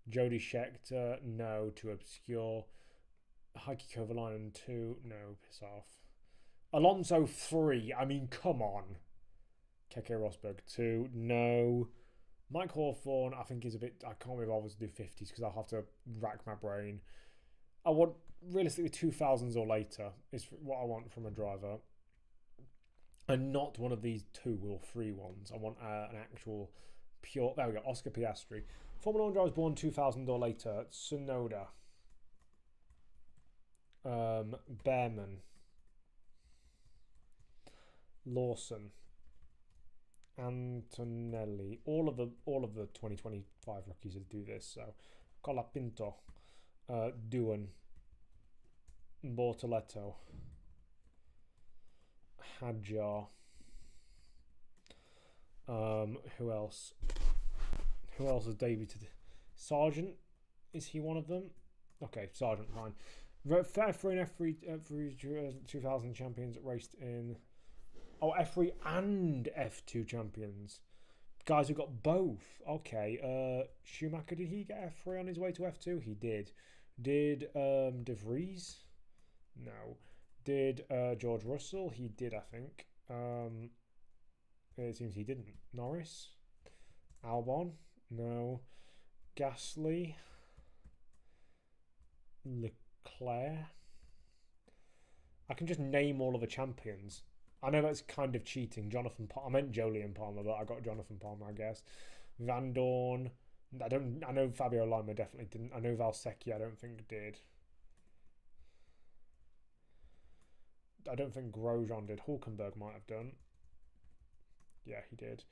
Jody Scheckter, no, too obscure. Heikki Kovalainen, 2, no, piss off. Alonso, 3, I mean, come on. Keke Rosberg, 2, no. Mike Hawthorne, I think, is a bit... I can't be bothered to do 50s because I'll have to rack my brain. I want, realistically, 2000s or later is what I want from a driver. And not one of these 2 or 3 ones. I want an actual pure... There we go, Oscar Piastri. Formula 1 drivers born 2000 or later. Tsunoda. Behrman. Lawson. Antonelli, all of the 2025 rookies that do this. So, Colapinto, Doohan, Bortoletto, Hadjar. Who else? Who else has debuted? Sargent, is he one of them? Okay, Sargent, fine. F3 and F3 2000 champions raced in. Oh, F3 and F2 champions. Guys who got both. Okay. Schumacher, did he get F3 on his way to F2? He did. Did De Vries? No. Did George Russell? He did, I think. It seems he didn't. Norris? Albon? No. Gasly? Leclerc? I can just name all of the champions. I know that's kind of cheating. I meant Jolyon Palmer, but I got Jonathan Palmer, I guess. Van Dorn. I know Fabio Lima definitely didn't. I know Valsecchi, I don't think did. I don't think Grosjean did. Hulkenberg might have done. Yeah, he did.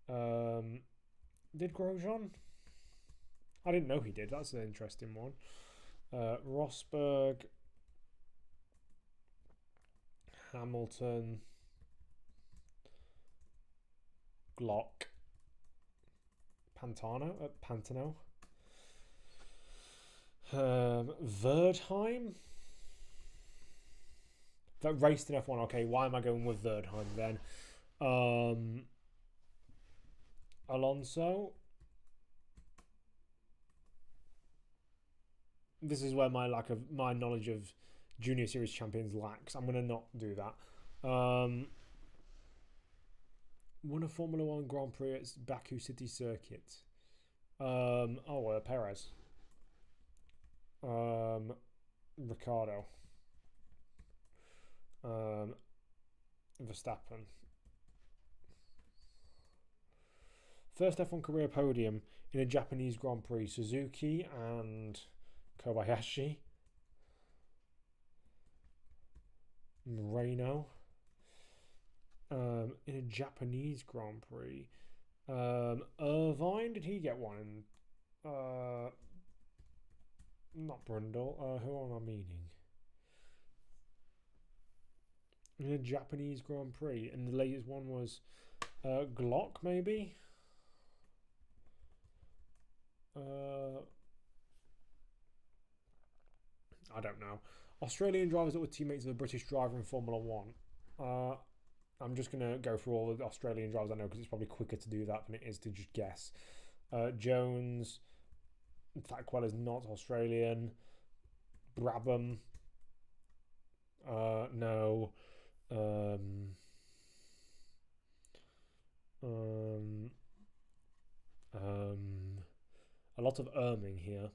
Did Grosjean? I didn't know he did. That's an interesting one. Rosberg. Hamilton. Glock. Pantano. Verdheim. That raced in F1. Okay, why am I going with Verdheim then? Alonso. This is where my knowledge of Junior Series champions lacks. I'm gonna not do that. Won a Formula 1 Grand Prix at Baku City Circuit. Perez. Ricciardo. Verstappen. First F1 career podium in a Japanese Grand Prix. Suzuki and Kobayashi. Moreno. In a Japanese Grand Prix. Irvine, did he get one? Not Brundle. Who am I meaning? In a Japanese Grand Prix. And the latest one was Glock, maybe? I don't know. Australian drivers that were teammates of a British driver in Formula 1. I'm just going to go through all the Australian drivers I know because it's probably quicker to do that than it is to just guess. Jones. Thackwell is not Australian. Brabham. No. A lot of erming here.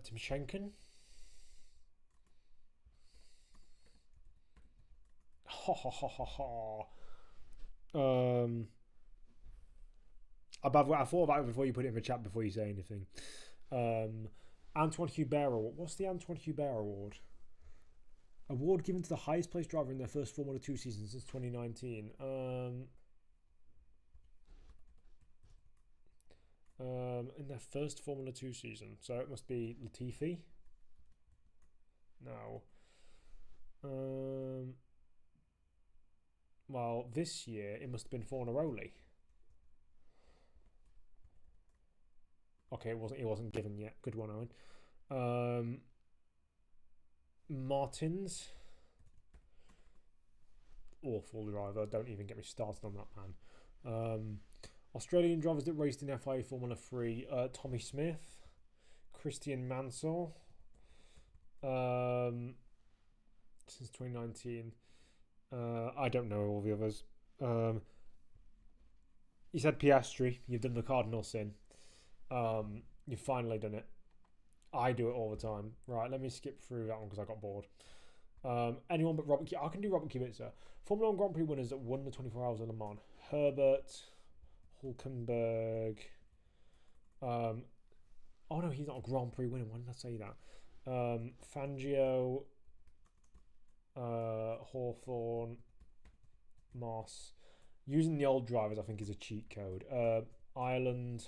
Timoshenko. Ha ha ha ha ha. I thought about it before you put it in the chat before you say anything. Antoine Hubert Award. What's the Antoine Hubert Award? Award given to the highest placed driver in their first Formula 2 season since 2019. In their first Formula 2 season. So it must be Latifi? No. Well, this year it must have been Fornaroli. Okay, it wasn't given yet. Good one, Owen. Martins. Awful driver. Don't even get me started on that man. Australian drivers that raced in FIA Formula 3, Tommy Smith, Christian Mansell, since 2019. I don't know all the others. You said Piastri. You've done the cardinal sin. You've finally done it. I do it all the time. Right, let me skip through that one because I got bored. Anyone but Robert I can do Robert Kubica. Formula 1 Grand Prix winners that won the 24 Hours of Le Mans. Herbert, Hulkenberg. Oh no, he's not a Grand Prix winner. Why did I say that? Fangio, Hawthorne, Moss. Using the old drivers, I think, is a cheat code. Ireland,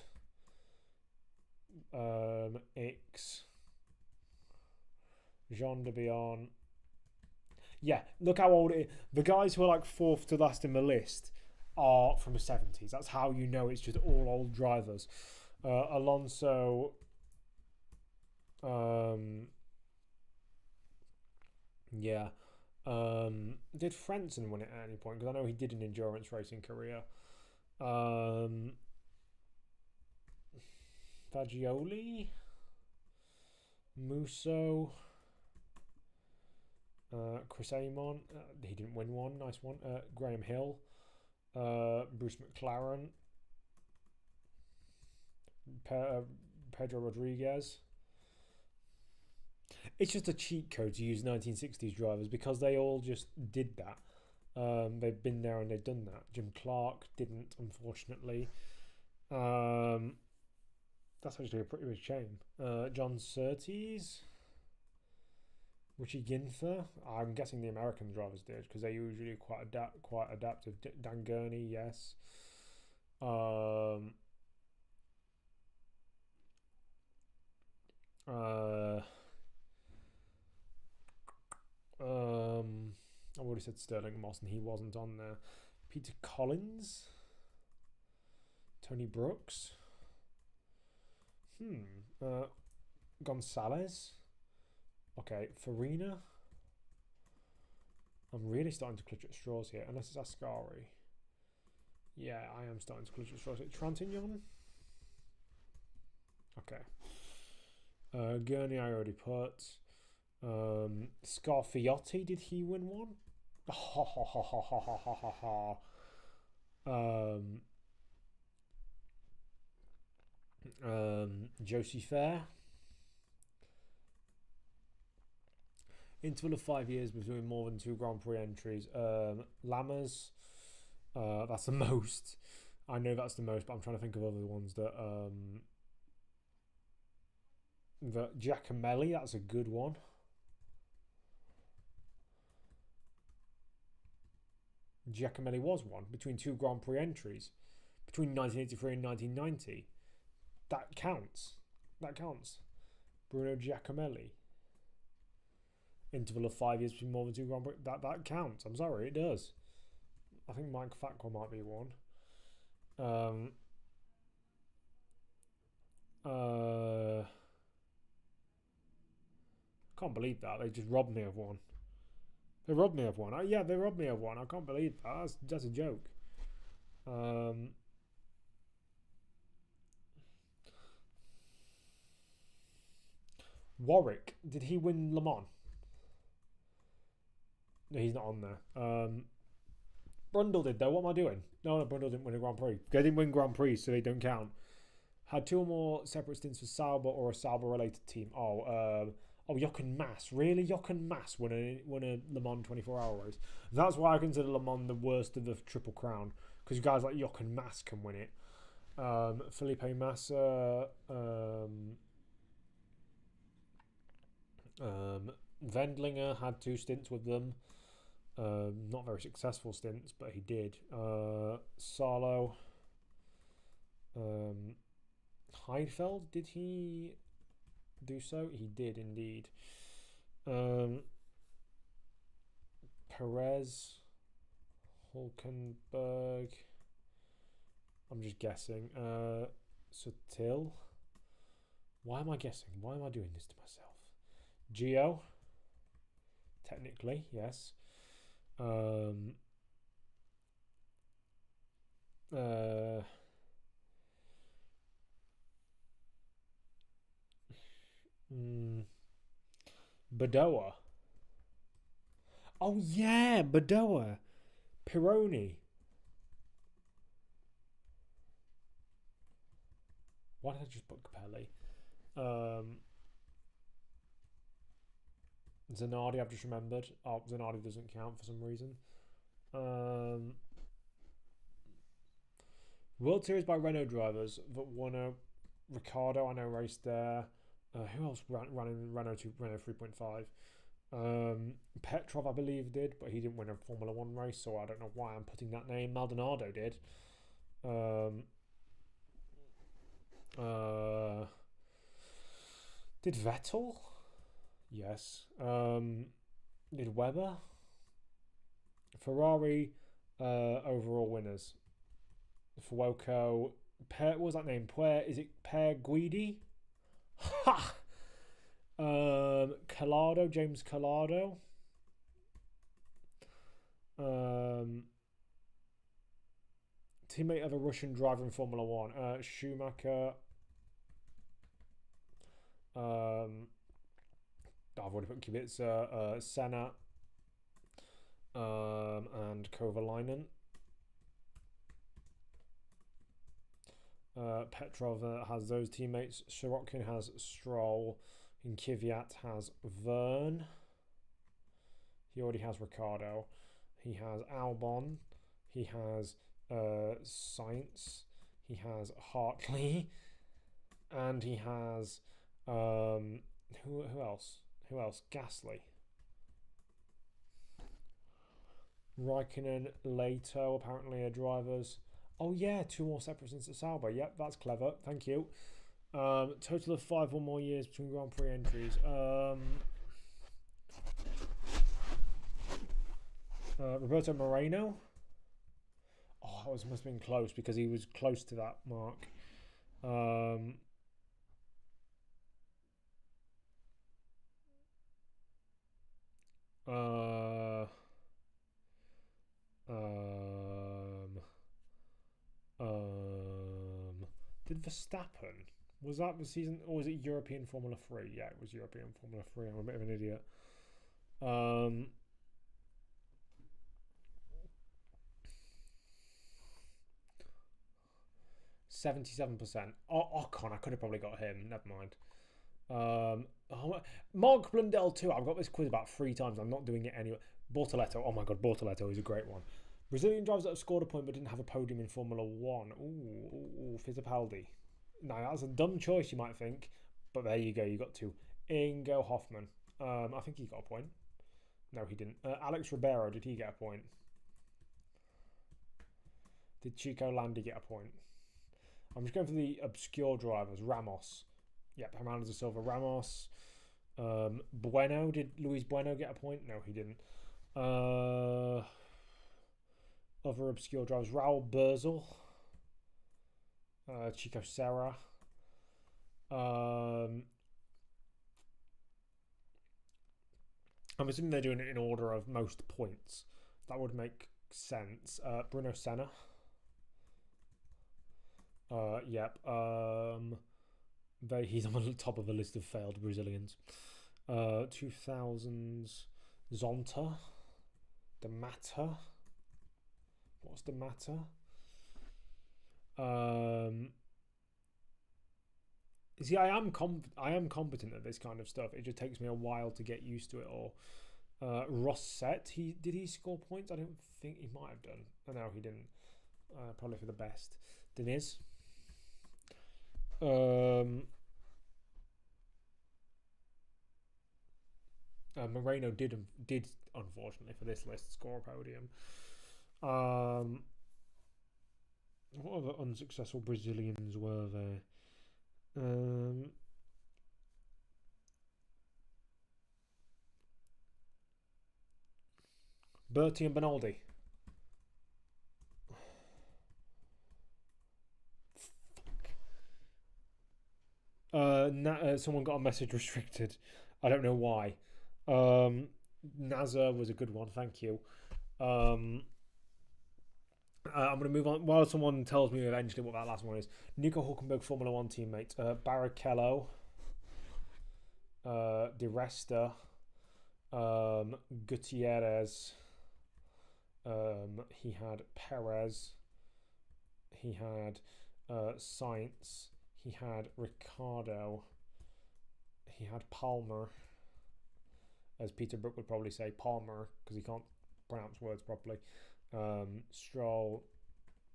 X, Jean de Bion. Yeah, look how old it is. The guys who are like fourth to last in the list are from the 70s. That's how you know it's just all old drivers. Alonso. Yeah. Did Frentzen win it at any point? Because I know he did an endurance racing career. Fagioli, Musso, Chris Amon. He didn't win one. Nice one. Graham Hill, Bruce McLaren, Pedro Rodriguez. It's just a cheat code to use 1960s drivers because they all just did that. They've been there and they've done that. Jim Clark didn't, unfortunately. That's actually a pretty big shame. John Surtees, Richie Ginther. I'm guessing the American drivers did because they're usually quite adaptive. Dan Gurney, yes. I've already said Sterling Moss and he wasn't on there. Peter Collins, Tony Brooks, Gonzalez. Okay, Farina. I'm really starting to clutch at straws here, unless it's Ascari. Yeah, I am starting to clutch at straws. Trantignon. Okay. Gurney I already put. Scarfiotti, did he win one? Josie Fair. Interval of 5 years between more than 2 Grand Prix entries. Lammers. That's the most. I know that's the most, but I'm trying to think of other ones that Giacomelli, that's a good one. Giacomelli was one between 2 Grand Prix entries between 1983 and 1990. That counts. That counts. Bruno Giacomelli. Interval of 5 years between more than 2 Grand Prix. That counts. I'm sorry, it does. I think Mike Facqua might be one. Can't believe that. They just robbed me of one. They robbed me of one. They robbed me of one. I can't believe that. That's a joke. Warwick. Did he win Le Mans? No, he's not on there. Brundle did, though. What am I doing? No, Brundle didn't win a Grand Prix. They didn't win Grand Prix, so they don't count. Had 2 or more separate stints for Sauber or a Sauber-related team. Jochen Mass. Really? Jochen Mass won a Le Mans 24-hour race. That's why I consider Le Mans the worst of the Triple Crown. Because guys like Jochen Mass can win it. Felipe Massa. Wendlinger had 2 stints with them. Not very successful stints, but he did. Salo. Heidfeld, did he do so? He did indeed. Perez, Hulkenberg. I'm just guessing. Sutil. Why am I guessing? Why am I doing this to myself? Gio. Technically, yes. Badoa. Oh yeah, Badoa. Pironi. Why did I just put Capelli? Zanardi, I've just remembered. Oh, Zanardi doesn't count for some reason. World Series by Renault drivers that won a Ricciardo, I know, raced there. Who else ran in Renault 3.5? Petrov, I believe, did, but he didn't win a Formula 1 race, so I don't know why I'm putting that name. Maldonado did. Did Vettel? Yes. Did Webber? Ferrari overall winners. Fuoco. What was that name? Is it Per Guidi? Ha! Collado, James Collado. Teammate of a Russian driver in Formula 1. Schumacher. I've already put Kubica, Senna, and Kovalainen. Petrov has those teammates. Sorokin has Stroll. And Kvyat has Verne. He already has Ricciardo. He has Albon. He has Sainz. He has Hartley. And he has who else? Who else? Gasly. Raikkonen, Leto apparently are drivers. Oh yeah, 2 more separate since the Sauber. Yep, that's clever. Thank you. Total of 5 or more years between Grand Prix entries. Roberto Moreno. Oh, that must have been close because he was close to that mark. Did Verstappen? Was that the season, or was it European Formula 3? Yeah, it was European Formula 3. I'm a bit of an idiot. 77%. Ocon, I could have probably got him. Never mind. Mark Blundell too. I've got this quiz about 3 times. I'm not doing it anyway. Bortoletto. Oh my god, Bortoletto is a great one. Brazilian drivers that have scored a point but didn't have a podium in Formula 1. Ooh, Fittipaldi. Now, that's a dumb choice, you might think. But there you go, you got 2. Ingo Hoffman. I think he got a point. No, he didn't. Alex Ribeiro, did he get a point? Did Chico Landi get a point? I'm just going for the obscure drivers. Ramos. Yep, Hernandez da Silva. Ramos. Bueno. Did Luis Bueno get a point? No, he didn't. Other obscure drivers. Raul Berzel. Chico Serra. I'm assuming they're doing it in order of most points. That would make sense. Bruno Senna. Yep. He's on the top of a list of failed Brazilians. 2000s. Zonta. De Mata. What's De Mata? See, I am competent at this kind of stuff. It just takes me a while to get used to it all. Rosset, did he score points? I don't think he might have done. No, he didn't. Probably for the best. Deniz. Moreno did unfortunately for this list score a podium. What other unsuccessful Brazilians were there? Berti and Benaldi. Someone got a message restricted. I don't know why. Nazar was a good one, thank you. I'm going to move on while someone tells me eventually what that last one is. Nico Hulkenberg, Formula 1 teammate. Barrichello. Di Resta, Gutierrez. He had Perez. He had Sainz. He had Ricardo. He had Palmer. As Peter Brook would probably say, Palmer, because he can't pronounce words properly. Stroll,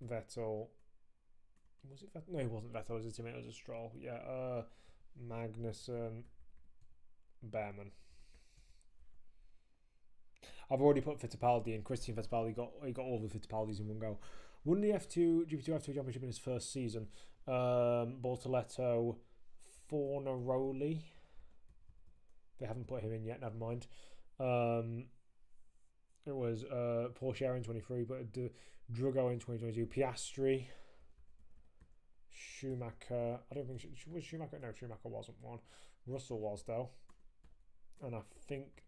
Vettel. Was it Vettel? No, he wasn't Vettel. It was his teammate. It was a Stroll. Yeah. Magnussen, Behrman. I've already put Fittipaldi in. Christian Fittipaldi got all the Fittipaldis in one go. Won the GP2 F2 Championship in his first season. Bortoletto, Fornaroli. They haven't put him in yet. Never mind. It was Porsche in 23, but Drugo in 2022. Piastri, Schumacher. I don't think was Schumacher. No, Schumacher wasn't one. Russell was though, and I think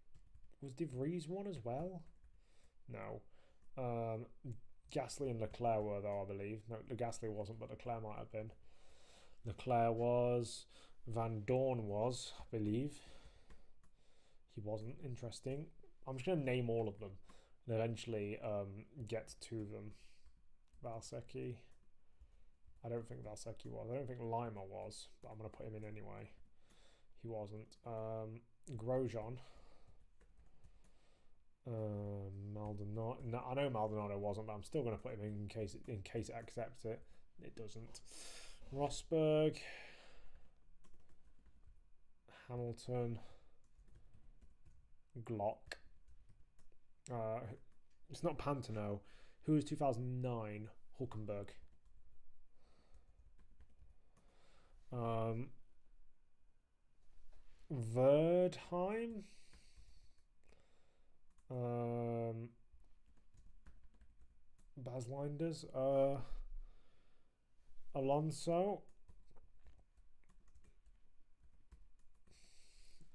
was De Vries one as well. No, Gasly and Leclerc were though. I believe no, Gasly wasn't, but Leclerc might have been. Leclerc was. Van Dorn was, I believe. He wasn't. Interesting. I'm just going to name all of them and eventually get to them. Valsecchi. I don't think Valsecchi was. I don't think Lima was, but I'm going to put him in anyway. He wasn't. Grosjean. Maldonado. No, I know Maldonado wasn't, but I'm still going to put him in case it accepts it. It doesn't. Rosberg. Hamilton. Glock. It's not Pantano. Who was 2009? Hulkenberg. Verdheim. Baz Linders. Alonso.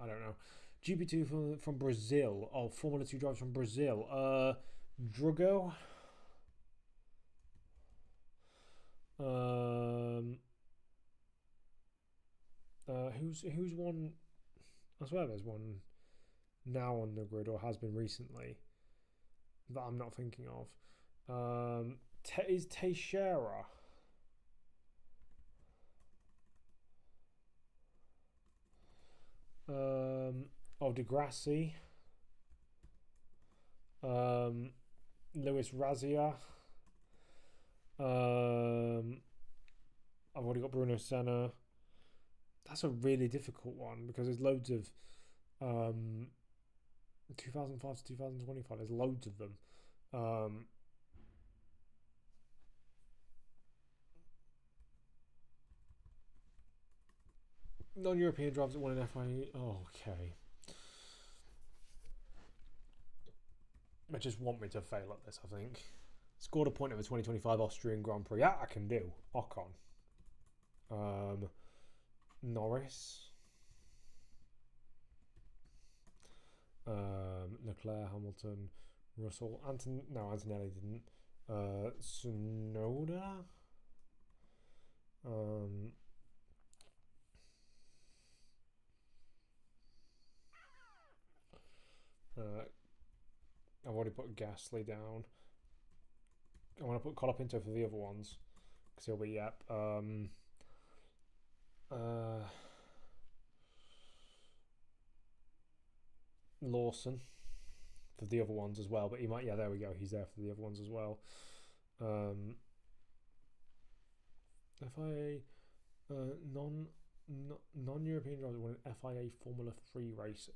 I don't know. GP2 from Brazil. Oh, Formula 2 drivers from Brazil. Drugo. Who's one? I swear there's one now on the grid or has been recently that I'm not thinking of. Is Teixeira? Degrassi. Lewis Razia. I've already got Bruno Senna. That's a really difficult one because there's loads of 2005 to 2025. There's loads of them. Non-European drivers that won an FIA. Oh, okay. They just want me to fail at this, I think. Scored a point at the 2025 Austrian Grand Prix. That I can do. Ocon. Norris. Leclerc, Hamilton, Russell. Antonelli didn't. Tsunoda. I've already put Gasly down. I want to put Colapinto for the other ones because he'll be Lawson for the other ones as well, but he might. Yeah, there we go. He's there for the other ones as well. FIA non-European driver won an FIA Formula 3 race.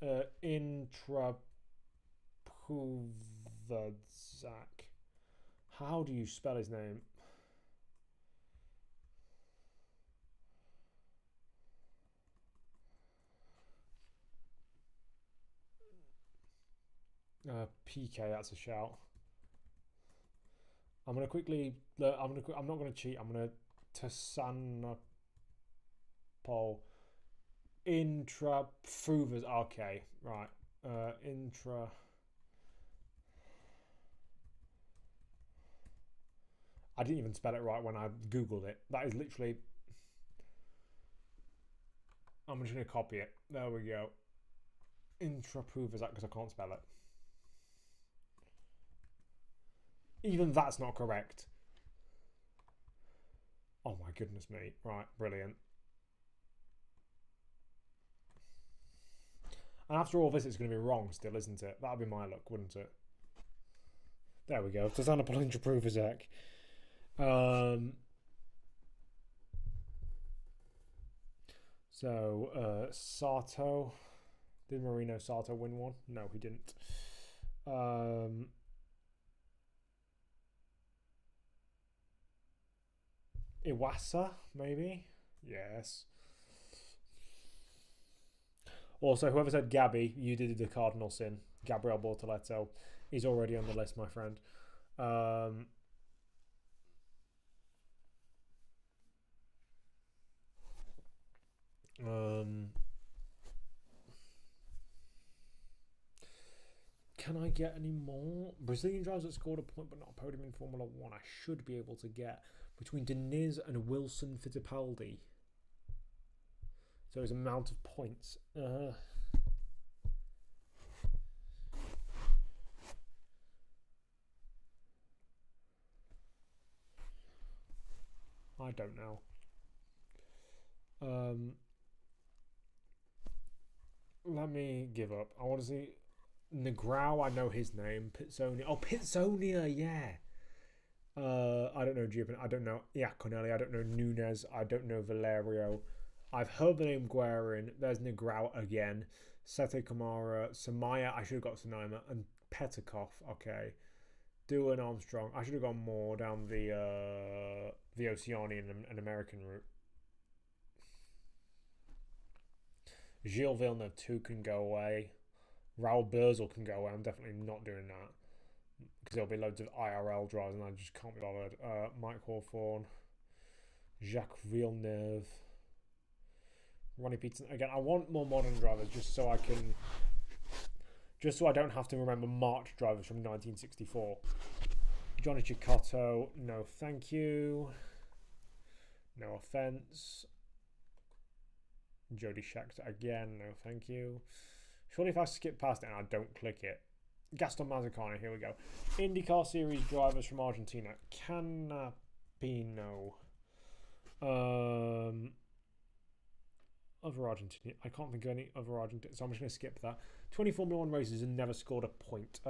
Intrapuvadzak. How do you spell his name? PK, that's a shout. I'm gonna quickly. I'm not gonna cheat. I'm gonna Tassanapol Intrapuvas. Okay, right. Intra. I didn't even spell it right when I googled it. That is literally. I'm just gonna copy it. There we go. Intraprovers, because I can't spell it. Even that's not correct. Oh my goodness me. Right, brilliant. And after all this, it's going to be wrong still, isn't it? That'd be my luck, wouldn't it? There we go. Design a Intraprovers. So, Sato. Did Marino Sato win one? No, he didn't. Iwasa, maybe? Yes. Also, whoever said Gabby, you did the cardinal sin. Gabriel Bortoletto. He's already on the list, my friend. Can I get any more? Brazilian drivers that scored a point but not a podium in Formula 1. I should be able to get between Diniz and Wilson Fittipaldi. So his amount of points. I don't know. Let me give up. I want to see Negrao. I know his name. Pitsonia. Oh, Pitsonia, yeah. I don't know Giovanni. I don't know Iaconelli. I don't know Nunez. I don't know Valerio. I've heard the name Guerin. There's Negrao again. Sete Kamara. Samaya. I should have got Tsunaima. And Petakov. Okay. Doohan Armstrong. I should have gone more down the Oceanian and American route. Gilles Villeneuve 2 can go away. Raul Berzel can go away. I'm definitely not doing that. Because there'll be loads of IRL drivers and I just can't be bothered. Mike Hawthorne. Jacques Villeneuve. Ronnie Peterson. Again, I want more modern drivers just so I don't have to remember March drivers from 1964. Johnny Cicotto. No, thank you. No offense. Jody Scheckter again. No, thank you. Surely if I skip past it and I don't click it. Gaston Mazzacane, here we go. IndyCar Series drivers from Argentina. Canapino. Other Argentina. I can't think of any other Argentina, so I'm just going to skip that. 20 Formula 1 races and never scored a point.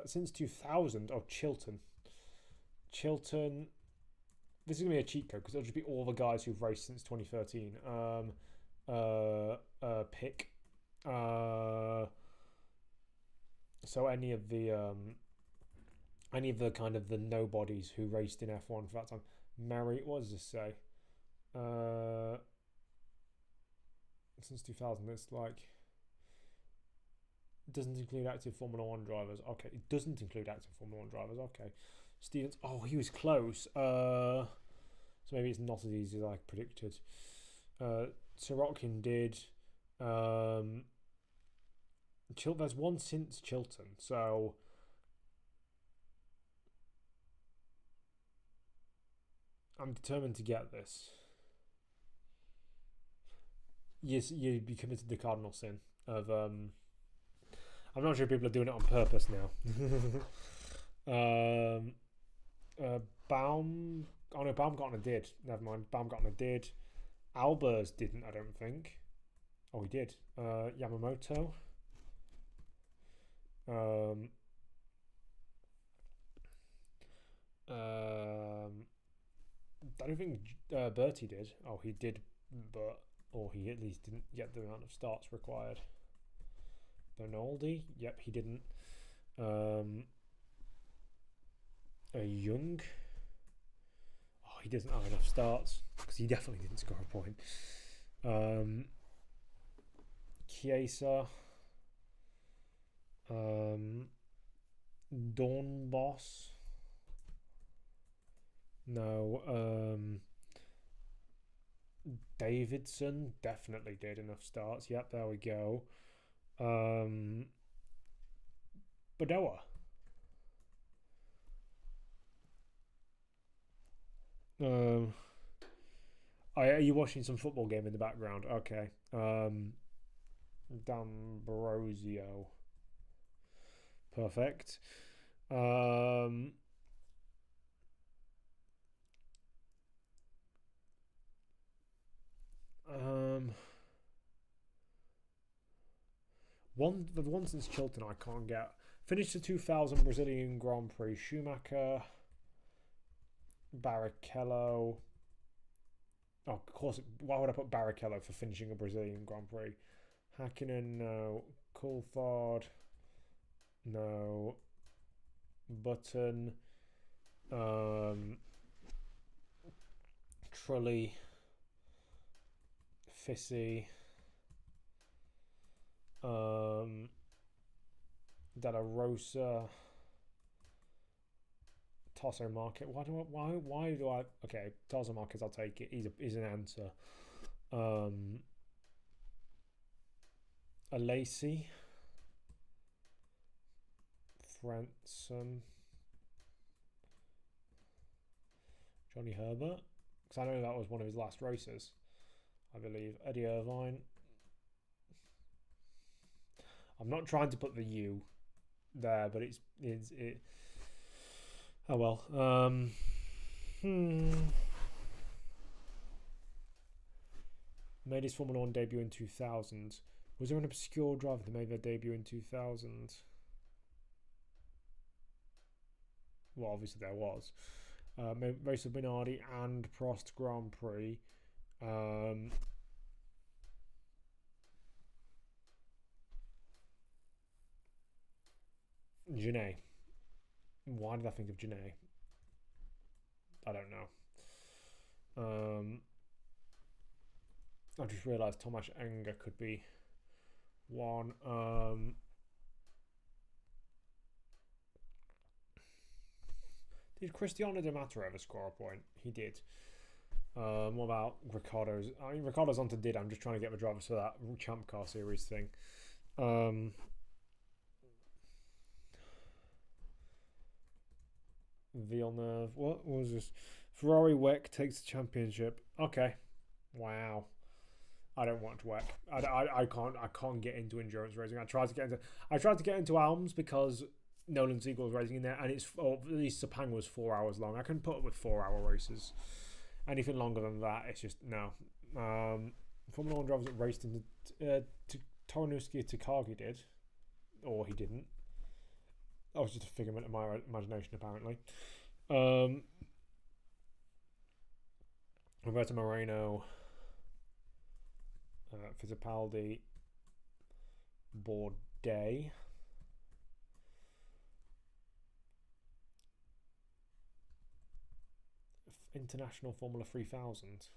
Since 2000. Oh, Chilton. This is going to be a cheat code because it'll just be all the guys who've raced since 2013. Pick. So any of the kind of the nobodies who raced in F1 for that time. Mary, what does this say? Since 2000, it's like it doesn't include active Formula 1 drivers. Okay, it doesn't include active Formula 1 drivers. Okay, Stevens. Oh, he was close. So maybe it's not as easy as I predicted. Sorokin did. There's one since Chilton, so I'm determined to get this. Yes, you'd be committed to the cardinal sin of I'm not sure if people are doing it on purpose now. Baumgartner did. Never mind. Baumgartner did. Albers didn't, I don't think. Oh, he did. Yamamoto. I don't think Bertie did. Oh, he did, or he at least didn't get the amount of starts required. Bernaldi, yep, he didn't. Young. Oh, he doesn't have enough starts because he definitely didn't score a point. Chiesa. Dornbos. No. Davidson definitely did enough starts. Yep, there we go. Badoa. Are you watching some football game in the background? Okay. D'Ambrosio. Perfect. The one since Chilton I can't get. Finished the 2000 Brazilian Grand Prix. Schumacher, Barrichello. Oh, of course. Why would I put Barrichello for finishing a Brazilian Grand Prix? Hakkinen, no. Coulthard, no. Button, Trulli, Fissy, Della Rosa, Tasso Marquez. Why do I? Okay, Tasso Marquez. I'll take it. He's an answer. Alesi, Franson, Johnny Herbert, because I know that was one of his last races, I believe. Eddie Irvine. I'm not trying to put the U there, but it. Oh well. Made his Formula 1 debut in 2000. Was there an obscure driver that made their debut in 2000? Well, obviously there was. Race of Minardi and Prost Grand Prix. Genet. Why did I think of Genet? I don't know. I just realised Tomasz Enger could be one. Did Cristiano Di Matteo ever score a point? He did. What about Ricciardo's? I mean, Ricciardo's on to did. I'm just trying to get the drivers for that Champ Car Series thing. Villeneuve. What was this? Ferrari WEC takes the championship. Okay. Wow. I don't want to WEC. I can't get into endurance racing. I tried to get into Alms because Nolan Siegel was racing in there, and at least Sepang was 4 hours long. I can put up with 4-hour races. Anything longer than that, it's just no. Formula 1 drivers that raced into Torunosuke Takagi did, or he didn't. That was just a figment of my imagination, apparently. Roberto Moreno, Fittipaldi, Bourdais. International Formula 3000,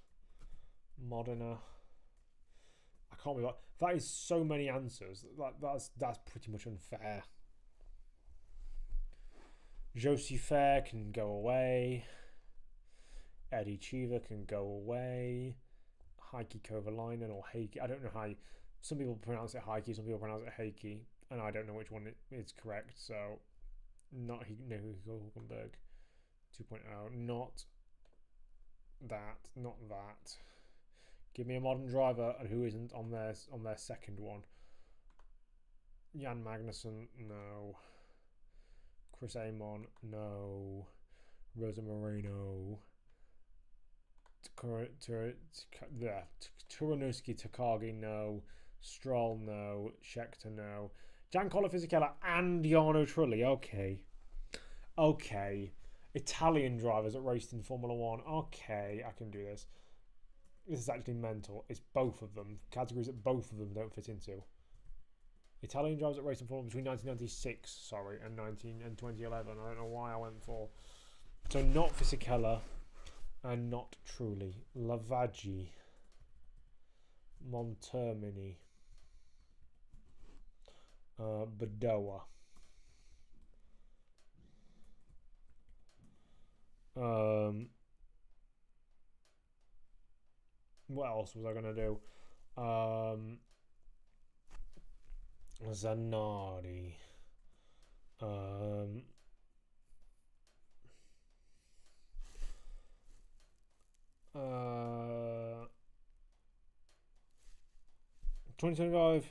Modena. I can't believe that is so many answers. That's pretty much unfair. Josie Fair can go away. Eddie Cheever can go away. Heikki Kovalainen or Heikki. I don't know how. Some people pronounce it Heikki, some people pronounce it Heikki, and I don't know which one is correct. So, not Hulkenberg 2.0. Not that. Give me a modern driver and who isn't on their second one. Jan Magnussen, no. Chris Amon, no. Rosa Moreno. Turunosuke Takagi, no. Stroll, no. Scheckter, no. Giancarlo Fisichella and Jarno Trulli. Okay. Italian drivers that raced in Formula 1. Okay, I can do this. This is actually mental. It's both of them. Categories that both of them don't fit into. Italian drivers that raced in Formula 1 between 1996, and 2011. I don't know why I went for. So not Fisichella and not Trulli. Lavaggi. Montermini. Bedoya. What else was I gonna do? Zanardi. Um, 2025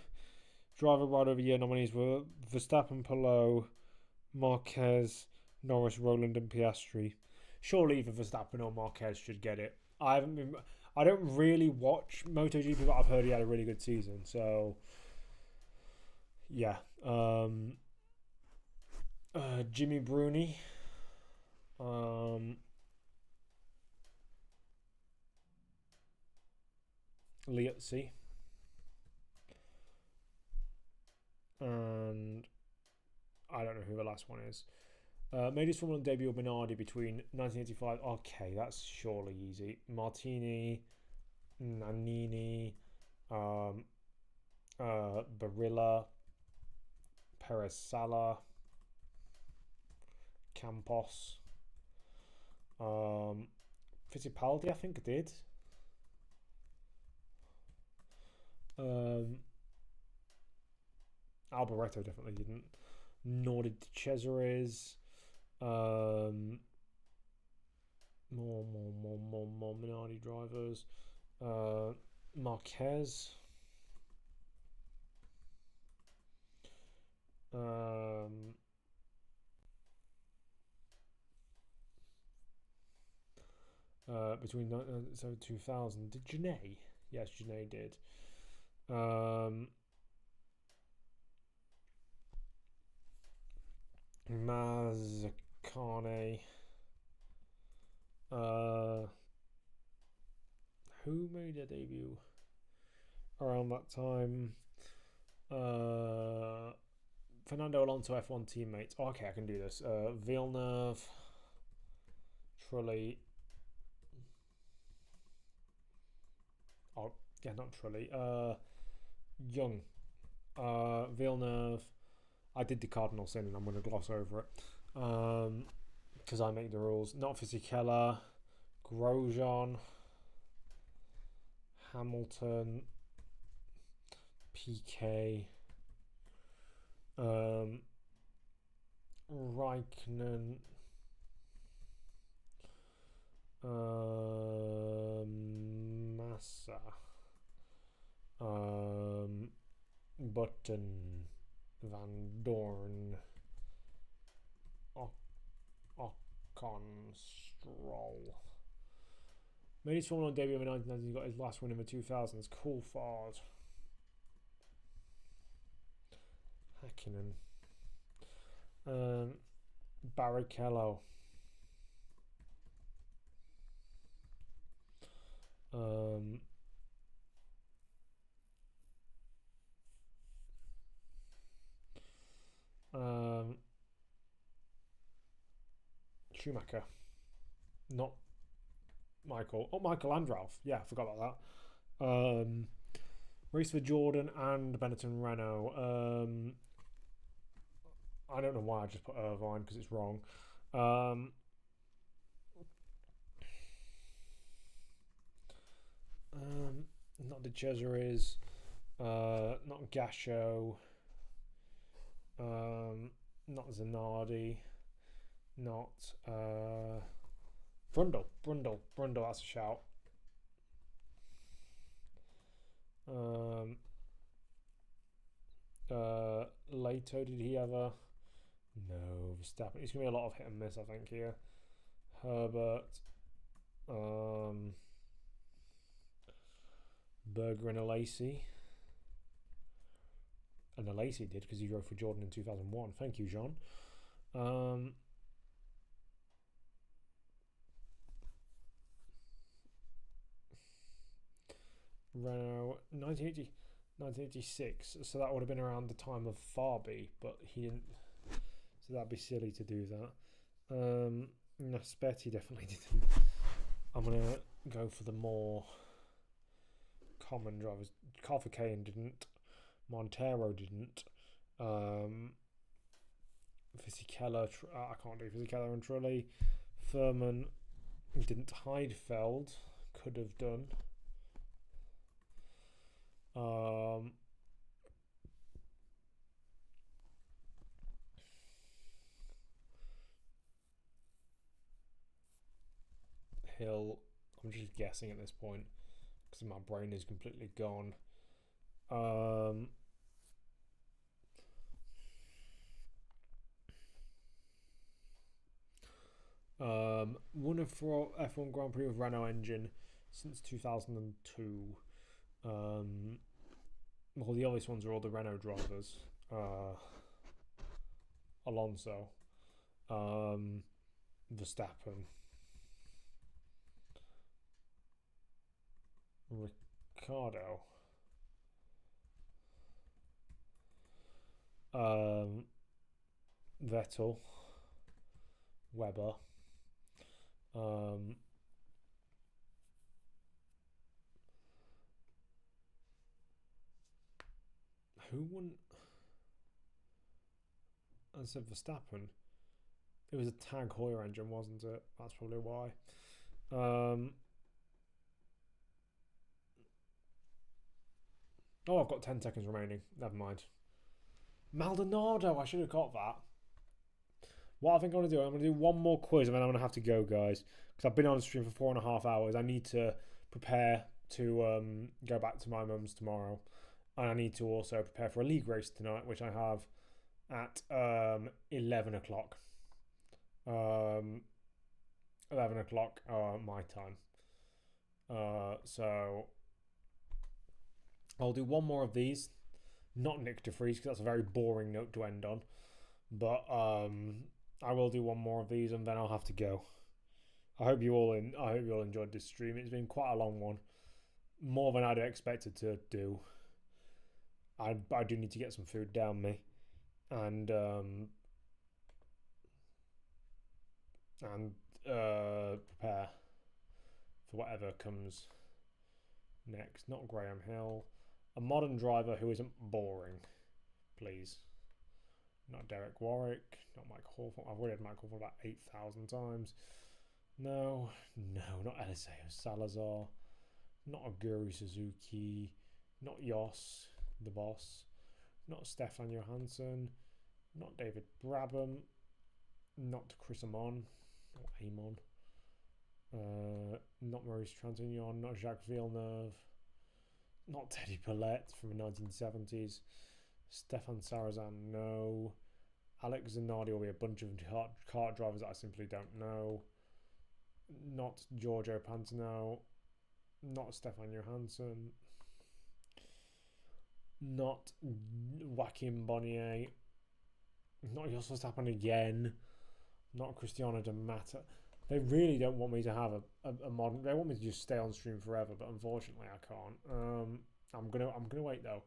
Driver Rider of the Year nominees were Verstappen, Palou, Marquez, Norris, Roland, and Piastri. Surely either Verstappen or Marquez should get it. I don't really watch MotoGP, but I've heard he had a really good season. So, yeah. Jimmy Bruni. Liuzzi. And I don't know who the last one is. Made his Formula 1 debut with Minardi between 1985. Okay, that's surely easy. Martini, Nannini, Barilla, Perez Sala, Campos, Fittipaldi, I think did. Alboreto definitely didn't. Nor did Cesares. More Minardi drivers. Marquez. Between 2000, did Janae? Yes, Janae did. Mazzacane. Who made their debut around that time? Fernando Alonso F1 teammates. Oh, okay, I can do this. Villeneuve, Trulli. Oh, yeah, not Trulli. Young. Villeneuve. I did the cardinal sin and I'm going to gloss over it. Because I make the rules. Not Fisichella. Grosjean. Hamilton. PK. Raikkonen. Massa. Button. Van Dorn. Ocon. Stroll. Made his Formula 1 debut in the 1990s. He got his last win in the 2000s. Coulthard. Hakkinen. Barrichello. Schumacher. Not Michael. Oh, Michael and Ralph. Yeah, I forgot about that. Race for Jordan and Benetton Renault. I don't know why I just put Irvine because it's wrong. Not De Cesares. Not Gasho. Not Zanardi. Not Brundle, that's a shout. Leto, did he ever? No, Verstappen. It's gonna be a lot of hit and miss, I think, here. Herbert, Berger and Alesi. And Alesi did because he drove for Jordan in 2001. Thank you, Jean. Renault 1986, so that would have been around the time of Farby, but he didn't, so that'd be silly to do that. Naspetti definitely didn't. I'm gonna go for the more common drivers. Carfacane didn't. Montero didn't. Fisichella, I can't do Fisichella and Trulli. Furman didn't. Heidfeld could have done. Hill, I'm just guessing at this point because my brain is completely gone. Won a F1 Grand Prix with Renault engine since 2002. Well, the obvious ones are all the Renault drivers. Alonso, Verstappen, Ricciardo, Vettel, Webber, who won? I said Verstappen. It was a Tag Heuer engine, wasn't it? That's probably why. Oh, I've got 10 seconds remaining. Never mind. Maldonado, I should have got that. What I think I'm going to do, I'm going to do one more quiz and then I'm going to have to go, guys. Because I've been on the stream for 4.5 hours. I need to prepare to go back to my mum's tomorrow. And I need to also prepare for a league race tonight, which I have at 11 o'clock. 11 o'clock my time. So I'll do one more of these. Not Nick DeFries, because that's a very boring note to end on. But I will do one more of these and then I'll have to go. I hope you all enjoyed this stream. It's been quite a long one. More than I'd expected to do. I do need to get some food down me. And prepare for whatever comes next. Not Graham Hill. A modern driver who isn't boring, please. Not Derek Warwick. Not Mike Hawthorne. I've already had Mike Hawthorne about 8,000 times. No, not Eliseo Salazar. Not Aguri Suzuki. Not Jos, the boss. Not Stefan Johansson. Not David Brabham. Not Chris Amon. Or Amon. Not Maurice Trintignant. Not Jacques Villeneuve. Not Teddy Paulette from the 1970s. Stefan Sarazan, no. Alex Zanardi will be a bunch of kart drivers that I simply don't know. Not Giorgio Pantano. Not Stefan Johansson. Not Joaquin Bonnier. Not Jos Verstappen again. Not Cristiano De Matta. They really don't want me to have a modern. They want me to just stay on stream forever, but unfortunately I can't. I'm gonna wait though.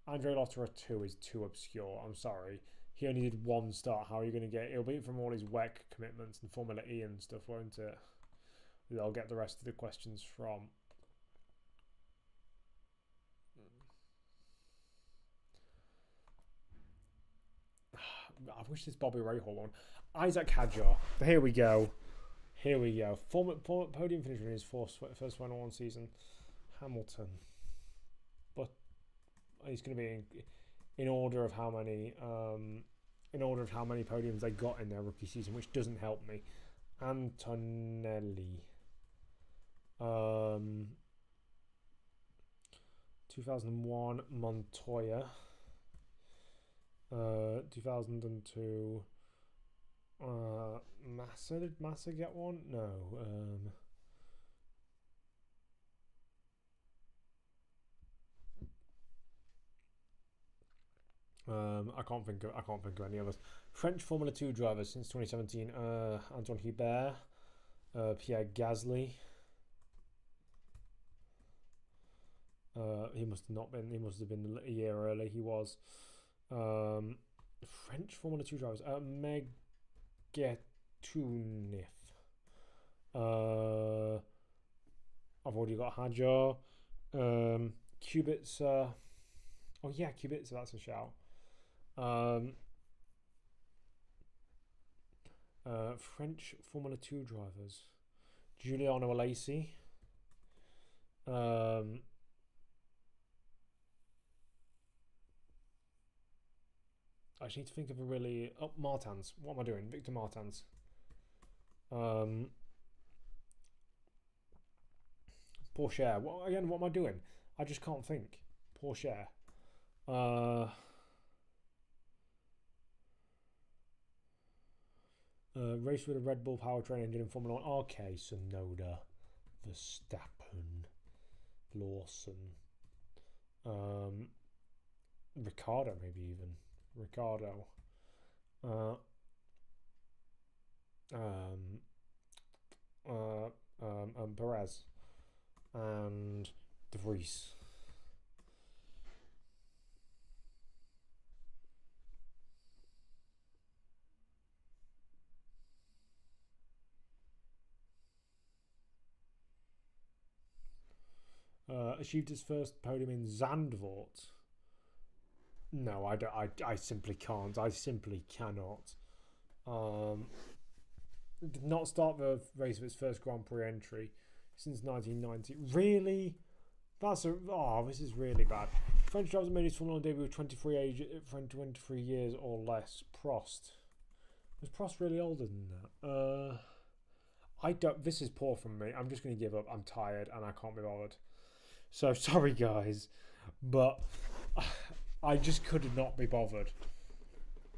Andre Lotterer 2 is too obscure. I'm sorry. He only did one start. How are you gonna get? It'll be from all his WEC commitments and Formula E and stuff, won't it? I'll get the rest of the questions from. I wish this Bobby Rahal one. Isaac Hadjar. Here we go. Former podium finisher in his first Formula 1 season. Hamilton. But he's going to be in order of how many podiums they got in their rookie season, which doesn't help me. Antonelli. 2001 Montoya. 2002 Massa. Did Massa get one? No. I can't think of any others. French Formula 2 drivers since 2017. Antoine Hubert, Pierre Gasly. He must have been a year early. He was. French Formula 2 drivers. Megetunif. I've already got Hadjar. Kubica. Oh yeah, Kubica. That's a shout. French Formula 2 drivers. Giuliano Alesi. I just need to think of a really... Oh, Martins. What am I doing? Victor Martins. Porsche. What am I doing? I just can't think. Porsche. Race with a Red Bull powertrain engine in Formula 1. Okay, Sonoda, Verstappen, Lawson, Ricardo, maybe even Ricardo, Perez, and De Vries. Achieved his first podium in Zandvoort. No, I don't. I simply can't. I simply cannot. Did not start the race of its first Grand Prix entry since 1990. Really? This is really bad. French driver made his Formula 1 debut with 23 years or less. Prost. Was Prost really older than that? I don't. This is poor from me. I'm just going to give up. I'm tired and I can't be bothered. So sorry, guys, but I just could not be bothered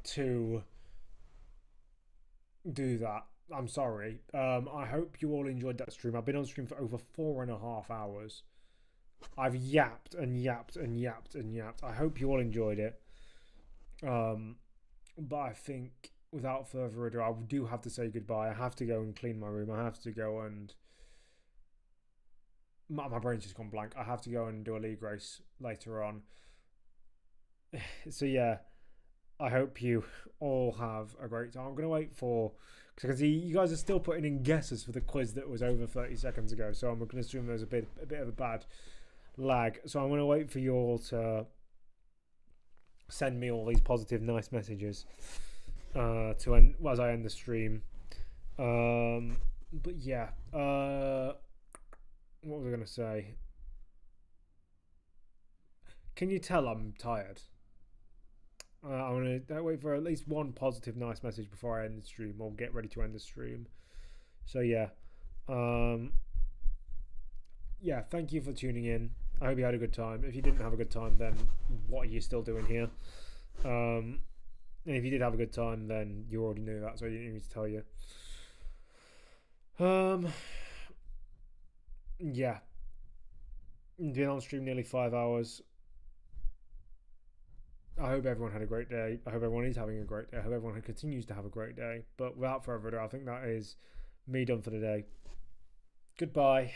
to do that. I'm sorry. I hope you all enjoyed that stream. I've been on stream for over 4.5 hours. I've yapped and yapped and yapped and yapped. I hope you all enjoyed it. But I think without further ado, I do have to say goodbye. I have to go and clean my room. I have to go and... My brain's just gone blank. I have to go and do a league race later on. So yeah, I hope you all have a great time. I'm going to wait for... Because I can see you guys are still putting in guesses for the quiz that was over 30 seconds ago. So I'm going to assume there's a bit of a bad lag. So I'm going to wait for you all to send me all these positive, nice messages as I end the stream. But yeah, what was I going to say? Can you tell I'm tired? I want to wait for at least one positive, nice message before I end the stream or get ready to end the stream. So yeah. Yeah, thank you for tuning in. I hope you had a good time. If you didn't have a good time, then what are you still doing here? And if you did have a good time, then you already knew that, so I didn't need to tell you. Yeah. Been on stream nearly 5 hours. I hope everyone had a great day. I hope everyone is having a great day. I hope everyone continues to have a great day. But without further ado, I think that is me done for the day. Goodbye.